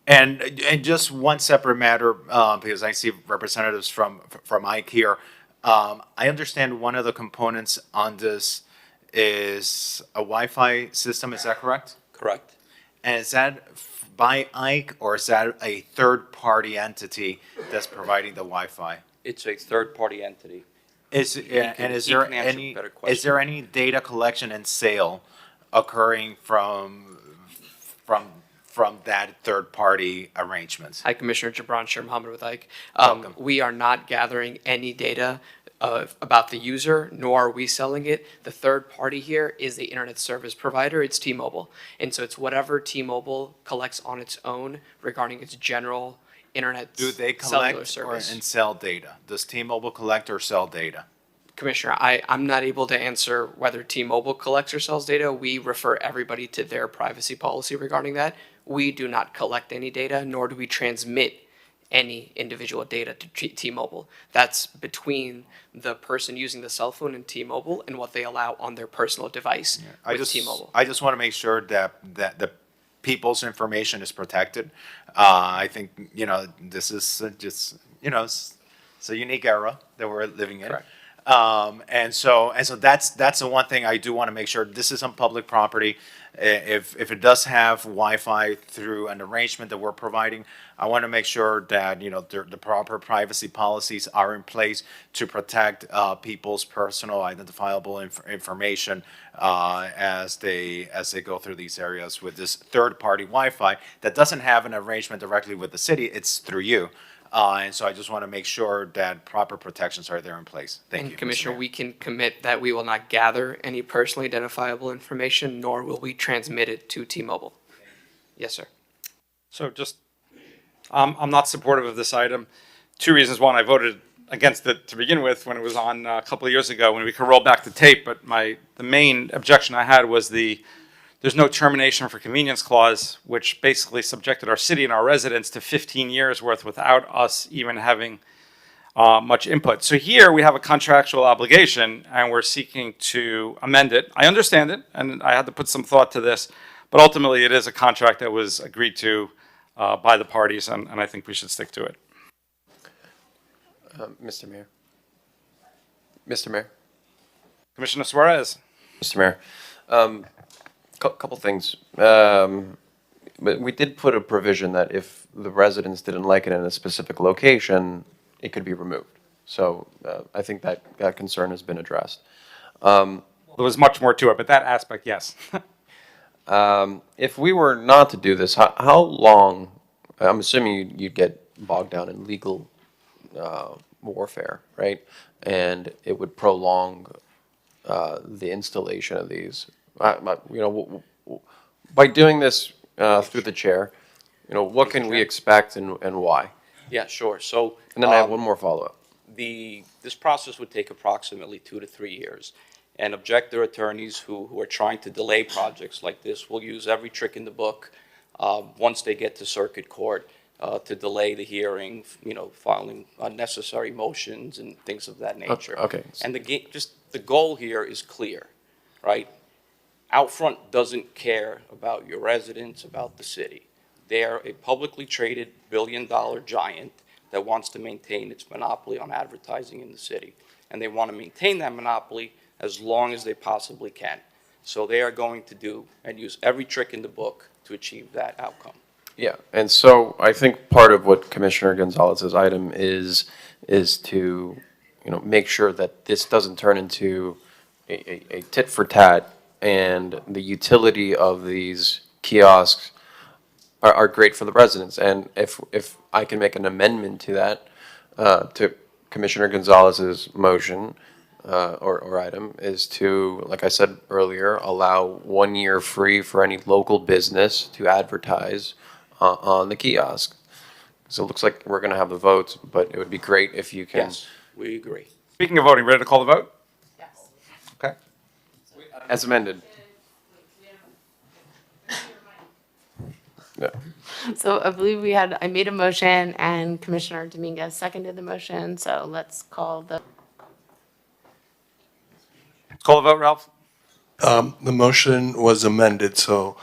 And just one separate matter, because I see representatives from Ike here. I understand one of the components on this is a Wi-Fi system, is that correct? Correct. And is that by Ike, or is that a third-party entity that's providing the Wi-Fi? It's a third-party entity. Is, He can- and is he there can answer any, better is questions. there any data collection and sale occurring from that third-party arrangements? Hi, Commissioner Jabran Sher Mohammed with Ike. Welcome. We are not gathering any data about the user, nor are we selling it. The third party here is the internet service provider. It's T-Mobile. And so it's whatever T-Mobile collects on its own regarding its general internet Do they cellular collect or, service. and sell data? Does T-Mobile collect or sell data? Commissioner, I'm not able to answer whether T-Mobile collects or sells data. We refer everybody to their privacy policy regarding that. We do not collect any data, nor do we transmit any individual data to T-Mobile. That's between the person using the cell phone and T-Mobile and what they allow on their personal device with T-Mobile. I just want to make sure that the people's information is protected. I think, this is just, it's a unique era that we're living in. Correct. And so that's the one thing I do want to make sure. This is on public property. If it does have Wi-Fi through an arrangement that we're providing, I want to make sure that the proper privacy policies are in place to protect people's personal identifiable information as they go through these areas with this third-party Wi-Fi that doesn't have an arrangement directly with the city. It's through you. And so I just want to make sure that proper protections are there in place. Thank you. And Commissioner, we can commit that we will not gather any personally identifiable information, nor will we transmit it to T-Mobile. Yes, sir. So just, I'm not supportive of this item. Two reasons. One, I voted against it to begin with when it was on a couple of years ago when we could roll back the tape. But the main objection I had was there's no termination for convenience clause, which basically subjected our city and our residents to 15 years worth without us even having much input. So here we have a contractual obligation and we're seeking to amend it. I understand it, and I had to put some thought to this, but ultimately it is a contract that was agreed to by the parties, and I think we should stick to it. Mr. Mayor. Mr. Mayor. Commissioner Suarez. Mr. Mayor. Couple things. But we did put a provision that if the residents didn't like it in a specific location, it could be removed. So I think that concern has been addressed. There was much more to it, but that aspect, yes. If we were not to do this, how long, I'm assuming you'd get bogged down in legal warfare, right? And it would prolong the installation of these. By doing this through the chair, what can we expect and why? Yeah, sure. So. And then I have one more follow-up. This process would take approximately 2 to 3 years. And objector attorneys who are trying to delay projects like this will use every trick in the book once they get to circuit court to delay the hearing, filing unnecessary motions and things of that nature. Okay. And the goal here is clear, right? Outfront doesn't care about your residents, about the city. They're a publicly traded billion-dollar giant that wants to maintain its monopoly on advertising in the city. And they want to maintain that monopoly as long as they possibly can. So they are going to do and use every trick in the book to achieve that outcome. Yeah, and so I think part of what Commissioner Gonzalez's item is to, make sure that this doesn't turn into a tit for tat, and the utility of these kiosks are great for the residents. And if I can make an amendment to that, to Commissioner Gonzalez's motion or item, is to, like I said earlier, allow 1 year free for any local business to advertise on the kiosk. So it looks like we're going to have the votes, but it would be great if you can. Yes, we agree. Speaking of voting, ready to call the vote? Yes. Okay. As amended. Yeah. So I believe I made a motion and Commissioner Dominguez seconded the motion. So let's call the. Call the vote, Ralph. The motion was amended, so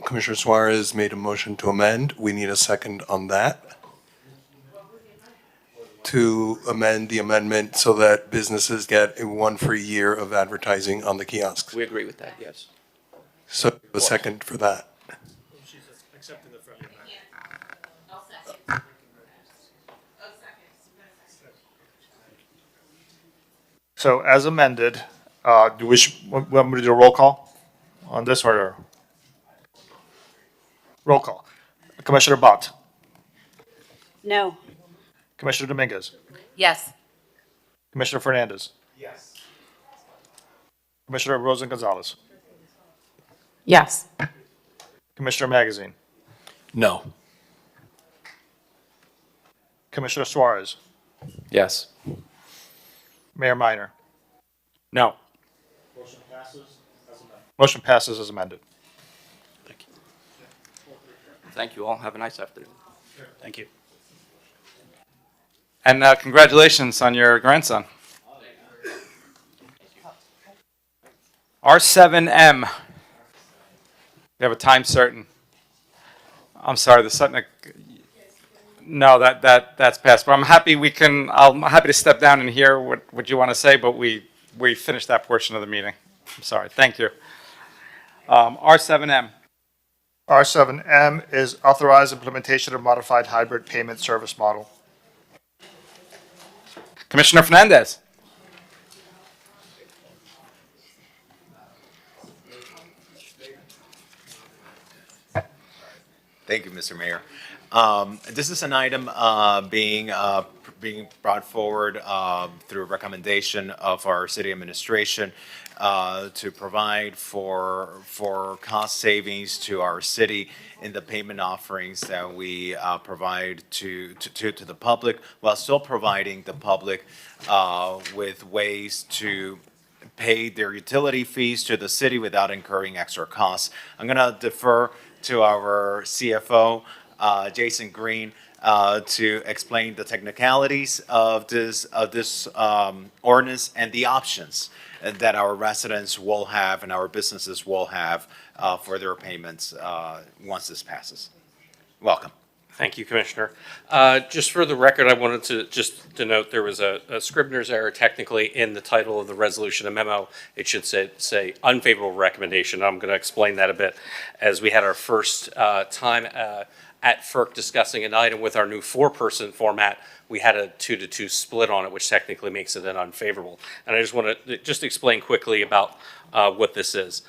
Commissioner Suarez made a motion to amend. We need a second on that. to amend the amendment so that businesses get a 1 free year of advertising on the kiosks. We agree with that, yes. So a second for that. So as amended, do we, want me to do a roll call on this or? Roll call. Commissioner Bott. No. Commissioner Dominguez. Yes. Commissioner Fernandez. Yes. Commissioner Rosen Gonzalez. Yes. Commissioner Magazine. No. Commissioner Suarez. Yes. Mayor Minor. No. Motion passes as amended. Thank you all. Have a nice afternoon. Thank you. And congratulations on your grandson. R7M. We have a time certain. I'm sorry, the Sutnik. No, that's passed. But I'm happy I'm happy to step down and hear what you want to say, but we finished that portion of the meeting. I'm sorry. Thank you. R7M. R7M is authorized implementation of modified hybrid payment service model. Commissioner Fernandez. Thank you, Mr. Mayor. This is an item being brought forward through a recommendation of our city administration to provide for cost savings to our city in the payment offerings that we provide to the public, while still providing the public with ways to pay their utility fees to the city without incurring extra costs. I'm going to defer to our CFO, Jason Green, to explain the technicalities of this ordinance and the options that our residents will have and our businesses will have for their payments once this passes. Welcome. Thank you, Commissioner. Just for the record, I wanted to note there was a Scribner's error technically in the title of the resolution and memo. It should say unfavorable recommendation. I'm going to explain that a bit as we had our first time at FERC discussing an item with our new 4-person format. We had a 2-to-2 split on it, which technically makes it an unfavorable. And I just want to just explain quickly about what this is.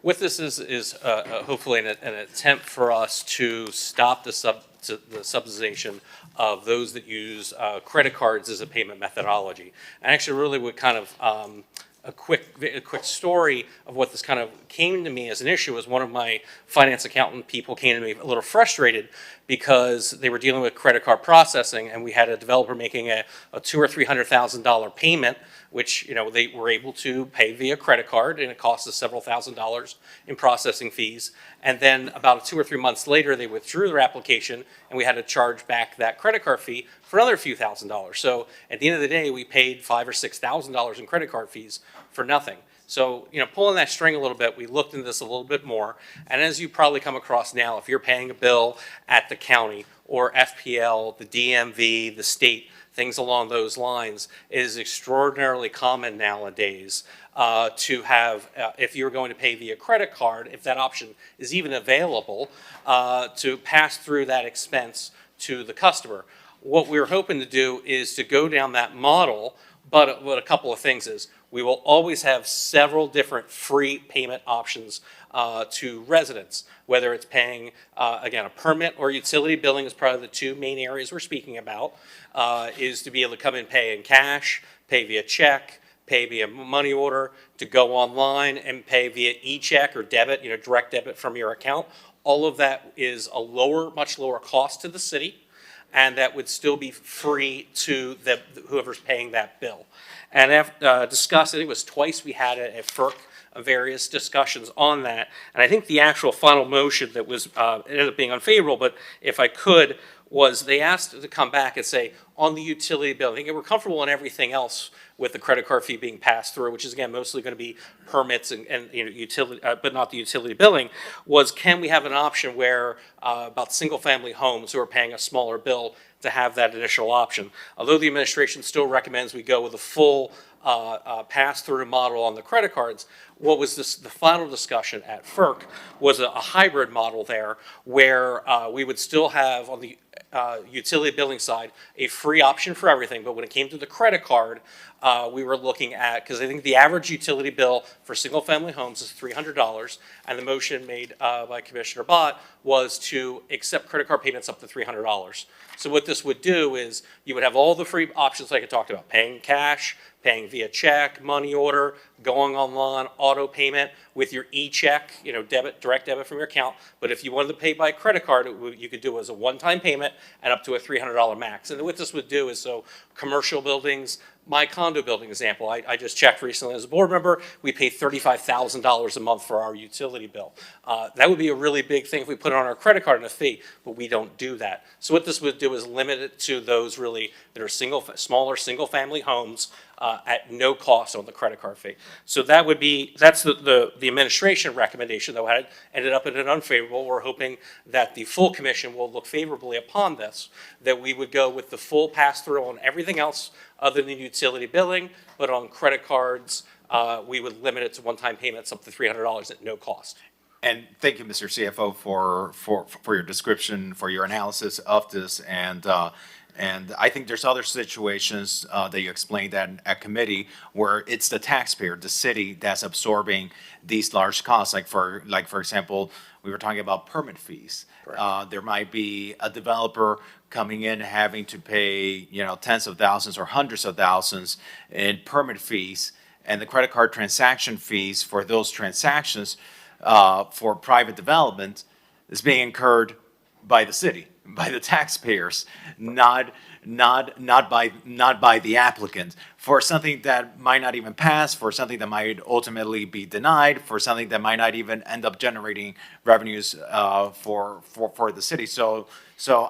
What this is hopefully an attempt for us to stop the subsidization of those that use credit cards as a payment methodology. And actually really what kind of a quick story of what this kind of came to me as an issue was one of my finance accountant people came to me a little frustrated because they were dealing with credit card processing, and we had a developer making a $200,000 or $300,000 payment, which they were able to pay via credit card, and it cost us several $1,000s in processing fees. And then about 2 or 3 months later, they withdrew their application, and we had to charge back that credit card fee for another few $1,000s. So at the end of the day, we paid $5,000 or $6,000 in credit card fees for nothing. So, pulling that string a little bit, we looked into this a little bit more. And as you probably come across now, if you're paying a bill at the county or FPL, the DMV, the state, things along those lines, it is extraordinarily common nowadays to have, if you're going to pay via credit card, if that option is even available, to pass through that expense to the customer. What we're hoping to do is to go down that model, but what a couple of things is, we will always have several different free payment options to residents, whether it's paying, again, a permit or utility billing is probably the 2 main areas we're speaking about, is to be able to come and pay in cash, pay via check, pay via money order, to go online and pay via e-check or debit, direct debit from your account. All of that is a much lower cost to the city, and that would still be free to whoever's paying that bill. And after discussed, I think it was twice we had it at FERC, various discussions on that. And I think the actual final motion that was ended up being unfavorable, but if I could, was they asked to come back and say, on the utility bill, I think we're comfortable in everything else with the credit card fee being passed through, which is again mostly going to be permits and utility, but not the utility billing, was can we have an option where about single-family homes who are paying a smaller bill to have that additional option. Although the administration still recommends we go with a full pass-through model on the credit cards, what was the final discussion at FERC was a hybrid model there where we would still have on the utility billing side a free option for everything, but when it came to the credit card, we were looking at, because I think the average utility bill for single-family homes is $300, and the motion made by Commissioner Bott was to accept credit card payments up to $300. So what this would do is you would have all the free options like I talked about, paying cash, paying via check, money order, going online, auto payment with your e-check, direct debit from your account. But if you wanted to pay by credit card, you could do it as a one-time payment and up to a $300 max. And what this would do is, so commercial buildings, my condo building example, I just checked recently as a board member, we pay $35,000 a month for our utility bill. That would be a really big thing if we put it on our credit card and a fee, but we don't do that. So what this would do is limit it to those really that are smaller single-family homes at no cost on the credit card fee. So that's the administration recommendation, though, had ended up in an unfavorable. We're hoping that the full commission will look favorably upon this, that we would go with the full pass-through on everything else other than utility billing, but on credit cards, we would limit it to one-time payments up to $300 at no cost. And thank you, Mr. CFO, for your description, for your analysis of this. And I think there's other situations that you explained at committee where it's the taxpayer, the city, that's absorbing these large costs. Like for example, we were talking about permit fees. There might be a developer coming in having to pay, tens of thousands or hundreds of thousands in permit fees, and the credit card transaction fees for those transactions for private development is being incurred by the city, by the taxpayers, not by the applicant, for something that might not even pass, for something that might ultimately be denied, for something that might not even end up generating revenues for the city. So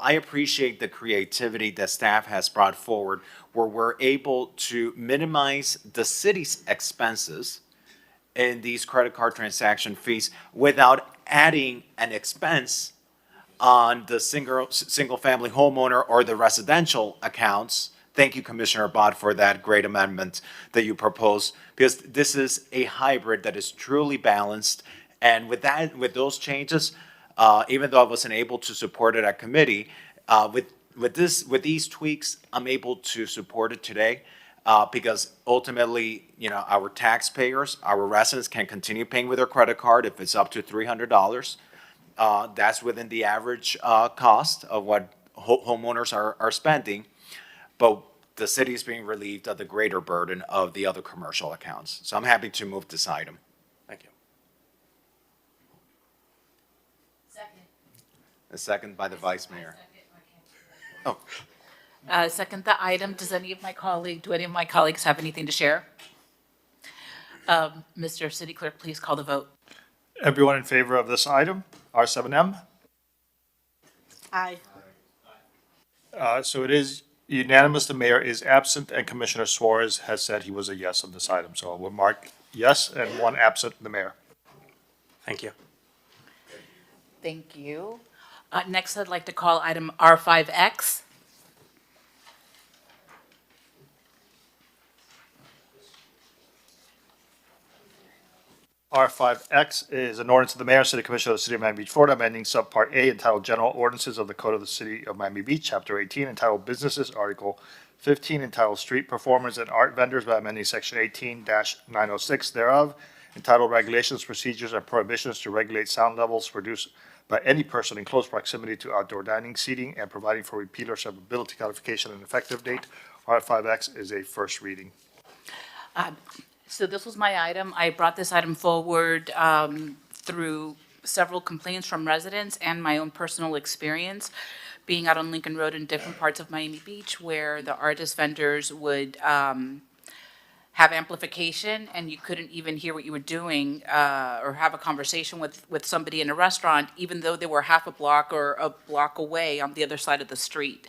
I appreciate the creativity that staff has brought forward, where we're able to minimize the city's expenses in these credit card transaction fees without adding an expense on the single-family homeowner or the residential accounts. Thank you, Commissioner Bott, for that great amendment that you proposed, because this is a hybrid that is truly balanced. And with those changes, even though I wasn't able to support it at committee, with these tweaks, I'm able to support it today. Because ultimately, our taxpayers, our residents can continue paying with their credit card if it's up to $300. That's within the average cost of what homeowners are spending, but the city is being relieved of the greater burden of the other commercial accounts. So I'm happy to move this item. Thank you. Second. A second by the Vice Mayor. Oh. Second the item. Do any of my colleagues have anything to share? Mr. City Clerk, please call the vote. Everyone in favor of this item, R7M? Aye. So it is unanimous. The mayor is absent, and Commissioner Suarez has said he was a yes on this item. So we'll mark yes and one absent, the mayor. Thank you. Thank you. Next, I'd like to call item R5X. R5X is an ordinance of the mayor and city commission of the city of Miami Beach, Florida, amending subpart A entitled General Ordinances of the Code of the City of Miami Beach, Chapter 18, entitled Businesses, Article 15, entitled Street Performers and Art Vendors, by amending Section 18-906 thereof, entitled Regulations, Procedures, and Prohibitions to Regulate Sound Levels produced by any person in close proximity to outdoor dining, seating, and providing for repeal or severability, codification, and effective date. R5X is a first reading. So this was my item. I brought this item forward through several complaints from residents and my own personal experience being out on Lincoln Road in different parts of Miami Beach where the artist vendors would have amplification and you couldn't even hear what you were doing or have a conversation with somebody in a restaurant, even though they were half a block or a block away on the other side of the street.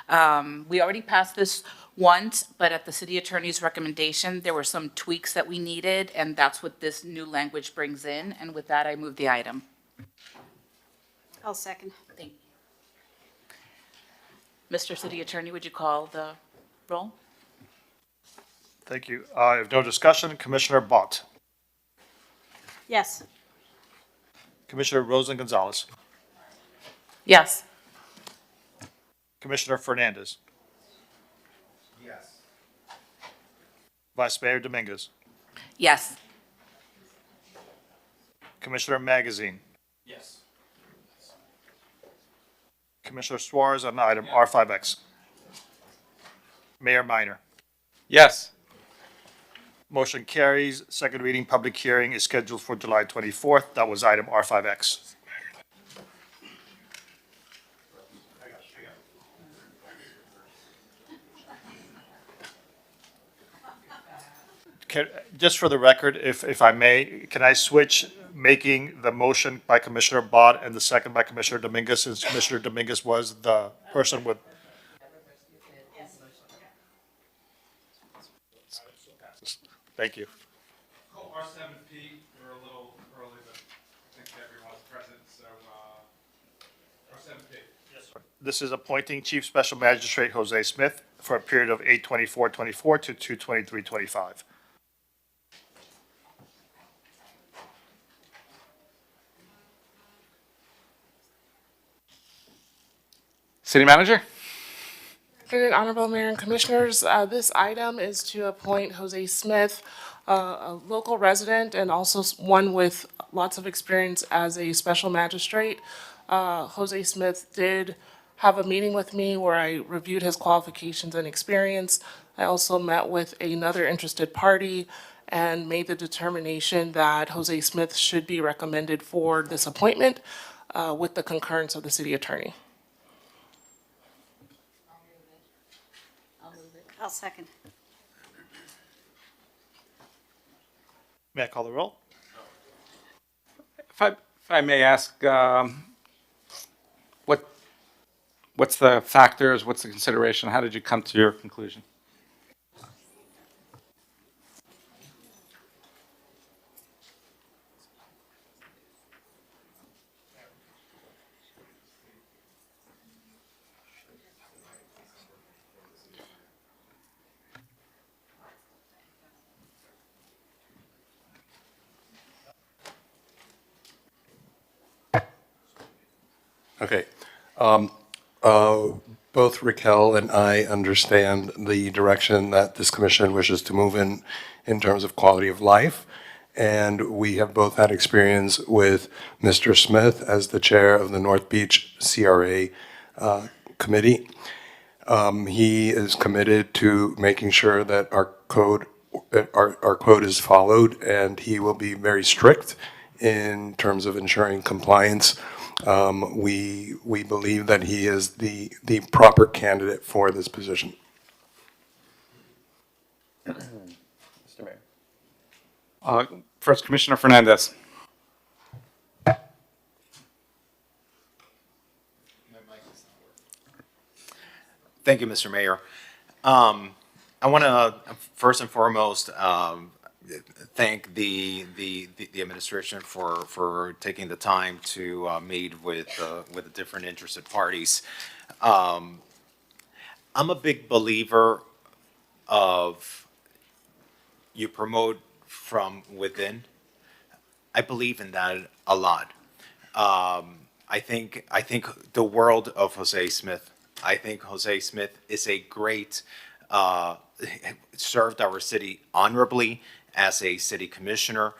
We already passed this once, but at the city attorney's recommendation, there were some tweaks that we needed, and that's what this new language brings in. And with that, I move the item. I'll second. Thank you. Mr. City Attorney, would you call the roll? Thank you. If no discussion, Commissioner Bott. Yes. Commissioner Rosen Gonzalez. Yes. Commissioner Fernandez. Yes. Vice Mayor Dominguez. Yes. Commissioner Magazine. Yes. Commissioner Suarez on item R5X. Mayor Minor. Yes. Motion carries. Second reading, public hearing is scheduled for July 24th. That was item R5X. Just for the record, if I may, can I switch making the motion by Commissioner Bott and the second by Commissioner Dominguez, since Commissioner Dominguez was the person with. Thank you. R7P, we're a little early, but I think everyone's present, so R7P. Yes, sir. This is appointing Chief Special Magistrate Jose Smith for a period of 8/24/24 to 2/23/25. City Manager? Good Honorable Mayor and Commissioners, this item is to appoint Jose Smith, a local resident and also one with lots of experience as a special magistrate. Jose Smith did have a meeting with me where I reviewed his qualifications and experience. I also met with another interested party and made the determination that Jose Smith should be recommended for this appointment with the concurrence of the city attorney. I'll second. May I call the roll? If I may ask, what's the factors, what's the consideration? How did you come to your conclusion? Okay. Both Raquel and I understand the direction that this commission wishes to move in terms of quality of life. And we have both had experience with Mr. Smith as the chair of the North Beach CRA committee. He is committed to making sure that our code is followed, and he will be very strict in terms of ensuring compliance. We believe that he is the proper candidate for this position. Mr. Mayor. First, Commissioner Fernandez. Thank you, Mr. Mayor. I want to first and foremost thank the administration for taking the time to meet with the different interested parties. I'm a big believer of you promote from within. I believe in that a lot. I think the world of Jose Smith. I think Jose Smith is a great, served our city honorably as a city commissioner,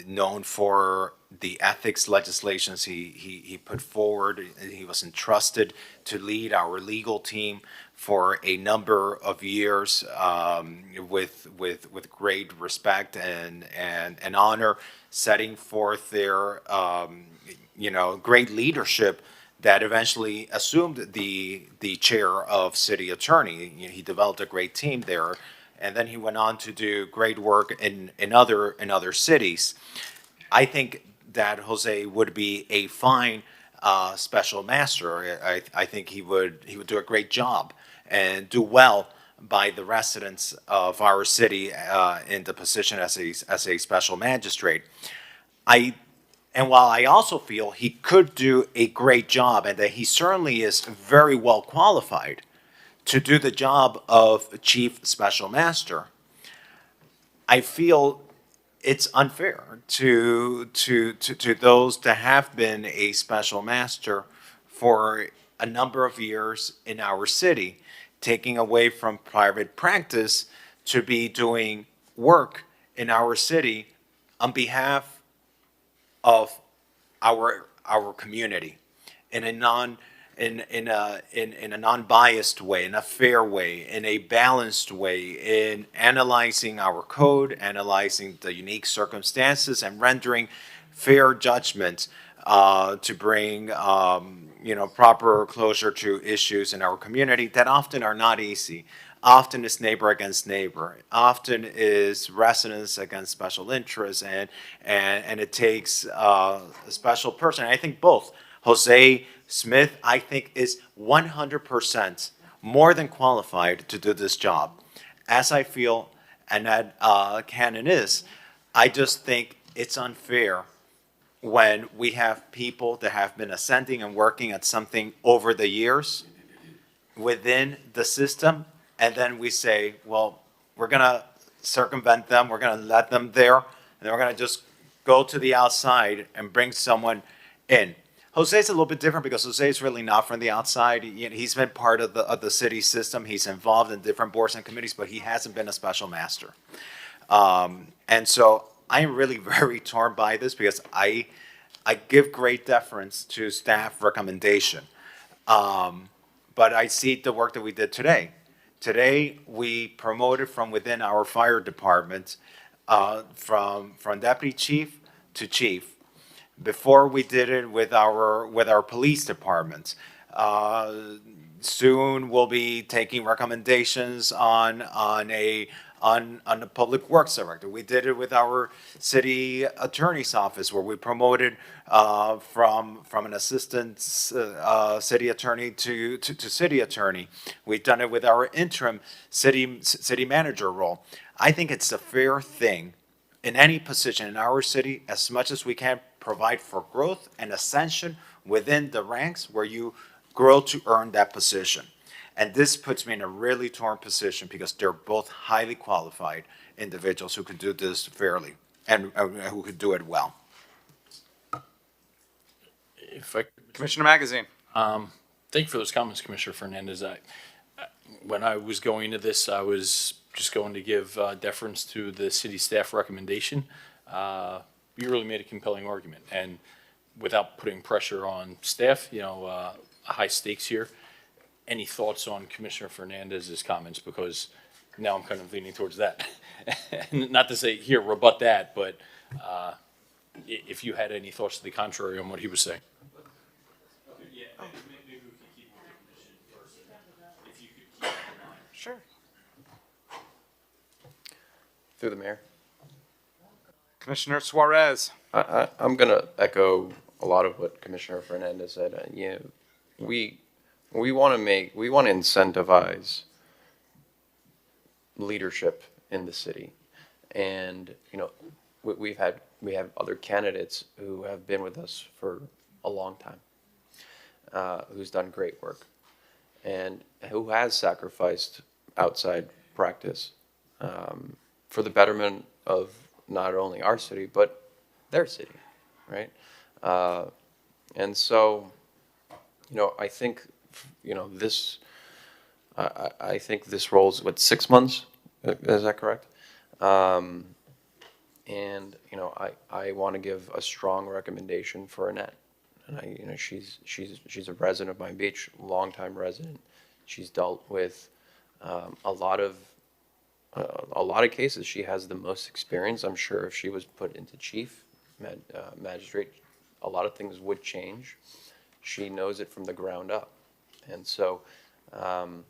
known for the ethics legislations he put forward. He was entrusted to lead our legal team for a number of years with great respect and honor, setting forth their great leadership that eventually assumed the chair of city attorney. He developed a great team there, and then he went on to do great work in other cities. I think that Jose would be a fine special master. I think he would do a great job and do well by the residents of our city in the position as a special magistrate. And while I also feel he could do a great job and that he certainly is very well qualified to do the job of chief special master, I feel it's unfair to those that have been a special master for a number of years in our city, taking away from private practice to be doing work in our city on behalf of our community in a non-biased way, in a fair way, in a balanced way, in analyzing our code, analyzing the unique circumstances, and rendering fair judgments to bring proper closure to issues in our community that often are not easy. Often is neighbor against neighbor. Often is residents against special interests, and it takes a special person. I think both Jose Smith, I think, is 100% more than qualified to do this job, as I feel Annette Cannon is. I just think it's unfair when we have people that have been ascending and working at something over the years within the system, and then we say, well, we're going to circumvent them, we're going to let them there, and then we're going to just go to the outside and bring someone in. Jose's a little bit different because Jose is really not from the outside. He's been part of the city system. He's involved in different boards and committees, but he hasn't been a special master. And so I'm really very torn by this because I give great deference to staff recommendation. But I see the work that we did today. Today, we promoted from within our fire department, from deputy chief to chief. Before we did it with our police departments. Soon we'll be taking recommendations on the public works director. We did it with our city attorney's office, where we promoted from an assistant city attorney to city attorney. We've done it with our interim city manager role. I think it's a fair thing in any position in our city, as much as we can, provide for growth and ascension within the ranks where you grow to earn that position. And this puts me in a really torn position because they're both highly qualified individuals who can do this fairly and who could do it well. Commissioner Magazine. Thank you for those comments, Commissioner Fernandez. When I was going to this, I was just going to give deference to the city staff recommendation. You really made a compelling argument, and without putting pressure on staff, high stakes here. Any thoughts on Commissioner Fernandez's comments? Because now I'm kind of leaning towards that. Not to say here, rebut that, but if you had any thoughts to the contrary on what he was saying. Sure. Through the mayor. Commissioner Suarez. I'm going to echo a lot of what Commissioner Fernandez said. We want to incentivize leadership in the city, and we have other candidates who have been with us for a long time, who's done great work, and who has sacrificed outside practice for the betterment of not only our city, but their city, right? And so, I think, this, I think this rolls, 6 months? Is that correct? And, I want to give a strong recommendation for Annette. And she's a resident of Miami Beach, longtime resident. She's dealt with a lot of cases. She has the most experience. I'm sure if she was put into chief magistrate, a lot of things would change. She knows it from the ground up. And so I'm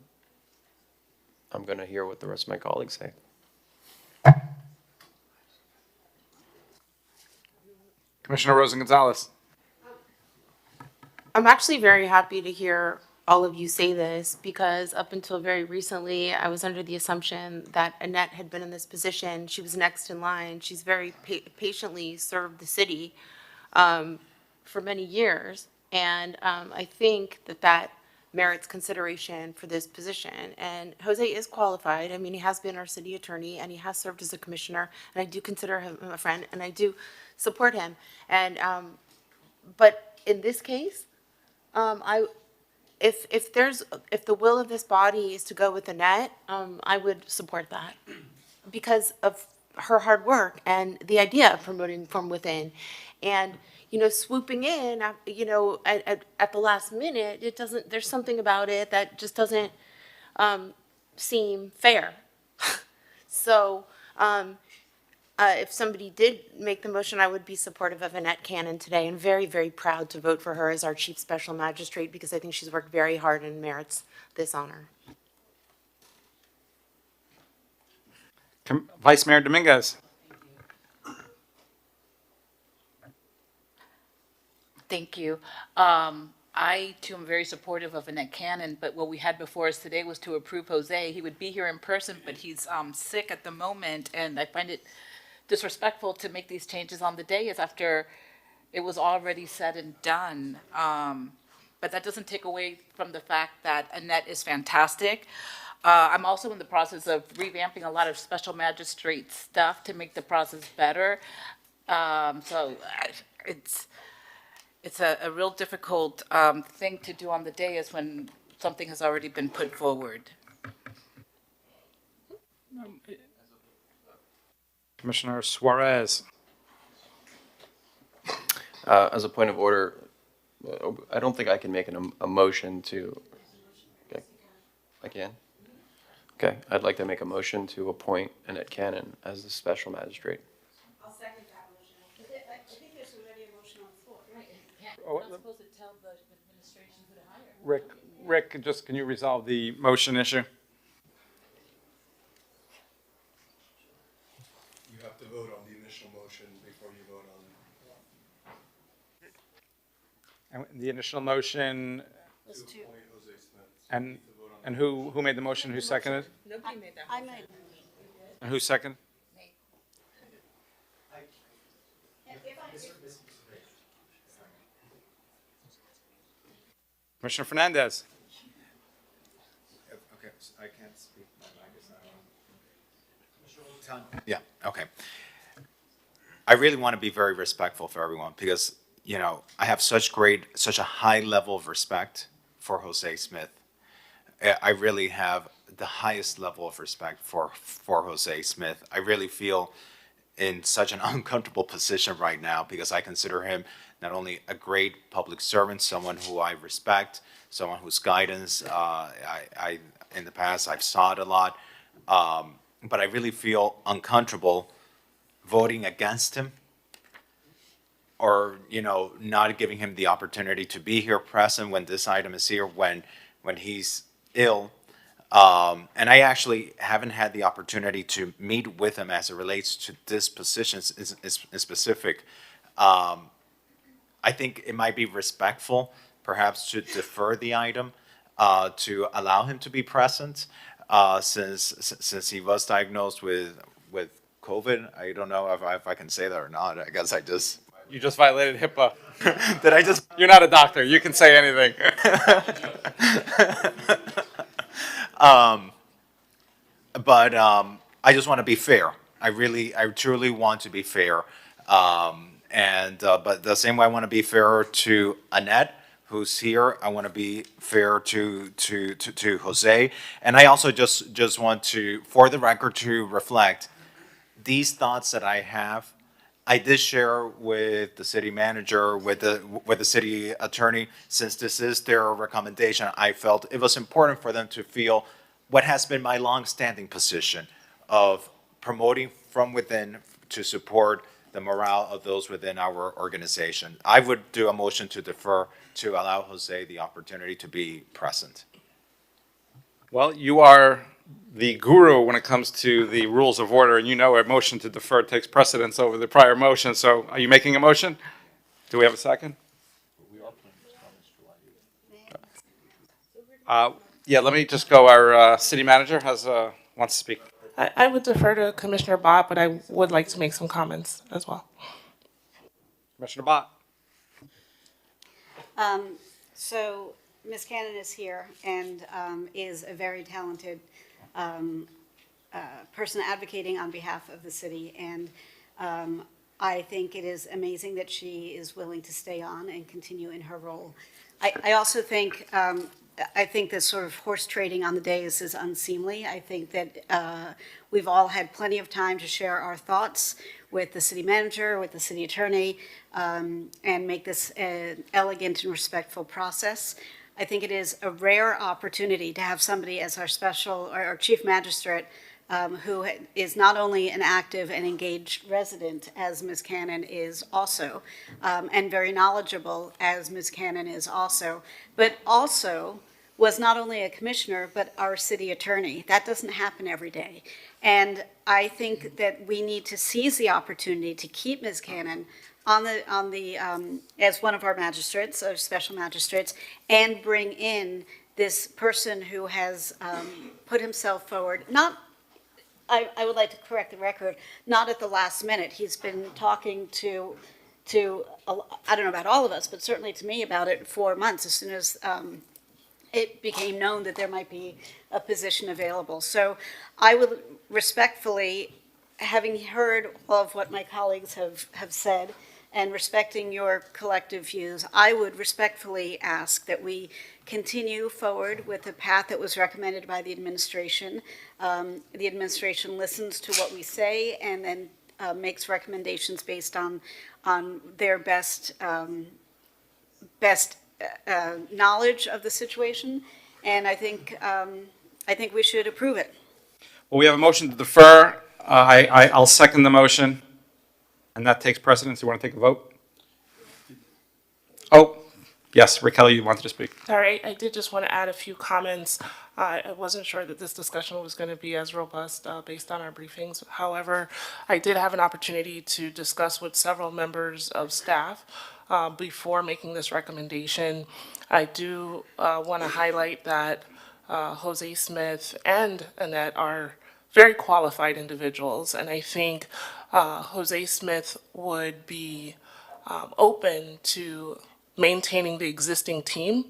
going to hear what the rest of my colleagues say. Commissioner Rosen Gonzalez. I'm actually very happy to hear all of you say this because up until very recently, I was under the assumption that Annette had been in this position. She was next in line. She's very patiently served the city for many years. And I think that that merits consideration for this position. And Jose is qualified. I mean, he has been our city attorney and he has served as a commissioner. And I do consider him a friend and I do support him. And, but in this case, if the will of this body is to go with Annette, I would support that because of her hard work and the idea of promoting from within. And, you know, swooping in, you know, at the last minute, it doesn't, there's something about it that just doesn't seem fair. So, if somebody did make the motion, I would be supportive of Annette Cannon today and very, very proud to vote for her as our Chief Special Magistrate because I think she's worked very hard and merits this honor. Vice Mayor Dominguez. Thank you. I too am very supportive of Annette Cannon, but what we had before us today was to approve Jose. He would be here in person, but he's sick at the moment, and I find it disrespectful to make these changes on the day as after it was already said and done. But that doesn't take away from the fact that Annette is fantastic. I'm also in the process of revamping a lot of special magistrate stuff to make the process better. It's a real difficult thing to do on the day is when something has already been put forward. Commissioner Suarez. As a point of order, I don't think I can make a motion to, okay, I can? Okay, I'd like to make a motion to appoint Annette Cannon as the special magistrate. I'll second that motion. I think there's already a motion on the floor, right? Oh, We're not supposed to tell the administration who to hire. Rick, just can you resolve the motion issue? You have to vote on the initial motion before you vote on. And the initial motion, Was to. and who made the motion, who seconded? Nobody made that. I made. And who seconded? Commissioner Fernandez. Okay, I can't speak. My mic is not on. Yeah, okay. I really want to be very respectful for everyone because, you know, I have such a high level of respect for Jose Smith. I really have the highest level of respect for Jose Smith. I really feel in such an uncomfortable position right now because I consider him not only a great public servant, someone who I respect, someone whose guidance I in the past I've sought a lot, but I really feel uncomfortable voting against him or, you know, not giving him the opportunity to be here present when this item is here, when he's ill. And I actually haven't had the opportunity to meet with him as it relates to this position in specific. I think it might be respectful, perhaps, to defer the item to allow him to be present, since he was diagnosed with COVID. I don't know if I can say that or not. I guess You just violated HIPAA. Did I just? You're not a doctor. You can say anything. But I just want to be fair. I truly want to be fair. But the same way I want to be fair to Annette, who's here, I want to be fair to Jose. And I also just want to, for the record, to reflect these thoughts that I have. I did share with the city manager, with the city attorney, since this is their recommendation, I felt it was important for them to feel what has been my long-standing position of promoting from within to support the morale of those within our organization. I would do a motion to defer to allow Jose the opportunity to be present. Well, you are the guru when it comes to the rules of order, and you know a motion to defer takes precedence over the prior motion. So are you making a motion? Do we have a second? Yeah, let me just go. Our city manager wants to speak. I would defer to Commissioner Bott, but I would like to make some comments as well. Commissioner Bott. So Ms. Cannon is here and is a very talented person advocating on behalf of the city. And I think it is amazing that she is willing to stay on and continue in her role. I also think, I think this sort of horse trading on the dais is unseemly. I think that we've all had plenty of time to share our thoughts with the city manager, with the city attorney, and make this an elegant and respectful process. I think it is a rare opportunity to have somebody as our special or our chief magistrate who is not only an active and engaged resident, as Ms. Cannon is also, and very knowledgeable, as Ms. Cannon is also, but also was not only a commissioner, but our city attorney. That doesn't happen every day. And I think that we need to seize the opportunity to keep Ms. Cannon on the as one of our magistrates, or special magistrates, and bring in this person who has put himself forward, I would like to correct the record, not at the last minute. He's been talking to I don't know about all of us, but certainly to me about it for months, as soon as it became known that there might be a position available. So I would respectfully, having heard of what my colleagues have said, and respecting your collective views, I would respectfully ask that we continue forward with the path that was recommended by the administration. The administration listens to what we say and then makes recommendations based on their best knowledge of the situation, and I think we should approve it. Well, we have a motion to defer. I'll second the motion, and that takes precedence. You want to take a vote? Oh, yes, Raquel, you wanted to speak. Sorry, I did just want to add a few comments. I wasn't sure that this discussion was going to be as robust based on our briefings. However, I did have an opportunity to discuss with several members of staff before making this recommendation. I do want to highlight that Jose Smith and Annette are very qualified individuals, and I think Jose Smith would be open to maintaining the existing team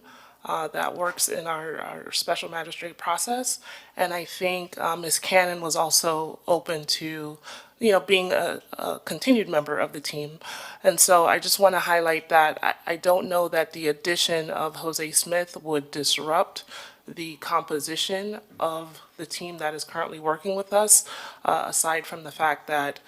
that works in our special magistrate process. And I think Ms. Cannon was also open to, being a continued member of the team. And so I just want to highlight that I don't know that the addition of Jose Smith would disrupt the composition of the team that is currently working with us, aside from the fact that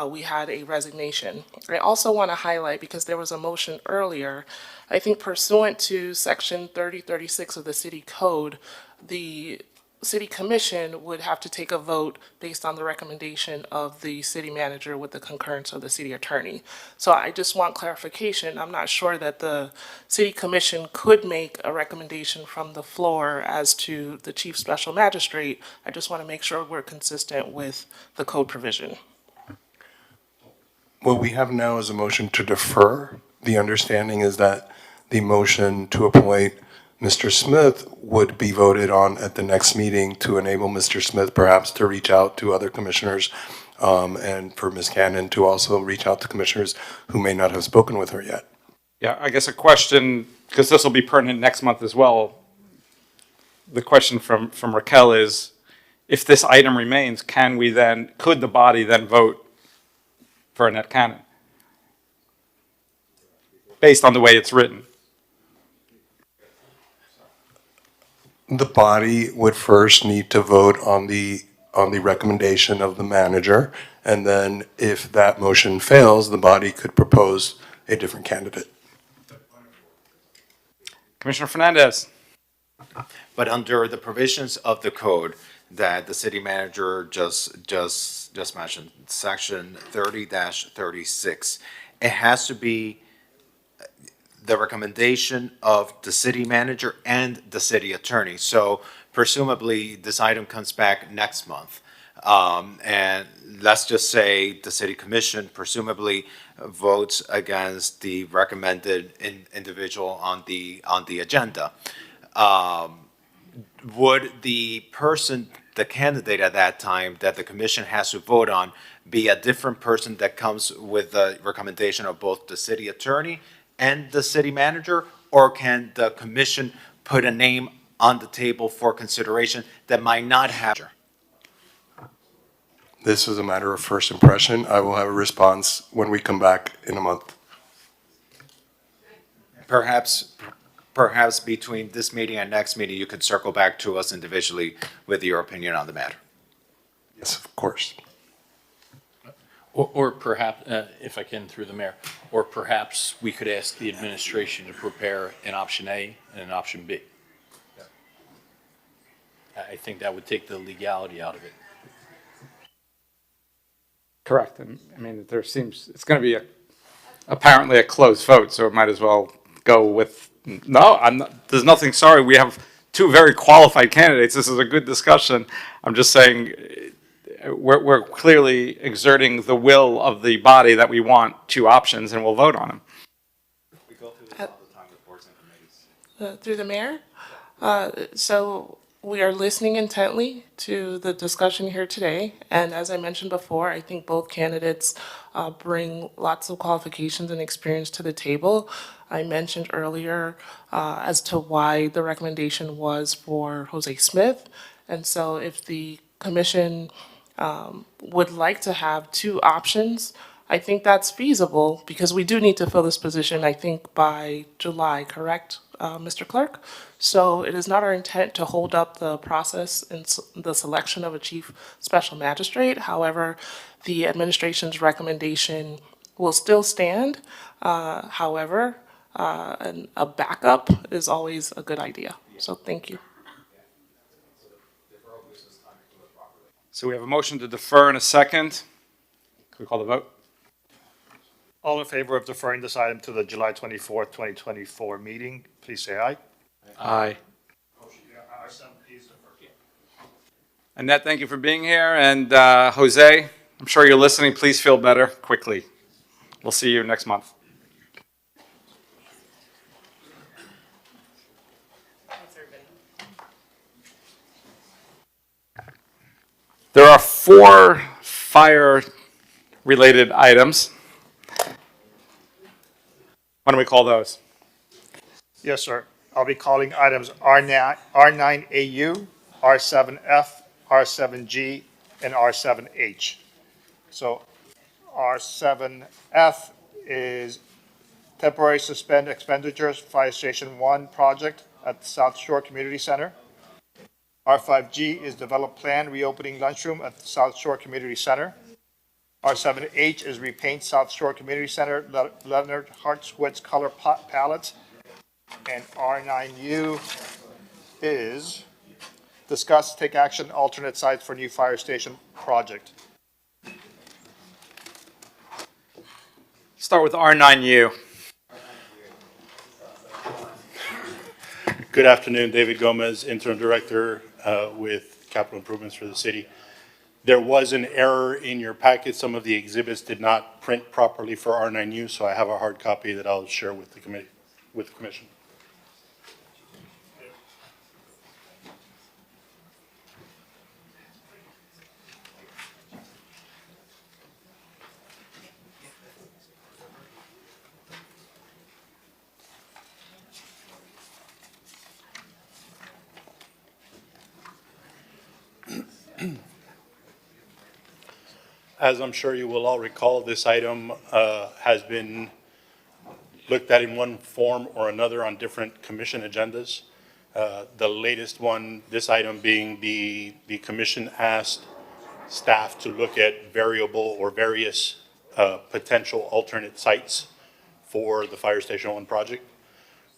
we had a resignation. I also want to highlight, because there was a motion earlier, I think pursuant to Section 3036 of the City Code, the City Commission would have to take a vote based on the recommendation of the city manager with the concurrence of the city attorney. So I just want clarification. I'm not sure that the City Commission could make a recommendation from the floor as to the chief special magistrate. I just want to make sure we're consistent with the code provision. What we have now is a motion to defer. The understanding is that the motion to appoint Mr. Smith would be voted on at the next meeting to enable Mr. Smith perhaps to reach out to other commissioners, and for Ms. Cannon to also reach out to commissioners who may not have spoken with her yet. Yeah, I guess a question, because this will be pertinent next month as well. The question from Raquel is, if this item remains, could the body then vote for Annette Cannon? Based on the way it's written. The body would first need to vote on the recommendation of the manager, and then if that motion fails, the body could propose a different candidate. Commissioner Fernandez. But under the provisions of the code that the city manager just mentioned, Section 30-36, it has to be the recommendation of the city manager and the city attorney. So presumably, this item comes back next month. And let's just say the city commission presumably votes against the recommended individual on the agenda. Would the person, the candidate at that time that the commission has to vote on, be a different person that comes with the recommendation of both the city attorney and the city manager? Or can the commission put a name on the table for consideration that might not have? This is a matter of first impression. I will have a response when we come back in a month. Perhaps between this meeting and next meeting, you could circle back to us individually with your opinion on the matter. Yes, of course. Or perhaps, if I can, through the mayor, or perhaps we could ask the administration to prepare an option A and an option B. I think that would take the legality out of it. Correct. And I mean, it's going to be apparently a close vote, so it might as well go with, no, there's nothing, sorry, we have two very qualified candidates. This is a good discussion. I'm just saying we're clearly exerting the will of the body that we want two options, and we'll vote on them. We go through this all the time with boards and committees. Through the mayor. So we are listening intently to the discussion here today. And as I mentioned before, I think both candidates bring lots of qualifications and experience to the table. I mentioned earlier as to why the recommendation was for Jose Smith. And so if the commission would like to have two options, I think that's feasible because we do need to fill this position, I think, by July, correct, Mr. Clerk? So it is not our intent to hold up the process in the selection of a chief special magistrate. However, the administration's recommendation will still stand. However, a backup is always a good idea. So thank you. So we have a motion to defer in a second. Can we call the vote? All in favor of deferring this item to the July 24th, 2024 meeting, please say aye. Aye. Annette, thank you for being here. And Jose, I'm sure you're listening. Please feel better quickly. We'll see you next month. There are 4 fire-related items. Why don't we call those? Yes, sir. I'll be calling items R9AU, R7F, R7G, and R7H. So R7F is temporary suspend expenditures, Fire Station 1 project at the South Shore Community Center. R5G is develop plan reopening lunchroom at the South Shore Community Center. R7H is repaint South Shore Community Center, Leonard Hartswood's color palettes. And R9U is discuss, take action, alternate sites for new fire station project. Start with R9U. Good afternoon, David Gomez, Interim Director with Capital Improvements for the city. There was an error in your packet. Some of the exhibits did not print properly for R9U, so I have a hard copy that I'll share with the committee, with the commission. As I'm sure you will all recall, this item has been looked at in one form or another on different commission agendas. The latest one, this item being the commission asked staff to look at variable or various potential alternate sites for the Fire Station 1 project.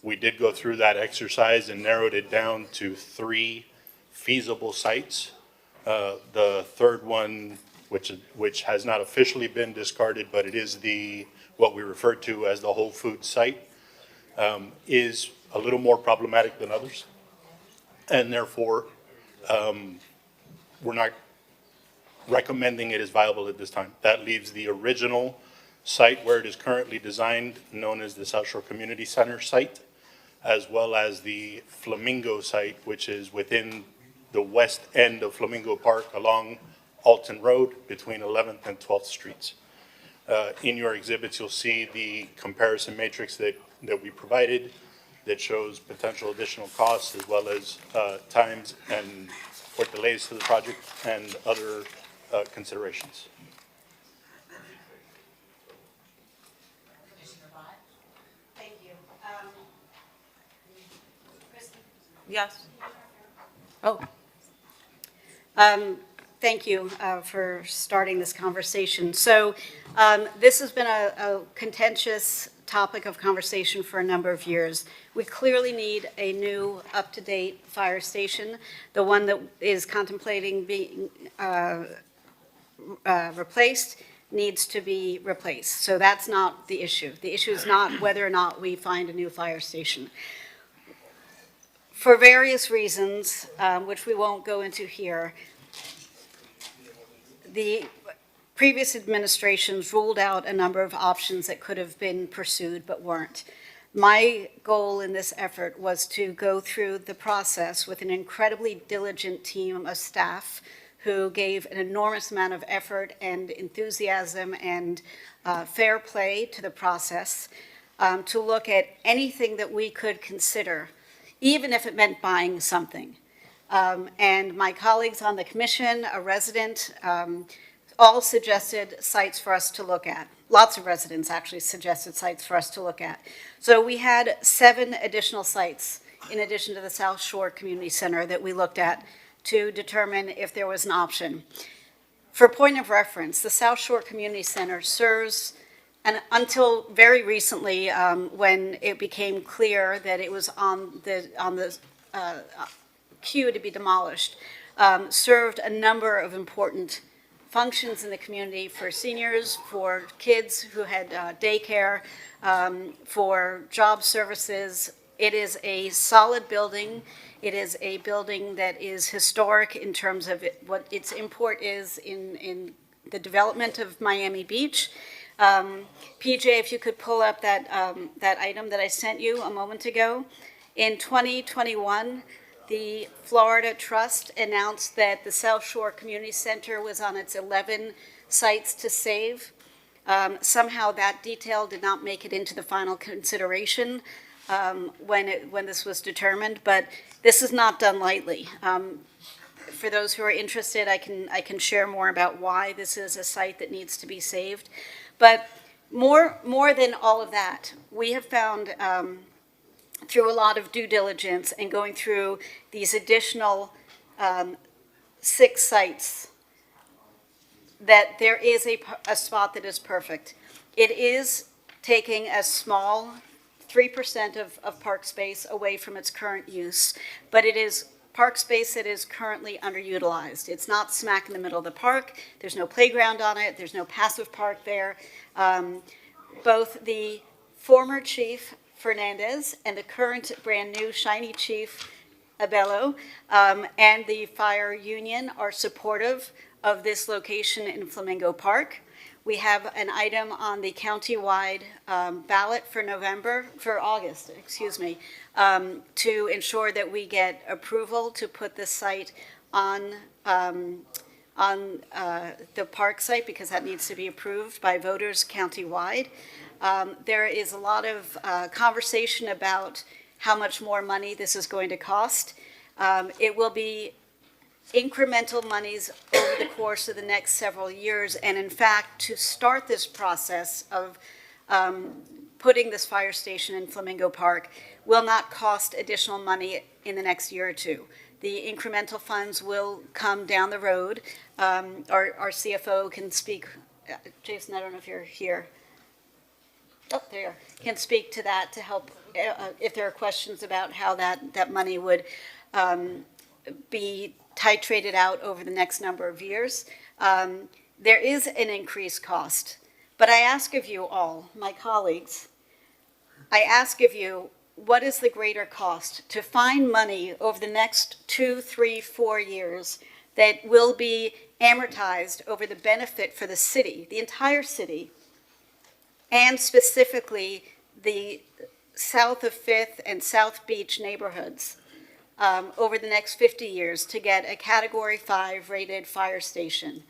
We did go through that exercise and narrowed it down to 3 feasible sites. The third one, which has not officially been discarded, but it is what we refer to as the Whole Foods site. is a little more problematic than others. And therefore, we're not recommending it as viable at this time. That leaves the original site where it is currently designed, known as the South Shore Community Center site, as well as the Flamingo site, which is within the west end of Flamingo Park along Alton Road between 11th and 12th Streets. In your exhibits, you'll see the comparison matrix that we provided that shows potential additional costs as well as times and or delays to the project and other considerations. Thank you. Kristen? Yes. Oh. Thank you for starting this conversation. So this has been a contentious topic of conversation for a number of years. We clearly need a new, up-to-date fire station. The one that is contemplating being replaced needs to be replaced. So that's not the issue. The issue is not whether or not we find a new fire station. For various reasons, which we won't go into here, the previous administrations ruled out a number of options that could have been pursued but weren't. My goal in this effort was to go through the process with an incredibly diligent team of staff who gave an enormous amount of effort and enthusiasm and fair play to the process, to look at anything that we could consider, even if it meant buying something. And my colleagues on the commission, a resident, all suggested sites for us to look at. Lots of residents actually suggested sites for us to look at. So we had 7 additional sites in addition to the South Shore Community Center that we looked at to determine if there was an option. For point of reference, the South Shore Community Center serves, and until very recently, when it became clear that it was on the queue to be demolished, served a number of important functions in the community for seniors, for kids who had daycare, for job services. It is a solid building. It is a building that is historic in terms of what its import is in the development of Miami Beach. PJ, if you could pull up that item that I sent you a moment ago. In 2021, the Florida Trust announced that the South Shore Community Center was on its 11 sites to save. Somehow that detail did not make it into the final consideration when this was determined, but this is not done lightly. For those who are interested, I can share more about why this is a site that needs to be saved. But more than all of that, we have found through a lot of due diligence and going through these additional 6 sites that there is a spot that is perfect. It is taking a small 3% of park space away from its current use, but it is park space that is currently underutilized. It's not smack in the middle of the park. There's no playground on it. There's no passive park there. Both the former chief Fernandez and the current brand new shiny chief Abello and the fire union are supportive of this location in Flamingo Park. We have an item on the county-wide ballot for August, to ensure that we get approval to put this site on the park site, because that needs to be approved by voters county-wide. There is a lot of conversation about how much more money this is going to cost. It will be incremental monies over the course of the next several years. And in fact, to start this process of putting this fire station in Flamingo Park will not cost additional money in the next year or two. The incremental funds will come down the road. Our CFO can speak. Jason, I don't know if you're here. Oh, there you are. Can speak to that to help if there are questions about how that money would be titrated out over the next number of years. There is an increased cost, but I ask of you all, my colleagues, I ask of you, what is the greater cost to find money over the next 2, 3, 4 years that will be amortized over the benefit for the city, the entire city, and specifically the south of Fifth and South Beach neighborhoods over the next 50 years to get a Category 5 rated fire station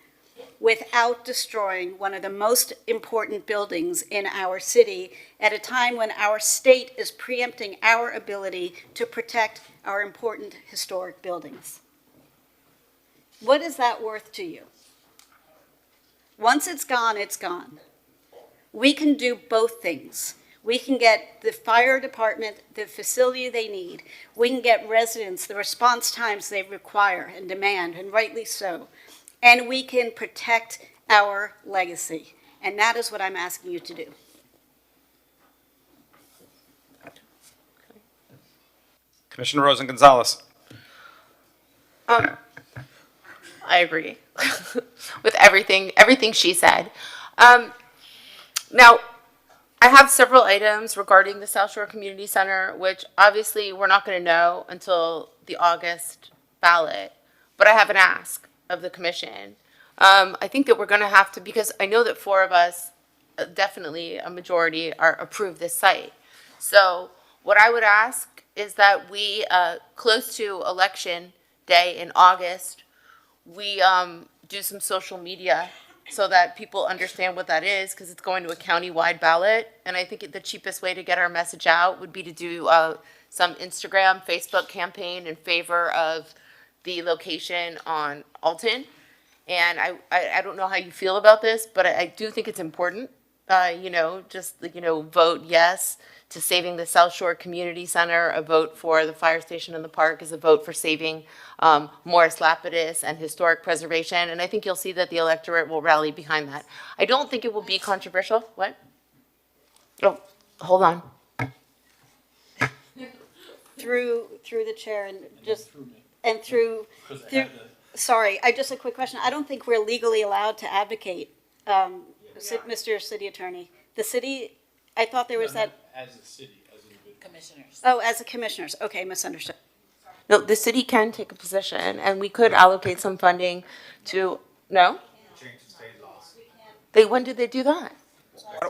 without destroying one of the most important buildings in our city at a time when our state is preempting our ability to protect our important historic buildings? What is that worth to you? Once it's gone, it's gone. We can do both things. We can get the fire department the facility they need. We can get residents the response times they require and demand, and rightly so. And we can protect our legacy. And that is what I'm asking you to do. Commissioner Rosen Gonzalez. I agree with everything she said. Now, I have several items regarding the South Shore Community Center, which obviously we're not going to know until the August ballot, but I have an ask of the commission. I think that we're going to have to, because I know that 4 of us, definitely a majority, are approve this site. So what I would ask is that we, close to election day in August, we do some social media so that people understand what that is, because it's going to a county-wide ballot. And I think the cheapest way to get our message out would be to do some Instagram, Facebook campaign in favor of the location on Alton. And I don't know how you feel about this, but I do think it's important, vote yes to saving the South Shore Community Center. A vote for the fire station in the park is a vote for saving Morris Lapidus and historic preservation. And I think you'll see that the electorate will rally behind that. I don't think it will be controversial. What? Oh, hold on. Through the chair and through, sorry, just a quick question. I don't think we're legally allowed to advocate, Mr. City Attorney. The city, I thought there was that. As a city, as individuals. Commissioners. Oh, as a commissioners. Okay, misunderstood. No, the city can take a position, and we could allocate some funding to, no? When did they do that?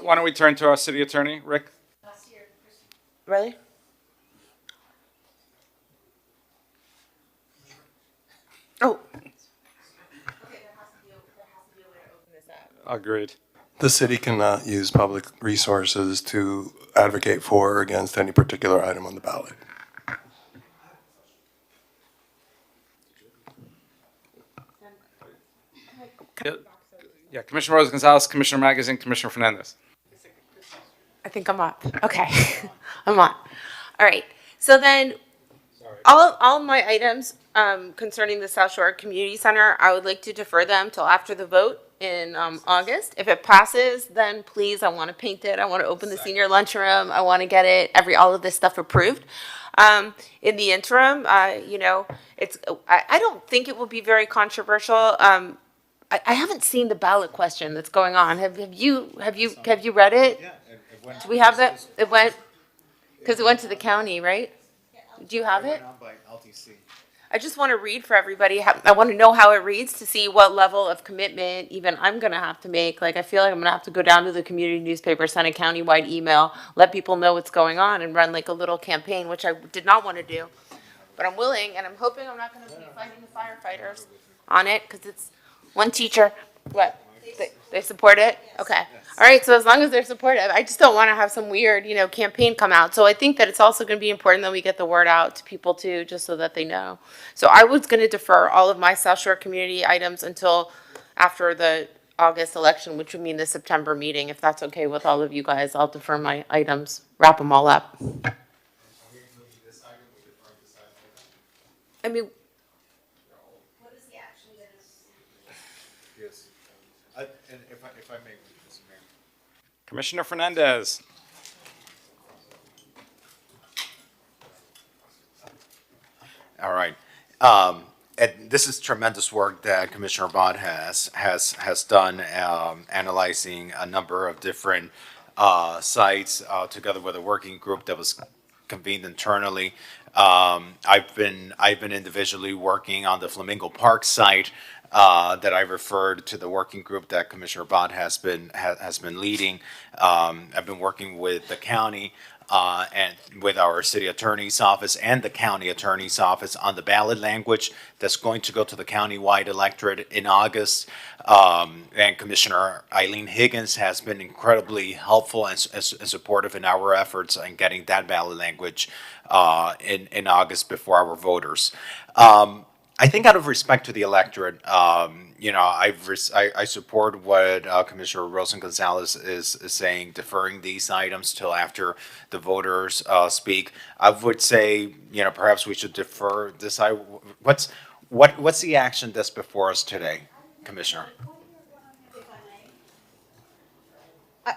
Why don't we turn to our city attorney, Rick? Really? Oh. Agreed. The city cannot use public resources to advocate for or against any particular item on the ballot. Yeah, Commissioner Rosen Gonzalez, Commissioner Magazine, Commissioner Fernandez. I think I'm up. Okay, I'm on. All right. So then, all my items concerning the South Shore Community Center, I would like to defer them till after the vote in August. If it passes, then please, I want to paint it. I want to open the senior lunchroom. I want to get it all of this stuff approved. In the interim, I don't think it will be very controversial. I haven't seen the ballot question that's going on. Have you read it? Yeah, it went. Do we have that? It went, because it went to the county, right? Do you have it? By LTC. I just want to read for everybody. I want to know how it reads to see what level of commitment even I'm going to have to make. Like, I feel like I'm going to have to go down to the community newspaper, send a county-wide email, let people know what's going on, and run like a little campaign, which I did not want to do. But I'm willing, and I'm hoping I'm not going to be fighting the firefighters on it, because it's one teacher. What? They support it? Okay. All right, so as long as they're supportive, I just don't want to have some weird, campaign come out. So I think that it's also going to be important that we get the word out to people too, just so that they know. So I was going to defer all of my South Shore community items until after the August election, which would mean the September meeting. If that's okay with all of you guys, I'll defer my items, wrap them all up. I mean, And if I may, Mr. Mayor. Commissioner Fernandez. All right. And this is tremendous work that Commissioner Bott has done, analyzing a number of different sites, together with a working group that was convened internally. I've been individually working on the Flamingo Park site that I referred to the working group that Commissioner Bott has been leading. I've been working with the county and with our city attorney's office and the county attorney's office on the ballot language that's going to go to the county-wide electorate in August. And Commissioner Eileen Higgins has been incredibly helpful and supportive in our efforts in getting that ballot language in August before our voters. I think out of respect to the electorate, I support what Commissioner Rosen-Gonzalez is saying, deferring these items till after the voters speak. I would say, perhaps we should defer this. What's the action that's before us today, Commissioner?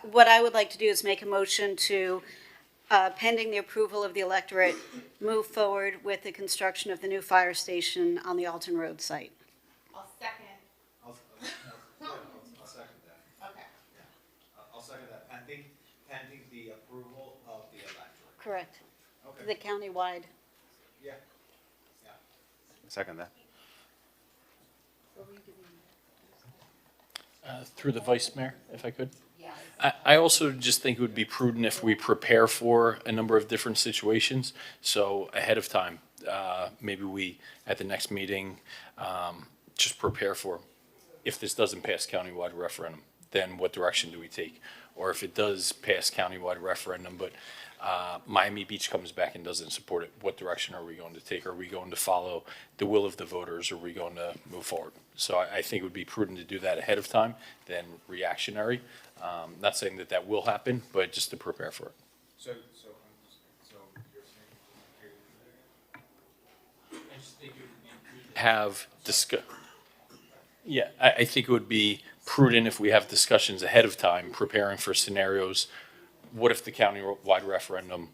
What I would like to do is make a motion to, pending the approval of the electorate, move forward with the construction of the new fire station on the Alton Road site. I'll second. I'll second that. Okay. I'll second that, pending the approval of the electorate. Correct. Okay. The county-wide. Yeah. Second that. Through the Vice Mayor, if I could. I also just think it would be prudent if we prepare for a number of different situations. So ahead of time, maybe we, at the next meeting, just prepare for, if this doesn't pass countywide referendum, then what direction do we take? Or if it does pass countywide referendum, but Miami Beach comes back and doesn't support it, what direction are we going to take? Are we going to follow the will of the voters, or are we going to move forward? So I think it would be prudent to do that ahead of time than reactionary. Not saying that that will happen, but just to prepare for it. So you're saying. I just think it would be prudent to have Yeah, I think it would be prudent if we have discussions ahead of time, preparing for scenarios. What if the county-wide referendum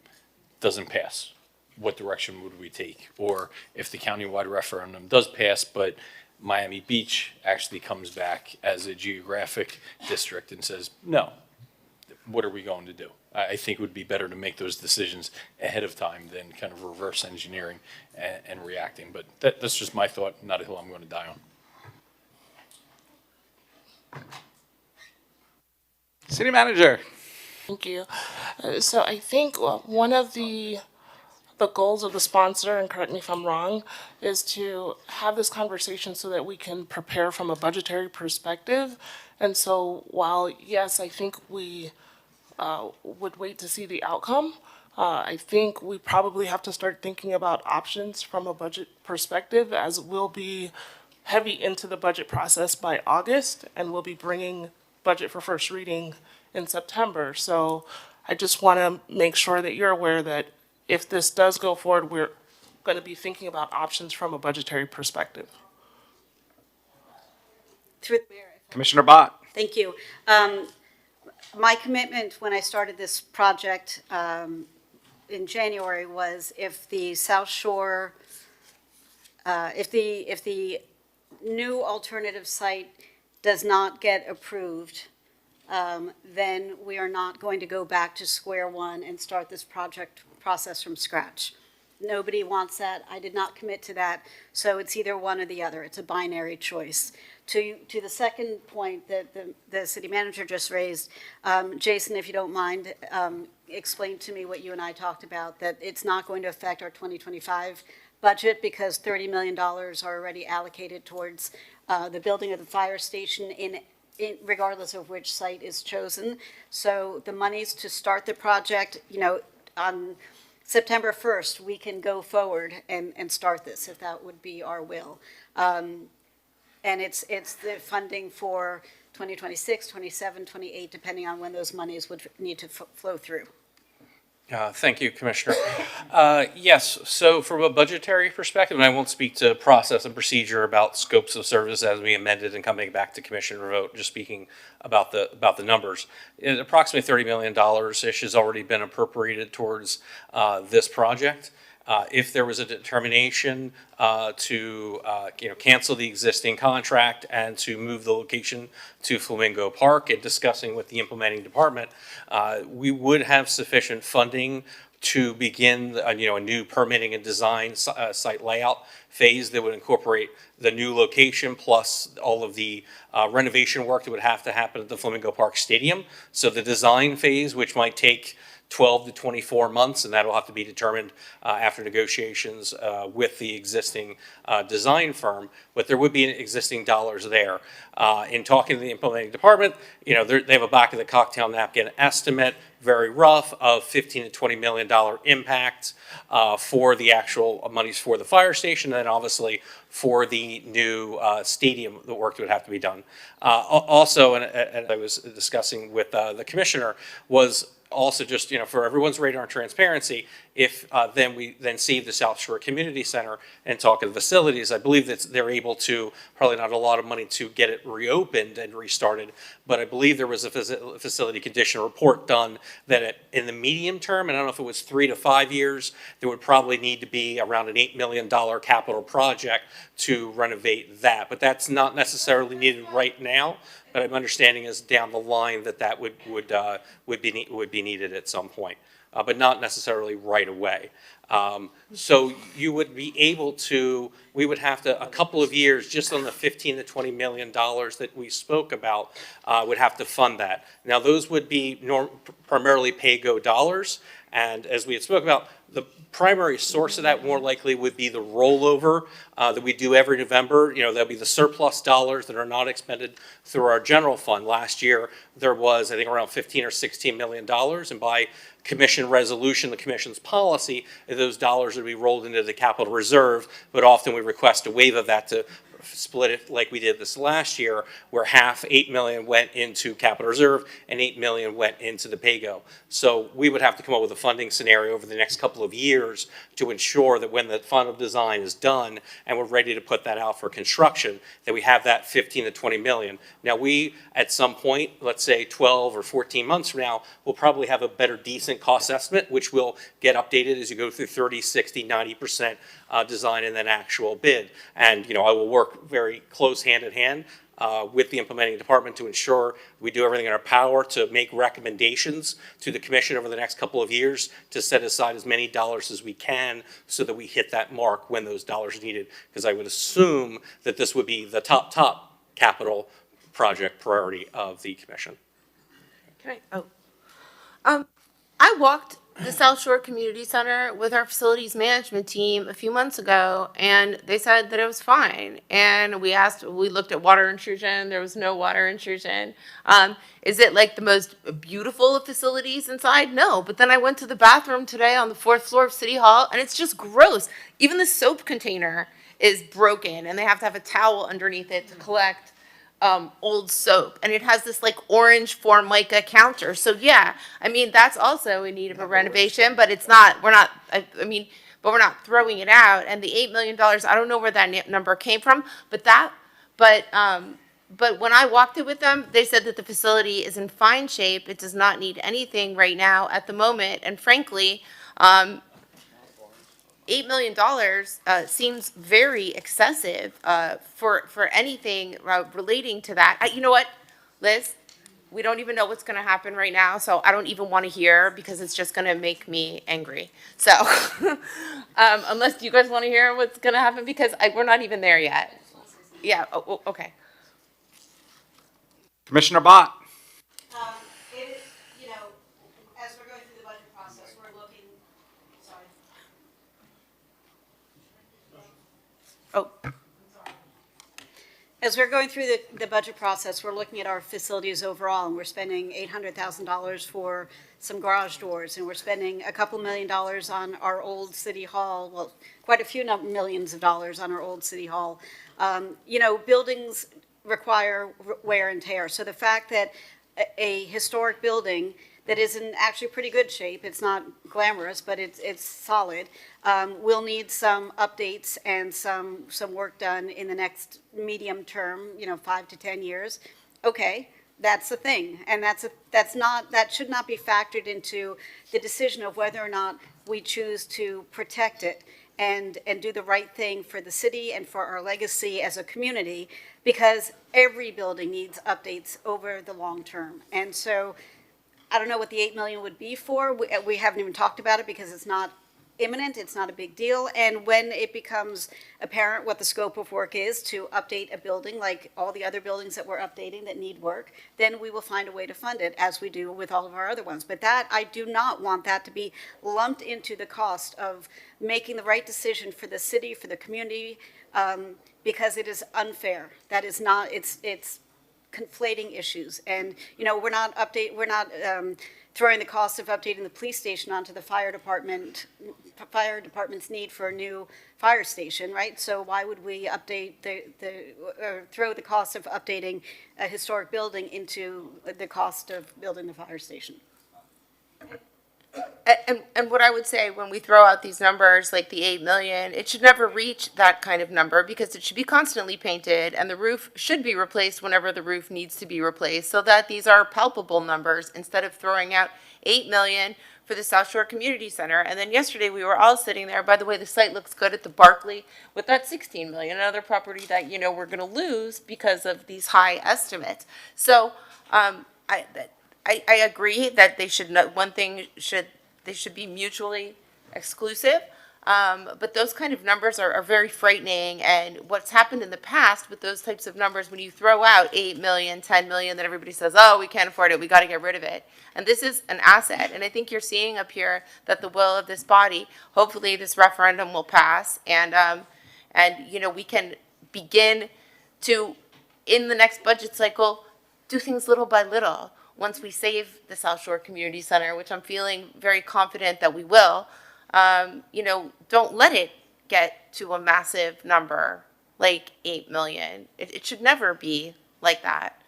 doesn't pass? What direction would we take? Or if the county-wide referendum does pass, but Miami Beach actually comes back as a geographic district and says, no, what are we going to do? I think it would be better to make those decisions ahead of time than kind of reverse engineering and reacting. But that's just my thought, not a hill I'm going to die on. City Manager. Thank you. So I think one of the goals of the sponsor, and correct me if I'm wrong, is to have this conversation so that we can prepare from a budgetary perspective. And so while, yes, I think we would wait to see the outcome, I think we probably have to start thinking about options from a budget perspective, as we'll be heavy into the budget process by August, and we'll be bringing budget for first reading in September. So I just want to make sure that you're aware that if this does go forward, we're going to be thinking about options from a budgetary perspective. Commissioner Bott. Thank you. My commitment when I started this project in January was if the South Shore, if the new alternative site does not get approved, then we are not going to go back to square one and start this project process from scratch. Nobody wants that. I did not commit to that. So it's either one or the other. It's a binary choice. To the second point that the city manager just raised, Jason, if you don't mind, explain to me what you and I talked about, that it's not going to affect our 2025 budget because $30 million are already allocated towards the building of the fire station regardless of which site is chosen. So the monies to start the project, on September 1st, we can go forward and start this if that would be our will. And it's the funding for 2026, 27, 28, depending on when those monies would need to flow through. Thank you, Commissioner. Yes, so from a budgetary perspective, and I won't speak to process and procedure about scopes of service as we amended and coming back to Commissioner vote, just speaking about the numbers. Approximately $30 million-ish has already been appropriated towards this project. If there was a determination to cancel the existing contract and to move the location to Flamingo Park, and discussing with the implementing department, we would have sufficient funding to begin a new permitting and design site layout phase that would incorporate the new location plus all of the renovation work that would have to happen at the Flamingo Park Stadium. So the design phase, which might take 12 to 24 months, and that'll have to be determined after negotiations with the existing design firm, but there would be existing dollars there. In talking to the implementing department, they have a back of the cocktail napkin estimate, very rough, of $15 to $20 million impact for the actual monies for the fire station, and then obviously for the new stadium, the work that would have to be done. Also, and I was discussing with the commissioner, was also just, for everyone's radar and transparency, if we save the South Shore Community Center and talk of the facilities, I believe that they're able to, probably not a lot of money to get it reopened and restarted, but I believe there was a facility condition report done that in the medium term, and I don't know if it was 3 to 5 years, there would probably need to be around an $8 million capital project to renovate that. But that's not necessarily needed right now. But my understanding is down the line that would be needed at some point, but not necessarily right away. So you would be able to, we would have to, a couple of years, just on the $15 to $20 million that we spoke about, would have to fund that. Now, those would be primarily pay-go dollars, and as we had spoke about, the primary source of that more likely would be the rollover that we do every November. There'll be the surplus dollars that are not expended through our general fund. Last year, there was, I think, around $15 or $16 million, and by commission resolution, the commission's policy, those dollars would be rolled into the capital reserve, but often we request a waive of that to split it like we did this last year, where half, $8 million, went into capital reserve and $8 million went into the pay-go. So we would have to come up with a funding scenario over the next couple of years to ensure that when the final design is done and we're ready to put that out for construction, that we have that 15 to 20 million. Now we, at some point, let's say 12 or 14 months from now, will probably have a better decent cost estimate, which will get updated as you go through 30, 60, 90% design and then actual bid. And I will work very close hand in hand with the implementing department to ensure we do everything in our power to make recommendations to the commission over the next couple of years to set aside as many dollars as we can so that we hit that mark when those dollars are needed. Because I would assume that this would be the top capital project priority of the commission. I walked the South Shore Community Center with our facilities management team a few months ago, and they said that it was fine. And we looked at water intrusion. There was no water intrusion. Is it like the most beautiful of facilities inside? No. But then I went to the bathroom today on the 4th floor of City Hall, and it's just gross. Even the soap container is broken, and they have to have a towel underneath it to collect old soap, and it has this like orange Formica counter. So yeah, that's also in need of a renovation, but we're not throwing it out. And the $8 million, I don't know where that number came from, but when I walked it with them, they said that the facility is in fine shape. It does not need anything right now at the moment, and frankly, $8 million seems very excessive for anything relating to that. You know what, Liz? We don't even know what's going to happen right now, so I don't even want to hear because it's just going to make me angry. So unless you guys want to hear what's going to happen, because we're not even there yet. Yeah, okay. Commissioner Bott. As we're going through the budget process, we're looking, sorry. As we're going through the budget process, we're looking at our facilities overall, and we're spending $800,000 for some garage doors, and we're spending a couple $1 million on our old City Hall, well, quite a few millions of dollars on our old City Hall. Buildings require wear and tear, so the fact that a historic building that is in actually pretty good shape, it's not glamorous, but it's solid, we'll need some updates and some work done in the next medium term, 5 to 10 years. Okay, that's the thing, and that should not be factored into the decision of whether or not we choose to protect it and do the right thing for the city and for our legacy as a community, because every building needs updates over the long term. And so I don't know what the 8 million would be for. We haven't even talked about it because it's not imminent, it's not a big deal. And when it becomes apparent what the scope of work is to update a building, like all the other buildings that we're updating that need work, then we will find a way to fund it, as we do with all of our other ones. But that, I do not want that to be lumped into the cost of making the right decision for the city, for the community, because it is unfair. That is not, it's conflating issues. And, you know, we're not throwing the cost of updating the police station onto the fire department's need for a new fire station, right? So why would we update throw the cost of updating a historic building into the cost of building the fire station? And what I would say when we throw out these numbers, like the 8 million, it should never reach that kind of number, because it should be constantly painted and the roof should be replaced whenever the roof needs to be replaced, so that these are palpable numbers instead of throwing out 8 million for the South Shore Community Center. And then yesterday we were all sitting there, by the way, the site looks good at the Barclay with that 16 million, another property that, you know, we're going to lose because of these high estimates. So I agree that they should not, they should be mutually exclusive. But those kind of numbers are very frightening. And what's happened in the past with those types of numbers, when you throw out 8 million, 10 million, then everybody says, oh, we can't afford it, we got to get rid of it. And this is an asset. And I think you're seeing up here that the will of this body, hopefully this referendum will pass. And you know, we can begin to, in the next budget cycle, do things little by little. Once we save the South Shore Community Center, which I'm feeling very confident that we will, you know, don't let it get to a massive number like 8 million. It should never be like that,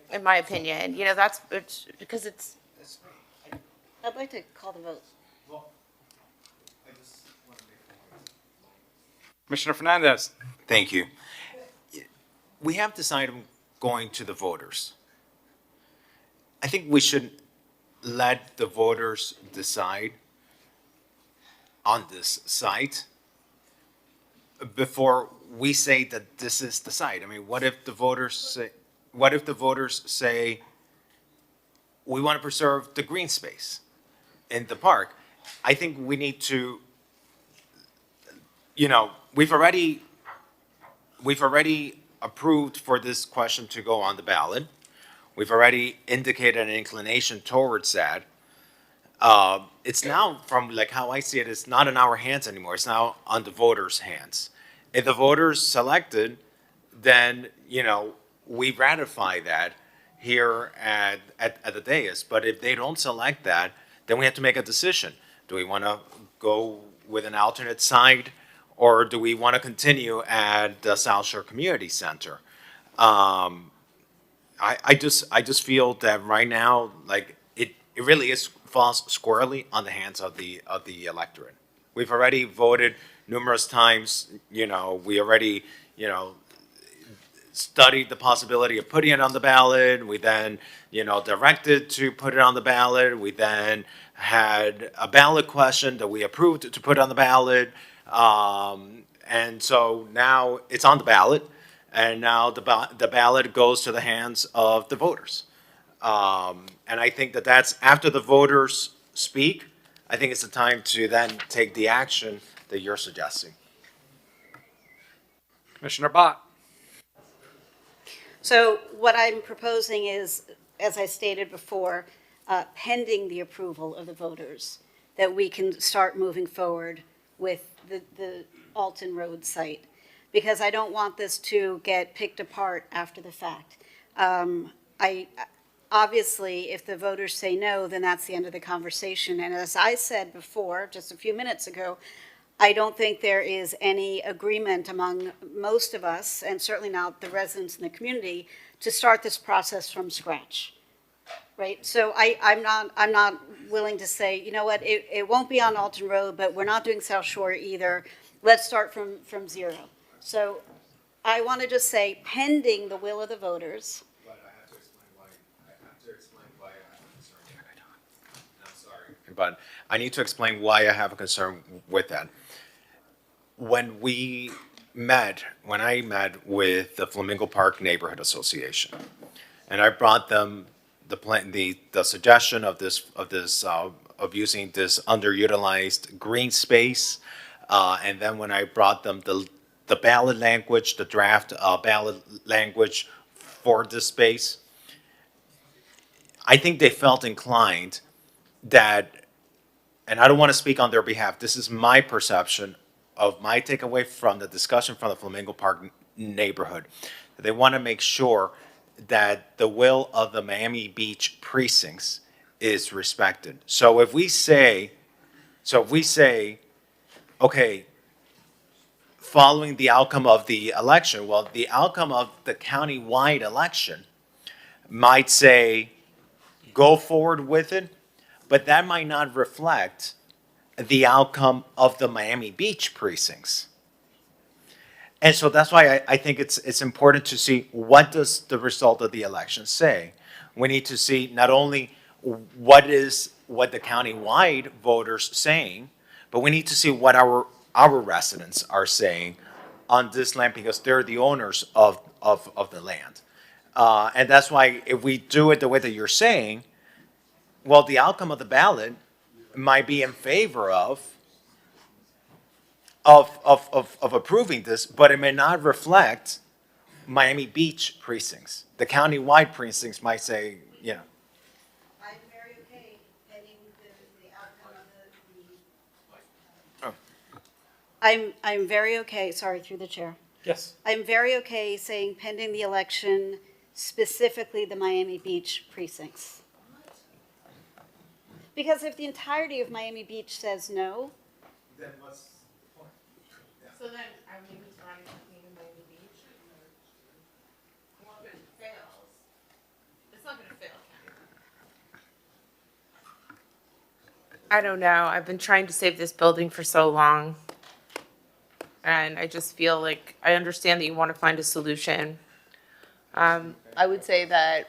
in my opinion. You know, because it's. I'd like to call the vote. Commissioner Fernandez. Thank you. We have this item going to the voters. I think we should let the voters decide on this site before we say that this is the site. I mean, what if the voters say we want to preserve the green space in the park? I think we need to, you know, we've already approved for this question to go on the ballot. We've already indicated an inclination towards that. It's now, from like how I see it, it's not in our hands anymore. It's now on the voters' hands. If the voters selected, then, you know, we ratify that here at the dais. But if they don't select that, then we have to make a decision. Do we want to go with an alternate site, or do we want to continue at the South Shore Community Center? I just feel that right now, like, it really falls squarely on the hands of the electorate. We've already voted numerous times. You know, we already, you know, studied the possibility of putting it on the ballot. We then, you know, directed to put it on the ballot. We then had a ballot question that we approved to put on the ballot. And so now it's on the ballot. And now the ballot goes to the hands of the voters. And I think that that's, after the voters speak, I think it's the time to then take the action that you're suggesting. Commissioner Bott. So what I'm proposing is, as I stated before, pending the approval of the voters, that we can start moving forward with the Alton Road site, because I don't want this to get picked apart after the fact. Obviously, if the voters say no, then that's the end of the conversation. And as I said before, just a few minutes ago, I don't think there is any agreement among most of us, and certainly not the residents in the community, to start this process from scratch, right? So I'm not willing to say, you know what, it won't be on Alton Road, but we're not doing South Shore either. Let's start from zero. So I want to just say, pending the will of the voters. but I need to explain why I have a concern with that. When I met with the Flamingo Park Neighborhood Association, and I brought them the suggestion of using this underutilized green space, and then when I brought them the ballot language, the draft ballot language for this space, I think they felt inclined that, and I don't want to speak on their behalf, this is my perception of my takeaway from the discussion from the Flamingo Park neighborhood. They want to make sure that the will of the Miami Beach precincts is respected. So if we say, okay, following the outcome of the election, well, the outcome of the county-wide election might say, go forward with it, but that might not reflect the outcome of the Miami Beach precincts. And so that's why I think it's important to see what does the result of the election say. We need to see not only what the county-wide voters saying, but we need to see what our residents are saying on this land, because they're the owners of the land. And that's why if we do it the way that you're saying, well, the outcome of the ballot might be in favor of approving this, but it may not reflect Miami Beach precincts. The county-wide precincts might say, you know. I'm very okay pending the outcome of I'm very okay, sorry, through the chair. Yes. I'm very okay saying pending the election, specifically the Miami Beach precincts. Because if the entirety of Miami Beach says no, Then what's the point? So then, are we trying to clean Miami Beach? Well, if it fails, it's not gonna fail, I don't know. I've been trying to save this building for so long. And I just feel like, I understand that you want to find a solution. I would say that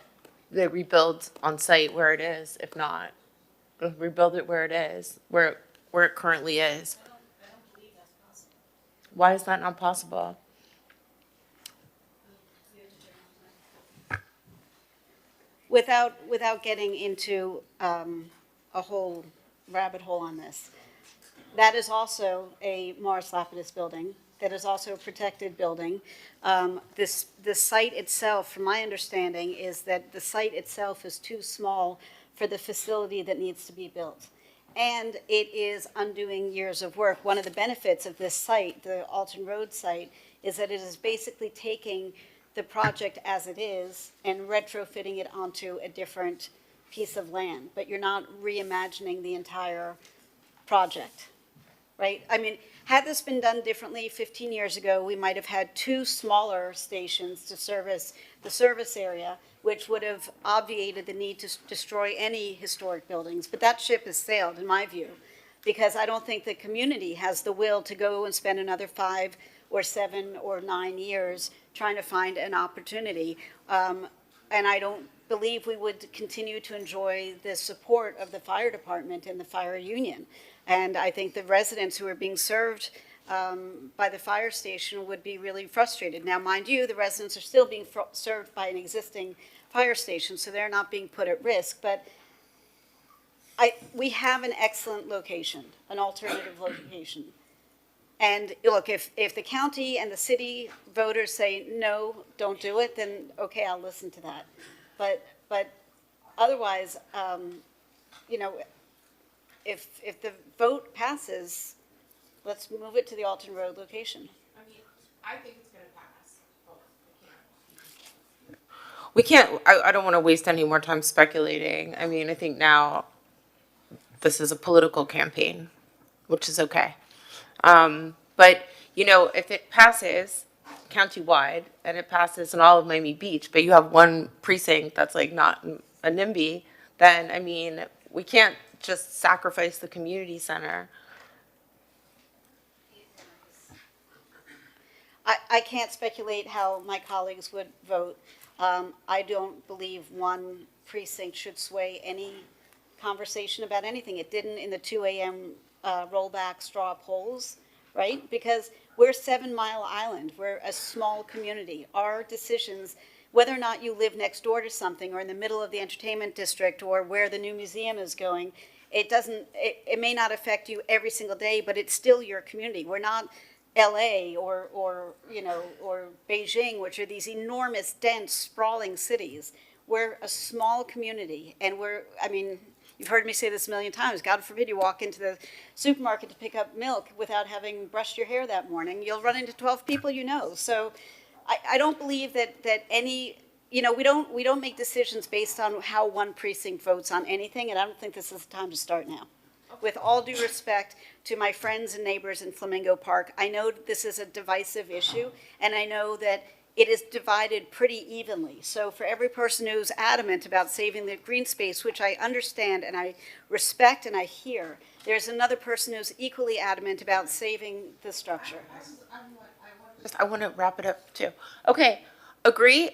they rebuild on site where it is, if not, rebuild it where it is, where it currently is. Why is that not possible? without getting into a whole rabbit hole on this, that is also a Morris Lapidus building. That is also a protected building. The site itself, from my understanding, is that the site itself is too small for the facility that needs to be built. And it is undoing years of work. One of the benefits of this site, the Alton Road site, is that it is basically taking the project as it is and retrofitting it onto a different piece of land. But you're not reimagining the entire project, right? I mean, had this been done differently 15 years ago, we might have had 2 smaller stations to service the service area, which would have obviated the need to destroy any historic buildings. But that ship has sailed, in my view, because I don't think the community has the will to go and spend another 5 or 7 or 9 years trying to find an opportunity. And I don't believe we would continue to enjoy the support of the fire department and the fire union. And I think the residents who are being served by the fire station would be really frustrated. Now, mind you, the residents are still being served by an existing fire station, so they're not being put at risk. But we have an excellent location, an alternative location. And look, if the county and the city voters say, no, don't do it, then okay, I'll listen to that. But otherwise, you know, if the vote passes, let's move it to the Alton Road location. I mean, I think it's gonna pass. We can't, I don't want to waste any more time speculating. I mean, I think now this is a political campaign, which is okay. But, you know, if it passes countywide and it passes in all of Miami Beach, but you have one precinct that's like not a NIMBY, then, I mean, we can't just sacrifice the community center. I can't speculate how my colleagues would vote. I don't believe one precinct should sway any conversation about anything. It didn't in the 2 a.m. Rollback straw polls, right? Because we're 7 Mile Island. We're a small community. Our decisions, whether or not you live next door to something or in the middle of the entertainment district or where the new museum is going, it may not affect you every single day, but it's still your community. We're not LA or Beijing, which are these enormous, dense, sprawling cities. We're a small community, and you've heard me say this a million times. God forbid you walk into the supermarket to pick up milk without having brushed your hair that morning. You'll run into 12 people you know. So I don't believe that any, we don't make decisions based on how one precinct votes on anything, and I don't think this is the time to start now. With all due respect to my friends and neighbors in Flamingo Park, I know this is a divisive issue, and I know that it is divided pretty evenly. So for every person who's adamant about saving the green space, which I understand and I respect and I hear, there's another person who's equally adamant about saving the structure. I want to wrap it up too. Okay, agree.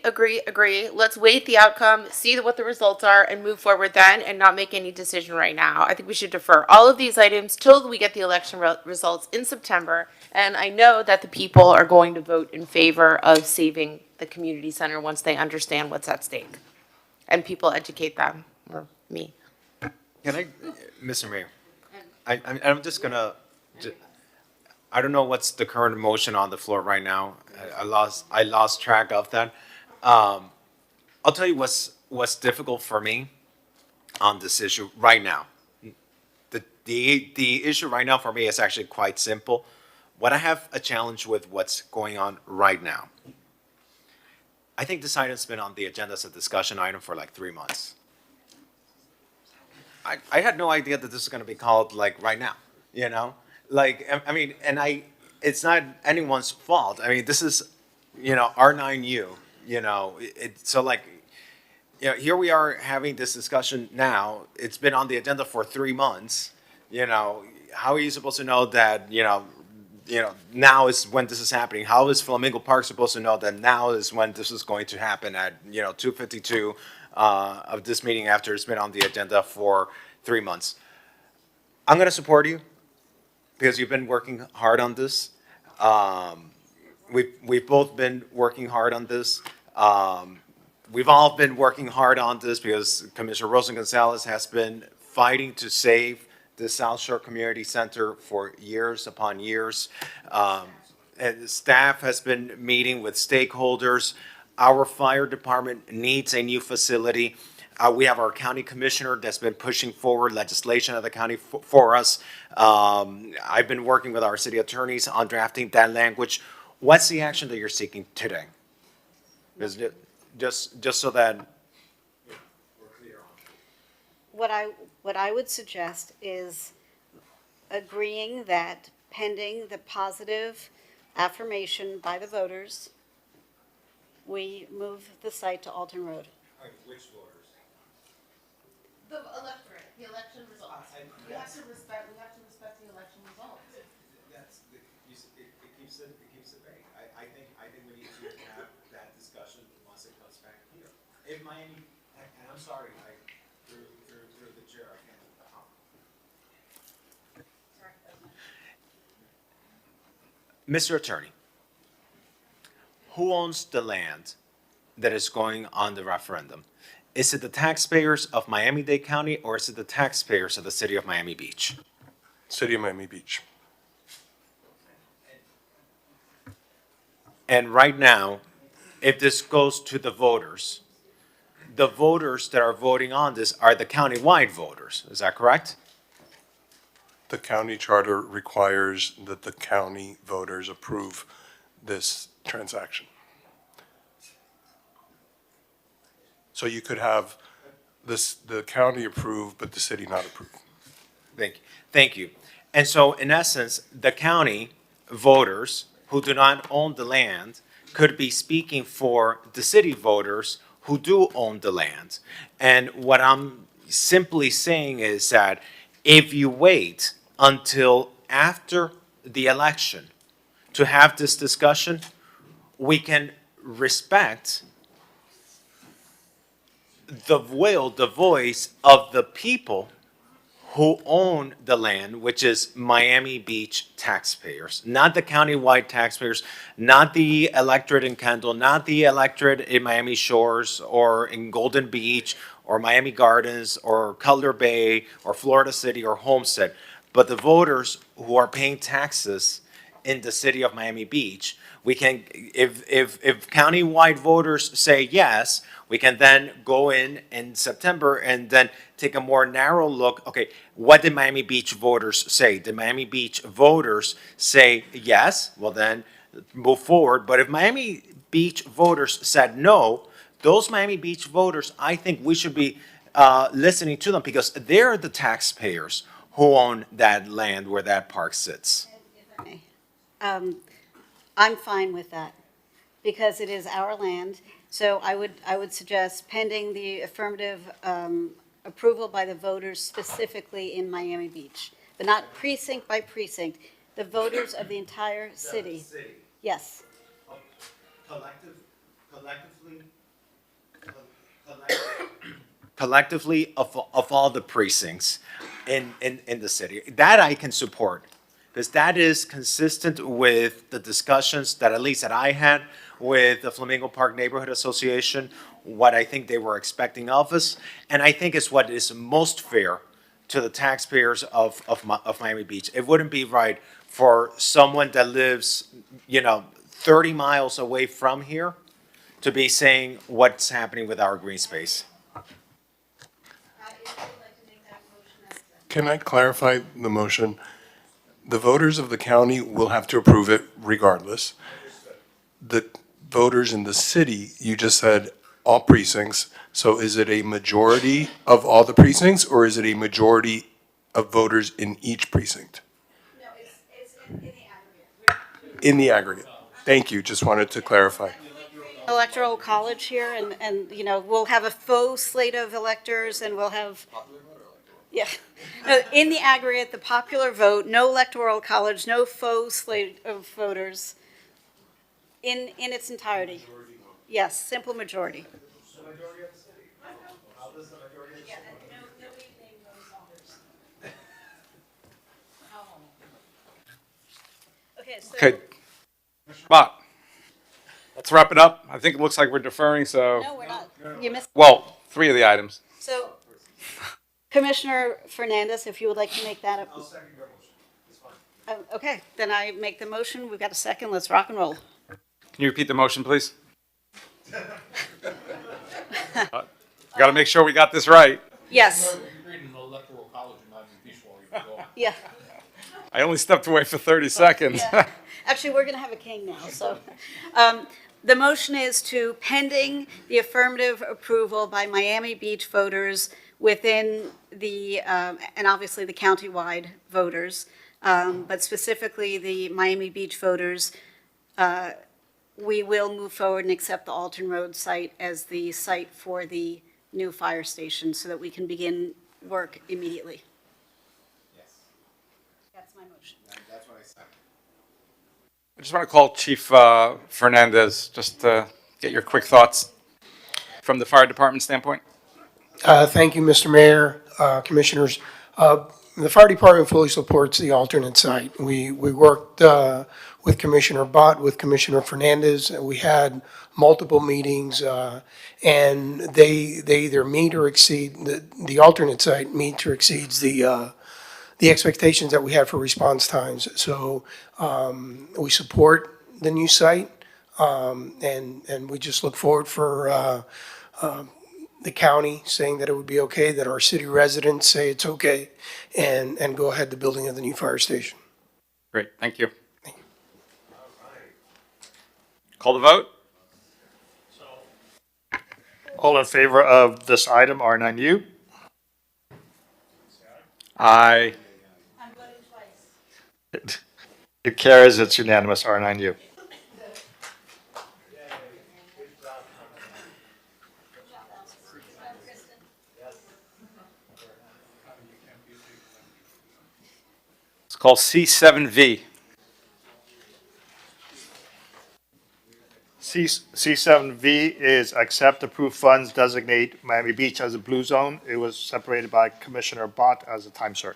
Let's wait the outcome, see what the results are, and move forward then, and not make any decision right now. I think we should defer all of these items till we get the election results in September. And I know that the people are going to vote in favor of saving the community center once they understand what's at stake. And people educate them, or me. Mr. Mayor, I'm just gonna, I don't know what's the current motion on the floor right now. I lost track of that. I'll tell you what's difficult for me on this issue right now. The issue right now for me is actually quite simple. What I have a challenge with what's going on right now. I think this item's been on the agenda as a discussion item for like 3 months. I had no idea that this is gonna be called like right now, Like, it's not anyone's fault. I mean, this is, R9U, here we are having this discussion now. It's been on the agenda for 3 months, how are you supposed to know that, now is when this is happening? How is Flamingo Park supposed to know that now is when this is going to happen at, 2:52 of this meeting after it's been on the agenda for 3 months? I'm gonna support you because you've been working hard on this. We've both been working hard on this. We've all been working hard on this because Commissioner Rosa Gonzalez has been fighting to save the South Shore Community Center for years upon years. And staff has been meeting with stakeholders. Our fire department needs a new facility. We have our county commissioner that's been pushing forward legislation of the county for us. I've been working with our city attorneys on drafting that language. What's the action that you're seeking today? Just so that we're clear on. What I would suggest is agreeing that pending the positive affirmation by the voters, we move the site to Alton Road. Which voters? The electorate, the election results. We have to respect the election results. It keeps it vague. I think we need to have that discussion once it comes back here. If Miami, and I'm sorry, through the chair, I can't. Mr. Attorney, who owns the land that is going on the referendum? Is it the taxpayers of Miami-Dade County or is it the taxpayers of the city of Miami Beach? City of Miami Beach. And right now, if this goes to the voters that are voting on this are the countywide voters. Is that correct? The county charter requires that the county voters approve this transaction. So you could have the county approve, but the city not approve. Thank you. And so in essence, the county voters who do not own the land could be speaking for the city voters who do own the land. And what I'm simply saying is that if you wait until after the election to have this discussion, we can respect the will, the voice of the people who own the land, which is Miami Beach taxpayers, not the countywide taxpayers, not the electorate in Kendall, not the electorate in Miami Shores or in Golden Beach or Miami Gardens or Cutler Bay or Florida City or Homestead, but the voters who are paying taxes in the city of Miami Beach. We can, if countywide voters say yes, we can then go in September and then take a more narrow look. Okay, what did Miami Beach voters say? Did Miami Beach voters say yes? Well, then move forward. But if Miami Beach voters said no, those Miami Beach voters, I think we should be listening to them because they're the taxpayers who own that land where that park sits. I'm fine with that because it is our land. So I would suggest pending the affirmative approval by the voters specifically in Miami Beach, but not precinct by precinct, the voters of the entire city. Yes. Collectively of all the precincts in the city. That I can support. Because that is consistent with the discussions that at least that I had with the Flamingo Park Neighborhood Association, what I think they were expecting of us, and I think it's what is most fair to the taxpayers of Miami Beach. It wouldn't be right for someone that lives, 30 miles away from here to be saying what's happening with our green space. Can I clarify the motion? The voters of the county will have to approve it regardless. The voters in the city, you just said all precincts, so is it a majority of all the precincts, or is it a majority of voters in each precinct? No, it's in the aggregate. In the aggregate. Thank you, just wanted to clarify. Electoral college here, and we'll have a faux slate of electors, and we'll have. Yeah. No, in the aggregate, the popular vote, no electoral college, no faux slate of voters in its entirety. Yes, simple majority. Okay, so. Okay. Bott, let's wrap it up. I think it looks like we're deferring, so. No, we're not. You missed. Well, 3 of the items. So, Commissioner Fernandez, if you would like to make that up. I'll second your motion. It's fine. Okay, then I make the motion. We've got a second. Let's rock and roll. Can you repeat the motion, please? Got to make sure we got this right. Yes. Yeah. I only stepped away for 30 seconds. Yeah. Actually, we're going to have a king now. So, the motion is to pending the affirmative approval by Miami Beach voters within the, and obviously the countywide voters, but specifically the Miami Beach voters, we will move forward and accept the Alton Road site as the site for the new fire station so that we can begin work immediately. Yes. That's my motion. That's what I said. I just want to call Chief Fernandez, just to get your quick thoughts from the fire department standpoint. Thank you, Mr. Mayor, Commissioners. The fire department fully supports the alternate site. We worked with Commissioner Bott, with Commissioner Fernandez, and we had multiple meetings, and they either meet or exceed, the alternate site meets or exceeds the expectations that we had for response times. So we support the new site, and we just look forward for the county saying that it would be okay, that our city residents say it's okay, and go ahead the building of the new fire station. Great, thank you. Call the vote? All in favor of this item, R9U? Aye. I'm voting twice. It carries, it's unanimous, R9U. It's called C7V. C7V is accept approved funds, designate Miami Beach as a blue zone. It was separated by Commissioner Bott as a time cert.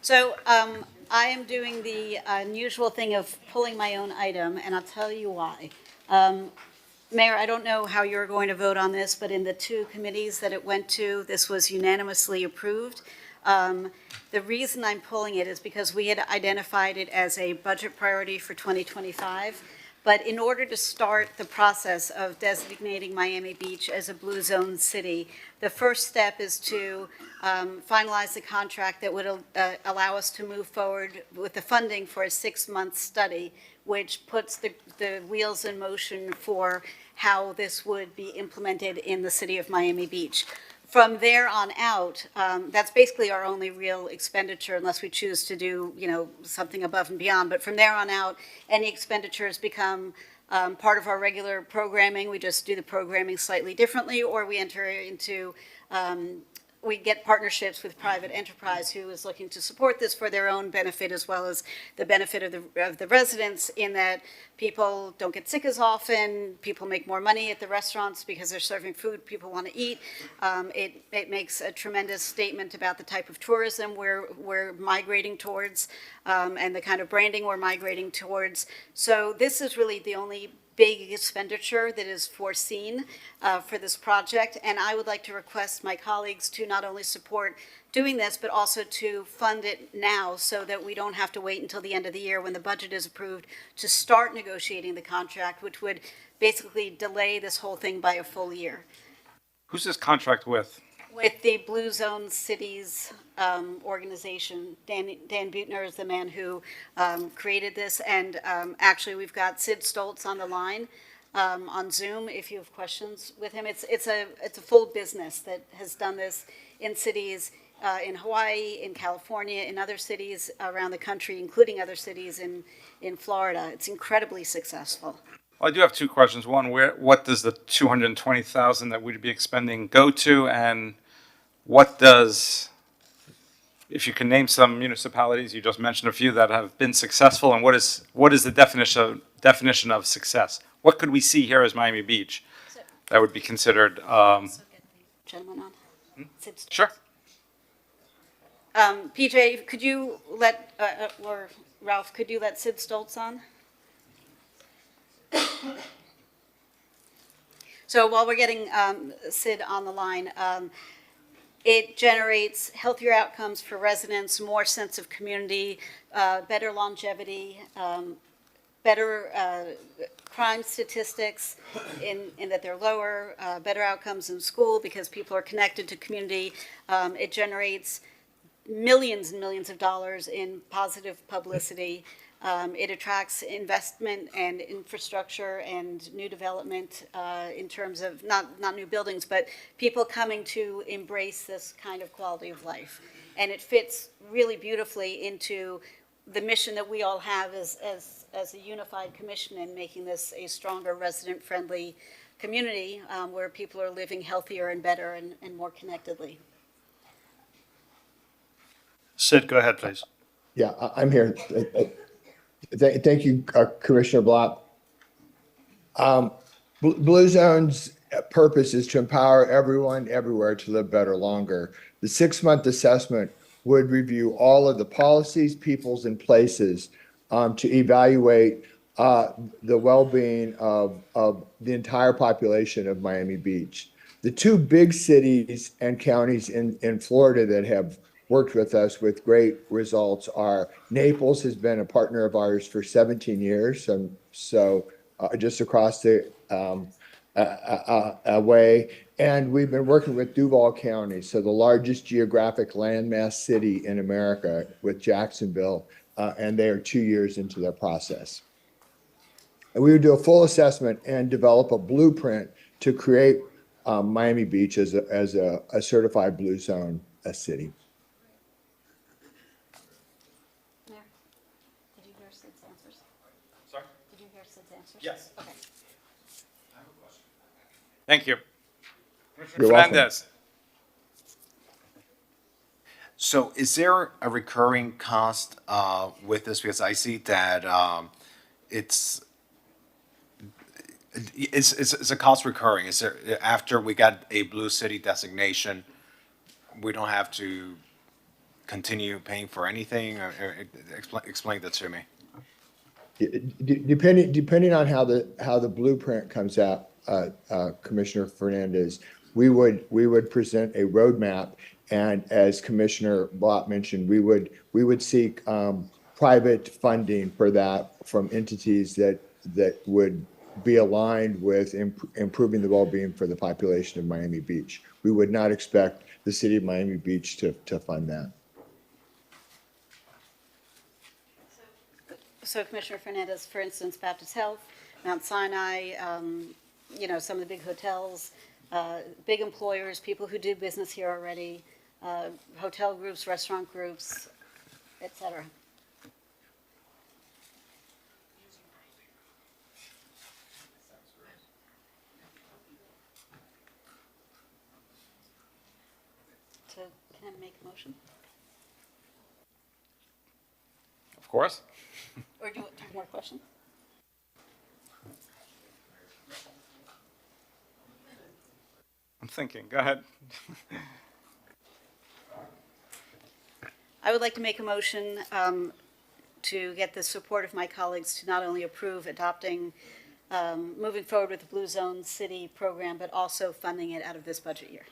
So I am doing the unusual thing of pulling my own item, and I'll tell you why. Mayor, I don't know how you're going to vote on this, but in the two committees that it went to, this was unanimously approved. The reason I'm pulling it is because we had identified it as a budget priority for 2025. But in order to start the process of designating Miami Beach as a blue zone city, the first step is to finalize the contract that would allow us to move forward with the funding for a 6-month study, which puts the wheels in motion for how this would be implemented in the city of Miami Beach. From there on out, that's basically our only real expenditure unless we choose to do, something above and beyond. But from there on out, any expenditures become part of our regular programming. We just do the programming slightly differently, or we enter into we get partnerships with private enterprise who is looking to support this for their own benefit as well as the benefit of the residents, in that people don't get sick as often, people make more money at the restaurants because they're serving food people want to eat. It makes a tremendous statement about the type of tourism we're migrating towards and the kind of branding we're migrating towards. So this is really the only big expenditure that is foreseen for this project. And I would like to request my colleagues to not only support doing this, but also to fund it now so that we don't have to wait until the end of the year when the budget is approved to start negotiating the contract, which would basically delay this whole thing by a full year. Who's this contract with? With the Blue Zone Cities organization. Dan Buettner is the man who created this, and actually we've got Sid Stoltz on the line on Zoom if you have questions with him. It's a full business that has done this in cities in Hawaii, in California, in other cities around the country, including other cities in Florida. It's incredibly successful. Well, I do have two questions. One, what does the $220,000 that we'd be expending go to, and what does, if you can name some municipalities, you just mentioned a few that have been successful, and what is the definition of success? What could we see here as Miami Beach that would be considered? Gentleman on. Sure. PJ, could you let, or Ralph, could you let Sid Stoltz on? So while we're getting Sid on the line, it generates healthier outcomes for residents, more sense of community, better longevity, better crime statistics in that they're lower, better outcomes in school because people are connected to community. It generates millions and millions of dollars in positive publicity. It attracts investment and infrastructure and new development in terms of not new buildings, but people coming to embrace this kind of quality of life. And it fits really beautifully into the mission that we all have as a unified commission in making this a stronger resident-friendly community where people are living healthier and better and more connectedly. Sid, go ahead, please. Yeah, I'm here. Thank you, Commissioner Block. Blue Zone's purpose is to empower everyone everywhere to live better longer. The 6-month assessment would review all of the policies, peoples, and places to evaluate the well-being of the entire population of Miami Beach. The two big cities and counties in Florida that have worked with us with great results are Naples has been a partner of ours for 17 years. So just across the way. And we've been working with Duval County, so the largest geographic landmass city in America with Jacksonville, and they are 2 years into their process. And we would do a full assessment and develop a blueprint to create Miami Beach as a certified blue zone city. Did you hear Sid's answers? Sorry? Did you hear Sid's answers? Yes. Okay. Thank you. You're welcome. Fernandez. So is there a recurring cost with this? Because I see that it's a cost recurring. Is there, after we got a blue city designation, we don't have to continue paying for anything? Explain that to me. Depending on how the blueprint comes out, Commissioner Fernandez, we would present a roadmap, and as Commissioner Bott mentioned, we would seek private funding for that from entities that would be aligned with improving the well-being for the population of Miami Beach. We would not expect the city of Miami Beach to fund that. So Commissioner Fernandez, for instance, Baptist Health, Mount Sinai, some of the big hotels, big employers, people who do business here already, hotel groups, restaurant groups, et cetera. So can I make a motion? Of course. Or do you have more questions? I'm thinking. Go ahead. I would like to make a motion to get the support of my colleagues to not only approve adopting, moving forward with the Blue Zone City program, but also funding it out of this budget year,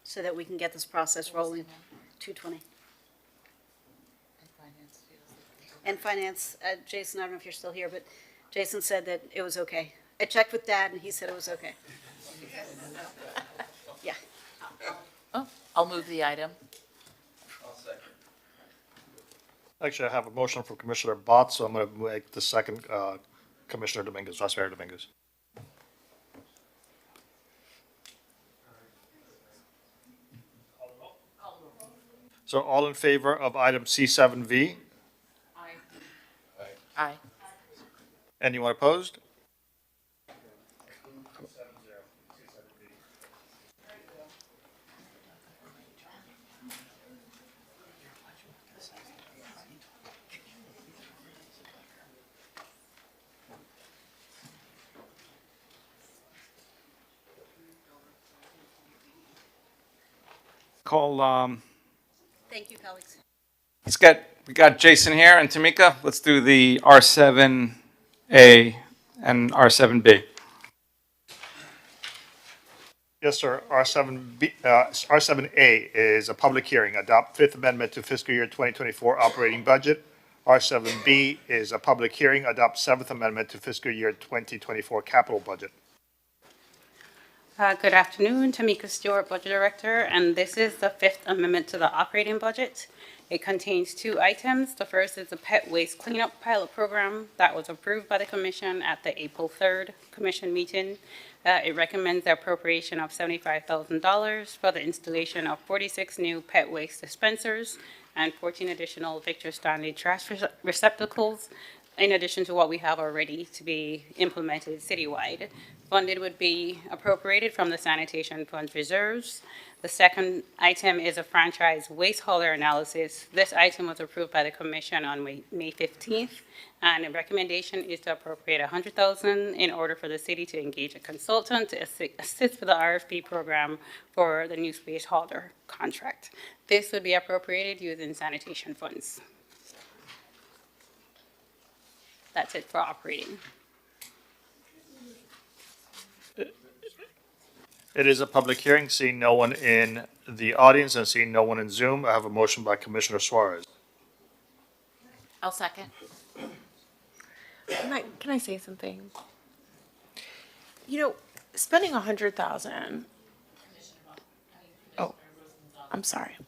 so that we can get this process rolling. 220. And finance, Jason, I don't know if you're still here, but Jason said that it was okay. I checked with Dad, and he said it was okay. Yeah. Oh, I'll move the item. Actually, I have a motion from Commissioner Bott, so I'm going to make the second Commissioner Dominguez, Vice Mayor Dominguez. So all in favor of item C7V? Aye. Anyone opposed? Call, Thank you, colleagues. we got Jason here and Tamika. Let's do the R7A and R7B. Yes, sir. R7A is a public hearing, adopt Fifth Amendment to fiscal year 2024 operating budget. R7B is a public hearing, adopt Seventh Amendment to fiscal year 2024 capital budget. Good afternoon, Tamika Stewart, Budget Director, and this is the Fifth Amendment to the operating budget. It contains two items. The first is the pet waste cleanup pilot program that was approved by the Commission at the April 3rd Commission meeting. It recommends the appropriation of $75,000 for the installation of 46 new pet waste dispensers and 14 additional Victor Stanley trash receptacles, in addition to what we have already to be implemented citywide. Funded would be appropriated from the sanitation funds reserves. The second item is a franchise waste hauler analysis. This item was approved by the Commission on May 15th, and the recommendation is to appropriate $100,000 in order for the city to engage a consultant to assist with the RFP program for the new waste hauler contract. This would be appropriated using sanitation funds. That's it for operating. It is a public hearing, seeing no one in the audience and seeing no one in Zoom. I have a motion by Commissioner Suarez. I'll second. Can I say something? Spending 100,000. Oh, I'm sorry.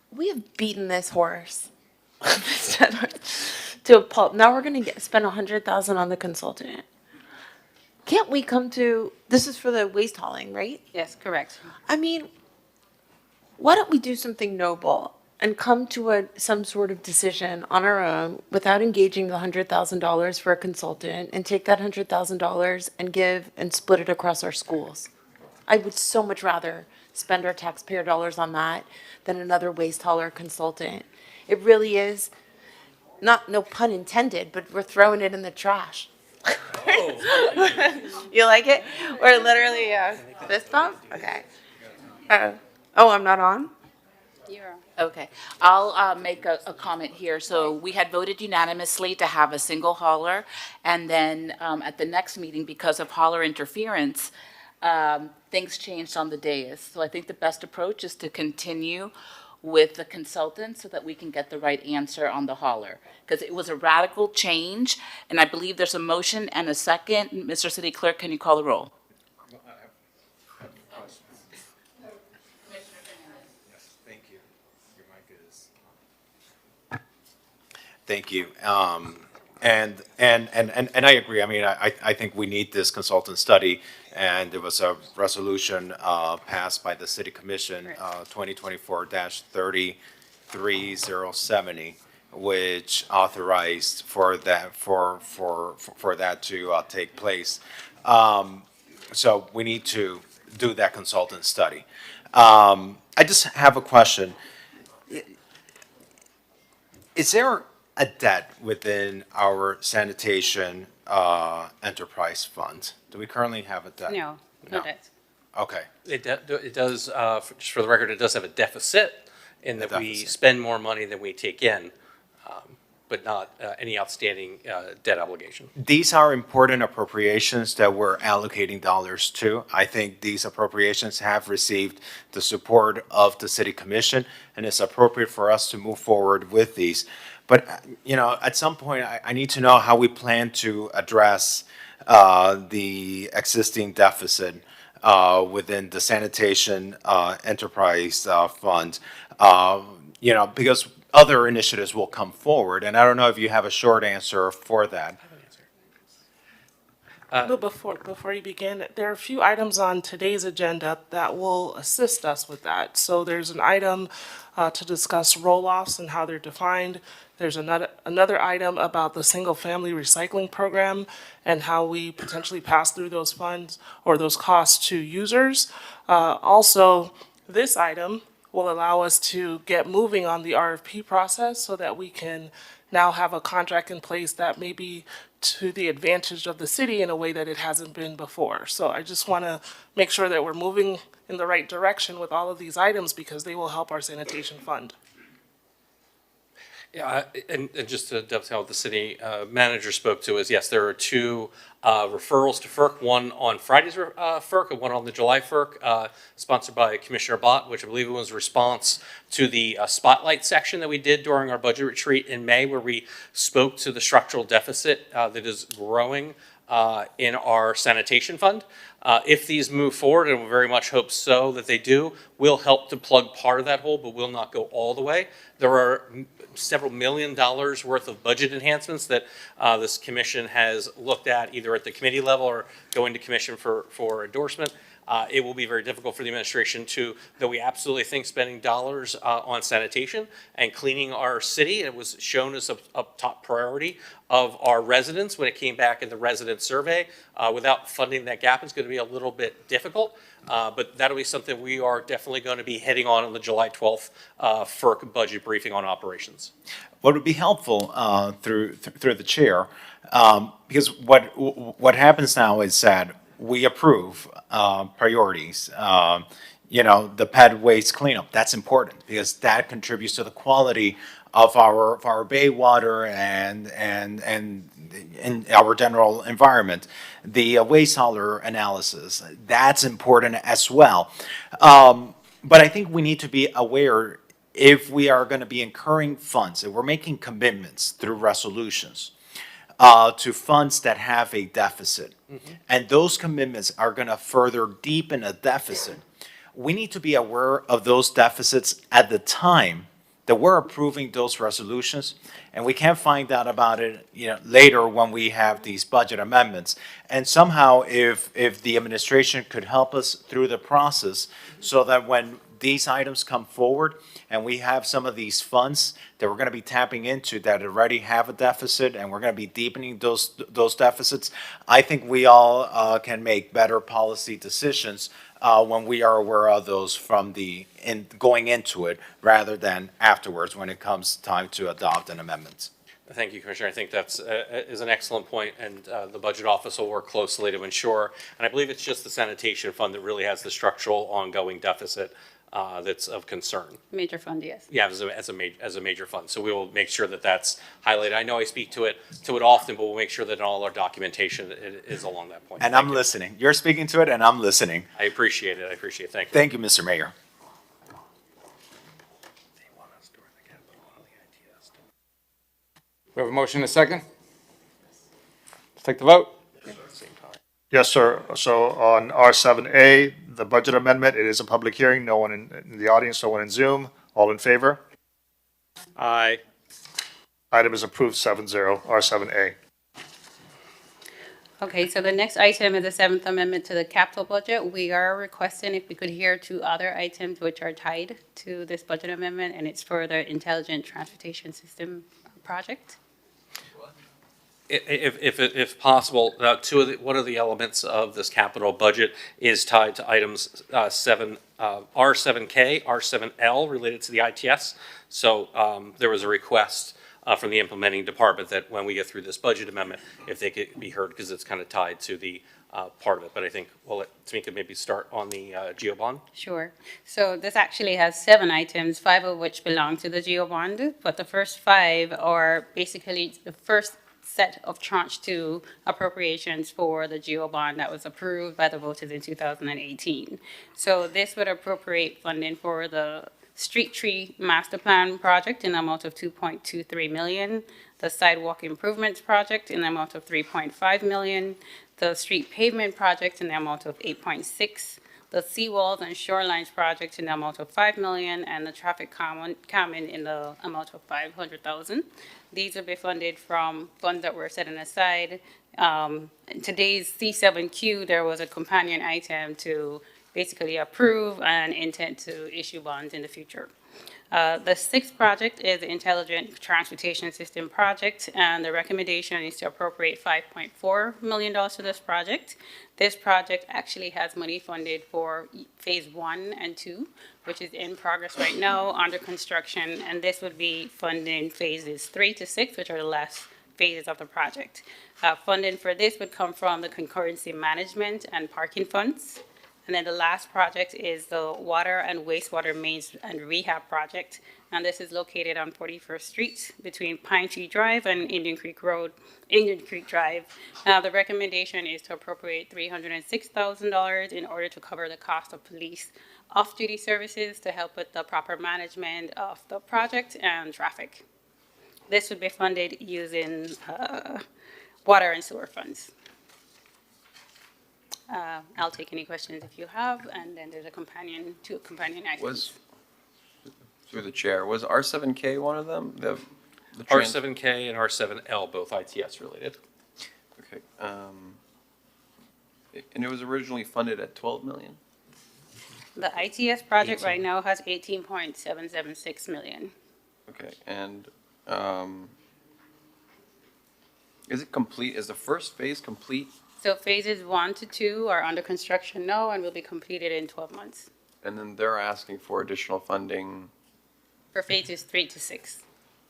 We have beaten this horse to a pulp. Now we're going to spend 100,000 on the consultant. Can't we come to, this is for the waste hauling, right? Yes, correct. I mean, why don't we do something noble and come to some sort of decision on our own without engaging the $100,000 for a consultant, and take that $100,000 and give and split it across our schools? I would so much rather spend our taxpayer dollars on that than another waste hauler consultant. It really is, not, no pun intended, but we're throwing it in the trash. You like it? Or literally fist bump? Okay. Oh, I'm not on? You're Okay, I'll make a comment here. So we had voted unanimously to have a single hauler, and then at the next meeting, because of hauler interference, things changed on the dais. So I think the best approach is to continue with the consultant so that we can get the right answer on the hauler. Because it was a radical change, and I believe there's a motion and a second. Mr. City Clerk, can you call the roll? Thank you. And I agree. I mean, I think we need this consultant study, and there was a resolution passed by the City Commission 2024-33070, which authorized for that to take place. So we need to do that consultant study. I just have a question. Is there a debt within our sanitation enterprise fund? Do we currently have a debt? no debt. Okay. It does, just for the record, it does have a deficit in that we deficit. spend more money than we take in, but not any outstanding debt obligation. These are important appropriations that we're allocating dollars to. I think these appropriations have received the support of the City Commission, and it's appropriate for us to move forward with these. But, you know, at some point, I need to know how we plan to address the existing deficit within the sanitation enterprise fund. You know, because other initiatives will come forward, and I don't know if you have a short answer for that. But before you begin, there are a few items on today's agenda that will assist us with that. So there's an item to discuss roll-offs and how they're defined. There's another item about the single-family recycling program and how we potentially pass through those funds or those costs to users. Also, this item will allow us to get moving on the RFP process so that we can now have a contract in place that may be to the advantage of the city in a way that it hasn't been before. So I just want to make sure that we're moving in the right direction with all of these items because they will help our sanitation fund. Yeah, and just to dovetail what the city manager spoke to is, yes, there are two referrals to FERC, one on Friday's FERC and one on the July FERC, sponsored by Commissioner Bott, which I believe was a response to the spotlight section that we did during our budget retreat in May, where we spoke to the structural deficit that is growing in our sanitation fund. If these move forward, and we very much hope so that they do, we'll help to plug part of that hole, but will not go all the way. There are several $1 million worth of budget enhancements that this commission has looked at, either at the committee level or going to commission for endorsement. It will be very difficult for the administration to, though we absolutely think spending dollars on sanitation and cleaning our city, it was shown as a top priority of our residents when it came back in the resident survey. Without funding that gap, it's going to be a little bit difficult, but that'll be something we are definitely going to be hitting on the July 12th FERC budget briefing on operations. What would be helpful through the chair, because what happens now is that we approve priorities. You know, the pet waste cleanup, that's important because that contributes to the quality of our bay water and our general environment. The waste hauler analysis, that's important as well. But I think we need to be aware if we are going to be incurring funds, if we're making commitments through resolutions to funds that have a deficit, and those commitments are going to further deepen a deficit, we need to be aware of those deficits at the time that we're approving those resolutions, and we can't find out about it, you know, later when we have these budget amendments. And somehow, if the administration could help us through the process, so that when these items come forward and we have some of these funds that we're going to be tapping into that already have a deficit, and we're going to be deepening those deficits, I think we all can make better policy decisions when we are aware of those going into it, rather than afterwards when it comes time to adopt an amendment. Thank you, Commissioner. I think that's is an excellent point, and the Budget Office will work closely to ensure. And I believe it's just the sanitation fund that really has the structural ongoing deficit that's of concern. Major fund, yes. Yeah, as a major fund. So we will make sure that that's highlighted. I know I speak to it often, but we'll make sure that in all our documentation is along that point. And I'm listening. You're speaking to it, and I'm listening. I appreciate it. I appreciate it. Thank you. Thank you, Mr. Mayor. We have a motion and a second? Let's take the vote. Yes, sir. So on R7A, the budget amendment, it is a public hearing. No one in the audience, no one in Zoom. All in favor? Aye. Item is approved 7-0, R7A. Okay, so the next item is the seventh amendment to the capital budget. We are requesting if we could hear two other items which are tied to this budget amendment, and it's for the Intelligent Transportation System project. If possible, one of the elements of this capital budget is tied to items R7K, R7L related to the ITS. So there was a request from the implementing department that when we get through this budget amendment, if they could be heard, because it's kind of tied to the part of it. But I think we'll let Tamika maybe start on the GEO bond. Sure. So this actually has 7 items, 5 of which belong to the GEO bond, but the first 5 are basically the first set of tranche 2 appropriations for the GEO bond that was approved by the voters in 2018. So this would appropriate funding for the Street Tree Master Plan project in the amount of $2.23 million, the Sidewalk Improvements project in the amount of $3.5 million, the Street Pavement project in the amount of $8.6 the Seawalls and Shorelines project in the amount of $5 million, and the Traffic Common in the amount of $500,000. These will be funded from funds that were set aside. In today's C7Q, there was a companion item to basically approve and intend to issue bonds in the future. The 6th project is the Intelligent Transportation System project, and the recommendation is to appropriate $5.4 million to this project. This project actually has money funded for phase 1 and 2, which is in progress right now, under construction, and this would be funding phases 3 to 6, which are the last phases of the project. Funding for this would come from the concurrency management and parking funds. And then the last project is the water and wastewater mains and rehab project. And this is located on 41st Street between Pine Tree Drive and Indian Creek Drive. The recommendation is to appropriate $306,000 in order to cover the cost of police off-duty services to help with the proper management of the project and traffic. This would be funded using water and sewer funds. I'll take any questions if you have, and then there's two companion items. Through the chair, was R7K one of them? The R7K and R7L, both ITS related. Okay. And it was originally funded at 12 million? The ITS project right now has 18.776 million. Okay, and is it complete? Is the first phase complete? So phases 1 to 2 are under construction now and will be completed in 12 months. And then they're asking for additional funding? For phases 3 to 6.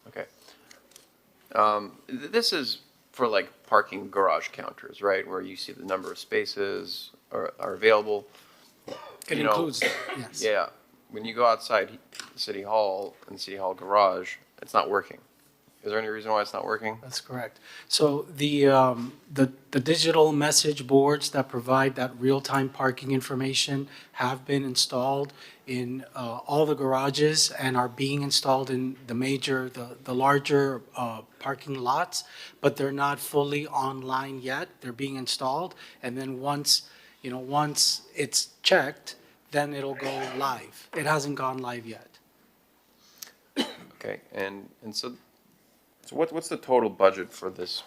Okay. This is for like parking garage counters, right? Where you see the number of spaces are available. It includes, yes. Yeah. When you go outside City Hall and City Hall garage, it's not working. Is there any reason why it's not working? That's correct. So the digital message boards that provide that real-time parking information have been installed in all the garages and are being installed in the larger parking lots, but they're not fully online yet. They're being installed, and then once it's checked, then it'll go live. It hasn't gone live yet. Okay, and so what's the total budget for this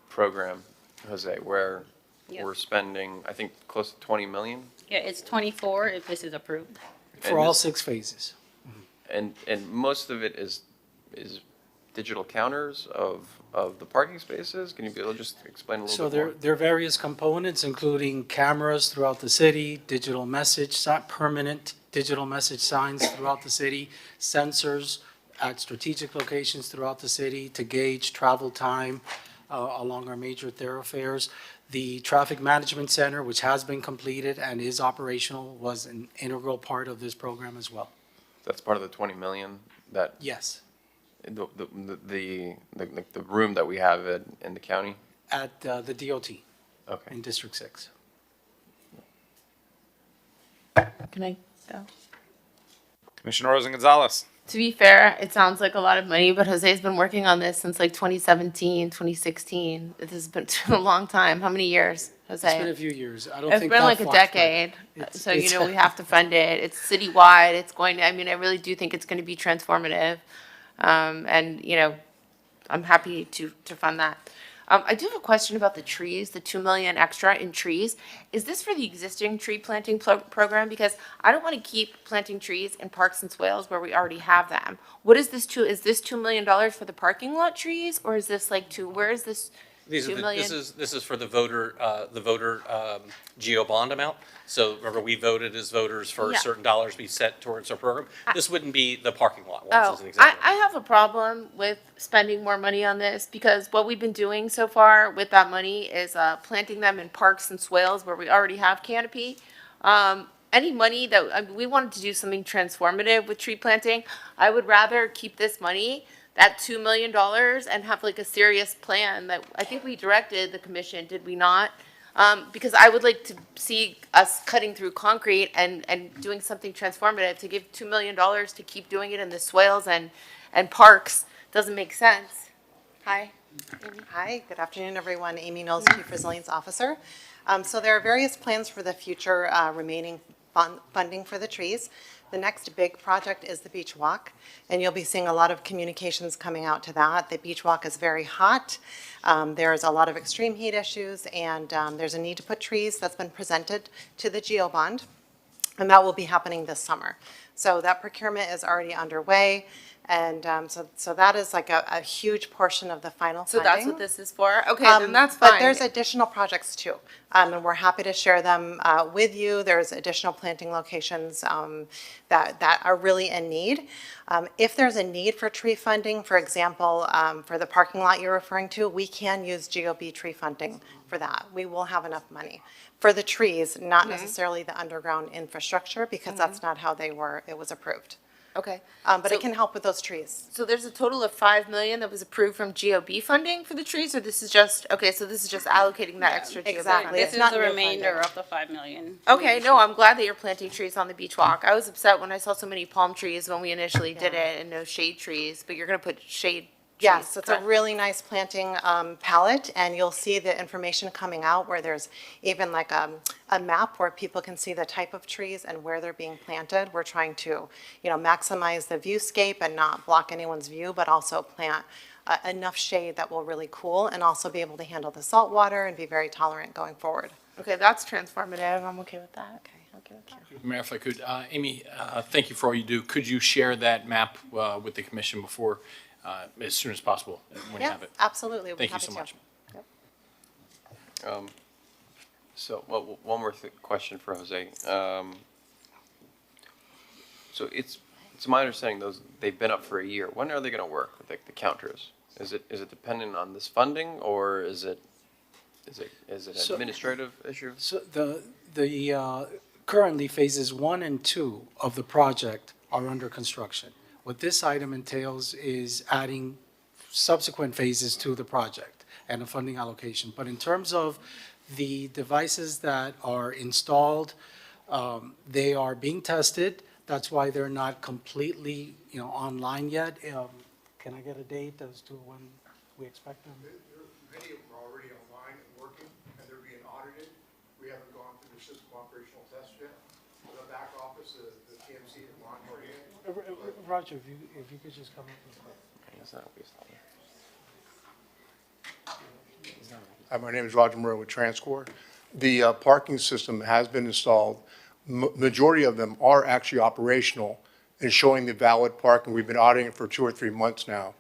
program, Jose, where we're spending, I think, close to 20 million? Yeah, it's 24 if this is approved. For all 6 phases. And most of it is digital counters of the parking spaces? Can you be able to just explain a So little bit more? there are various components, including cameras throughout the city, digital message, permanent digital message signs throughout the city, sensors at strategic locations throughout the city to gauge travel time along our major thoroughfares. The traffic management center, which has been completed and is operational, was an integral part of this program as well. That's part of the 20 million that Yes, the room that we have in the county? at the DOT Okay. in District 6. Can I go? Commissioner Rosen Gonzalez. To be fair, it sounds like a lot of money, but Jose's been working on this since like 2017, 2016. This has been a long time. How many years, Jose? It's been a few years. I don't It's think been that like a far, but decade, it's- so it's- you know we have to fund it. It's citywide. It's going to. I mean, I really do think it's going to be transformative, and you know, I'm happy to fund that. I do have a question about the trees, the 2 million extra in trees. Is this for the existing tree planting program? Because I don't want to keep planting trees in parks and swales where we already have them. What is this is this $2 million for the parking lot trees, or is this like where is this These are 2 million? this is for the voter geo bond amount. So remember, we voted as voters for Yeah. certain dollars be set towards our program. This wouldn't be the parking lot ones, Oh, as an example. I have a problem with spending more money on this because what we've been doing so far with that money is planting them in parks and swales where we already have canopy. Any money that, we wanted to do something transformative with tree planting, I would rather keep this money, that $2 million, and have like a serious plan that I think we directed the commission, did we not? Because I would like to see us cutting through concrete and doing something transformative. To give $2 million to keep doing it in the swales and parks doesn't make sense. Hi. Amy. Hi, good afternoon, everyone. Amy Knowles, Chief Resilience Officer. So there are various plans for the future remaining funding for the trees. The next big project is the beach walk, and you'll be seeing a lot of communications coming out to that. The beach walk is very hot. There's a lot of extreme heat issues, and there's a need to put trees that's been presented to the GEO bond, and that will be happening this summer. So that procurement is already underway, and so that is like a huge portion of the final So funding. that's what this is for? Okay, then that's fine. But there's additional projects too, and we're happy to share them with you. There's additional planting locations that are really in need. If there's a need for tree funding, for example, for the parking lot you're referring to, we can use GOB tree funding for that. We will have enough money. For the trees, not necessarily the underground infrastructure, because that's not how it was approved. Okay. But So- it can help with those trees. So there's a total of 5 million that was approved from GOB funding for the trees, or this is just, okay, so this is just allocating that extra GOB exactly. funding? It's This is not the new remainder funding. of the 5 million. Okay, no, I'm glad that you're planting trees on the beach walk. I was upset when I saw so many palm trees when we initially did it and no shade trees, but you're gonna put shade trees. Yes, it's a correct? really nice planting palette, and you'll see the information coming out where there's even like a map where people can see the type of trees and where they're being planted. We're trying to, maximize the viewscape and not block anyone's view, but also plant enough shade that will really cool and also be able to handle the salt water and be very tolerant going forward. Okay, that's transformative. I'm okay with that. Okay, okay with that. Mayor, if I could, Amy, thank you for all you do. Could you share that map with the commission before, as soon as possible, when you Yeah, have it? absolutely. We'll be Thank you so happy to. much. Yep. So, well, one more question for Jose. So it's my understanding they've been up for a year. When are they going to work with the counters? Is it dependent on this funding, or is it an So- administrative issue? So the currently phases 1 and 2 of the project are under construction. What this item entails is adding subsequent phases to the project and a funding allocation. But in terms of the devices that are installed, they are being tested. That's why they're not completely, online yet. Can I get a date as to when we expect them? Many of them are already online and working, and they're being audited. We haven't gone through the system operational test yet. The back office, the TMC is monitoring it. Roger, if you could just come up with Hi, my name is Roger Murray with Transcore. The parking system has been installed. Majority of them are actually operational and showing the valid parking. We've been auditing it for 2 or 3 months now.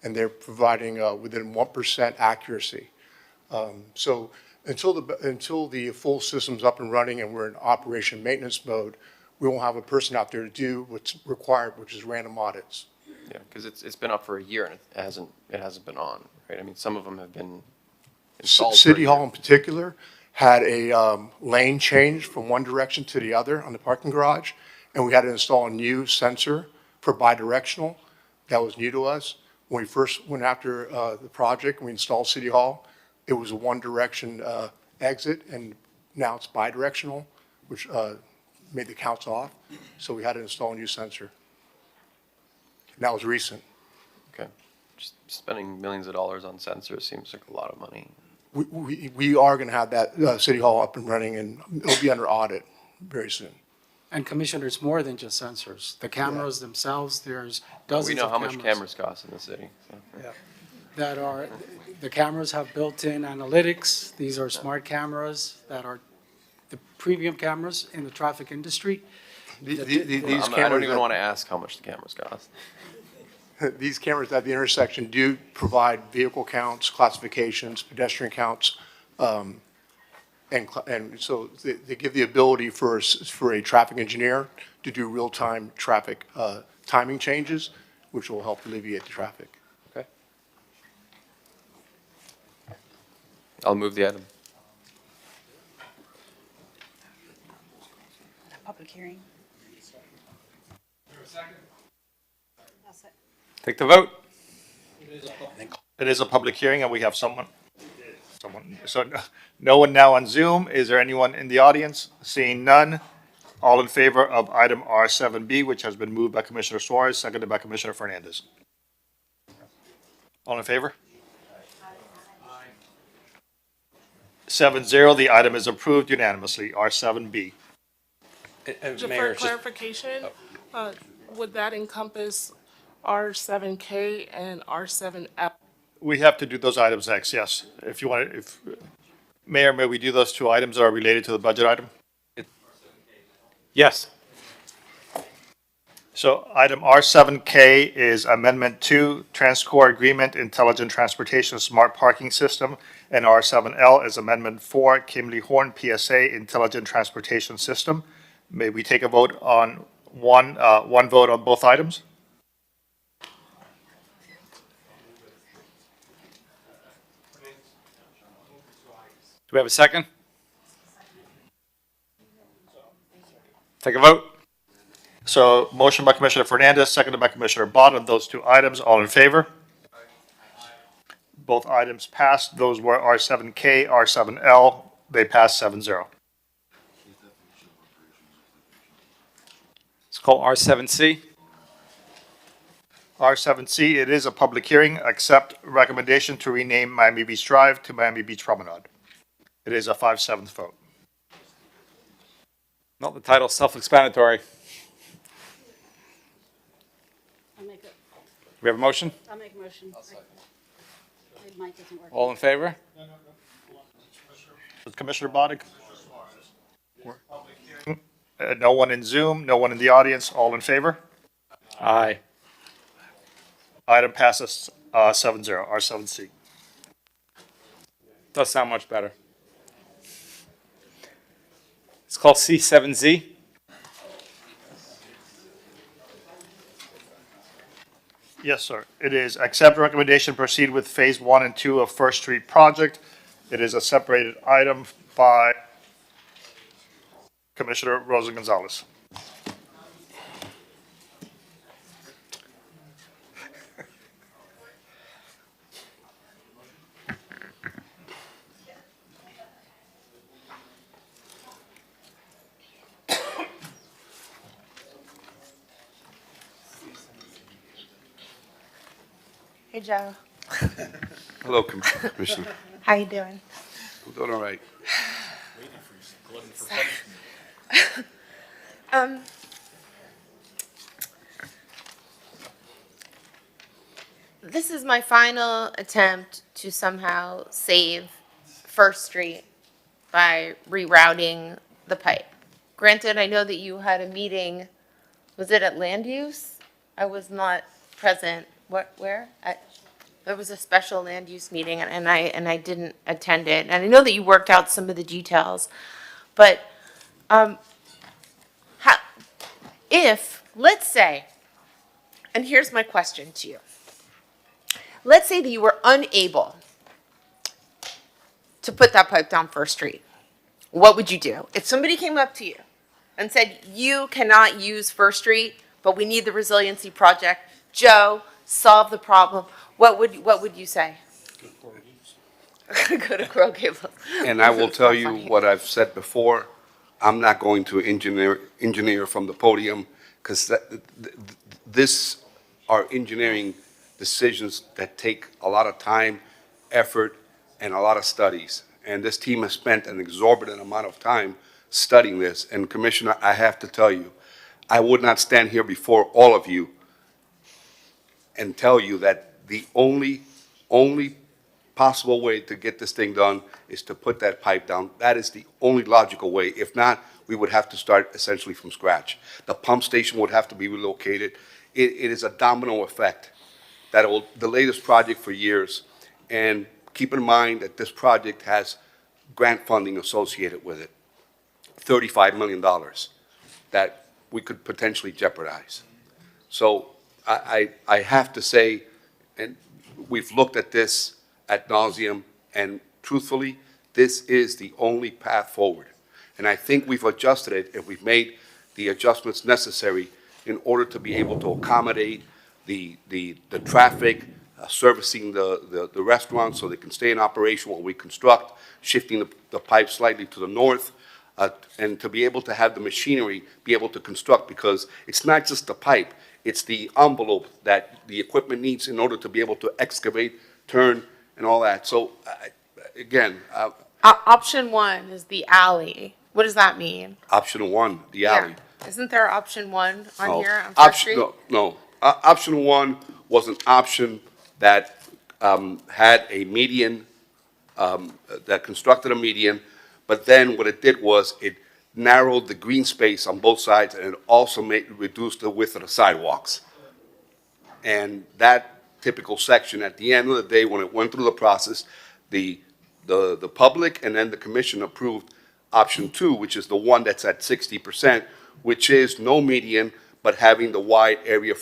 and they're providing within 1% accuracy. So until the full system's up and running and we're in operation maintenance mode, we won't have a person out there to do what's required, which is random audits. Yeah, because it's been up for a year and it hasn't been on, right? I mean, some of them have been installed. for a City year. Hall in particular had a lane change from one direction to the other on the parking garage, and we had to install a new sensor for bidirectional. That was new to us. When we first went after the project, we installed City Hall. It was a one-direction exit, and now it's bidirectional, which made the counts off. So we had to install a new sensor. And that was recent. Okay. Just spending millions of dollars on sensors seems like a lot of money. We are going to have that City Hall up and running, and it'll be under audit very soon. And Commissioner, it's more than just sensors. The cameras themselves, there's dozens We know of how cameras. much cameras cost in the city. So. Yeah. That are, the cameras have built-in analytics. These are smart cameras that are the premium cameras in the traffic industry. These I cameras don't even want to ask how much the cameras cost. These cameras at the intersection do provide vehicle counts, classifications, pedestrian counts, and so they give the ability for a traffic engineer to do real-time traffic timing changes, which will help alleviate the traffic. Okay. I'll move the item. Public hearing. Take the vote. It is a public hearing, and we have someone, so no one now on Zoom. Is there anyone in the audience? Seeing none, all in favor of item R7B, which has been moved by Commissioner Suarez, seconded by Commissioner Fernandez. All in favor? 7-0, the item is approved unanimously, R7B. Just Mayor, for clarification, would that encompass R7K and R7F? We have to do those items next, yes. If you want, Mayor, may we do those two items that are related to the budget item? Yes. So item R7K is Amendment 2, Transcore Agreement, Intelligent Transportation Smart Parking System, and R7L is Amendment 4, Kimley Horn PSA Intelligent Transportation System. May we take a vote on one vote on both items? Do we have a second? Take a vote. So motion by Commissioner Fernandez, seconded by Commissioner Bott on those two items. All in favor? Both items passed. Those were R7K, R7L. They passed 7-0. Let's call R7C. R7C, it is a public hearing. Accept recommendation to rename Miami Beach Drive to Miami Beach Promenade. It is a 5/7 vote. Well, the title's self-explanatory. I'll make it, We have a motion? I'll make a motion. My mic doesn't work. All in favor? Commissioner Bodig? No one in Zoom, no one in the audience. All in favor? Aye. Item passes 7-0, R7C. Does sound much better. It's called C7Z. Yes, sir. It is accept recommendation, proceed with Phase 1 and 2 of First Street project. It is a separated item by Commissioner Rosa Gonzalez. Hey, Joe. Hello, Commissioner. How you doing? I'm doing all right. This is my final attempt to somehow save First Street by rerouting the pipe. Granted, I know that you had a meeting, was it at land use? I was not present. Where? there was a special land use meeting and I didn't attend it. And I know that you worked out some of the details, but, if, let's say, and here's my question to you. Let's say that you were unable to put that pipe down First Street. What would you do? If somebody came up to you and said, you cannot use First Street, but we need the resiliency project, Joe, solve the problem, what would you say? Go to Coral Gables. And I will tell you what I've said before, I'm not going to engineer from the podium, because this are engineering decisions that take a lot of time, effort, and a lot of studies. And this team has spent an exorbitant amount of time studying this. And Commissioner, I have to tell you, I would not stand here before all of you and tell you that the only possible way to get this thing done is to put that pipe down. That is the only logical way. If not, we would have to start essentially from scratch. The pump station would have to be relocated. It is a domino effect that will delay this project for years. And keep in mind that this project has grant funding associated with it, $35 million that we could potentially jeopardize. So I have to say, and we've looked at this ad nauseum, and truthfully, this is the only path forward. And I think we've adjusted it, and we've made the adjustments necessary in order to be able to accommodate the traffic, servicing the restaurants so they can stay in operation while we construct, shifting the pipe slightly to the north, and to be able to have the machinery be able to construct, because it's not just the pipe, it's the envelope that the equipment needs in order to be able to excavate, turn, and all that. So, again. Option one is the alley. What does that mean? Option one, the alley. Yeah. Isn't there option one on No. here on First Street? No. Option one was an option that had a median, that constructed a median, but then what it did was it narrowed the green space on both sides, and it also reduced the width of the sidewalks. And that typical section, at the end of the day, when it went through the process, the public and then the commission approved option two, which is the one that's at 60%, which is no median, but having the wide area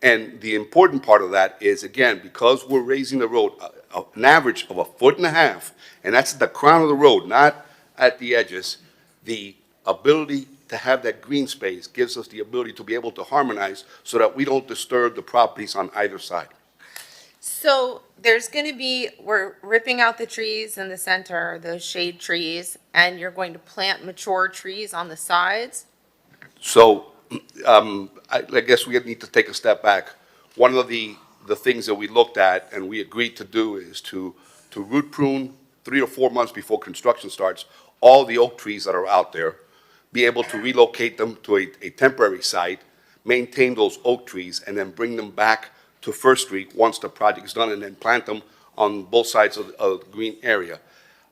and the important part of that is, again, because we're raising the road an average of 1.5 feet, and that's at the crown of the road, not at the edges, the ability to have that green space gives us the ability to be able to harmonize so that we don't disturb the properties on either side. So there's going to be, we're ripping out the trees in the center, those shade trees, and you're going to plant mature trees on the sides? So I guess we need to take a step back. One of the things that we looked at and we agreed to do is to root prune 3 or 4 months before construction starts all the oak trees that are out there, be able to relocate them to a temporary site, maintain those oak trees, and then bring them back to First Street once the project is done, and then plant them on both sides of the green area.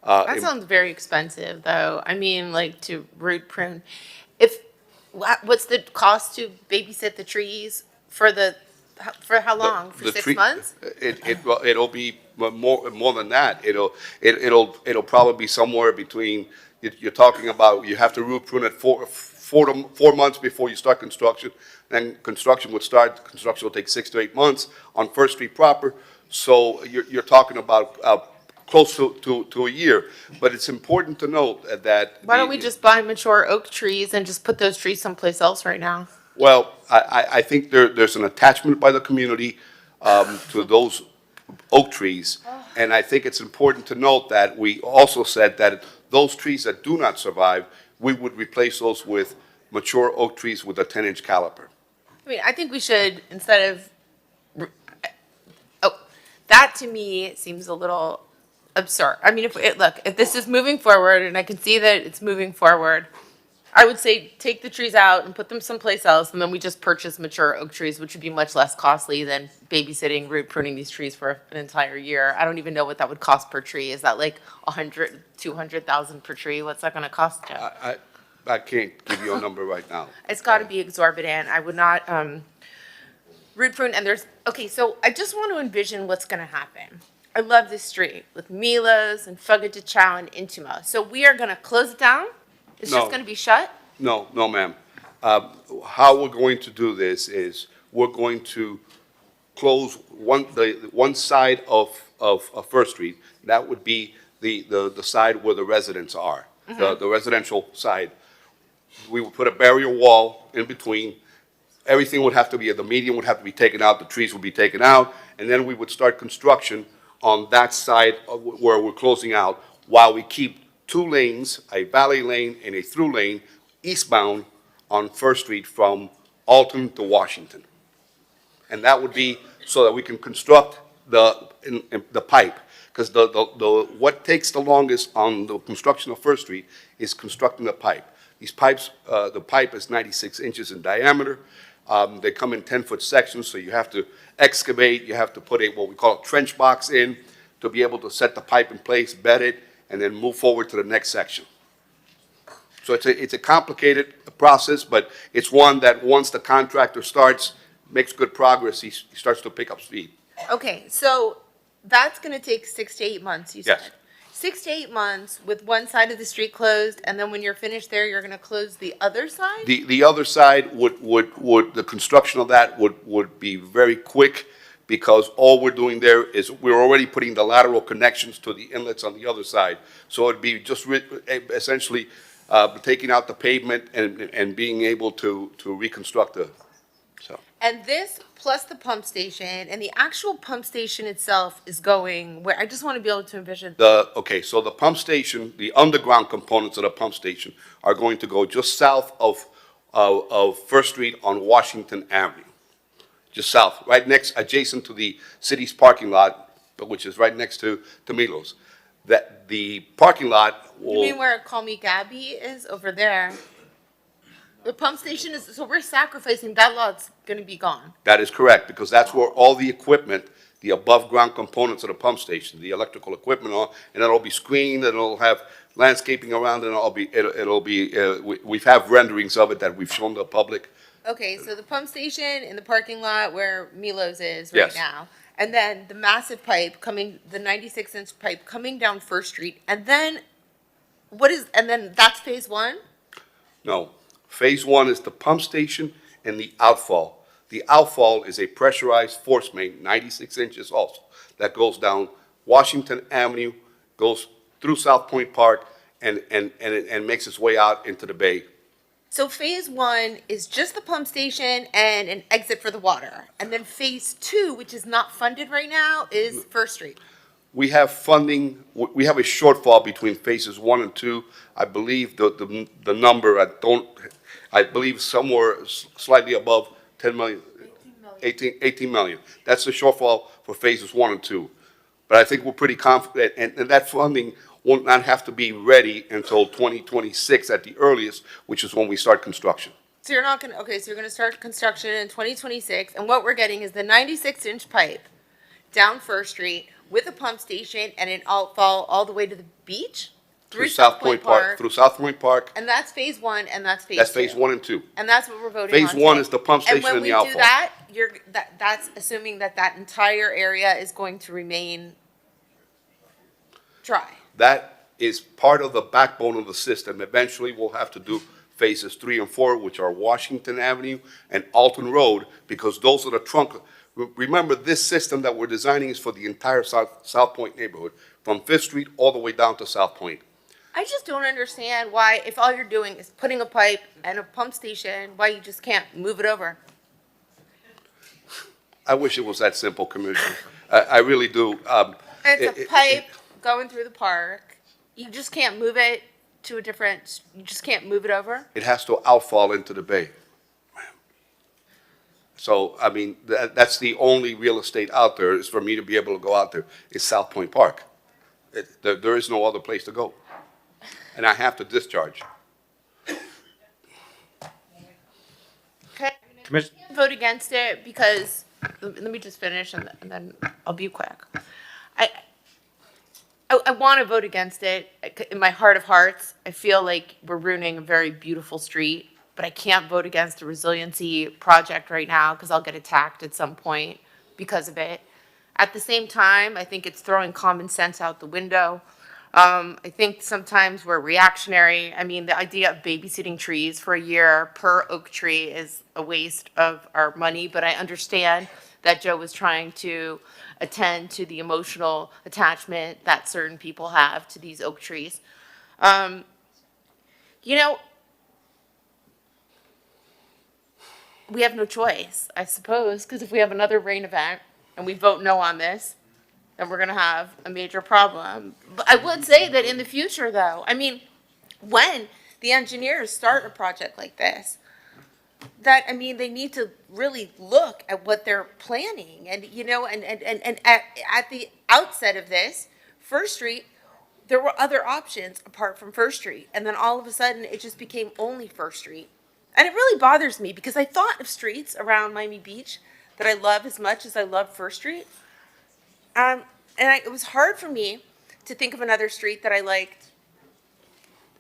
That sounds very expensive, though. I mean, like, to root prune. What's the cost to babysit the trees for how long? For 6 months? It'll be more than that. It'll probably be somewhere between. You're talking about you have to root prune it 4 months before you start construction. Then construction would start. Construction will take 6 to 8 months on First Street proper. So you're talking about close to a year. But it's important to note that. Why don't we just buy mature oak trees and just put those trees someplace else right now? Well, I think there's an attachment by the community to those oak trees. And I think it's important to note that we also said that those trees that do not survive, we would replace those with mature oak trees with a 10-inch caliper. I mean, I think we should, instead of, that to me seems a little absurd. I mean, if this is moving forward, and I can see that it's moving forward, I would say take the trees out and put them someplace else, and then we just purchase mature oak trees, which would be much less costly than babysitting, root pruning these trees for an entire year. I don't even know what that would cost per tree. Is that like 100, 200,000 per tree? What's that going to cost, Joe? I can't give you a number right now. It's got to be exorbitant. I would not, root prune, and there's, okay, so I just want to envision what's gonna happen. I love this street with Milos and Fuga de Chao and Intimo. So we are gonna close it down? It's No. just gonna be shut? No, no, ma'am. How we're going to do this is we're going to close one side of First Street. That would be the side where the residents are, the residential side. We would put a barrier wall in between. Everything would have to be, the median would have to be taken out, the trees would be taken out, and then we would start construction on that side where we're closing out, while we keep 2 lanes, a valet lane and a through lane, eastbound on First Street from Alton to Washington. And that would be so that we can construct the pipe, because what takes the longest on the construction of First Street is constructing the pipe. These pipes, the pipe is 96 inches in diameter. They come in 10-foot sections, so you have to excavate, you have to put what we call a trench box in to be able to set the pipe in place, bed it, and then move forward to the next section. So it's a complicated process, but it's one that once the contractor makes good progress, he starts to pick up speed. Okay, so that's gonna take 6 to 8 months, you said? Yes. 6 to 8 months with one side of the street closed, and then when you're finished there, you're gonna close the other side? The other side the construction of that would be very quick, because all we're doing there is we're already putting the lateral connections to the inlets on the other side. So it'd be just essentially taking out the pavement and being able to reconstruct so. And this plus the pump station, and the actual pump station itself is going where? I just want to be able to envision. Okay, so the pump station, the underground components of the pump station are going to go just south of First Street on Washington Avenue. Just south, right adjacent to the city's parking lot, which is right next to Milos. That the parking lot will. You mean where Call Me Gabby is over there? The pump station is, so we're sacrificing, that lot's gonna be gone. That is correct, because that's where all the equipment, the above-ground components of the pump station, the electrical equipment are, and it'll be screened, and it'll have landscaping around, and we have renderings of it that we've shown the public. Okay, so the pump station in the parking lot where Milos is right Yes. now. And then the massive pipe coming, the 96-inch pipe coming down First Street. And then and then that's phase 1? No. Phase 1 is the pump station and the outfall. The outfall is a pressurized force main, 96 inches also, that goes down Washington Avenue, goes through South Point Park, and makes its way out into the bay. So phase 1 is just the pump station and an exit for the water. And then phase 2, which is not funded right now, is First Street. We have funding, we have a shortfall between phases 1 and 2. I believe the number, I believe somewhere slightly above 10 million. 18 million. That's the shortfall for phases 1 and 2. But I think we're pretty confident, and that funding will not have to be ready until 2026 at the earliest, which is when we start construction. So you're not gonna, okay, so you're gonna start construction in 2026, and what we're getting is the 96-inch pipe down First Street with a pump station and an outfall all the way to the beach? Through South Point Park. Through South Point Park. And that's phase 1, and that's phase 2. That's phase 1 and 2. And that's what we're voting on Phase 1 today. is the pump station and the And when we do outfall. that, that's assuming that that entire area is going to remain dry. That is part of the backbone of the system. Eventually, we'll have to do phases 3 and 4, which are Washington Avenue and Alton Road, because those are the trunk. Remember, this system that we're designing is for the entire South Point neighborhood, from Fifth Street all the way down to South Point. I just don't understand why, if all you're doing is putting a pipe and a pump station, why you just can't move it over. I wish it was that simple, Commissioner. I really do. It's a pipe going through the park. You just can't move it to a different, you just can't move it over? It has to outfall into the bay. So, I mean, that's the only real estate out there, is for me to be able to go out there, is South Point Park. There is no other place to go. And I have to discharge. Okay. Commission- Vote against it because, let me just finish and then I'll be quick. I want to vote against it. In my heart of hearts, I feel like we're ruining a very beautiful street but I can't vote against the resiliency project right now because I'll get attacked at some point because of it. At the same time, I think it's throwing common sense out the window. I think sometimes we're reactionary. I mean, the idea of babysitting trees for a year per oak tree is a waste of our money, but I understand that Joe was trying to attend to the emotional attachment that certain people have to these oak trees. You know, we have no choice, I suppose, because if we have another rain event and we vote no on this, then we're going to have a major problem. But I would say that in the future, though, I mean, when the engineers start a project like this, that, I mean, they need to really look at what they're planning. And, you know, and at the outset of this, First Street, there were other options apart from First Street. And then all of a sudden, it just became only First Street. And it really bothers me because I thought of streets around Miami Beach that I love as much as I love First Street. It was hard for me to think of another street that I liked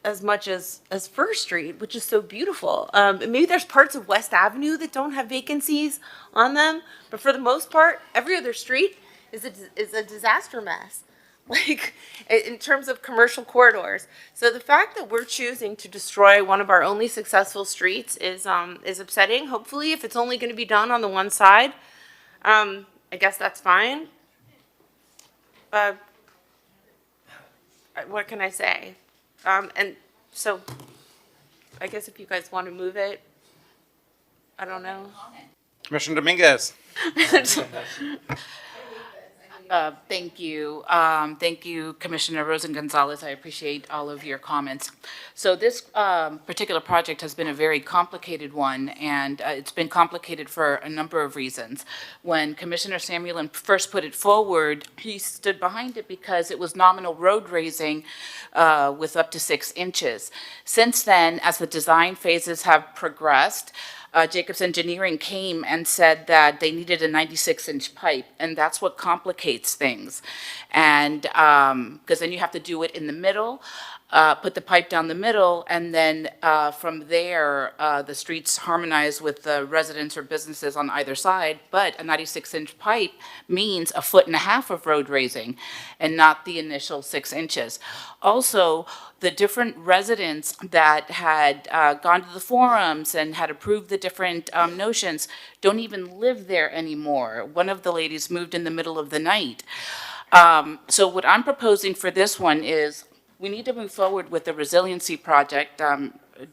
as much as First Street, which is so beautiful. Maybe there's parts of West Avenue that don't have vacancies on them, but for the most part, every other street is a disaster mess, like in terms of commercial corridors. So the fact that we're choosing to destroy one of our only successful streets is upsetting. Hopefully, if it's only going to be done on the one side, I guess that's fine. What can I say? And so, I guess if you guys want to move it, I don't know. Commissioner Dominguez. Thank you. Thank you, Commissioner Rosen Gonzalez. I appreciate all of your comments. So this particular project has been a very complicated one, and it's been complicated for a number of reasons. When Commissioner Samuelin first put it forward, he stood behind it because it was nominal road raising with up to 6 inches. Since then, as the design phases have progressed, Jacobs Engineering came and said that they needed a 96-inch pipe, and that's what complicates things. And because then you have to do it in the middle, put the pipe down the middle, and then from there, the streets harmonize with the residents or businesses on either side. But a 96-inch pipe means 1.5 feet of road raising and not the initial 6 inches. Also, the different residents that had gone to the forums and had approved the different notions don't even live there anymore. One of the ladies moved in the middle of the night. So what I'm proposing for this one is we need to move forward with the resiliency project.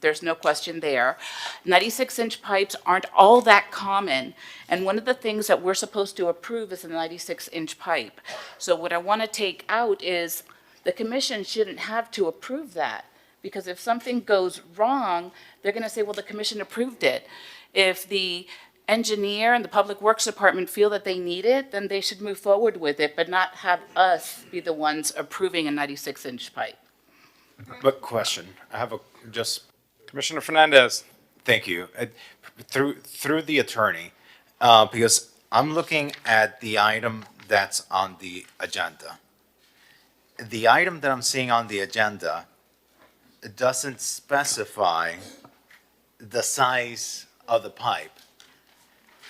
There's no question there. 96-inch pipes aren't all that common, and one of the things that we're supposed to approve is a 96-inch pipe. So what I want to take out is the commission shouldn't have to approve that, because if something goes wrong, they're going to say, well, the commission approved it. If the engineer and the Public Works Department feel that they need it, then they should move forward with it, but not have us be the ones approving a 96-inch pipe. But question, I have Commissioner Fernandez. Thank you. Through the attorney, because I'm looking at the item that's on the agenda. The item that I'm seeing on the agenda doesn't specify the size of the pipe.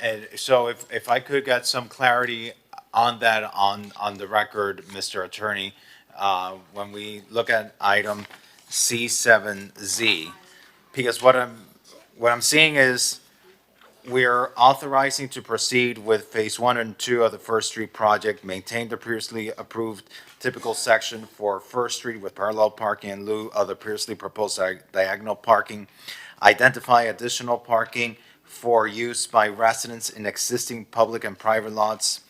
And so if I could get some clarity on that on the record, Mr. Attorney, when we look at item C7Z, because what I'm seeing is we're authorizing to proceed with phase 1 and 2 of the First Street project, maintain the previously approved typical section for First Street with parallel parking in lieu of the previously proposed diagonal parking, identify additional parking for use by residents in existing public and private lots,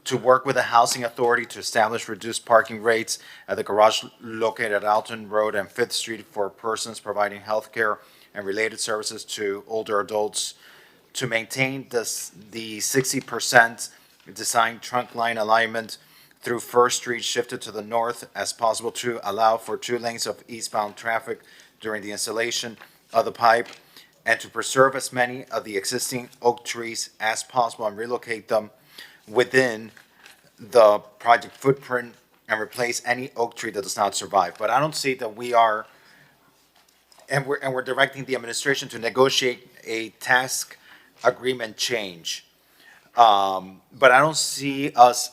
to work with the Housing Authority to establish reduced parking rates at the garage located at Alton Road and 5th Street for persons providing health care and related services to older adults, to maintain the 60% design trunk line alignment through First Street shifted to the north as possible to allow for 2 lanes of eastbound traffic during the installation of the pipe, and to preserve as many of the existing oak trees as possible and relocate them within the project footprint and replace any oak tree that does not survive. But I don't see that we are and we're directing the administration to negotiate a task agreement change. But I don't see us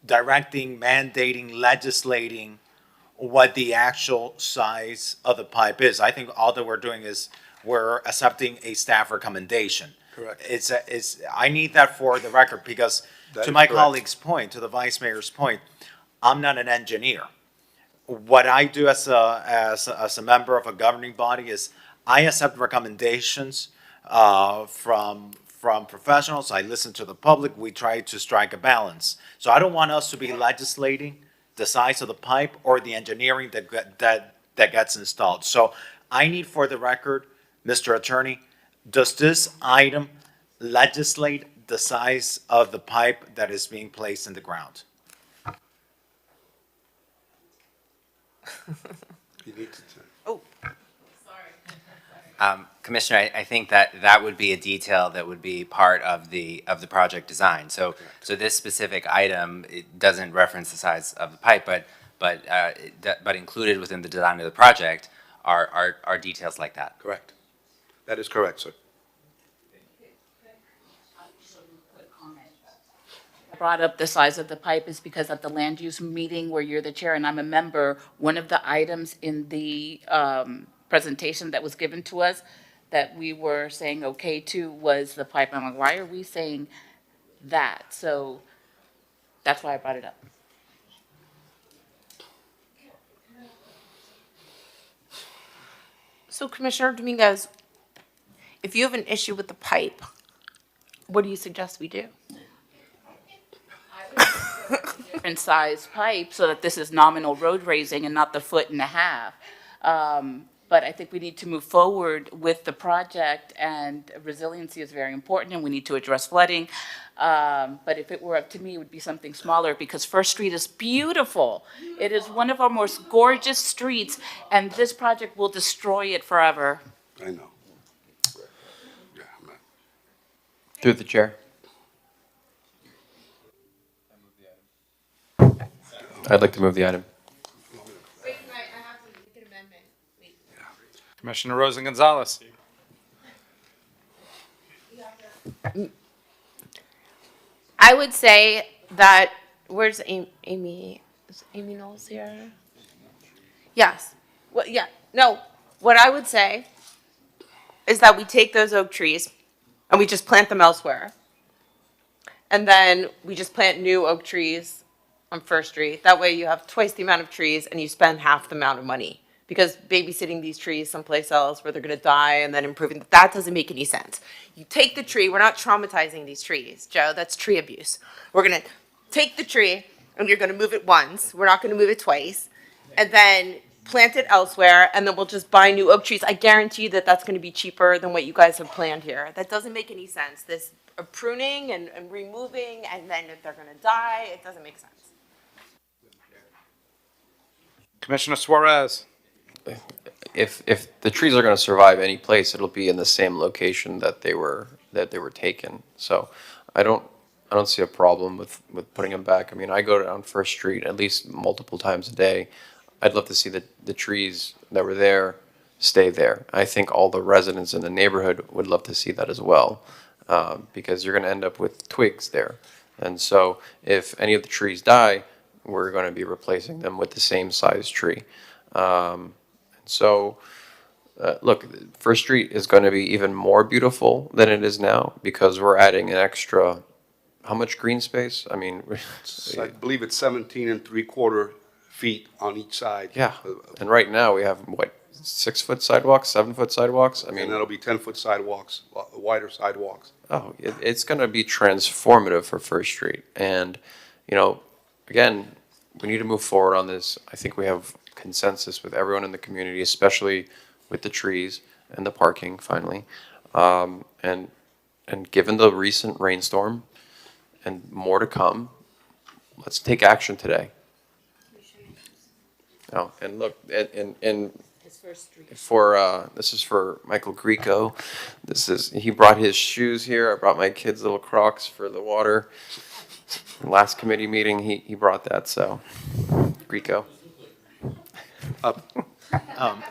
directing, mandating, legislating what the actual size of the pipe is. I think all that we're doing is we're accepting a staff recommendation. Correct. I need that for the record because That to is my correct. colleague's point, to the vice mayor's point, I'm not an engineer. What I do as a member of a governing body is I accept recommendations from professionals. I listen to the public. We try to strike a balance. So I don't want us to be legislating the size of the pipe or the engineering that gets installed. So I need for the record, Mr. Attorney, does this item legislate the size of the pipe that is being placed in the ground? You need to. Commissioner, I think that would be a detail that would be part of the project design. So this specific item, it doesn't reference the size of the pipe, but included within the design of the project are details like that. Correct. That is correct, sir. Brought up the size of the pipe is because at the land use meeting where you're the chair and I'm a member, one of the items in the presentation that was given to us that we were saying okay to was the pipe. I'm like, why are we saying that? So that's why I brought it up. So Commissioner Dominguez, if you have an issue with the pipe, what do you suggest we do? Different size pipe so that this is nominal road raising and not the 1.5 feet. But I think we need to move forward with the project, and resiliency is very important, and we need to address flooding. But if it were up to me, it would be something smaller because First Street is beautiful. It is one of our most gorgeous streets, and this project will destroy it forever. I know. Through the chair. I'd like to move the item. Commissioner Rosen Gonzalez. I would say that, where's Amy? Is Amy Knowles here? Yes. Well, yeah, no, what I would say is that we take those oak trees and we just plant them elsewhere. And then we just plant new oak trees on First Street. That way you have twice the amount of trees and you spend half the amount of money. Because babysitting these trees someplace else where they're gonna die and then improving, that doesn't make any sense. You take the tree, we're not traumatizing these trees, Joe, that's tree abuse. We're gonna take the tree and you're gonna move it once, we're not gonna move it twice, and then plant it elsewhere, and then we'll just buy new oak trees. I guarantee that that's gonna be cheaper than what you guys have planned here. That doesn't make any sense. This pruning and removing, and then if they're gonna die, it doesn't make sense. Commissioner Suarez. If the trees are going to survive any place, it'll be in the same location that they were taken. So I don't see a problem with putting them back. I mean, I go down First Street at least multiple times a day. I'd love to see the trees that were there stay there. I think all the residents in the neighborhood would love to see that as well, because you're going to end up with twigs there. And so if any of the trees die, we're going to be replacing them with the same size tree. So, look, First Street is going to be even more beautiful than it is now because we're adding an extra, how much green space? I mean, I believe it's 17 3/4 feet on each side. yeah. And right now we have, what, 6-foot sidewalks, 7-foot sidewalks? I mean, And that'll be 10-foot sidewalks, wider sidewalks. oh, it's going to be transformative for First Street. And, you know, again, we need to move forward on this. I think we have consensus with everyone in the community, especially with the trees and the parking finally. And given the recent rainstorm and more to come, let's take action today. Oh, and look, and for this is for Michael Greco. He brought his shoes here. I brought my kids' little Crocs for the water. Last committee meeting, he brought that. So, Greco.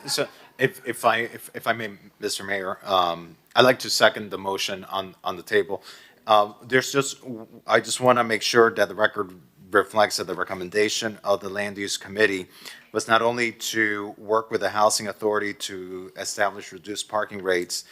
So If I may, Mr. Mayor, I'd like to second the motion on the table. I just want to make sure that the record reflects that the recommendation of the Land Use Committee was not only to work with the Housing Authority to establish reduced parking rates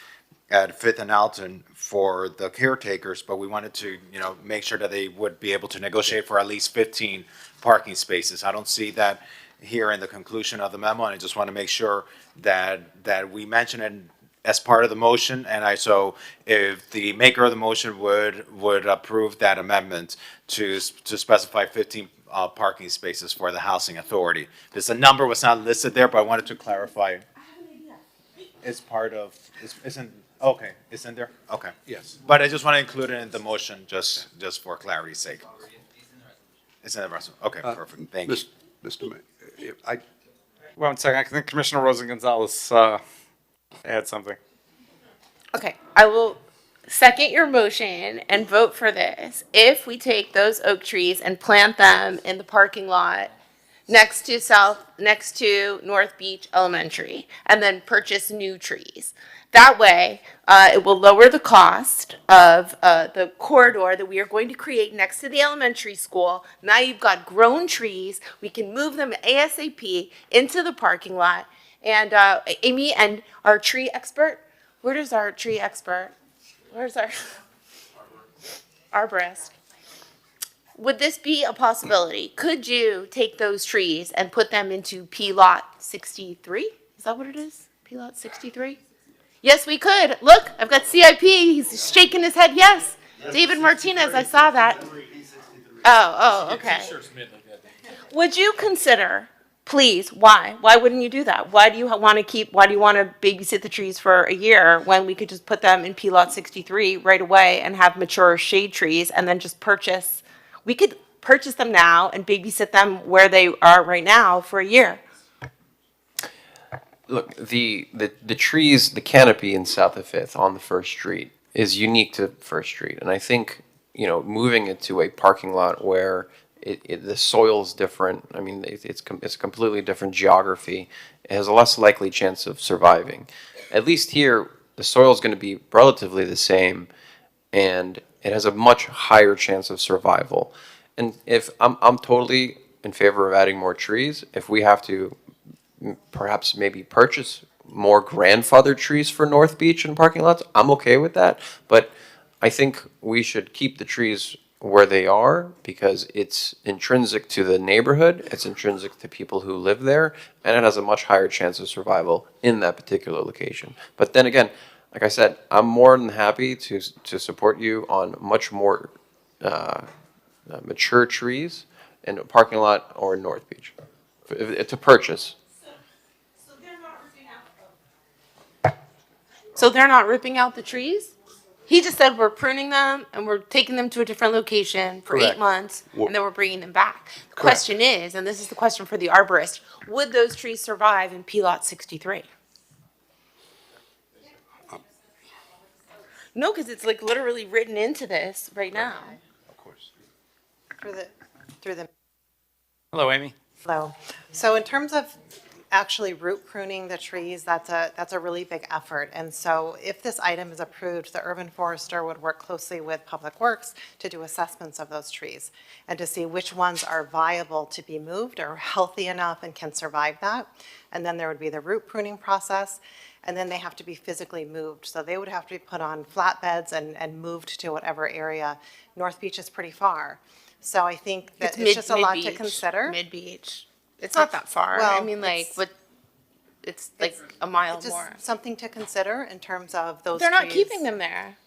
at Fifth and Alton for the caretakers, but we wanted to, make sure that they would be able to negotiate for at least 15 parking spaces. I don't see that here in the conclusion of the memo, and I just want to make sure that we mention it as part of the motion, and so if the maker of the motion would approve that amendment to specify 15 parking spaces for the Housing Authority. Because the number was not listed there, but I wanted to clarify. It's part of, okay, it's in there? Okay. Yes. But I just want to include it in the motion, just for clarity's sake. It's in the rest. Okay, perfect, thank you. Mr. Mayor, 1 second, I think Commissioner Rosa Gonzalez add something. Okay, I will second your motion and vote for this if we take those oak trees and plant them in the parking lot next to North Beach Elementary, and then purchase new trees. That way, it will lower the cost of the corridor that we are going to create next to the elementary school. Now you've got grown trees. We can move them ASAP into the parking lot. And Amy and our tree expert, where's our arborist? Would this be a possibility? Could you take those trees and put them into P lot 63? Is that what it is? P lot 63? Yes, we could. Look, I've got CIP. He's shaking his head. Yes. David Martinez, I saw that. Oh, okay. Would you consider, please, why wouldn't you do that? Why do you want to babysit the trees for a year when we could just put them in P lot 63 right away and have mature shade trees and then just we could purchase them now and babysit them where they are right now for a year. Look, the trees, the canopy in South of Fifth on the First Street is unique to First Street, and I think moving it to a parking lot where the soil's different. I mean, it's a completely different geography. It has a less likely chance of surviving. At least here, the soil is going to be relatively the same, and it has a much higher chance of survival. And if I'm totally in favor of adding more trees, if we have to perhaps maybe purchase more grandfathered trees for North Beach and parking lots, I'm okay with that. But I think we should keep the trees where they are because it's intrinsic to the neighborhood, it's intrinsic to people who live there, and it has a much higher chance of survival in that particular location. But then again, like I said, I'm more than happy to support you on much more mature trees in a parking lot or in North Beach to purchase. So they're not ripping out the trees? He just said we're pruning them and we're taking them to a different location for Correct. 8 months and then we're bringing them back. The question is, and this is the question for the arborist, would those trees survive in P lot 63? No, because it's like literally written into this right now. Of course. Through the Hello, Amy. Hello. So in terms of actually root pruning the trees, that's a really big effort. And so if this item is approved, the urban forester would work closely with Public Works to do assessments of those trees and to see which ones are viable to be moved or healthy enough and can survive that. And then there would be the root pruning process, and then they have to be physically moved. So they would have to be put on flatbeds and moved to whatever area. North Beach is pretty far. So I think that it's just a lot to consider. Mid-beach. It's not that far. Well, I mean, like, but it's like a mile It's just more. something to consider in terms of those They're not trees. keeping them there.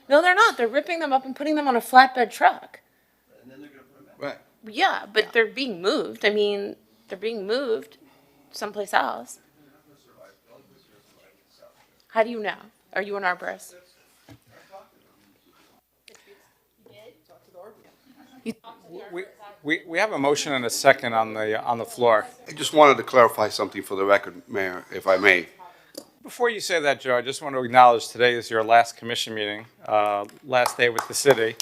No, they're not. They're ripping them up and putting them on a flatbed truck. Right. Yeah, but they're being moved. I mean, they're being moved someplace else. How do you know? Are you an arborist? We have a motion and a second on the floor. I just wanted to clarify something for the record, Mayor, if I may. Before you say that, Joe, I just want to acknowledge today is your last commission meeting, last day with the city.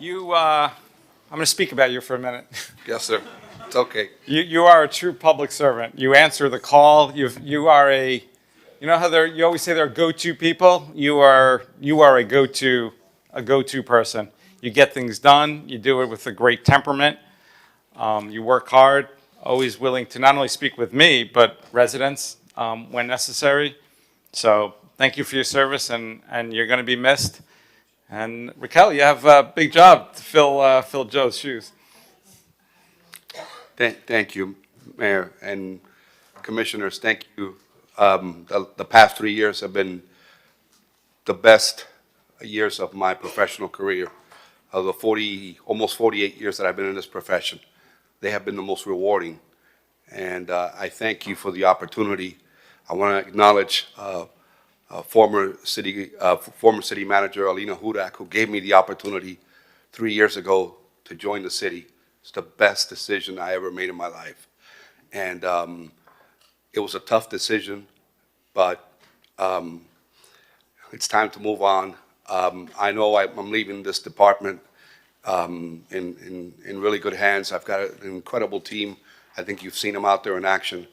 I'm going to speak about you for a minute. Yes, sir. It's okay. You are a true public servant. You answer the call. You are you know how you always say they're go-to people? You are a go-to person. You get things done. You do it with a great temperament. You work hard, always willing to not only speak with me, but residents when necessary. So thank you for your service, and you're going to be missed. And Raquel, you have a big job to fill Joe's shoes. Thank you, Mayor and Commissioners. Thank you. The past 3 years have been the best years of my professional career. Of the almost 48 years that I've been in this profession, they have been the most rewarding. And I thank you for the opportunity. I want to acknowledge former city manager Alina Hudak, who gave me the opportunity 3 years ago to join the city. It's the best decision I ever made in my life. And it was a tough decision, but it's time to move on. I know I'm leaving this department in really good hands. I've got an incredible team. I think you've seen them out there in action,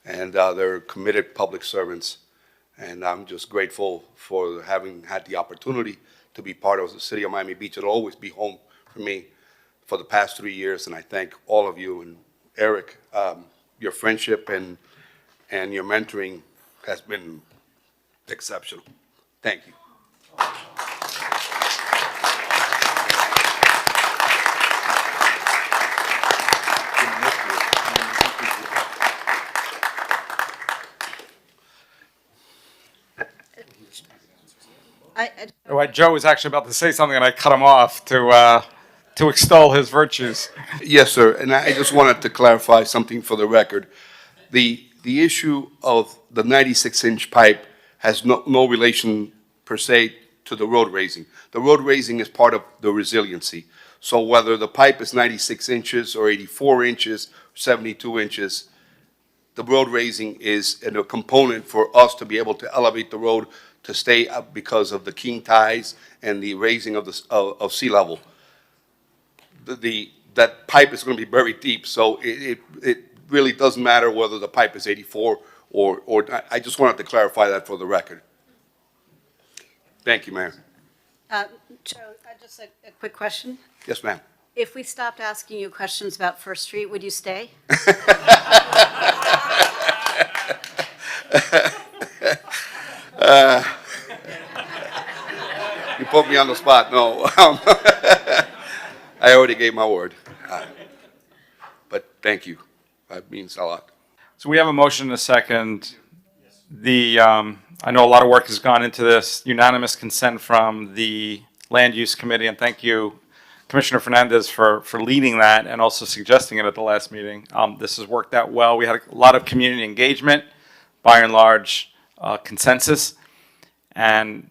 and they're committed public servants. And I'm just grateful for having had the opportunity to be part of the city of Miami Beach. It'll always be home for me for the past 3 years, and I thank all of you. And Eric, your friendship and your mentoring has been exceptional. Thank you. Joe was actually about to say something, and I cut him off to extol his virtues. Yes, sir. And I just wanted to clarify something for the record. The issue of the 96-inch pipe has no relation per se to the road raising. The road raising is part of the resiliency. So whether the pipe is 96 inches or 84 inches, 72 inches, the road raising is a component for us to be able to elevate the road to stay up because of the king tides and the raising of sea level. That pipe is going to be very deep, so it really doesn't matter whether the pipe is 84 or I just wanted to clarify that for the record. Thank you, Mayor. Joe, just a quick question. Yes, ma'am. If we stopped asking you questions about First Street, would you stay? You put me on the spot. No. I already gave my word. But thank you. That means a lot. So we have a motion and a second. I know a lot of work has gone into this. Unanimous consent from the Land Use Committee, and thank you, Commissioner Fernandez, for leading that and also suggesting it at the last meeting. This has worked out well. We had a lot of community engagement, by and large consensus, and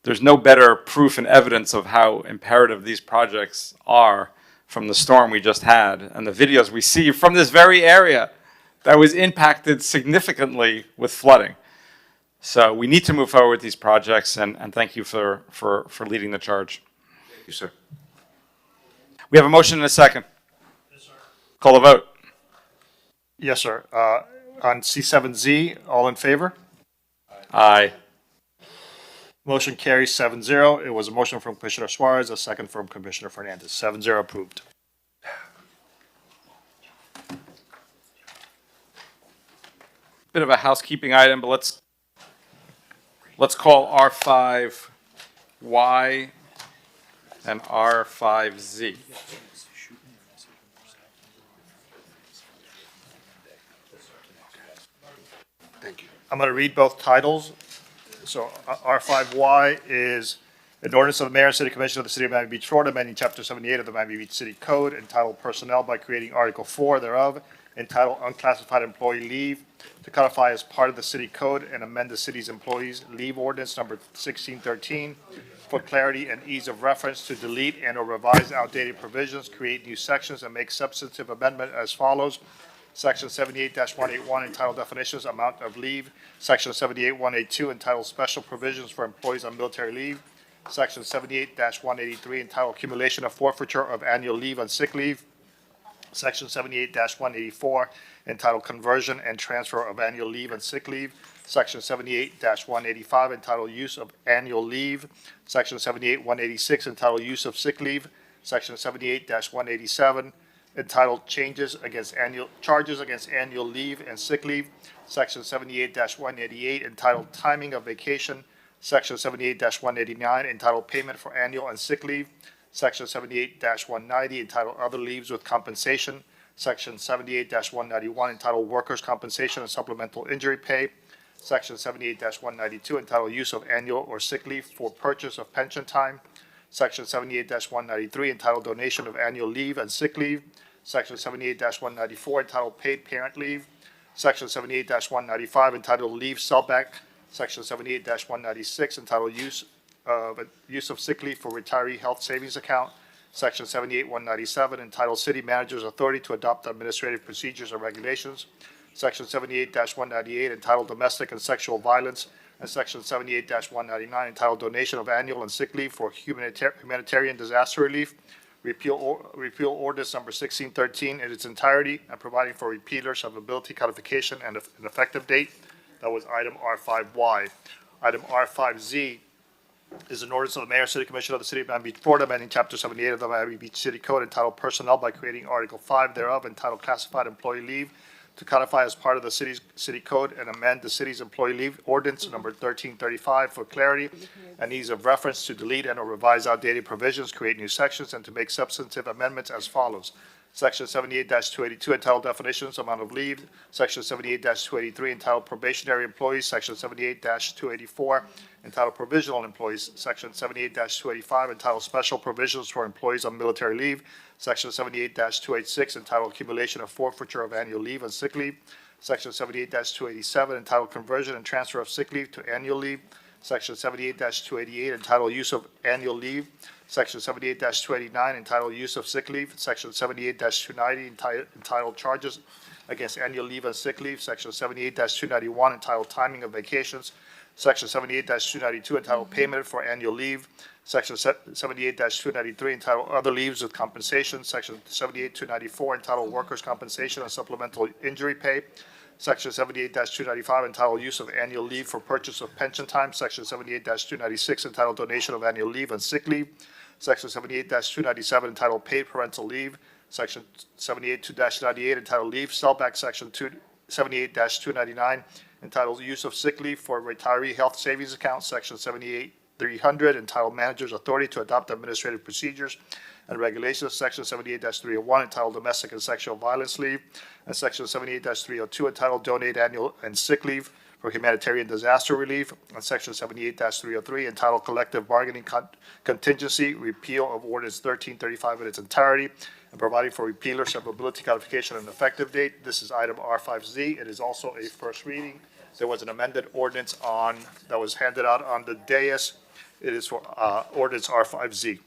there's no better proof and evidence of how imperative these projects are from the storm we just had and the videos we see from this very area that was impacted significantly with flooding. So we need to move forward with these projects, and thank you for leading the charge. Thank you, sir. We have a motion and a second. Yes, sir. Call the vote. Yes, sir. On C7Z, all in favor? Aye. Motion carries 7-0. It was a motion from Commissioner Suarez, a second from Commissioner Fernandez. 7-0 approved. Bit of a housekeeping item, but let's call R5Y and R5Z. Thank you. I'm going to read both titles. So R5Y is an ordinance of the Mayor and City Commission of the City of Miami Beach, Florida, amending Chapter 78 of the Miami Beach City Code entitled Personnel by creating Article 4 thereof, entitled Unclassified Employee Leave, to codify as part of the city code and amend the city's employees leave ordinance number 1613 for clarity and ease of reference, to delete and or revise outdated provisions, create new sections, and make substantive amendment as follows. Section 78-181 entitled Definitions, Amount of Leave. Section 78-182 entitled Special Provisions for Employees on Military Leave. Section 78-183 entitled Accumulation of Forfeiture of Annual Leave and Sick Leave. Section 78-184 entitled Conversion and Transfer of Annual Leave and Sick Leave. Section 78-185 entitled Use of Annual Leave. Section 78-186 entitled Use of Sick Leave. Section 78-187 entitled Charges against Annual Leave and Sick Leave. Section 78-188 entitled Timing of Vacation. Section 78-189 entitled Payment for Annual and Sick Leave. Section 78-190 entitled Other Leaves with Compensation. Section 78-191 entitled Workers' Compensation and Supplemental Injury Pay. Section 78-192 entitled Use of Annual or Sick Leave for Purchase of Pension Time. Section 78-193 entitled Donation of Annual Leave and Sick Leave. Section 78-194 entitled Paid Parent Leave. Section 78-195 entitled Leave Sellback. Section 78-196 entitled Use of Sick Leave for Retiree Health Savings Account. Section 78-197 entitled City Manager's Authority to Adopt Administrative Procedures and Regulations. Section 78-198 entitled Domestic and Sexual Violence. And Section 78-199 entitled Donation of Annual and Sick Leave for Humanitarian Disaster Relief. Repeal Ordinance Number 1613 in its entirety and providing for repealer, severability, codification, and an effective date. That was item R5Y. Item R5Z is an ordinance of the Mayor and City Commission of the City of Miami Beach, Florida, amending Chapter 78 of the Miami Beach City Code entitled Personnel by creating Article 5 thereof entitled Classified Employee Leave to codify as part of the city code and amend the city's employee leave ordinance number 1335 for clarity and ease of reference, to delete and or revise outdated provisions, create new sections, and to make substantive amendments as follows. Section 78-282 entitled Definitions, Amount of Leave. Section 78-283 entitled Probationary Employees. Section 78-284 entitled Provisional Employees. Section 78-285 entitled Special Provisions for Employees on Military Leave. Section 78-286 entitled Accumulation of Forfeiture of Annual Leave and Sick Leave. Section 78-287 entitled Conversion and Transfer of Sick Leave to Annual Leave. Section 78-288 entitled Use of Annual Leave. Section 78-289 entitled Use of Sick Leave. Section 78-290 entitled Charges against Annual Leave and Sick Leave. Section 78-291 entitled Timing of Vacations. Section 78-292 entitled Payment for Annual Leave. Section 78-293 entitled Other Leaves with Compensation. Section 78-294 entitled Workers' Compensation and Supplemental Injury Pay. Section 78-295 entitled Use of Annual Leave for Purchase of Pension Time. Section 78-296 entitled Donation of Annual Leave and Sick Leave. Section 78-297 entitled Paid Parental Leave. Section 78-98 entitled Leave Sellback. Section 78-299 entitled Use of Sick Leave for Retiree Health Savings Account. Section 78-300 entitled Manager's Authority to Adopt Administrative Procedures and Regulations. Section 78-301 entitled Domestic and Sexual Violence Leave. And Section 78-302 entitled Donate Annual and Sick Leave for Humanitarian Disaster Relief. And Section 78-303 entitled Collective Bargaining Contingency, Repeal of Ordinance 1335 in its entirety, and providing for repealer, severability, codification, and effective date. This is item R5Z. It is also a first reading. There was an amended ordinance that was handed out on the dais. It is for ordinance R5Z.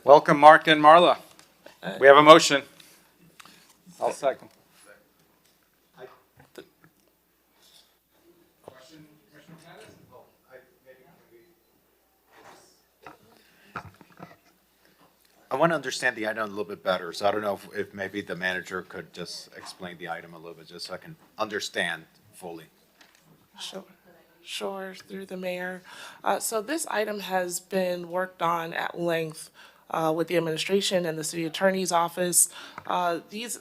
Welcome, Mark and Marla. We have a motion. I'll second. I want to understand the item a little bit better, so I don't know if maybe the manager could just explain the item a little bit, just so I can understand fully. Sure, through the mayor. So this item has been worked on at length with the administration and the city attorney's office. These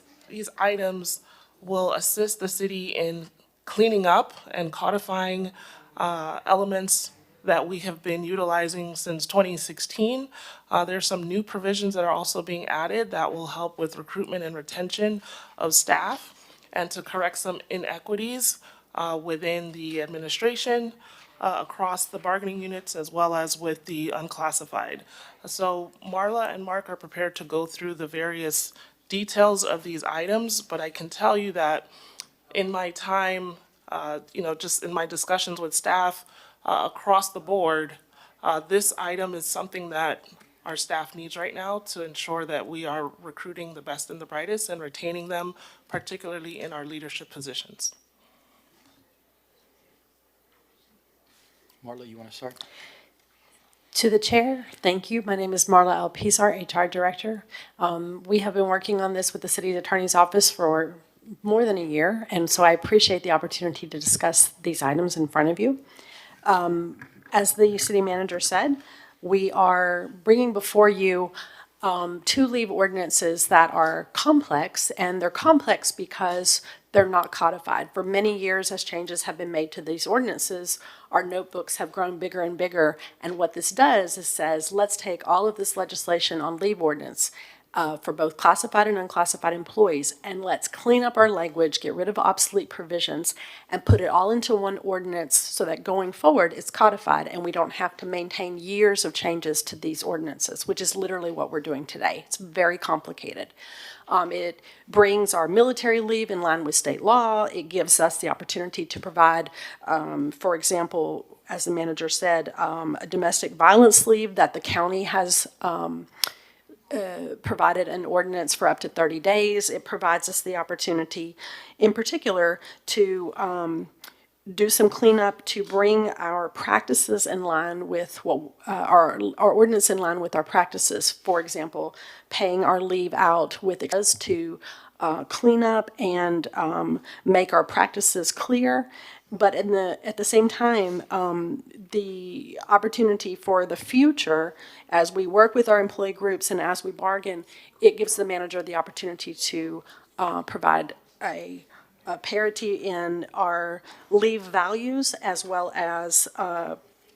items will assist the city in cleaning up and codifying elements that we have been utilizing since 2016. There's some new provisions that are also being added that will help with recruitment and retention of staff and to correct some inequities within the administration, across the bargaining units, as well as with the unclassified. So Marla and Mark are prepared to go through the various details of these items, but I can tell you that in my time, just in my discussions with staff across the board, this item is something that our staff needs right now to ensure that we are recruiting the best and the brightest and retaining them, particularly in our leadership positions. Marla, you want to start? To the chair, thank you. My name is Marla Alpizar, HR Director. We have been working on this with the City Attorney's Office for more than a year, and so I appreciate the opportunity to discuss these items in front of you. As the city manager said, we are bringing before you two leave ordinances that are complex, and they're complex because they're not codified. For many years, as changes have been made to these ordinances, our notebooks have grown bigger and bigger, and what this does is says, let's take all of this legislation on leave ordinance for both classified and unclassified employees, and let's clean up our language, get rid of obsolete provisions, and put it all into one ordinance so that going forward it's codified and we don't have to maintain years of changes to these ordinances, which is literally what we're doing today. It's very complicated. It brings our military leave in line with state law. It gives us the opportunity to provide, for example, as the manager said, a domestic violence leave that the county has provided an ordinance for up to 30 days. It provides us the opportunity, in particular, to do some cleanup to bring our practices in line with what our ordinance in line with our practices. For example, paying our leave out with it to clean up and make our practices clear. But at the same time, the opportunity for the future, as we work with our employee groups and as we bargain, it gives the manager the opportunity to provide a parity in our leave values as well as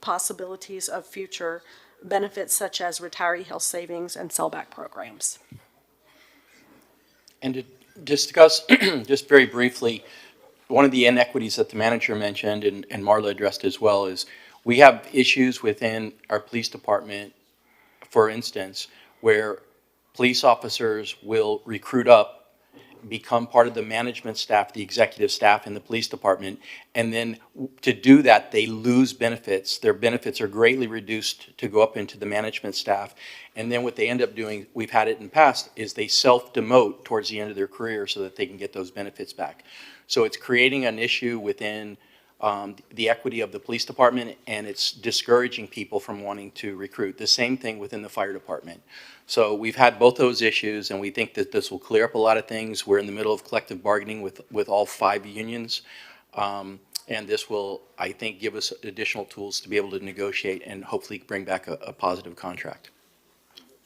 possibilities of future benefits such as retiree health savings and sellback programs. And to discuss, just very briefly, one of the inequities that the manager mentioned and Marla addressed as well is we have issues within our police department, for instance, where police officers will recruit up, become part of the management staff, the executive staff in the police department, and then to do that, they lose benefits. Their benefits are greatly reduced to go up into the management staff. And then what they end up doing, we've had it in the past, is they self-demote towards the end of their career so that they can get those benefits back. So it's creating an issue within the equity of the police department, and it's discouraging people from wanting to recruit. The same thing within the fire department. So we've had both those issues, and we think that this will clear up a lot of things. We're in the middle of collective bargaining with all 5 unions, and this will, I think, give us additional tools to be able to negotiate and hopefully bring back a positive contract.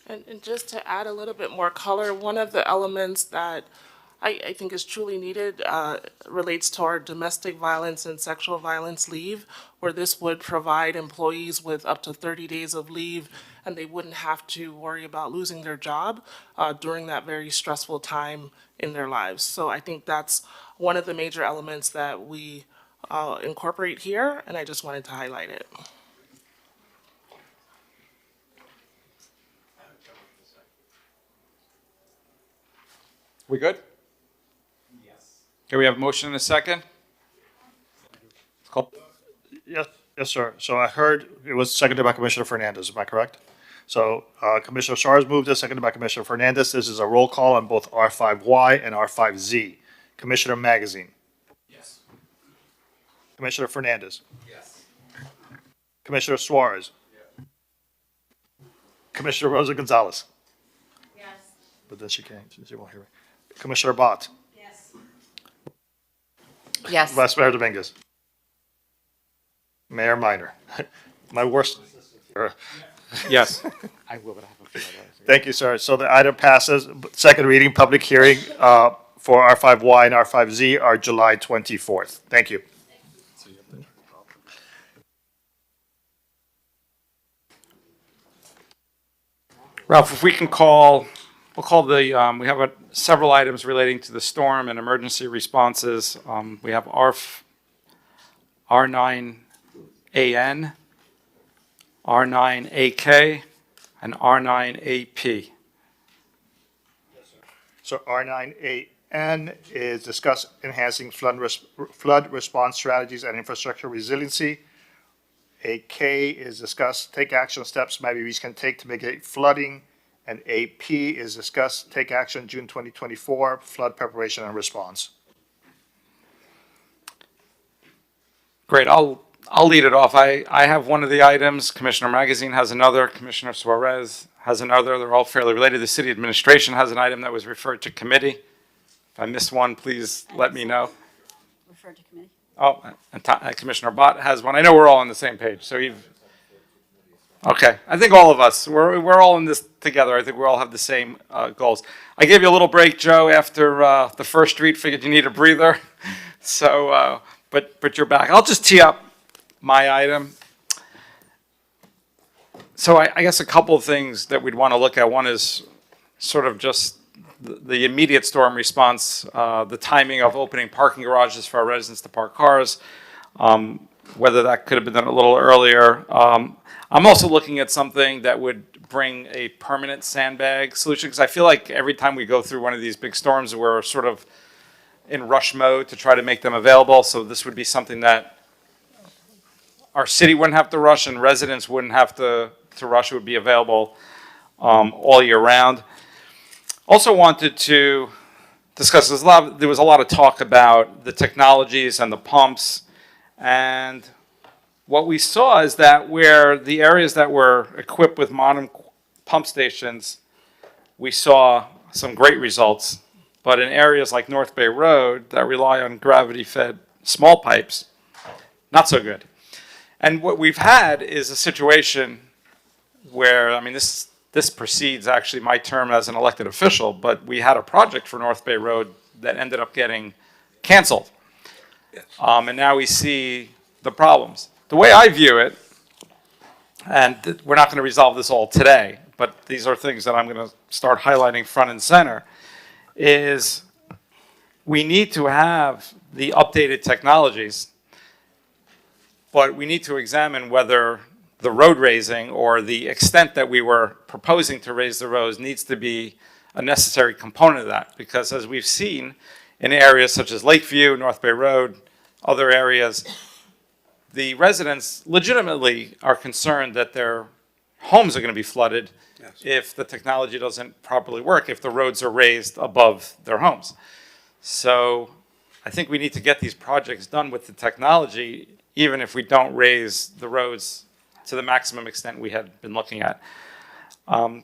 And just to add a little bit more color, one of the elements that I think is truly needed relates to our domestic violence and sexual violence leave, where this would provide employees with up to 30 days of leave, and they wouldn't have to worry about losing their job during that very stressful time in their lives. So I think that's one of the major elements that we incorporate here, and I just wanted to highlight it. We good? Okay, we have a motion and a second. Yes, sir. So I heard it was seconded by Commissioner Fernandez. Am I correct? So Commissioner Suarez moved it, seconded by Commissioner Fernandez. This is a roll call on both R5Y and R5Z. Commissioner Magazine. Yes. Commissioner Fernandez. Yes. Commissioner Suarez. Yeah. Commissioner Rosa Gonzalez. Yes. But then she can't. She won't hear me. Commissioner Bott. Yes. Vice Mayor Dominguez. Mayor Minor. My worst. Yes. I will, but I have a few others. Thank you, sir. So the item passes. Second reading, public hearing for R5Y and R5Z are July 24th. Thank you. Ralph, if we can call, we'll call the, we have several items relating to the storm and emergency responses. We have R9AN, R9AK, and R9AP. So R9AN is discuss enhancing flood response strategies and infrastructure resiliency. AK is discuss take action steps MIAB can take to mitigate flooding. And AP is discuss take action June 2024 flood preparation and response. Great. I'll I'll lead it off. I have one of the items. Commissioner Magazine has another. Commissioner Suarez has another. They're all fairly related. The city administration has an item that was referred to committee. If I missed one, please let me know. Referred to committee. Oh, and Commissioner Bott has one. I know we're all on the same page, so you've, okay. I think all of us, we're all in this together. I think we all have the same goals. I gave you a little break, Joe, after the first street, figured you need a breather. So, but you're back. I'll just tee up my item. So I guess a couple of things that we'd want to look at. One is sort of just the immediate storm response, the timing of opening parking garages for our residents to park cars, whether that could have been done a little earlier. I'm also looking at something that would bring a permanent sandbag solution, because I feel like every time we go through one of these big storms, we're sort of in rush mode to try to make them available. So this would be something that our city wouldn't have to rush and residents wouldn't have to rush. It would be available all year round. Also wanted to discuss, there was a lot of talk about the technologies and the pumps, and what we saw is that where the areas that were equipped with modern pump stations, we saw some great results, but in areas like North Bay Road that rely on gravity-fed small pipes, not so good. And what we've had is a situation where, I mean, this precedes actually my term as an elected official, but we had a project for North Bay Road that ended up getting canceled. Yes. And now we see the problems. The way I view it, and we're not going to resolve this all today, but these are things that I'm going to start highlighting front and center, is we need to have the updated technologies, but we need to examine whether the road raising or the extent that we were proposing to raise the roads needs to be a necessary component of that. Because as we've seen in areas such as Lakeview, North Bay Road, other areas, the residents legitimately are concerned that their homes are going to be flooded if the technology doesn't properly work, if the roads are raised above their homes. So I think we need to get these projects done with the technology, even if we don't raise the roads to the maximum extent we had been looking at.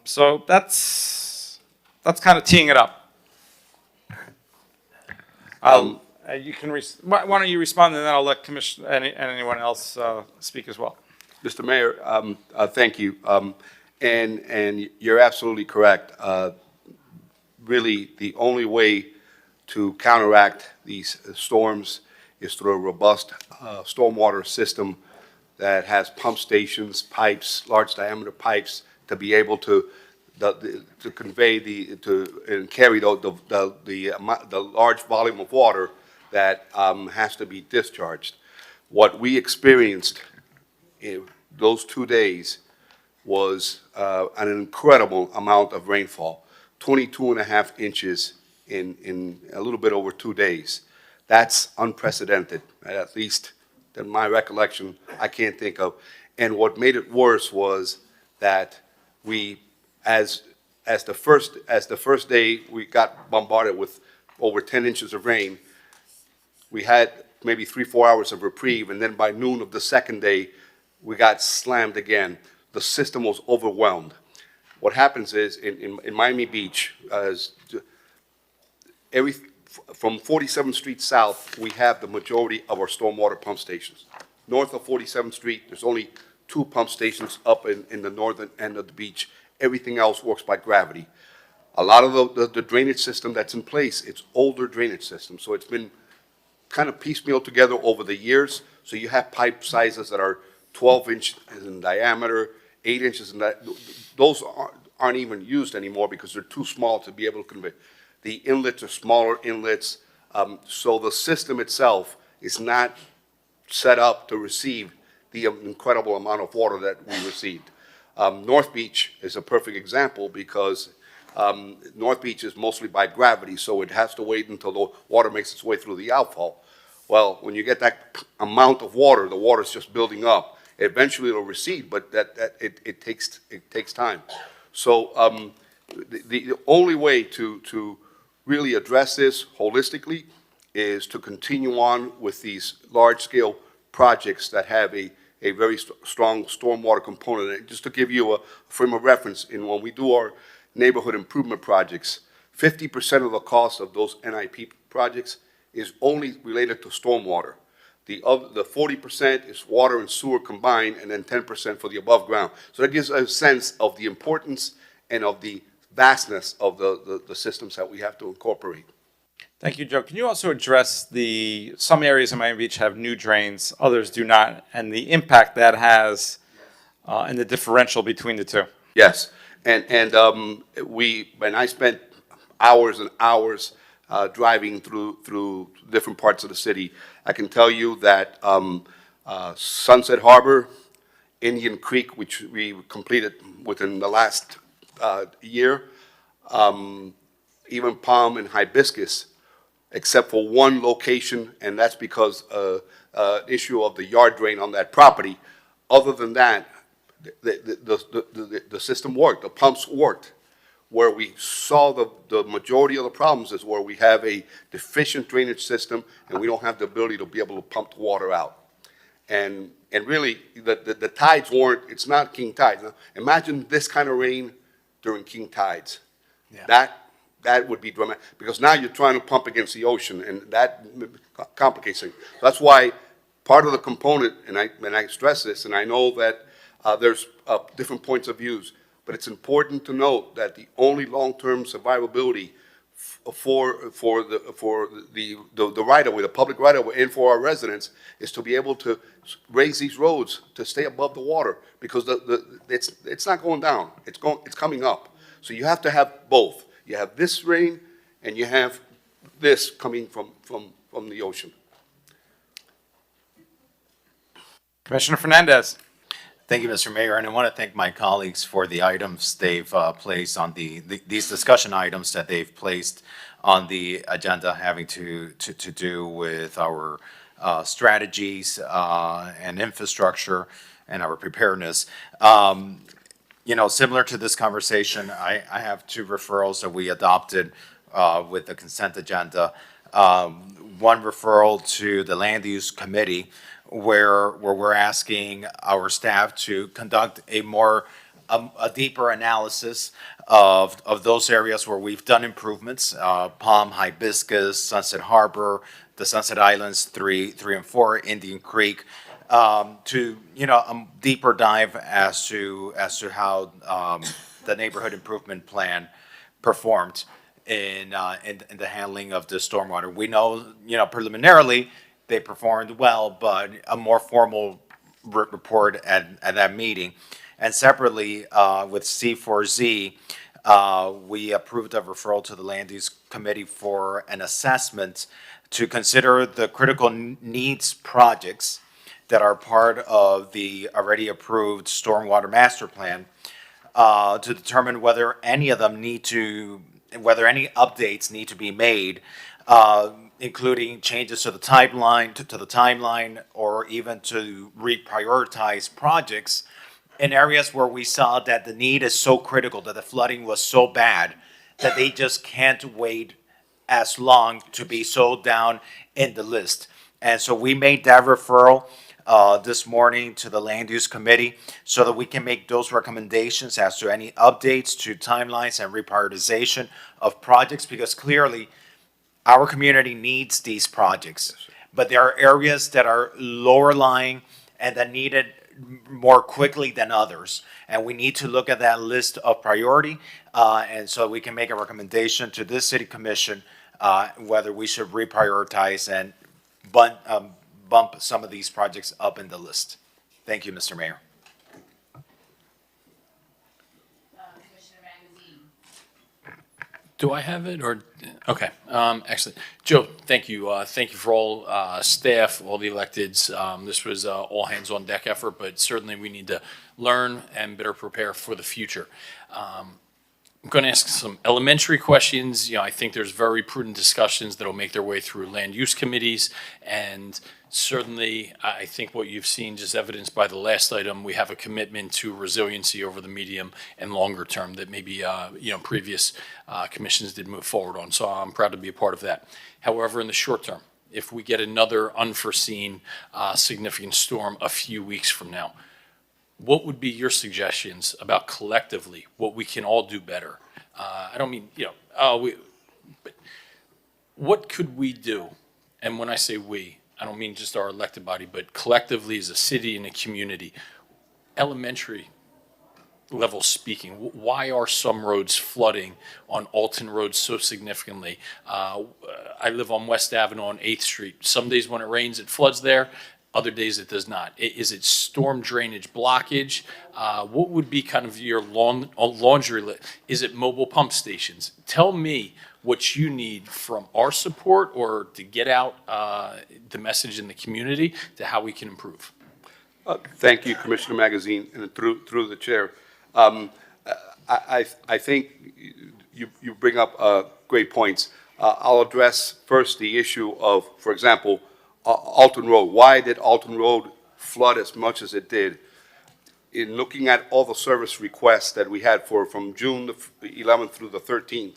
So that's kind of teeing it up. You can why don't you respond, and then I'll let Commissioner and anyone else speak as well. Mr. Mayor, thank you. And you're absolutely correct. Really, the only way to counteract these storms is through a robust stormwater system that has pump stations, pipes, large diameter pipes, to be able to convey and carry the large volume of water that has to be discharged. What we experienced in those 2 days was an incredible amount of rainfall, 22.5 inches in a little bit over 2 days. That's unprecedented, at least in my recollection, I can't think of. And what made it worse was that we, as the first day we got bombarded with over 10 inches of rain, we had maybe 3-4 hours of reprieve, and then by noon of the second day, we got slammed again. The system was overwhelmed. What happens is, in Miami Beach, from 47th Street south, we have the majority of our stormwater pump stations. North of 47th Street, there's only 2 pump stations up in the northern end of the beach. Everything else works by gravity. A lot of the drainage system that's in place, it's older drainage system, so it's been kind of piecemeal together over the years. So you have pipe sizes that are 12 inches in diameter, 8 inches in that. Those aren't even used anymore because they're too small to be able to convey. The inlets are smaller inlets, so the system itself is not set up to receive the incredible amount of water that we received. North Beach is a perfect example because North Beach is mostly by gravity, so it has to wait until the water makes its way through the outfall. Well, when you get that amount of water, the water's just building up. Eventually it'll recede, but it takes time. So the only way to really address this holistically is to continue on with these large-scale projects that have a very strong stormwater component. And just to give you a frame of reference, when we do our neighborhood improvement projects, 50% of the cost of those NIP projects is only related to stormwater. The 40% is water and sewer combined, and then 10% for the above ground. So that gives a sense of the importance and of the vastness of the systems that we have to incorporate. Thank you, Joe. Can you also address some areas in Miami Beach have new drains, others do not, and the impact that has and the differential between the two? Yes, and I spent hours and hours driving through different parts of the city. I can tell you that Sunset Harbor, Indian Creek, which we completed within the last year, even Palm and Hibiscus, except for one location, and that's because issue of the yard drain on that property. Other than that, the system worked, the pumps worked. Where we saw the majority of the problems is where we have a deficient drainage system and we don't have the ability to be able to pump the water out. And really, the tides weren't, it's not king tides. Now, imagine this kind of rain during king tides. Yeah. That would be dramatic, because now you're trying to pump against the ocean, and that complicates things. That's why part of the component, and I stress this, and I know that there's different points of views, but it's important to note that the only long-term survivability for the right-of-way, the public right-of-way, and for our residents is to be able to raise these roads to stay above the water, because it's not going down, it's coming up. So you have to have both. You have this rain, and you have this coming from the ocean. Commissioner Fernandez. Thank you, Mr. Mayor, and I want to thank my colleagues for the items they've placed on these discussion items that they've placed on the agenda having to do with our strategies and infrastructure and our preparedness. You know, similar to this conversation, I have two referrals that we adopted with the consent agenda. One referral to the Land Use Committee, where we're asking our staff to conduct a deeper analysis of those areas where we've done improvements, Palm, Hibiscus, Sunset Harbor, the Sunset Islands 3 and 4, Indian Creek, to a deeper dive as to how the neighborhood improvement plan performed in the handling of the stormwater. We know preliminarily they performed well, but a more formal report at that meeting. And separately, with C4Z, we approved a referral to the Land Use Committee for an assessment to consider the critical needs projects that are part of the already approved Stormwater Master Plan, to determine whether any of them whether any updates need to be made, including changes to the timeline, or even to reprioritize projects in areas where we saw that the need is so critical, that the flooding was so bad, that they just can't wait as long to be so down in the list. And so we made that referral this morning to the Land Use Committee so that we can make those recommendations as to any updates to timelines and reprioritization of projects, because clearly our community needs these projects, but there are areas that are lower lying and that need it more quickly than others. And we need to look at that list of priority, and so we can make a recommendation to this city commission whether we should reprioritize and bump some of these projects up in the list. Thank you, Mr. Mayor. Do I have it, or, okay, excellent. Joe, thank you. Thank you for all staff, all the electeds. This was all hands on deck effort, but certainly we need to learn and better prepare for the future. I'm going to ask some elementary questions. I think there's very prudent discussions that'll make their way through land use committees, and certainly I think what you've seen, just evidenced by the last item, we have a commitment to resiliency over the medium and longer term that maybe previous commissions did move forward on. So I'm proud to be a part of that. However, in the short term, if we get another unforeseen significant storm a few weeks from now, what would be your suggestions about collectively what we can all do better? I don't mean, but what could we do? And when I say we, I don't mean just our elected body, but collectively as a city and a community, elementary level speaking, why are some roads flooding on Alton Road so significantly? I live on West Avenue on 8th Street. Some days when it rains, it floods there. Other days it does not. Is it storm drainage blockage? What would be kind of your laundry list? Is it mobile pump stations? Tell me what you need from our support or to get out the message in the community to how we can improve. Thank you, Commissioner Magazine, and through the chair. I think you bring up great points. I'll address first the issue of, for example, Alton Road. Why did Alton Road flood as much as it did? In looking at all the service requests that we had from June the 11th through the 13th,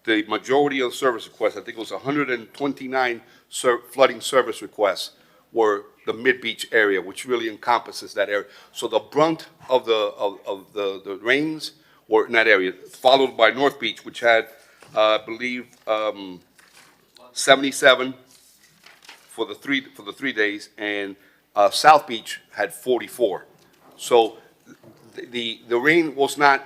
the majority of the service requests, I think it was 129 flooding service requests, were the Mid-Beach area, which really encompasses that area. So the brunt of the rains were in that area, followed by North Beach, which had, I believe, 77 for the 3 days, and South Beach had 44. So the rain was not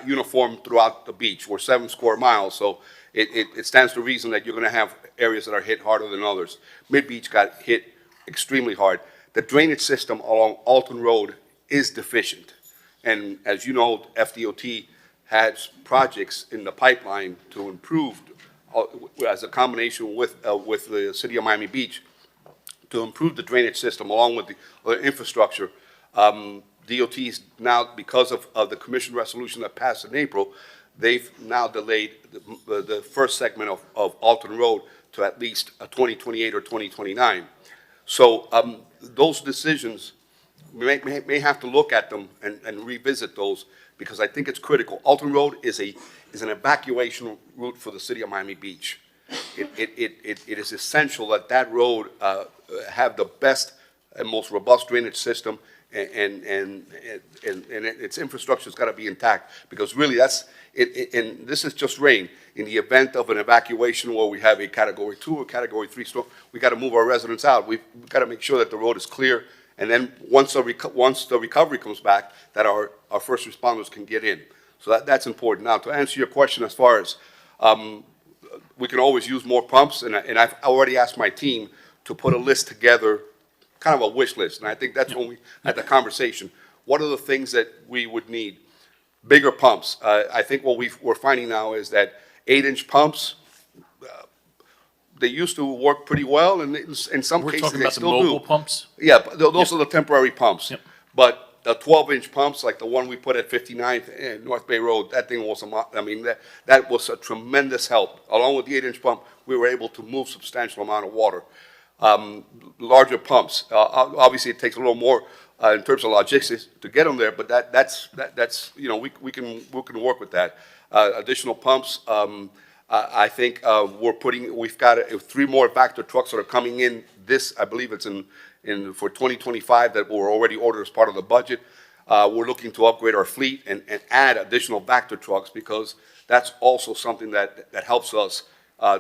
uniform throughout the beach. We're 7 square miles, so it stands to reason that you're going to have areas that are hit harder than others. Mid-Beach got hit extremely hard. The drainage system along Alton Road is deficient. And as you know, FDOT has projects in the pipeline to improve, as a combination with the city of Miami Beach, to improve the drainage system along with the infrastructure. DOT's now, because of the commission resolution that passed in April, they've now delayed the first segment of Alton Road to at least 2028 or 2029. So those decisions, we may have to look at them and revisit those, because I think it's critical. Alton Road is an evacuation route for the city of Miami Beach. It is essential that road have the best and most robust drainage system, and its infrastructure has got to be intact, because really and this is just rain. In the event of an evacuation where we have a Category 2 or Category 3 storm, we got to move our residents out. We've got to make sure that the road is clear, and then once the recovery comes back, that our first responders can get in. So that's important. Now, to answer your question, as far as we can always use more pumps, and I've already asked my team to put a list together, kind of a wish list, and I think that's when we had the conversation. What are the things that we would need? Bigger pumps. I think what we're finding now is that 8-inch pumps, they used to work pretty well, and in some We're cases talking they about the still mobile do. pumps? Yeah, but those are the temporary pumps. But the 12-inch pumps, like the one we put at 59th and North Bay Road, that thing was that was a tremendous help. Along with the 8-inch pump, we were able to move substantial amount of water. Larger pumps. Obviously, it takes a little more in terms of logistics to get them there, but that's we can work with that. Additional pumps. I think we've got 3 more Vector trucks that are coming in. I believe it's in for 2025 that were already ordered as part of the budget. We're looking to upgrade our fleet and add additional Vector trucks, because that's also something that helps us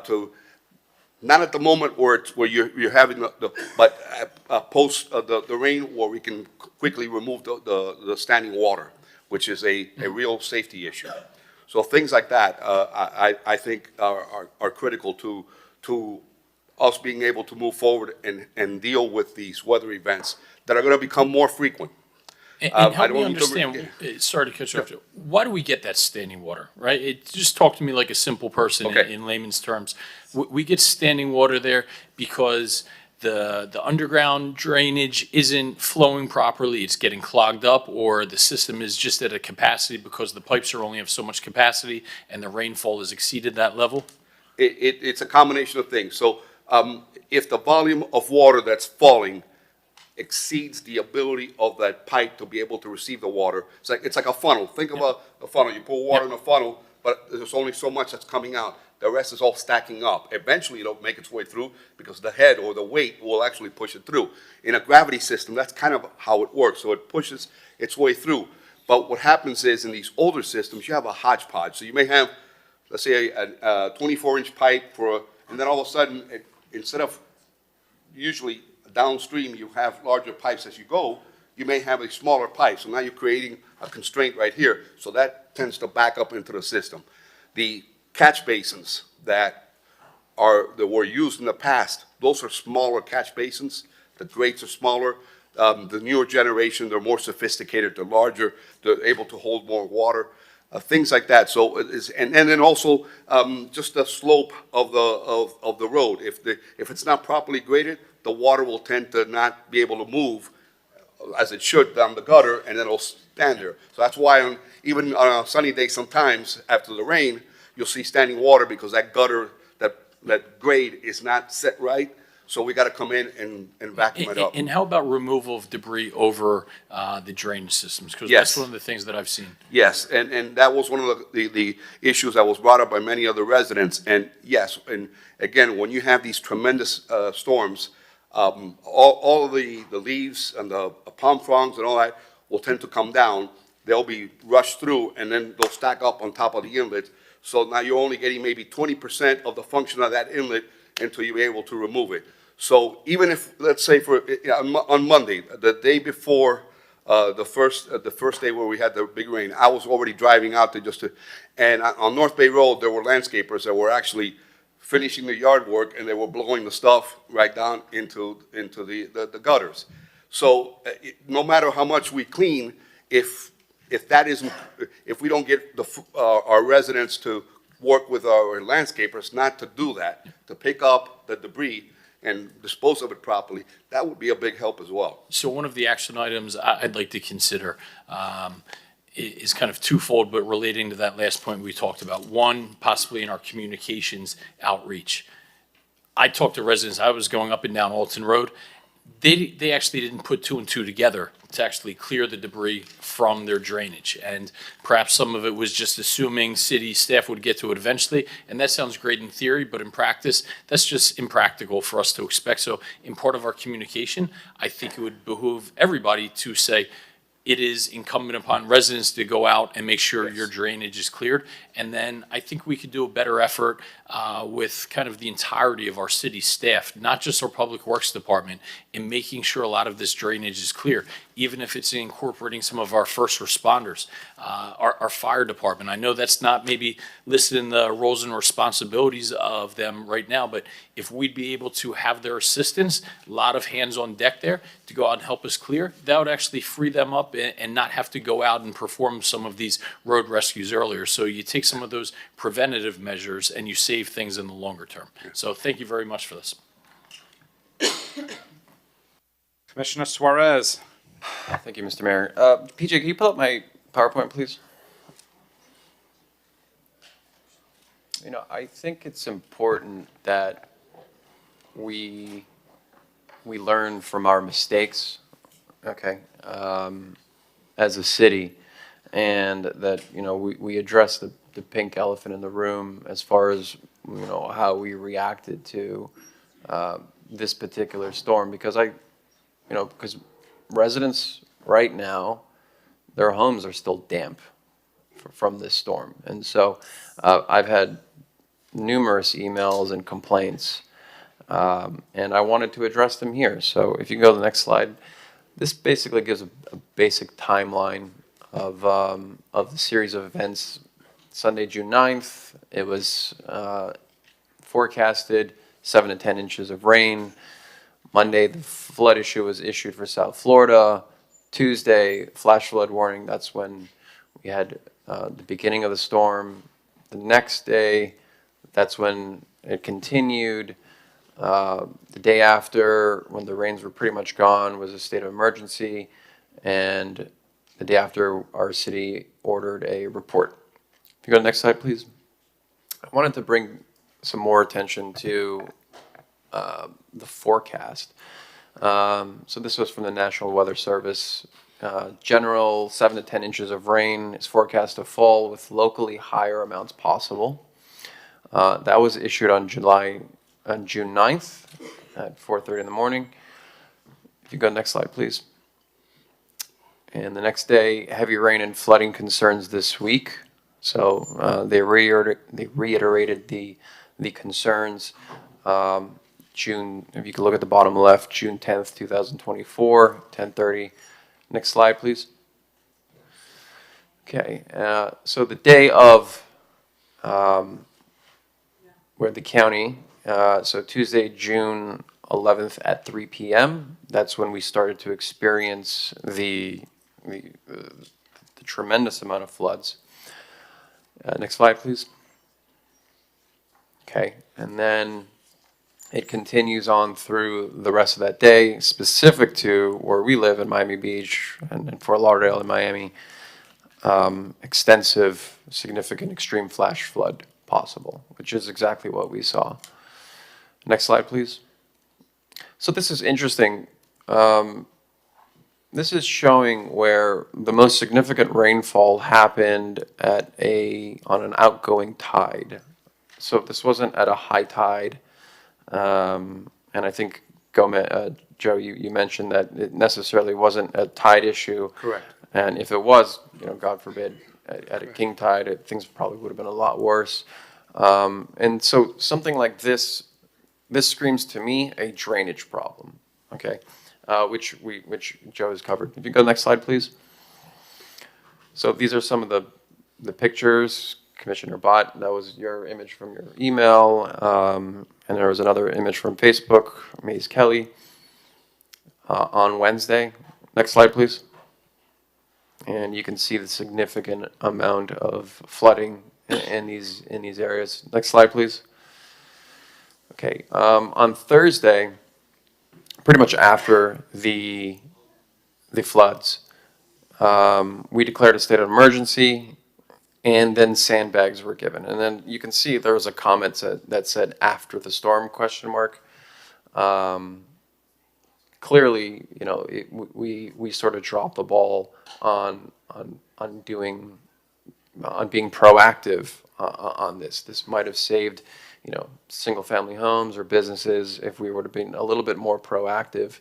to. Not at the moment where you're having but post the rain, where we can quickly remove the standing water, which is a real safety issue. So things like that, I think are critical to us being able to move forward and deal with these weather events that are going to become more frequent. And help me understand, sorry to cut you off, why do we get that standing water, right? Just talk to me like a simple person in layman's terms. We get standing water there because the underground drainage isn't flowing properly, it's getting clogged up, or the system is just at a capacity because the pipes are only have so much capacity and the rainfall has exceeded that level? It's a combination of things. So if the volume of water that's falling exceeds the ability of that pipe to be able to receive the water, it's like a funnel. Think of a funnel. You pour water in a funnel, but there's only so much that's coming out. the rest is all stacking up. Eventually, it'll make its way through because the head or the weight will actually push it through. In a gravity system, that's kind of how it works. So it pushes its way through. But what happens is in these older systems, you have a hodgepodge. So you may have, let's say, a 24-inch pipe and then all of a sudden, instead of usually downstream, you have larger pipes as you go, you may have a smaller pipe. So now you're creating a constraint right here. So that tends to back up into the system. The catch basins that were used in the past, those are smaller catch basins. The grates are smaller. The newer generation, they're more sophisticated, they're larger, they're able to hold more water, things like that. So and then also just the slope of the road. If it's not properly graded, the water will tend to not be able to move as it should down the gutter, and then it'll stand there. So that's why even on a sunny day sometimes after the rain, you'll see standing water because that gutter, that grade is not set right. So we got to come in and vacuum it up. And how about removal of debris over the drainage systems? Because Yes. that's one of the things that I've seen. Yes, and that was one of the issues that was brought up by many other residents. And yes, and again, when you have these tremendous storms, all of the leaves and the palm fronds and all that will tend to come down. They'll be rushed through, and then they'll stack up on top of the inlet. So now you're only getting maybe 20% of the function of that inlet until you're able to remove it. So even if, let's say on Monday, the day before the first day where we had the big rain, I was already driving out there and on North Bay Road, there were landscapers that were actually finishing the yard work, and they were blowing the stuff right down into the gutters. So no matter how much we clean, if we don't get our residents to work with our landscapers not to do that, to pick up the debris and dispose of it properly, that would be a big help as well. So one of the action items I'd like to consider is kind of twofold, but relating to that last point we talked about. One, possibly in our communications outreach. I talked to residents, I was going up and down Alton Road. They actually didn't put two and two together to actually clear the debris from their drainage. And perhaps some of it was just assuming city staff would get to it eventually. And that sounds great in theory, but in practice, that's just impractical for us to expect. So in part of our communication, I think it would behoove everybody to say, it is incumbent upon residents to go out and make sure your drainage is cleared. And then I think we could do a better effort with kind of the entirety of our city staff, not just our Public Works Department, in making sure a lot of this drainage is clear, even if it's incorporating some of our first responders, our fire department. I know that's not maybe listed in the roles and responsibilities of them right now, but if we'd be able to have their assistance, a lot of hands on deck there to go out and help us clear, that would actually free them up and not have to go out and perform some of these road rescues earlier. So you take some of those preventative measures and you save things in the longer term. So thank you very much for this. Commissioner Suarez. Thank you, Mr. Mayor. PJ, can you pull up my PowerPoint, please? You know, I think it's important that we learn from our mistakes, okay, as a city, and that, you know, we address the pink elephant in the room as far as, you know, how we reacted to this particular storm, because because residents right now, their homes are still damp from this storm. And so I've had numerous emails and complaints, and I wanted to address them here. So if you can go to the next slide, this basically gives a basic timeline of the series of events. Sunday, June 9th, it was forecasted 7 to 10 inches of rain. Monday, the flood issue was issued for South Florida. Tuesday, flash flood warning. That's when we had the beginning of the storm. The next day, that's when it continued. The day after, when the rains were pretty much gone, was a state of emergency. And the day after, our city ordered a report. If you go to the next slide, please. I wanted to bring some more attention to the forecast. So this was from the National Weather Service. General 7 to 10 inches of rain is forecast to fall with locally higher amounts possible. That was issued on June 9th at 4:30 in the morning. If you go next slide, please. And the next day, heavy rain and flooding concerns this week. So they reiterated the concerns. June, if you can look at the bottom left, June 10th, 2024, 10:30. Next slide, please. Okay, so the day of where the county, so Tuesday, June 11th at 3 p.m., that's when we started to experience the tremendous amount of floods. Next slide, please. Okay, and then it continues on through the rest of that day, specific to where we live in Miami Beach and in Fort Lauderdale in Miami. Extensive, significant, extreme flash flood possible, which is exactly what we saw. Next slide, please. So this is interesting. This is showing where the most significant rainfall happened on an outgoing tide. So this wasn't at a high tide. And I think, Joe, you mentioned that it necessarily wasn't a tide issue. Correct. And if it was, God forbid, at a king tide, things probably would have been a lot worse. And so something like this screams to me a drainage problem, okay? Which Joe has covered. If you go next slide, please. So these are some of the pictures. Commissioner Bott, that was your image from your email. And there was another image from Facebook, Maze Kelly, on Wednesday. Next slide, please. And you can see the significant amount of flooding in these areas. Next slide, please. Okay, on Thursday, pretty much after the floods, we declared a state of emergency, and then sandbags were given. And then you can see there was a comment that said "after the storm?" ? Clearly, we sort of dropped the ball on being proactive on this. This might have saved, single-family homes or businesses if we would have been a little bit more proactive,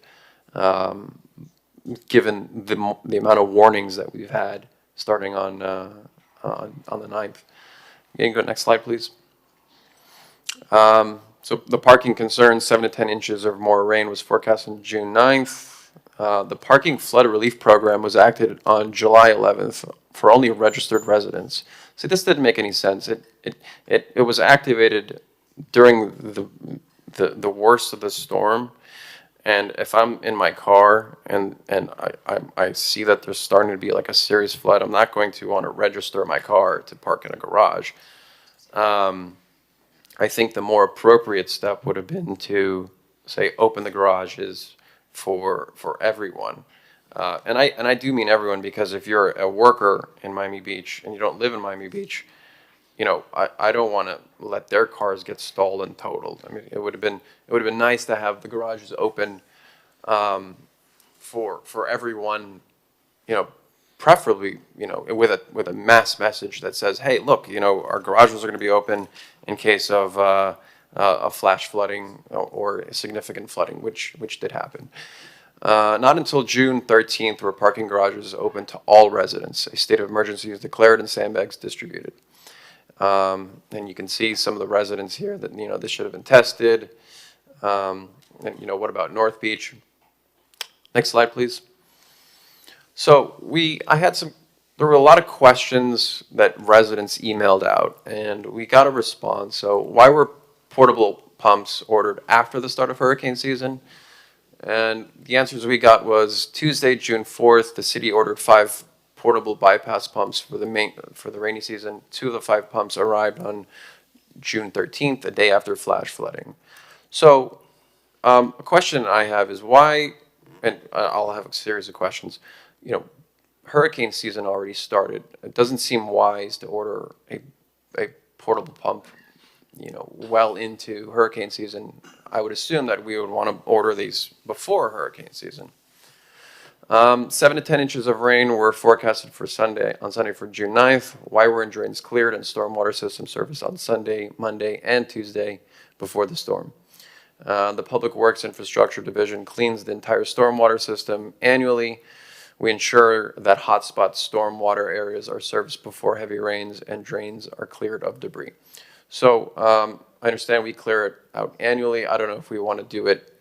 given the amount of warnings that we've had starting on the 9th. You can go next slide, please. So the parking concerns, 7 to 10 inches or more rain was forecast on June 9th. The parking flood relief program was acted on July 11th for only registered residents. See, this didn't make any sense. It was activated during the worst of the storm. And if I'm in my car and I see that there's starting to be like a serious flood, I'm not going to want to register my car to park in a garage. I think the more appropriate step would have been to say open the garages for everyone. And I do mean everyone, because if you're a worker in Miami Beach and you don't live in Miami Beach, I don't want to let their cars get stalled and totaled. I mean, it would have been nice to have the garages open for everyone, preferably, with a mass message that says, hey, look, our garages are going to be open in case of a flash flooding or significant flooding, which did happen. Not until June 13th were parking garages open to all residents. A state of emergency is declared and sandbags distributed. And you can see some of the residents here that, this should have been tested. And, what about North Beach? Next slide, please. So there were a lot of questions that residents emailed out, and we got a response. So why were portable pumps ordered after the start of hurricane season? And the answers we got was Tuesday, June 4th, the city ordered 5 portable bypass pumps for the rainy season. 2 of the 5 pumps arrived on June 13th, the day after flash flooding. So a question I have is why, and I'll have a series of questions, hurricane season already started. It doesn't seem wise to order a portable pump, well into hurricane season. I would assume that we would want to order these before hurricane season. 7 to 10 inches of rain were forecasted for on Sunday for June 9th. Wire and drains cleared and stormwater system service on Sunday, Monday, and Tuesday before the storm. The Public Works Infrastructure Division cleans the entire stormwater system annually. We ensure that hotspot stormwater areas are serviced before heavy rains and drains are cleared of debris. So I understand we clear it out annually. I don't know if we want to do it,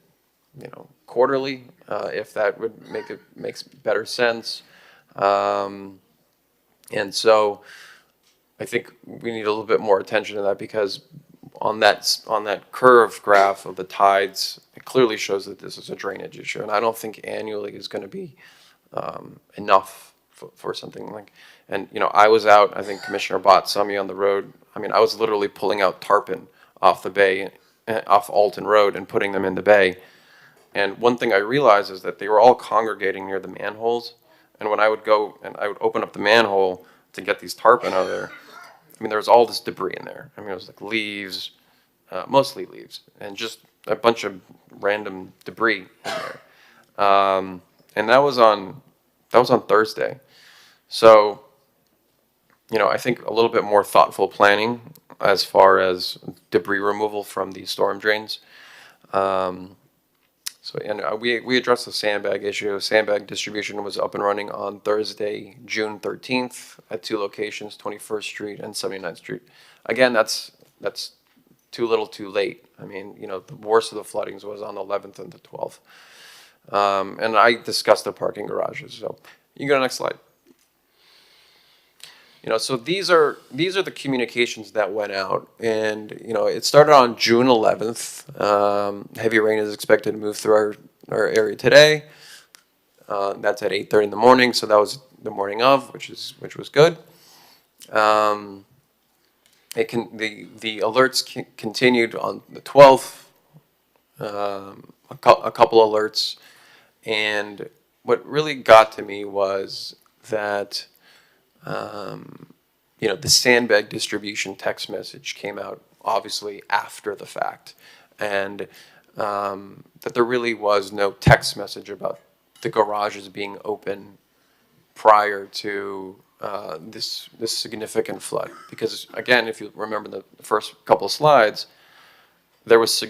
quarterly, if that would makes better sense. And so I think we need a little bit more attention to that, because on that curve graph of the tides, it clearly shows that this is a drainage issue, and I don't think annually is going to be enough for something like. And I was out. I think Commissioner Bott saw me on the road. I mean, I was literally pulling out tarpon off the bay, off Alton Road, and putting them in the bay. And one thing I realized is that they were all congregating near the manholes. And when I would go and I would open up the manhole to get these tarpon out of there, I mean, there was all this debris in there. I mean, it was like leaves, mostly leaves, and just a bunch of random debris in there. And that was on Thursday. So, I think a little bit more thoughtful planning as far as debris removal from these storm drains. We addressed the sandbag issue. Sandbag distribution was up and running on Thursday, June 13th at 2 locations, 21st Street and 79th Street. Again, that's too little too late. I mean, the worst of the floodings was on the 11th and the 12th. And I discussed the parking garages. So you can go to the next slide. So these are the communications that went out, and it started on June 11th. Heavy rain is expected to move through our area today. That's at 8:30 in the morning, so that was the morning of, which was good. The alerts continued on the 12th. A couple alerts, and what really got to me was that. The sandbag distribution text message came out obviously after the fact, and that there really was no text message about the garages being open prior to this significant flood. Because again, if you remember the first couple of slides, there was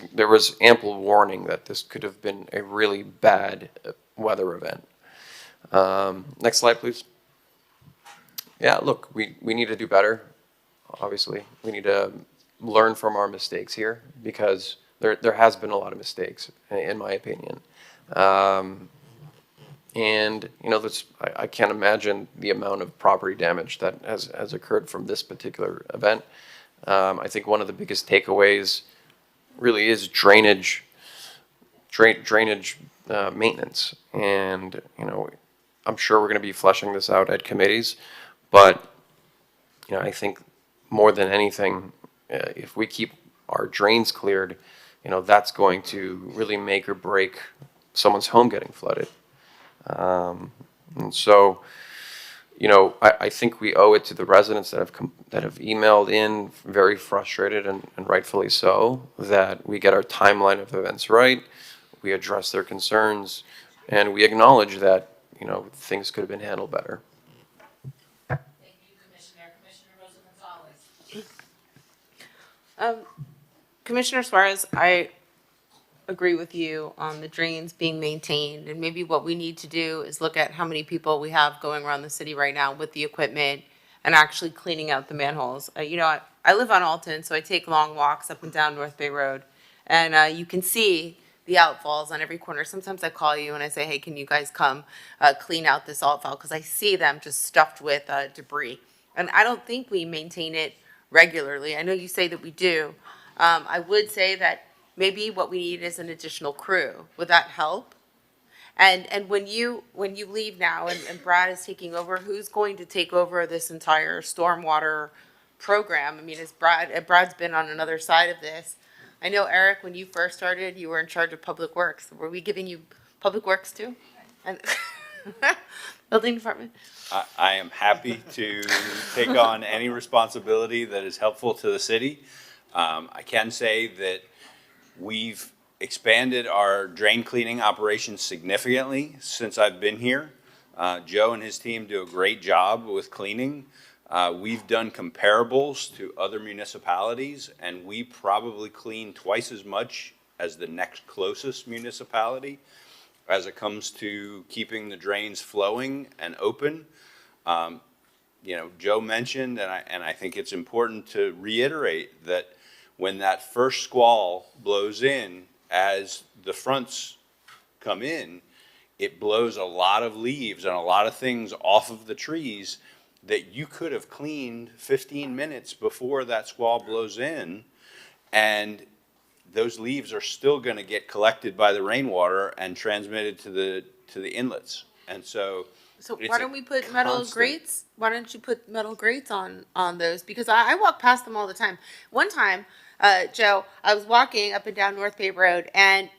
ample warning that this could have been a really bad weather event. Next slide, please. Yeah, look, we need to do better, obviously. We need to learn from our mistakes here, because there has been a lot of mistakes, in my opinion. And, I can't imagine the amount of property damage that has occurred from this particular event. I think one of the biggest takeaways really is drainage maintenance. And, I'm sure we're going to be fleshing this out at committees. But, I think more than anything, if we keep our drains cleared, that's going to really make or break someone's home getting flooded. And so, I think we owe it to the residents that have emailed in very frustrated and rightfully so, that we get our timeline of events right, we address their concerns, and we acknowledge that, things could have been handled better. Commissioner Suarez, I agree with you on the drains being maintained, and maybe what we need to do is look at how many people we have going around the city right now with the equipment and actually cleaning out the manholes. I live on Alton, so I take long walks up and down North Bay Road, and you can see the outfalls on every corner. Sometimes I call you and I say, hey, can you guys come clean out this outfall? Because I see them just stuffed with debris. And I don't think we maintain it regularly. I know you say that we do. I would say that maybe what we need is an additional crew. Would that help? And when you leave now and Brad is taking over, who's going to take over this entire stormwater program? I mean, Brad's been on another side of this. I know, Eric, when you first started, you were in charge of Public Works. Were we giving you Public Works too? And Building Department? I am happy to take on any responsibility that is helpful to the city. I can say that we've expanded our drain cleaning operations significantly since I've been here. Joe and his team do a great job with cleaning. We've done comparables to other municipalities, and we probably clean twice as much as the next closest municipality as it comes to keeping the drains flowing and open. You know, Joe mentioned, and I think it's important to reiterate that when that first squall blows in, as the fronts come in, it blows a lot of leaves and a lot of things off of the trees that you could have cleaned 15 minutes before that squall blows in, and those leaves are still going to get collected by the rainwater and transmitted to the inlets. And so Why don't we put metal grates? Why don't you put metal grates on those? Because I walk past them all the time. One time, Joe, I was walking up and down North Bay Road, and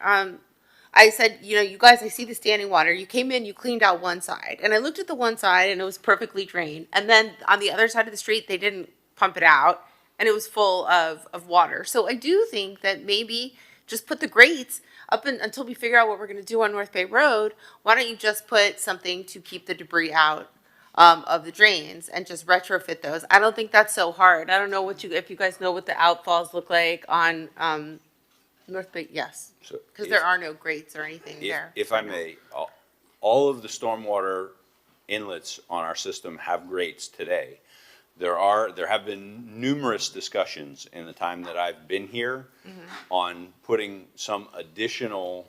I said, you know, you guys, I see the standing water. You came in, you cleaned out one side. And I looked at the one side, and it was perfectly drained. And then on the other side of the street, they didn't pump it out, and it was full of water. So I do think that maybe just put the grates up until we figure out what we're going to do on North Bay Road. Why don't you just put something to keep the debris out of the drains and just retrofit those? I don't think that's so hard. I don't know if you guys know what the outfalls look like on North Bay. Yes, because there are no grates or anything there. If I may, all of the stormwater inlets on our system have grates today. There have been numerous discussions in the time that I've been here on putting some additional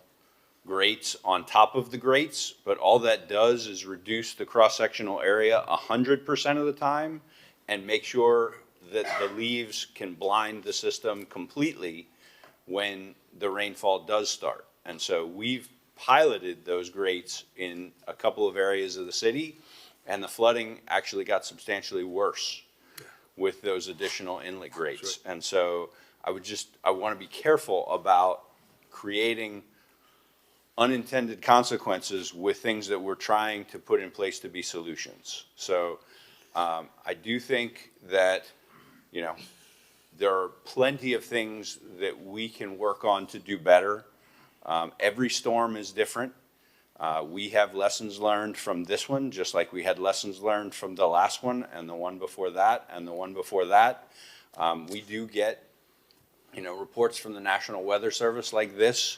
grates on top of the grates, but all that does is reduce the cross-sectional area 100% of the time and make sure that the leaves can blind the system completely when the rainfall does start. And so we've piloted those grates in a couple of areas of the city, and the flooding actually got substantially worse with those additional inlet grates. And so I want to be careful about creating unintended consequences with things that we're trying to put in place to be solutions. So I do think that, you know, there are plenty of things that we can work on to do better. Every storm is different. We have lessons learned from this one, just like we had lessons learned from the last one and the one before that and the one before that. We do get, you know, reports from the National Weather Service like this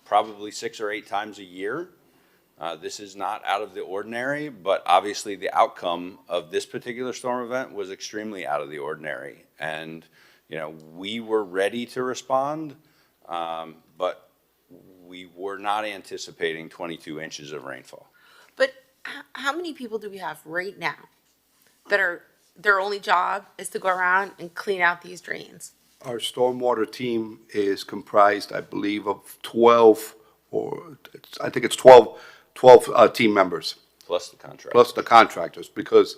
probably 6 or 8 times a year. This is not out of the ordinary, but obviously the outcome of this particular storm event was extremely out of the ordinary. And, you know, we were ready to respond, but we were not anticipating 22 inches of rainfall. But how many people do we have right now that are their only job is to go around and clean out these drains? Our stormwater team is comprised, I believe, of 12, or I think it's 12 team members. Plus the contractors. Plus the contractors, because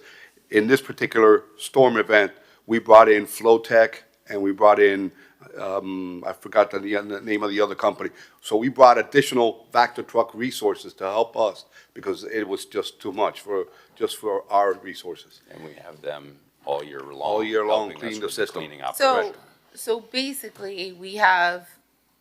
in this particular storm event, we brought in Flowtech and we brought in, I forgot the name of the other company. So we brought additional Vector truck resources to help us because it was just too much for our resources. And we have them all year long. All year long, helping us clean the with system. cleaning operation. So basically, we have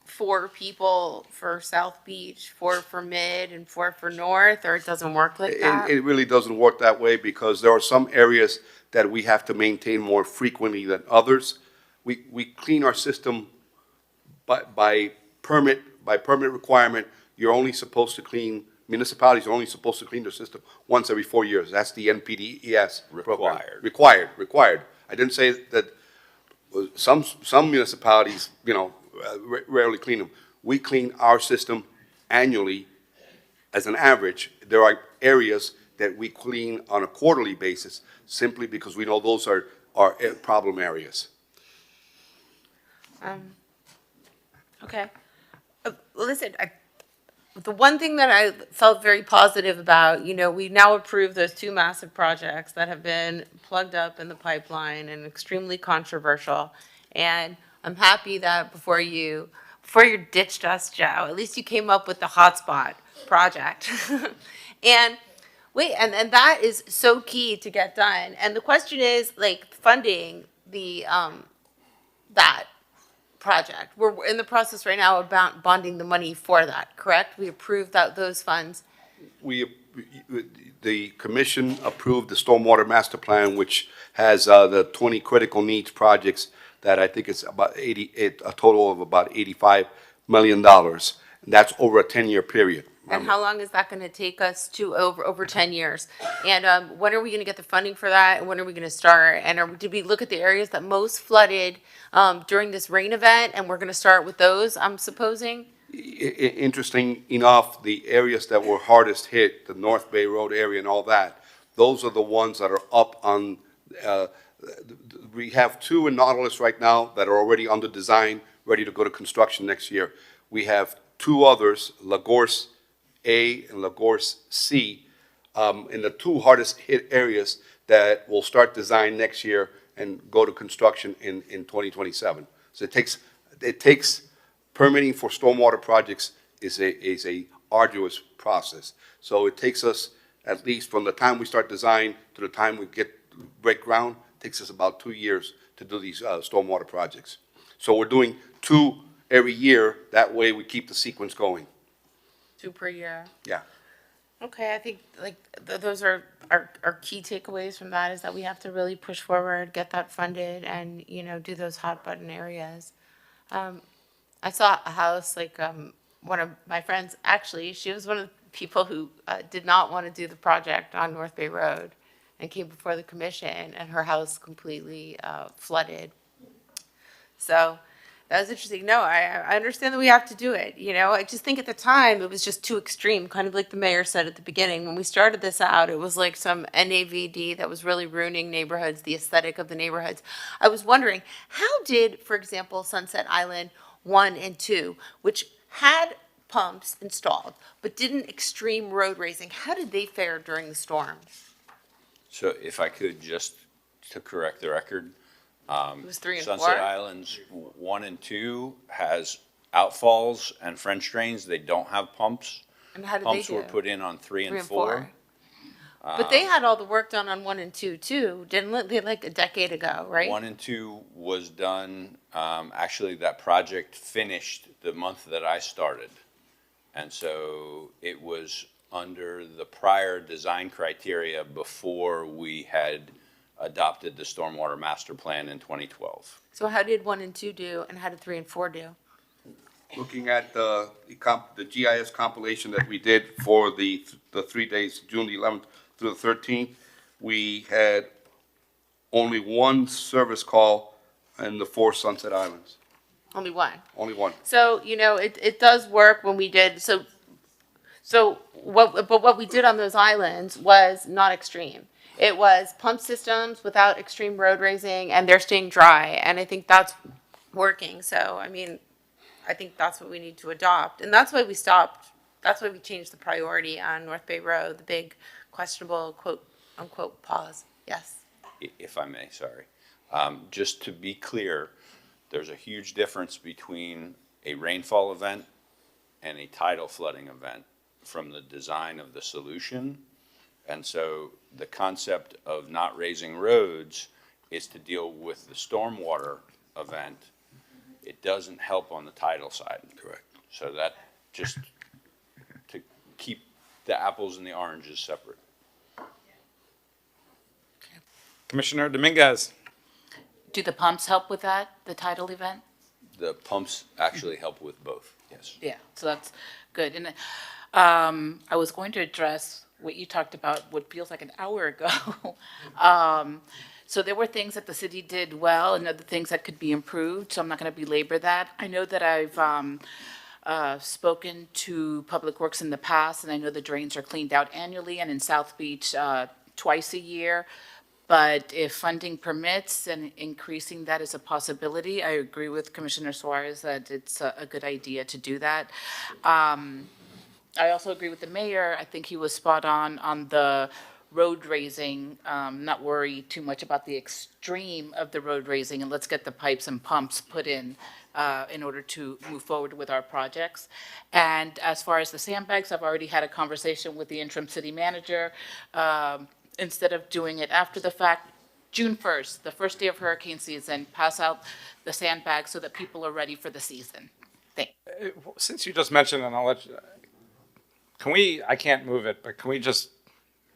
4 people for South Beach, 4 for Mid, and 4 for North, or it doesn't work like that? It really doesn't work that way because there are some areas that we have to maintain more frequently than others. We clean our system by permit requirement. You're only supposed to clean, municipalities are only supposed to clean their system once every 4 years. That's the NPDES program. Required. I didn't say that some municipalities, you know, rarely clean them. We clean our system annually as an average. There are areas that we clean on a quarterly basis simply because we know those are problem areas. Okay. Listen, the one thing that I felt very positive about, you know, we now approved those 2 massive projects that have been plugged up in the pipeline and extremely controversial. And I'm happy that before you ditched us, Joe, at least you came up with the hotspot project. And that is so key to get done. And the question is, like, funding the that project. We're in the process right now about bonding the money for that, correct? We approved those funds. The commission approved the stormwater master plan, which has the 20 critical needs projects that I think it's about a total of about $85 million. And that's over a 10-year period. And how long is that going to take us to over 10 years? And when are we going to get the funding for that? And when are we going to start? And did we look at the areas that most flooded during this rain event? And we're going to start with those, I'm supposing? Interesting enough, the areas that were hardest hit, the North Bay Road area and all that, those are the ones that are up on, we have two in Nautilus right now that are already under design, ready to go to construction next year. We have two others, Lagorce A and Lagorce C, in the two hardest hit areas that will start design next year and go to construction in 2027. So it takes permitting for stormwater projects is a arduous process. So it takes us, at least from the time we start design to the time we break ground, takes us about 2 years to do these stormwater projects. So we're doing 2 every year. That way we keep the sequence going. 2 per year. Yeah. Okay, I think like those are our key takeaways from that, is that we have to really push forward, get that funded, and do those hot button areas. I saw a house, like one of my friends, actually, she was one of the people who did not want to do the project on North Bay Road and came before the commission, and her house completely flooded. So that was interesting. No, I understand that we have to do it. I just think at the time it was just too extreme, kind of like the mayor said at the beginning. When we started this out, it was like some NAVD that was really ruining neighborhoods, the aesthetic of the neighborhoods. I was wondering, how did, for example, Sunset Island 1 and 2, which had pumps installed but didn't extreme road raising, how did they fare during the storm? So if I could, just to correct the record, It was 3 and 4? Sunset Islands 1 and 2 has outfalls and French drains. They don't have pumps. And how did Pumps they do? were put in on 3 and 4. 4. But they had all the work done on 1 and 2 too, didn't they? Like a decade ago, right? 1 and 2 was done, actually that project finished the month that I started. And so it was under the prior design criteria before we had adopted the Stormwater Master Plan in 2012. So how did 1 and 2 do, and how did 3 and 4 do? Looking at the GIS compilation that we did for the 3 days, June the 11th through the 13th, we had only one service call in the 4 Sunset Islands. Only one. Only one. So, it does work when we did, what we did on those islands was not extreme. It was pump systems without extreme road raising, and they're staying dry, and I think that's working. So, I think that's what we need to adopt, and that's why we stopped. That's why we changed the priority on North Bay Road, the big questionable quote unquote pause. Yes. If I may, sorry. Just to be clear, there's a huge difference between a rainfall event and a tidal flooding event from the design of the solution. And so the concept of not raising roads is to deal with the stormwater event. It doesn't help on the tidal side. Correct. So that just to keep the apples and the oranges separate. Commissioner Dominguez. Do the pumps help with that, the tidal event? The pumps actually help with both, yes. Yeah, so that's good. And I was going to address what you talked about, what feels like an hour ago. So there were things that the city did well and other things that could be improved, so I'm not going to belabor that. I know that I've spoken to Public Works in the past, and I know the drains are cleaned out annually, and in South Beach twice a year. But if funding permits and increasing that is a possibility, I agree with Commissioner Suarez that it's a good idea to do that. I also agree with the mayor. I think he was spot on the road raising, not worry too much about the extreme of the road raising, and let's get the pipes and pumps put in order to move forward with our projects. And as far as the sandbags, I've already had a conversation with the interim city manager. Instead of doing it after the fact, June 1st, the first day of hurricane season, pass out the sandbags so that people are ready for the season. Thanks. Since you just mentioned, and I'll let you, can we, I can't move it, but can we just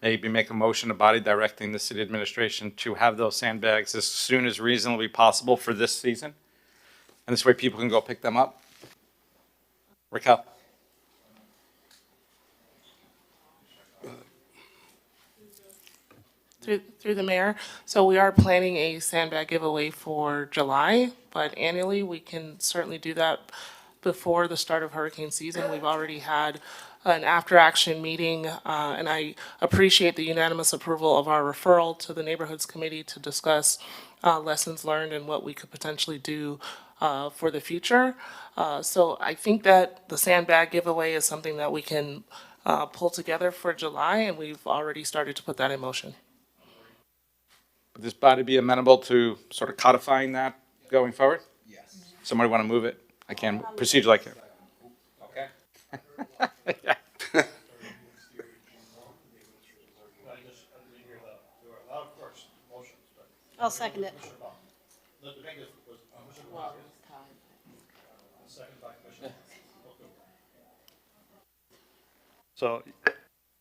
maybe make a motion, a body directing the city administration to have those sandbags as soon as reasonably possible for this season? And this way people can go pick them up? Raquel? Through the mayor. So we are planning a sandbag giveaway for July, but annually we can certainly do that before the start of hurricane season. We've already had an after-action meeting, and I appreciate the unanimous approval of our referral to the Neighborhoods Committee to discuss lessons learned and what we could potentially do for the future. So I think that the sandbag giveaway is something that we can pull together for July, and we've already started to put that in motion. Would this body be amenable to sort of codifying that going forward? Yes. Somebody want to move it? I can, procedure like it. Okay. Yeah. I'll second it. So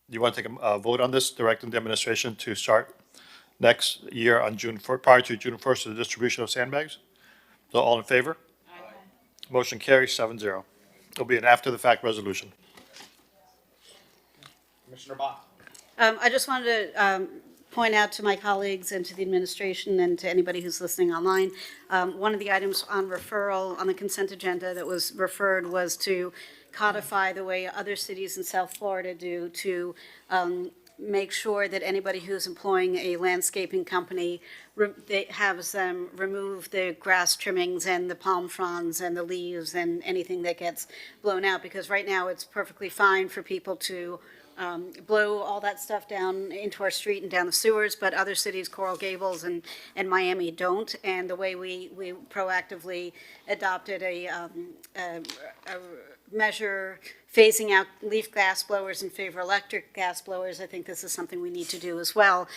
you want to take a vote on this, directing the administration to start next year on prior to June 1st, the distribution of sandbags? So all in favor? Aye. Motion carries 7-0. It'll be an after-the-fact resolution. Commissioner Bach. I just wanted to point out to my colleagues and to the administration and to anybody who's listening online, one of the items on referral on the consent agenda that was referred was to codify the way other cities in South Florida do to make sure that anybody who's employing a landscaping company has them remove the grass trimmings and the palm fronds and the leaves and anything that gets blown out, because right now it's perfectly fine for people to blow all that stuff down into our street and down the sewers, but other cities, Coral Gables and Miami, don't. And the way we proactively adopted a measure phasing out leaf gas blowers in favor of electric gas blowers, I think this is something we need to do as well.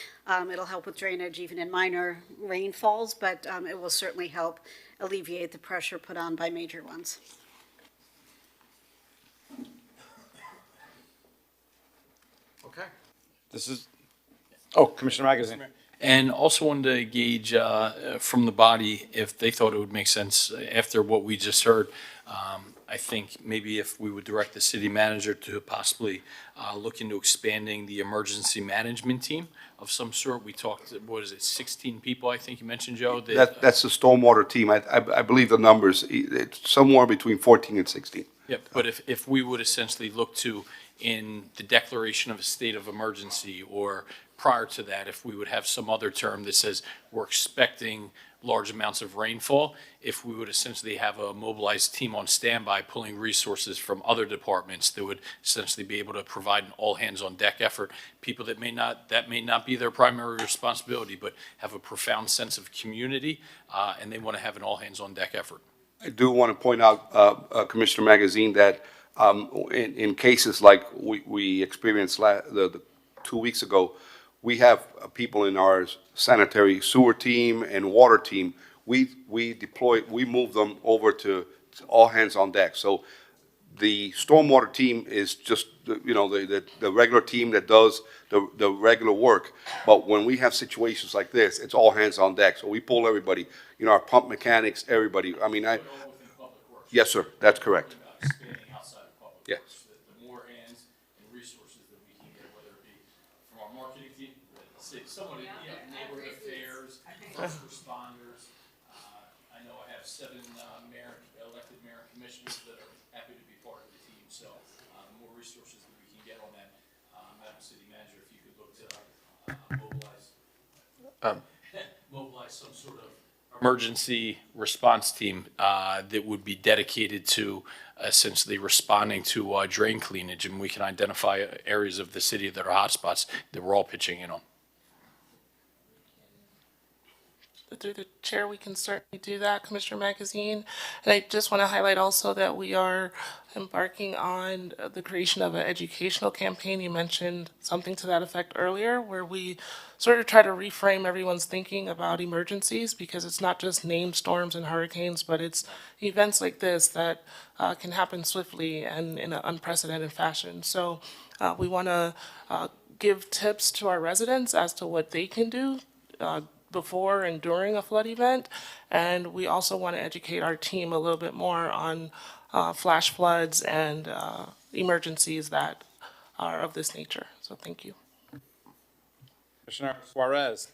It'll help with drainage even in minor rainfalls, but it will certainly help alleviate the pressure put on by major ones. Okay. This is, oh, Commissioner Magazine. And also wanted to gauge from the body if they thought it would make sense after what we just heard. I think maybe if we would direct the city manager to possibly look into expanding the emergency management team of some sort. We talked, what is it, 16 people, I think you mentioned, Joe? That's the stormwater team. I believe the numbers, it's somewhere between 14 and 16. Yep, but if we would essentially look to, in the declaration of a state of emergency, or prior to that, if we would have some other term that says we're expecting large amounts of rainfall, if we would essentially have a mobilized team on standby pulling resources from other departments that would essentially be able to provide an all-hands-on-deck effort, people that may not be their primary responsibility, but have a profound sense of community, and they want to have an all-hands-on-deck effort. I do want to point out, Commissioner Magazine, that in cases like we experienced the 2 weeks ago, we have people in our sanitary sewer team and water team. We move them over to all hands on deck. So the stormwater team is just, the regular team that does the regular work. But when we have situations like this, it's all hands on deck. So we pull everybody, our pump mechanics, everybody. I mean, yes, sir, that's correct. Yes. The more hands and resources that we can get, whether it be from our marketing team, someone in neighborhood affairs, first responders. I know I have 7 elected mayor and commissioners that are happy to be part of the team. So the more resources that we can get on that, Madam City Manager, if you could look to mobilize some sort of emergency response team that would be dedicated to essentially responding to drain cleanage, and we can identify areas of the city that are hotspots that we're all pitching in on. through the chair, we can certainly do that, Commissioner Magazine. And I just want to highlight also that we are embarking on the creation of an educational campaign. You mentioned something to that effect earlier, where we sort of try to reframe everyone's thinking about emergencies, because it's not just named storms and hurricanes, but it's events like this that can happen swiftly and in an unprecedented fashion. So we want to give tips to our residents as to what they can do before and during a flood event. And we also want to educate our team a little bit more on flash floods and emergencies that are of this nature. So thank you. Commissioner Suarez.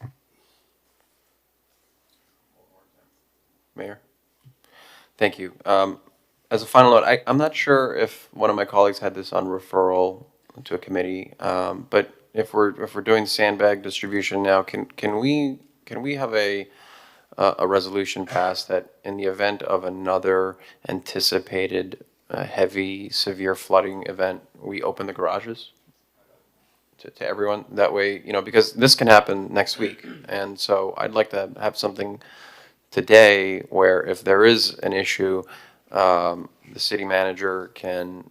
Mayor. Thank you. As a final note, I'm not sure if one of my colleagues had this on referral to a committee, but if we're doing sandbag distribution now, can we have a resolution passed that in the event of another anticipated heavy, severe flooding event, we open the garages to everyone? That way, because this can happen next week, and so I'd like to have something today where if there is an issue, the city manager can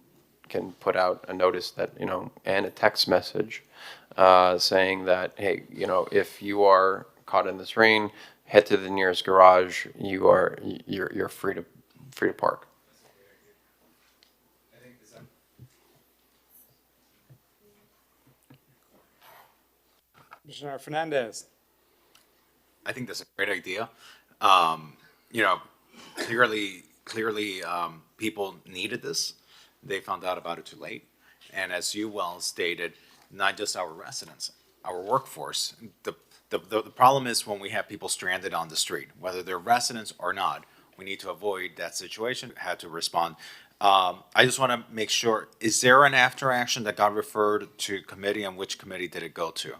put out a notice that, and a text message saying that, hey, if you are caught in this rain, head to the nearest garage. You're free to park. Commissioner Fernandez. I think that's a great idea. Clearly, people needed this. They found out about it too late. And as you well stated, not just our residents, our workforce. The problem is when we have people stranded on the street, whether they're residents or not, we need to avoid that situation, had to respond. I just want to make sure, is there an after action that got referred to committee, and which committee did it go to?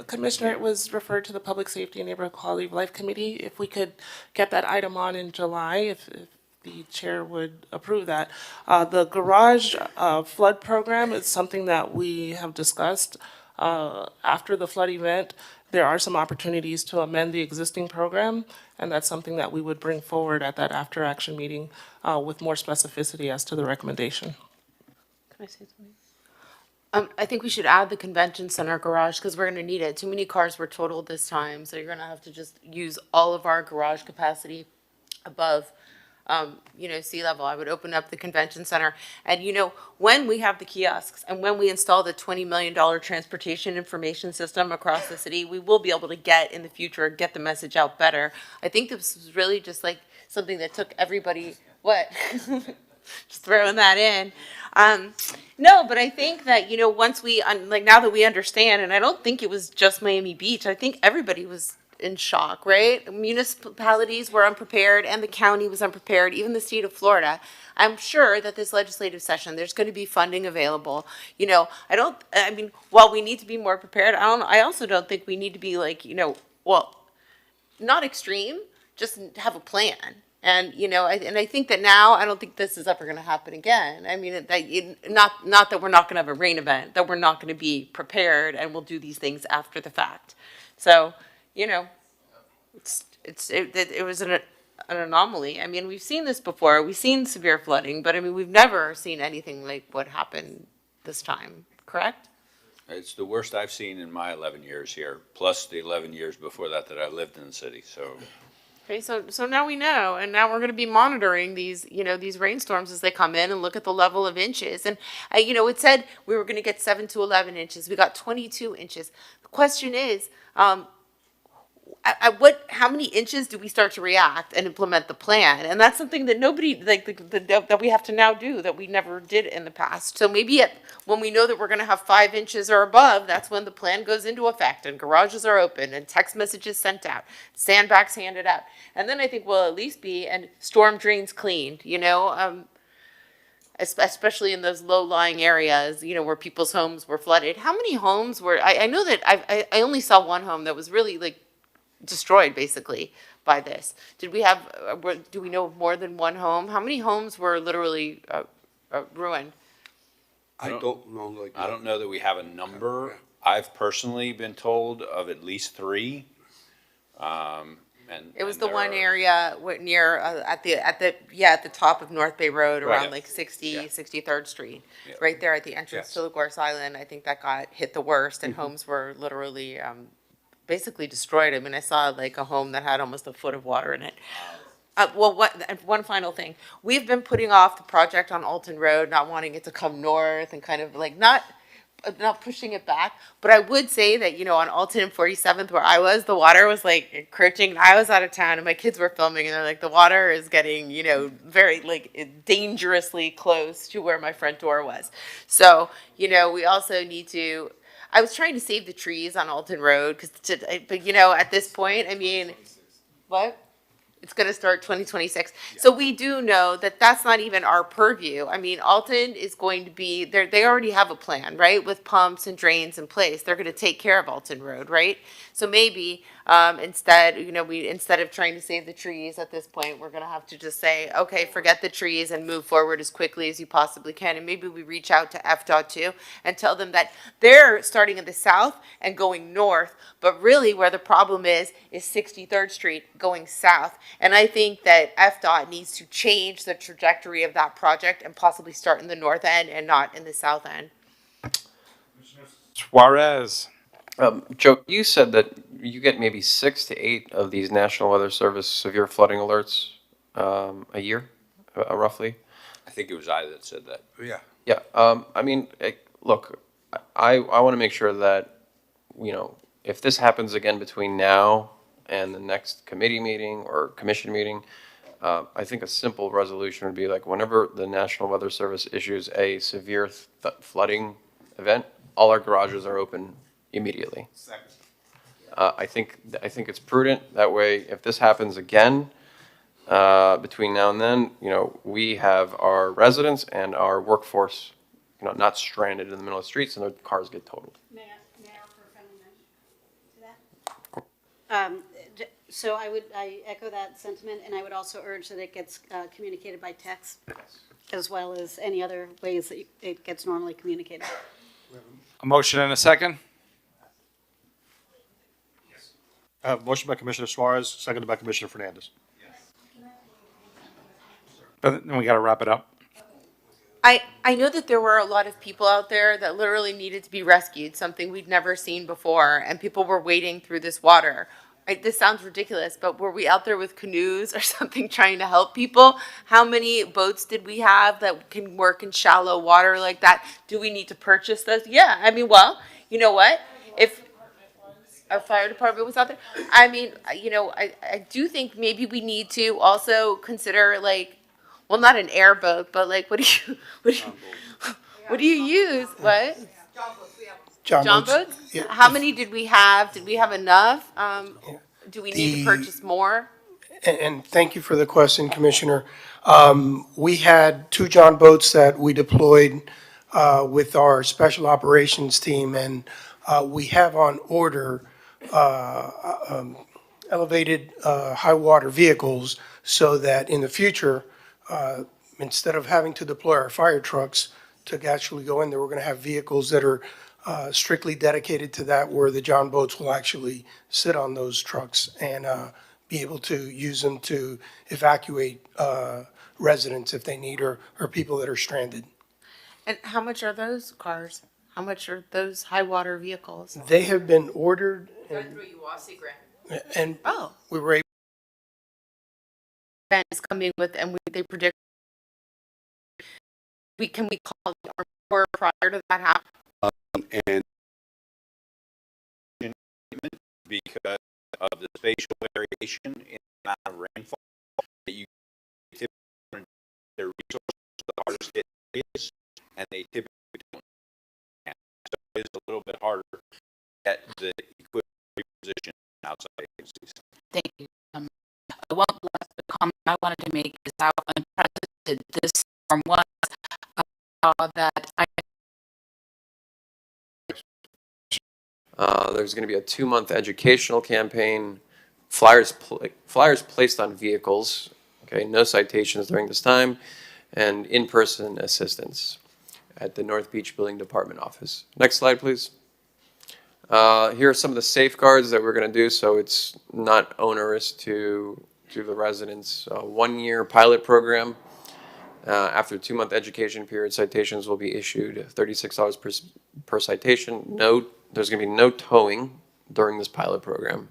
Commissioner, it was referred to the Public Safety and Neighborhood Quality of Life Committee. If we could get that item on in July, if the chair would approve that. The garage flood program is something that we have discussed. After the flood event, there are some opportunities to amend the existing program, and that's something that we would bring forward at that after-action meeting with more specificity as to the recommendation. Can I say something? I think we should add the convention center garage, because we're gonna need it. Too many cars were totaled this time, so you're gonna have to just use all of our garage capacity above, sea level. I would open up the convention center. And when we have the kiosks and when we install the $20 million transportation information system across the city, we will be able to get the message out better. I think this was really just like something that took everybody, just throwing that in. No, but I think that, once now that we understand, and I don't think it was just Miami Beach, I think everybody was in shock, right? Municipalities were unprepared and the county was unprepared, even the state of Florida. I'm sure that this legislative session, there's going to be funding available. While we need to be more prepared, I also don't think we need to be not extreme, just have a plan. And, I think that now, I don't think this is ever going to happen again. I mean, not that we're not going to have a rain event, that we're not going to be prepared and we'll do these things after the fact. So, it was an anomaly. I mean, we've seen this before. We've seen severe flooding, but we've never seen anything like what happened this time, correct? It's the worst I've seen in my 11 years here, plus the 11 years before that I lived in the city, so. Okay, so now we know, and now we're going to be monitoring these rainstorms as they come in and look at the level of inches. And, it said we were going to get 7 to 11 inches. We got 22 inches. The question is, how many inches do we start to react and implement the plan? And that's something that nobody, that we have to now do, that we never did in the past. So maybe when we know that we're going to have 5 inches or above, that's when the plan goes into effect and garages are open and text messages sent out, sandbags handed out. And then I think we'll at least be, and storm drains cleaned, especially in those low-lying areas, where people's homes were flooded. How many homes were, I know that I only saw one home that was really destroyed basically by this. Do we know of more than one home? How many homes were literally ruined? I don't know. I don't know that we have a number I've personally been told of at least 3. It was and the there one are- area near, at the top of North Bay Road, Right. around like 63rd Street. Yeah. Right there at the entrance Yes. to LaGuardia Island, I think that got hit the worst, and Mhm. homes were literally, basically destroyed. I mean, I saw like a home that had almost a foot of water in it. One final thing. We've been putting off the project on Alton Road, not wanting it to come north and kind of like not pushing it back. But I would say that, on Alton and 47th where I was, the water was like encroaching. I was out of town and my kids were filming and they're like, the water is getting, very like dangerously close to where my front door was. So, we also need to, I was trying to save the trees on Alton Road but at this point, I mean, what? It's going to start 2026. So we do know that that's not even our purview. I mean, Alton is going to be, they already have a plan, right? With pumps and drains in place. They're going to take care of Alton Road, right? So maybe instead of trying to save the trees at this point, we're going to have to just say, okay, forget the trees and move forward as quickly as you possibly can. And maybe we reach out to FDOT too and tell them that they're starting in the south and going north, but really where the problem is 63rd Street going south. And I think that FDOT needs to change the trajectory of that project and possibly start in the north end and not in the south end. Suarez. Joe, you said that you get maybe 6 to 8 of these National Weather Service severe flooding alerts a year, roughly. I think it was I that said that. Yeah. Yeah. I mean, look, I want to make sure that, if this happens again between now and the next committee meeting or commission meeting, I think a simple resolution would be like whenever the National Weather Service issues a severe flooding event, all our garages are open immediately. I think it's prudent. That way, if this happens again between now and then, we have our residents and our workforce, not stranded in the middle of the streets and their cars get totaled. May I offer a friendly amendment to that? So I echo that sentiment, and I would also urge that it gets communicated by text, as well as any other ways that it gets normally communicated. A motion and a second? Motion by Commissioner Suarez, seconded by Commissioner Fernandez. But then we got to wrap it up. I know that there were a lot of people out there that literally needed to be rescued, something we'd never seen before, and people were wading through this water. This sounds ridiculous, but were we out there with canoes or something trying to help people? How many boats did we have that can work in shallow water like that? Do we need to purchase those? Yeah, I mean, well, you know what? If our fire department was out there, I mean, I do think maybe we need to also consider well, not an airboat, but what do you use? What? John boats? Yeah. How many did we have? Did we have enough? Do we need to purchase more? And thank you for the question, Commissioner. We had 2 John boats that we deployed with our special operations team, and we have on order elevated high water vehicles so that in the future, instead of having to deploy our fire trucks to actually go in there, we're going to have vehicles that are strictly dedicated to that, where the John boats will actually sit on those trucks and be able to use them to evacuate residents if they need or people that are stranded. And how much are those cars? How much are those high water vehicles? They have been ordered and Oh. we were able. Is coming with, and they predict. Can we call the Army Corps prior to that happening? And because of the spatial variation in the amount of rainfall that you typically, their resources, the hardest hit areas, and they typically don't. And so it's a little bit harder to get the equipment repositioned outside agencies. Thank you. One last comment I wanted to make is how unprecedented this storm was. That There's going to be a 2-month educational campaign, flyers placed on vehicles, okay, no citations during this time, and in-person assistance at the North Beach Building Department office. Next slide, please. Here are some of the safeguards that we're going to do so it's not onerous to the residents. 1-year pilot program. After a 2-month education period, citations will be issued $36 per citation. There's going to be no towing during this pilot program.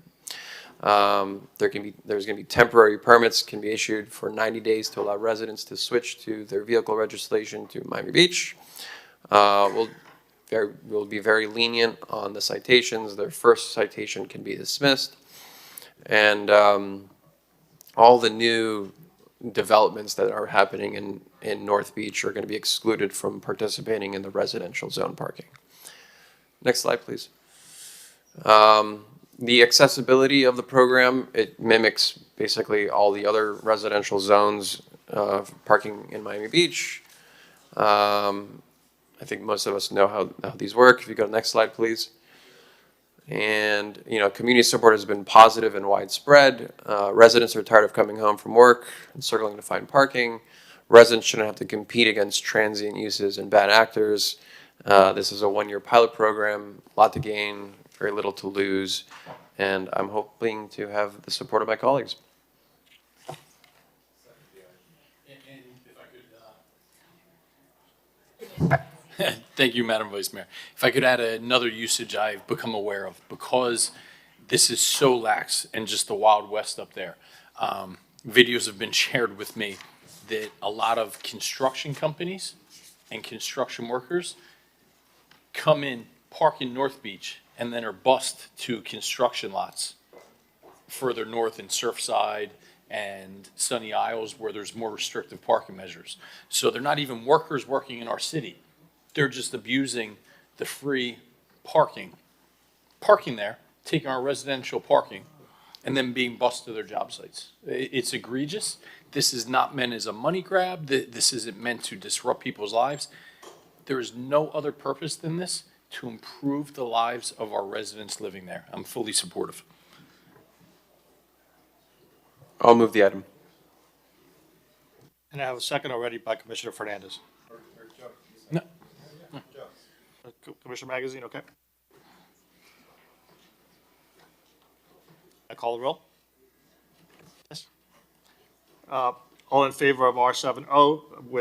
There's going to be temporary permits can be issued for 90 days to allow residents to switch to their vehicle registration to Miami Beach. We'll be very lenient on the citations. Their first citation can be dismissed. And all the new developments that are happening in North Beach are going to be excluded from participating in the residential zone parking. Next slide, please. The accessibility of the program, it mimics basically all the other residential zones parking in Miami Beach. I think most of us know how these work. If you go to the next slide, please. And, community support has been positive and widespread. Residents are tired of coming home from work and struggling to find parking. Residents shouldn't have to compete against transient uses and bad actors. This is a 1-year pilot program, a lot to gain, very little to lose, and I'm hoping to have the support of my colleagues. Thank you, Madam Vice Mayor. If I could add another usage I've become aware of, because this is so lax and just the Wild West up there. Videos have been shared with me that a lot of construction companies and construction workers come in, park in North Beach, and then are bused to construction lots further north in Surfside and Sunny Isles where there's more restrictive parking measures. So they're not even workers working in our city. They're just abusing the free parking there, taking our residential parking, and then being bused to their job sites. It's egregious. This is not meant as a money grab. This isn't meant to disrupt people's lives. There is no other purpose than this to improve the lives of our residents living there. I'm fully supportive. I'll move the item. And I have a second already by Commissioner Fernandez. No. Commissioner Magazine, okay. I call the roll? Yes. All in favor of R7O with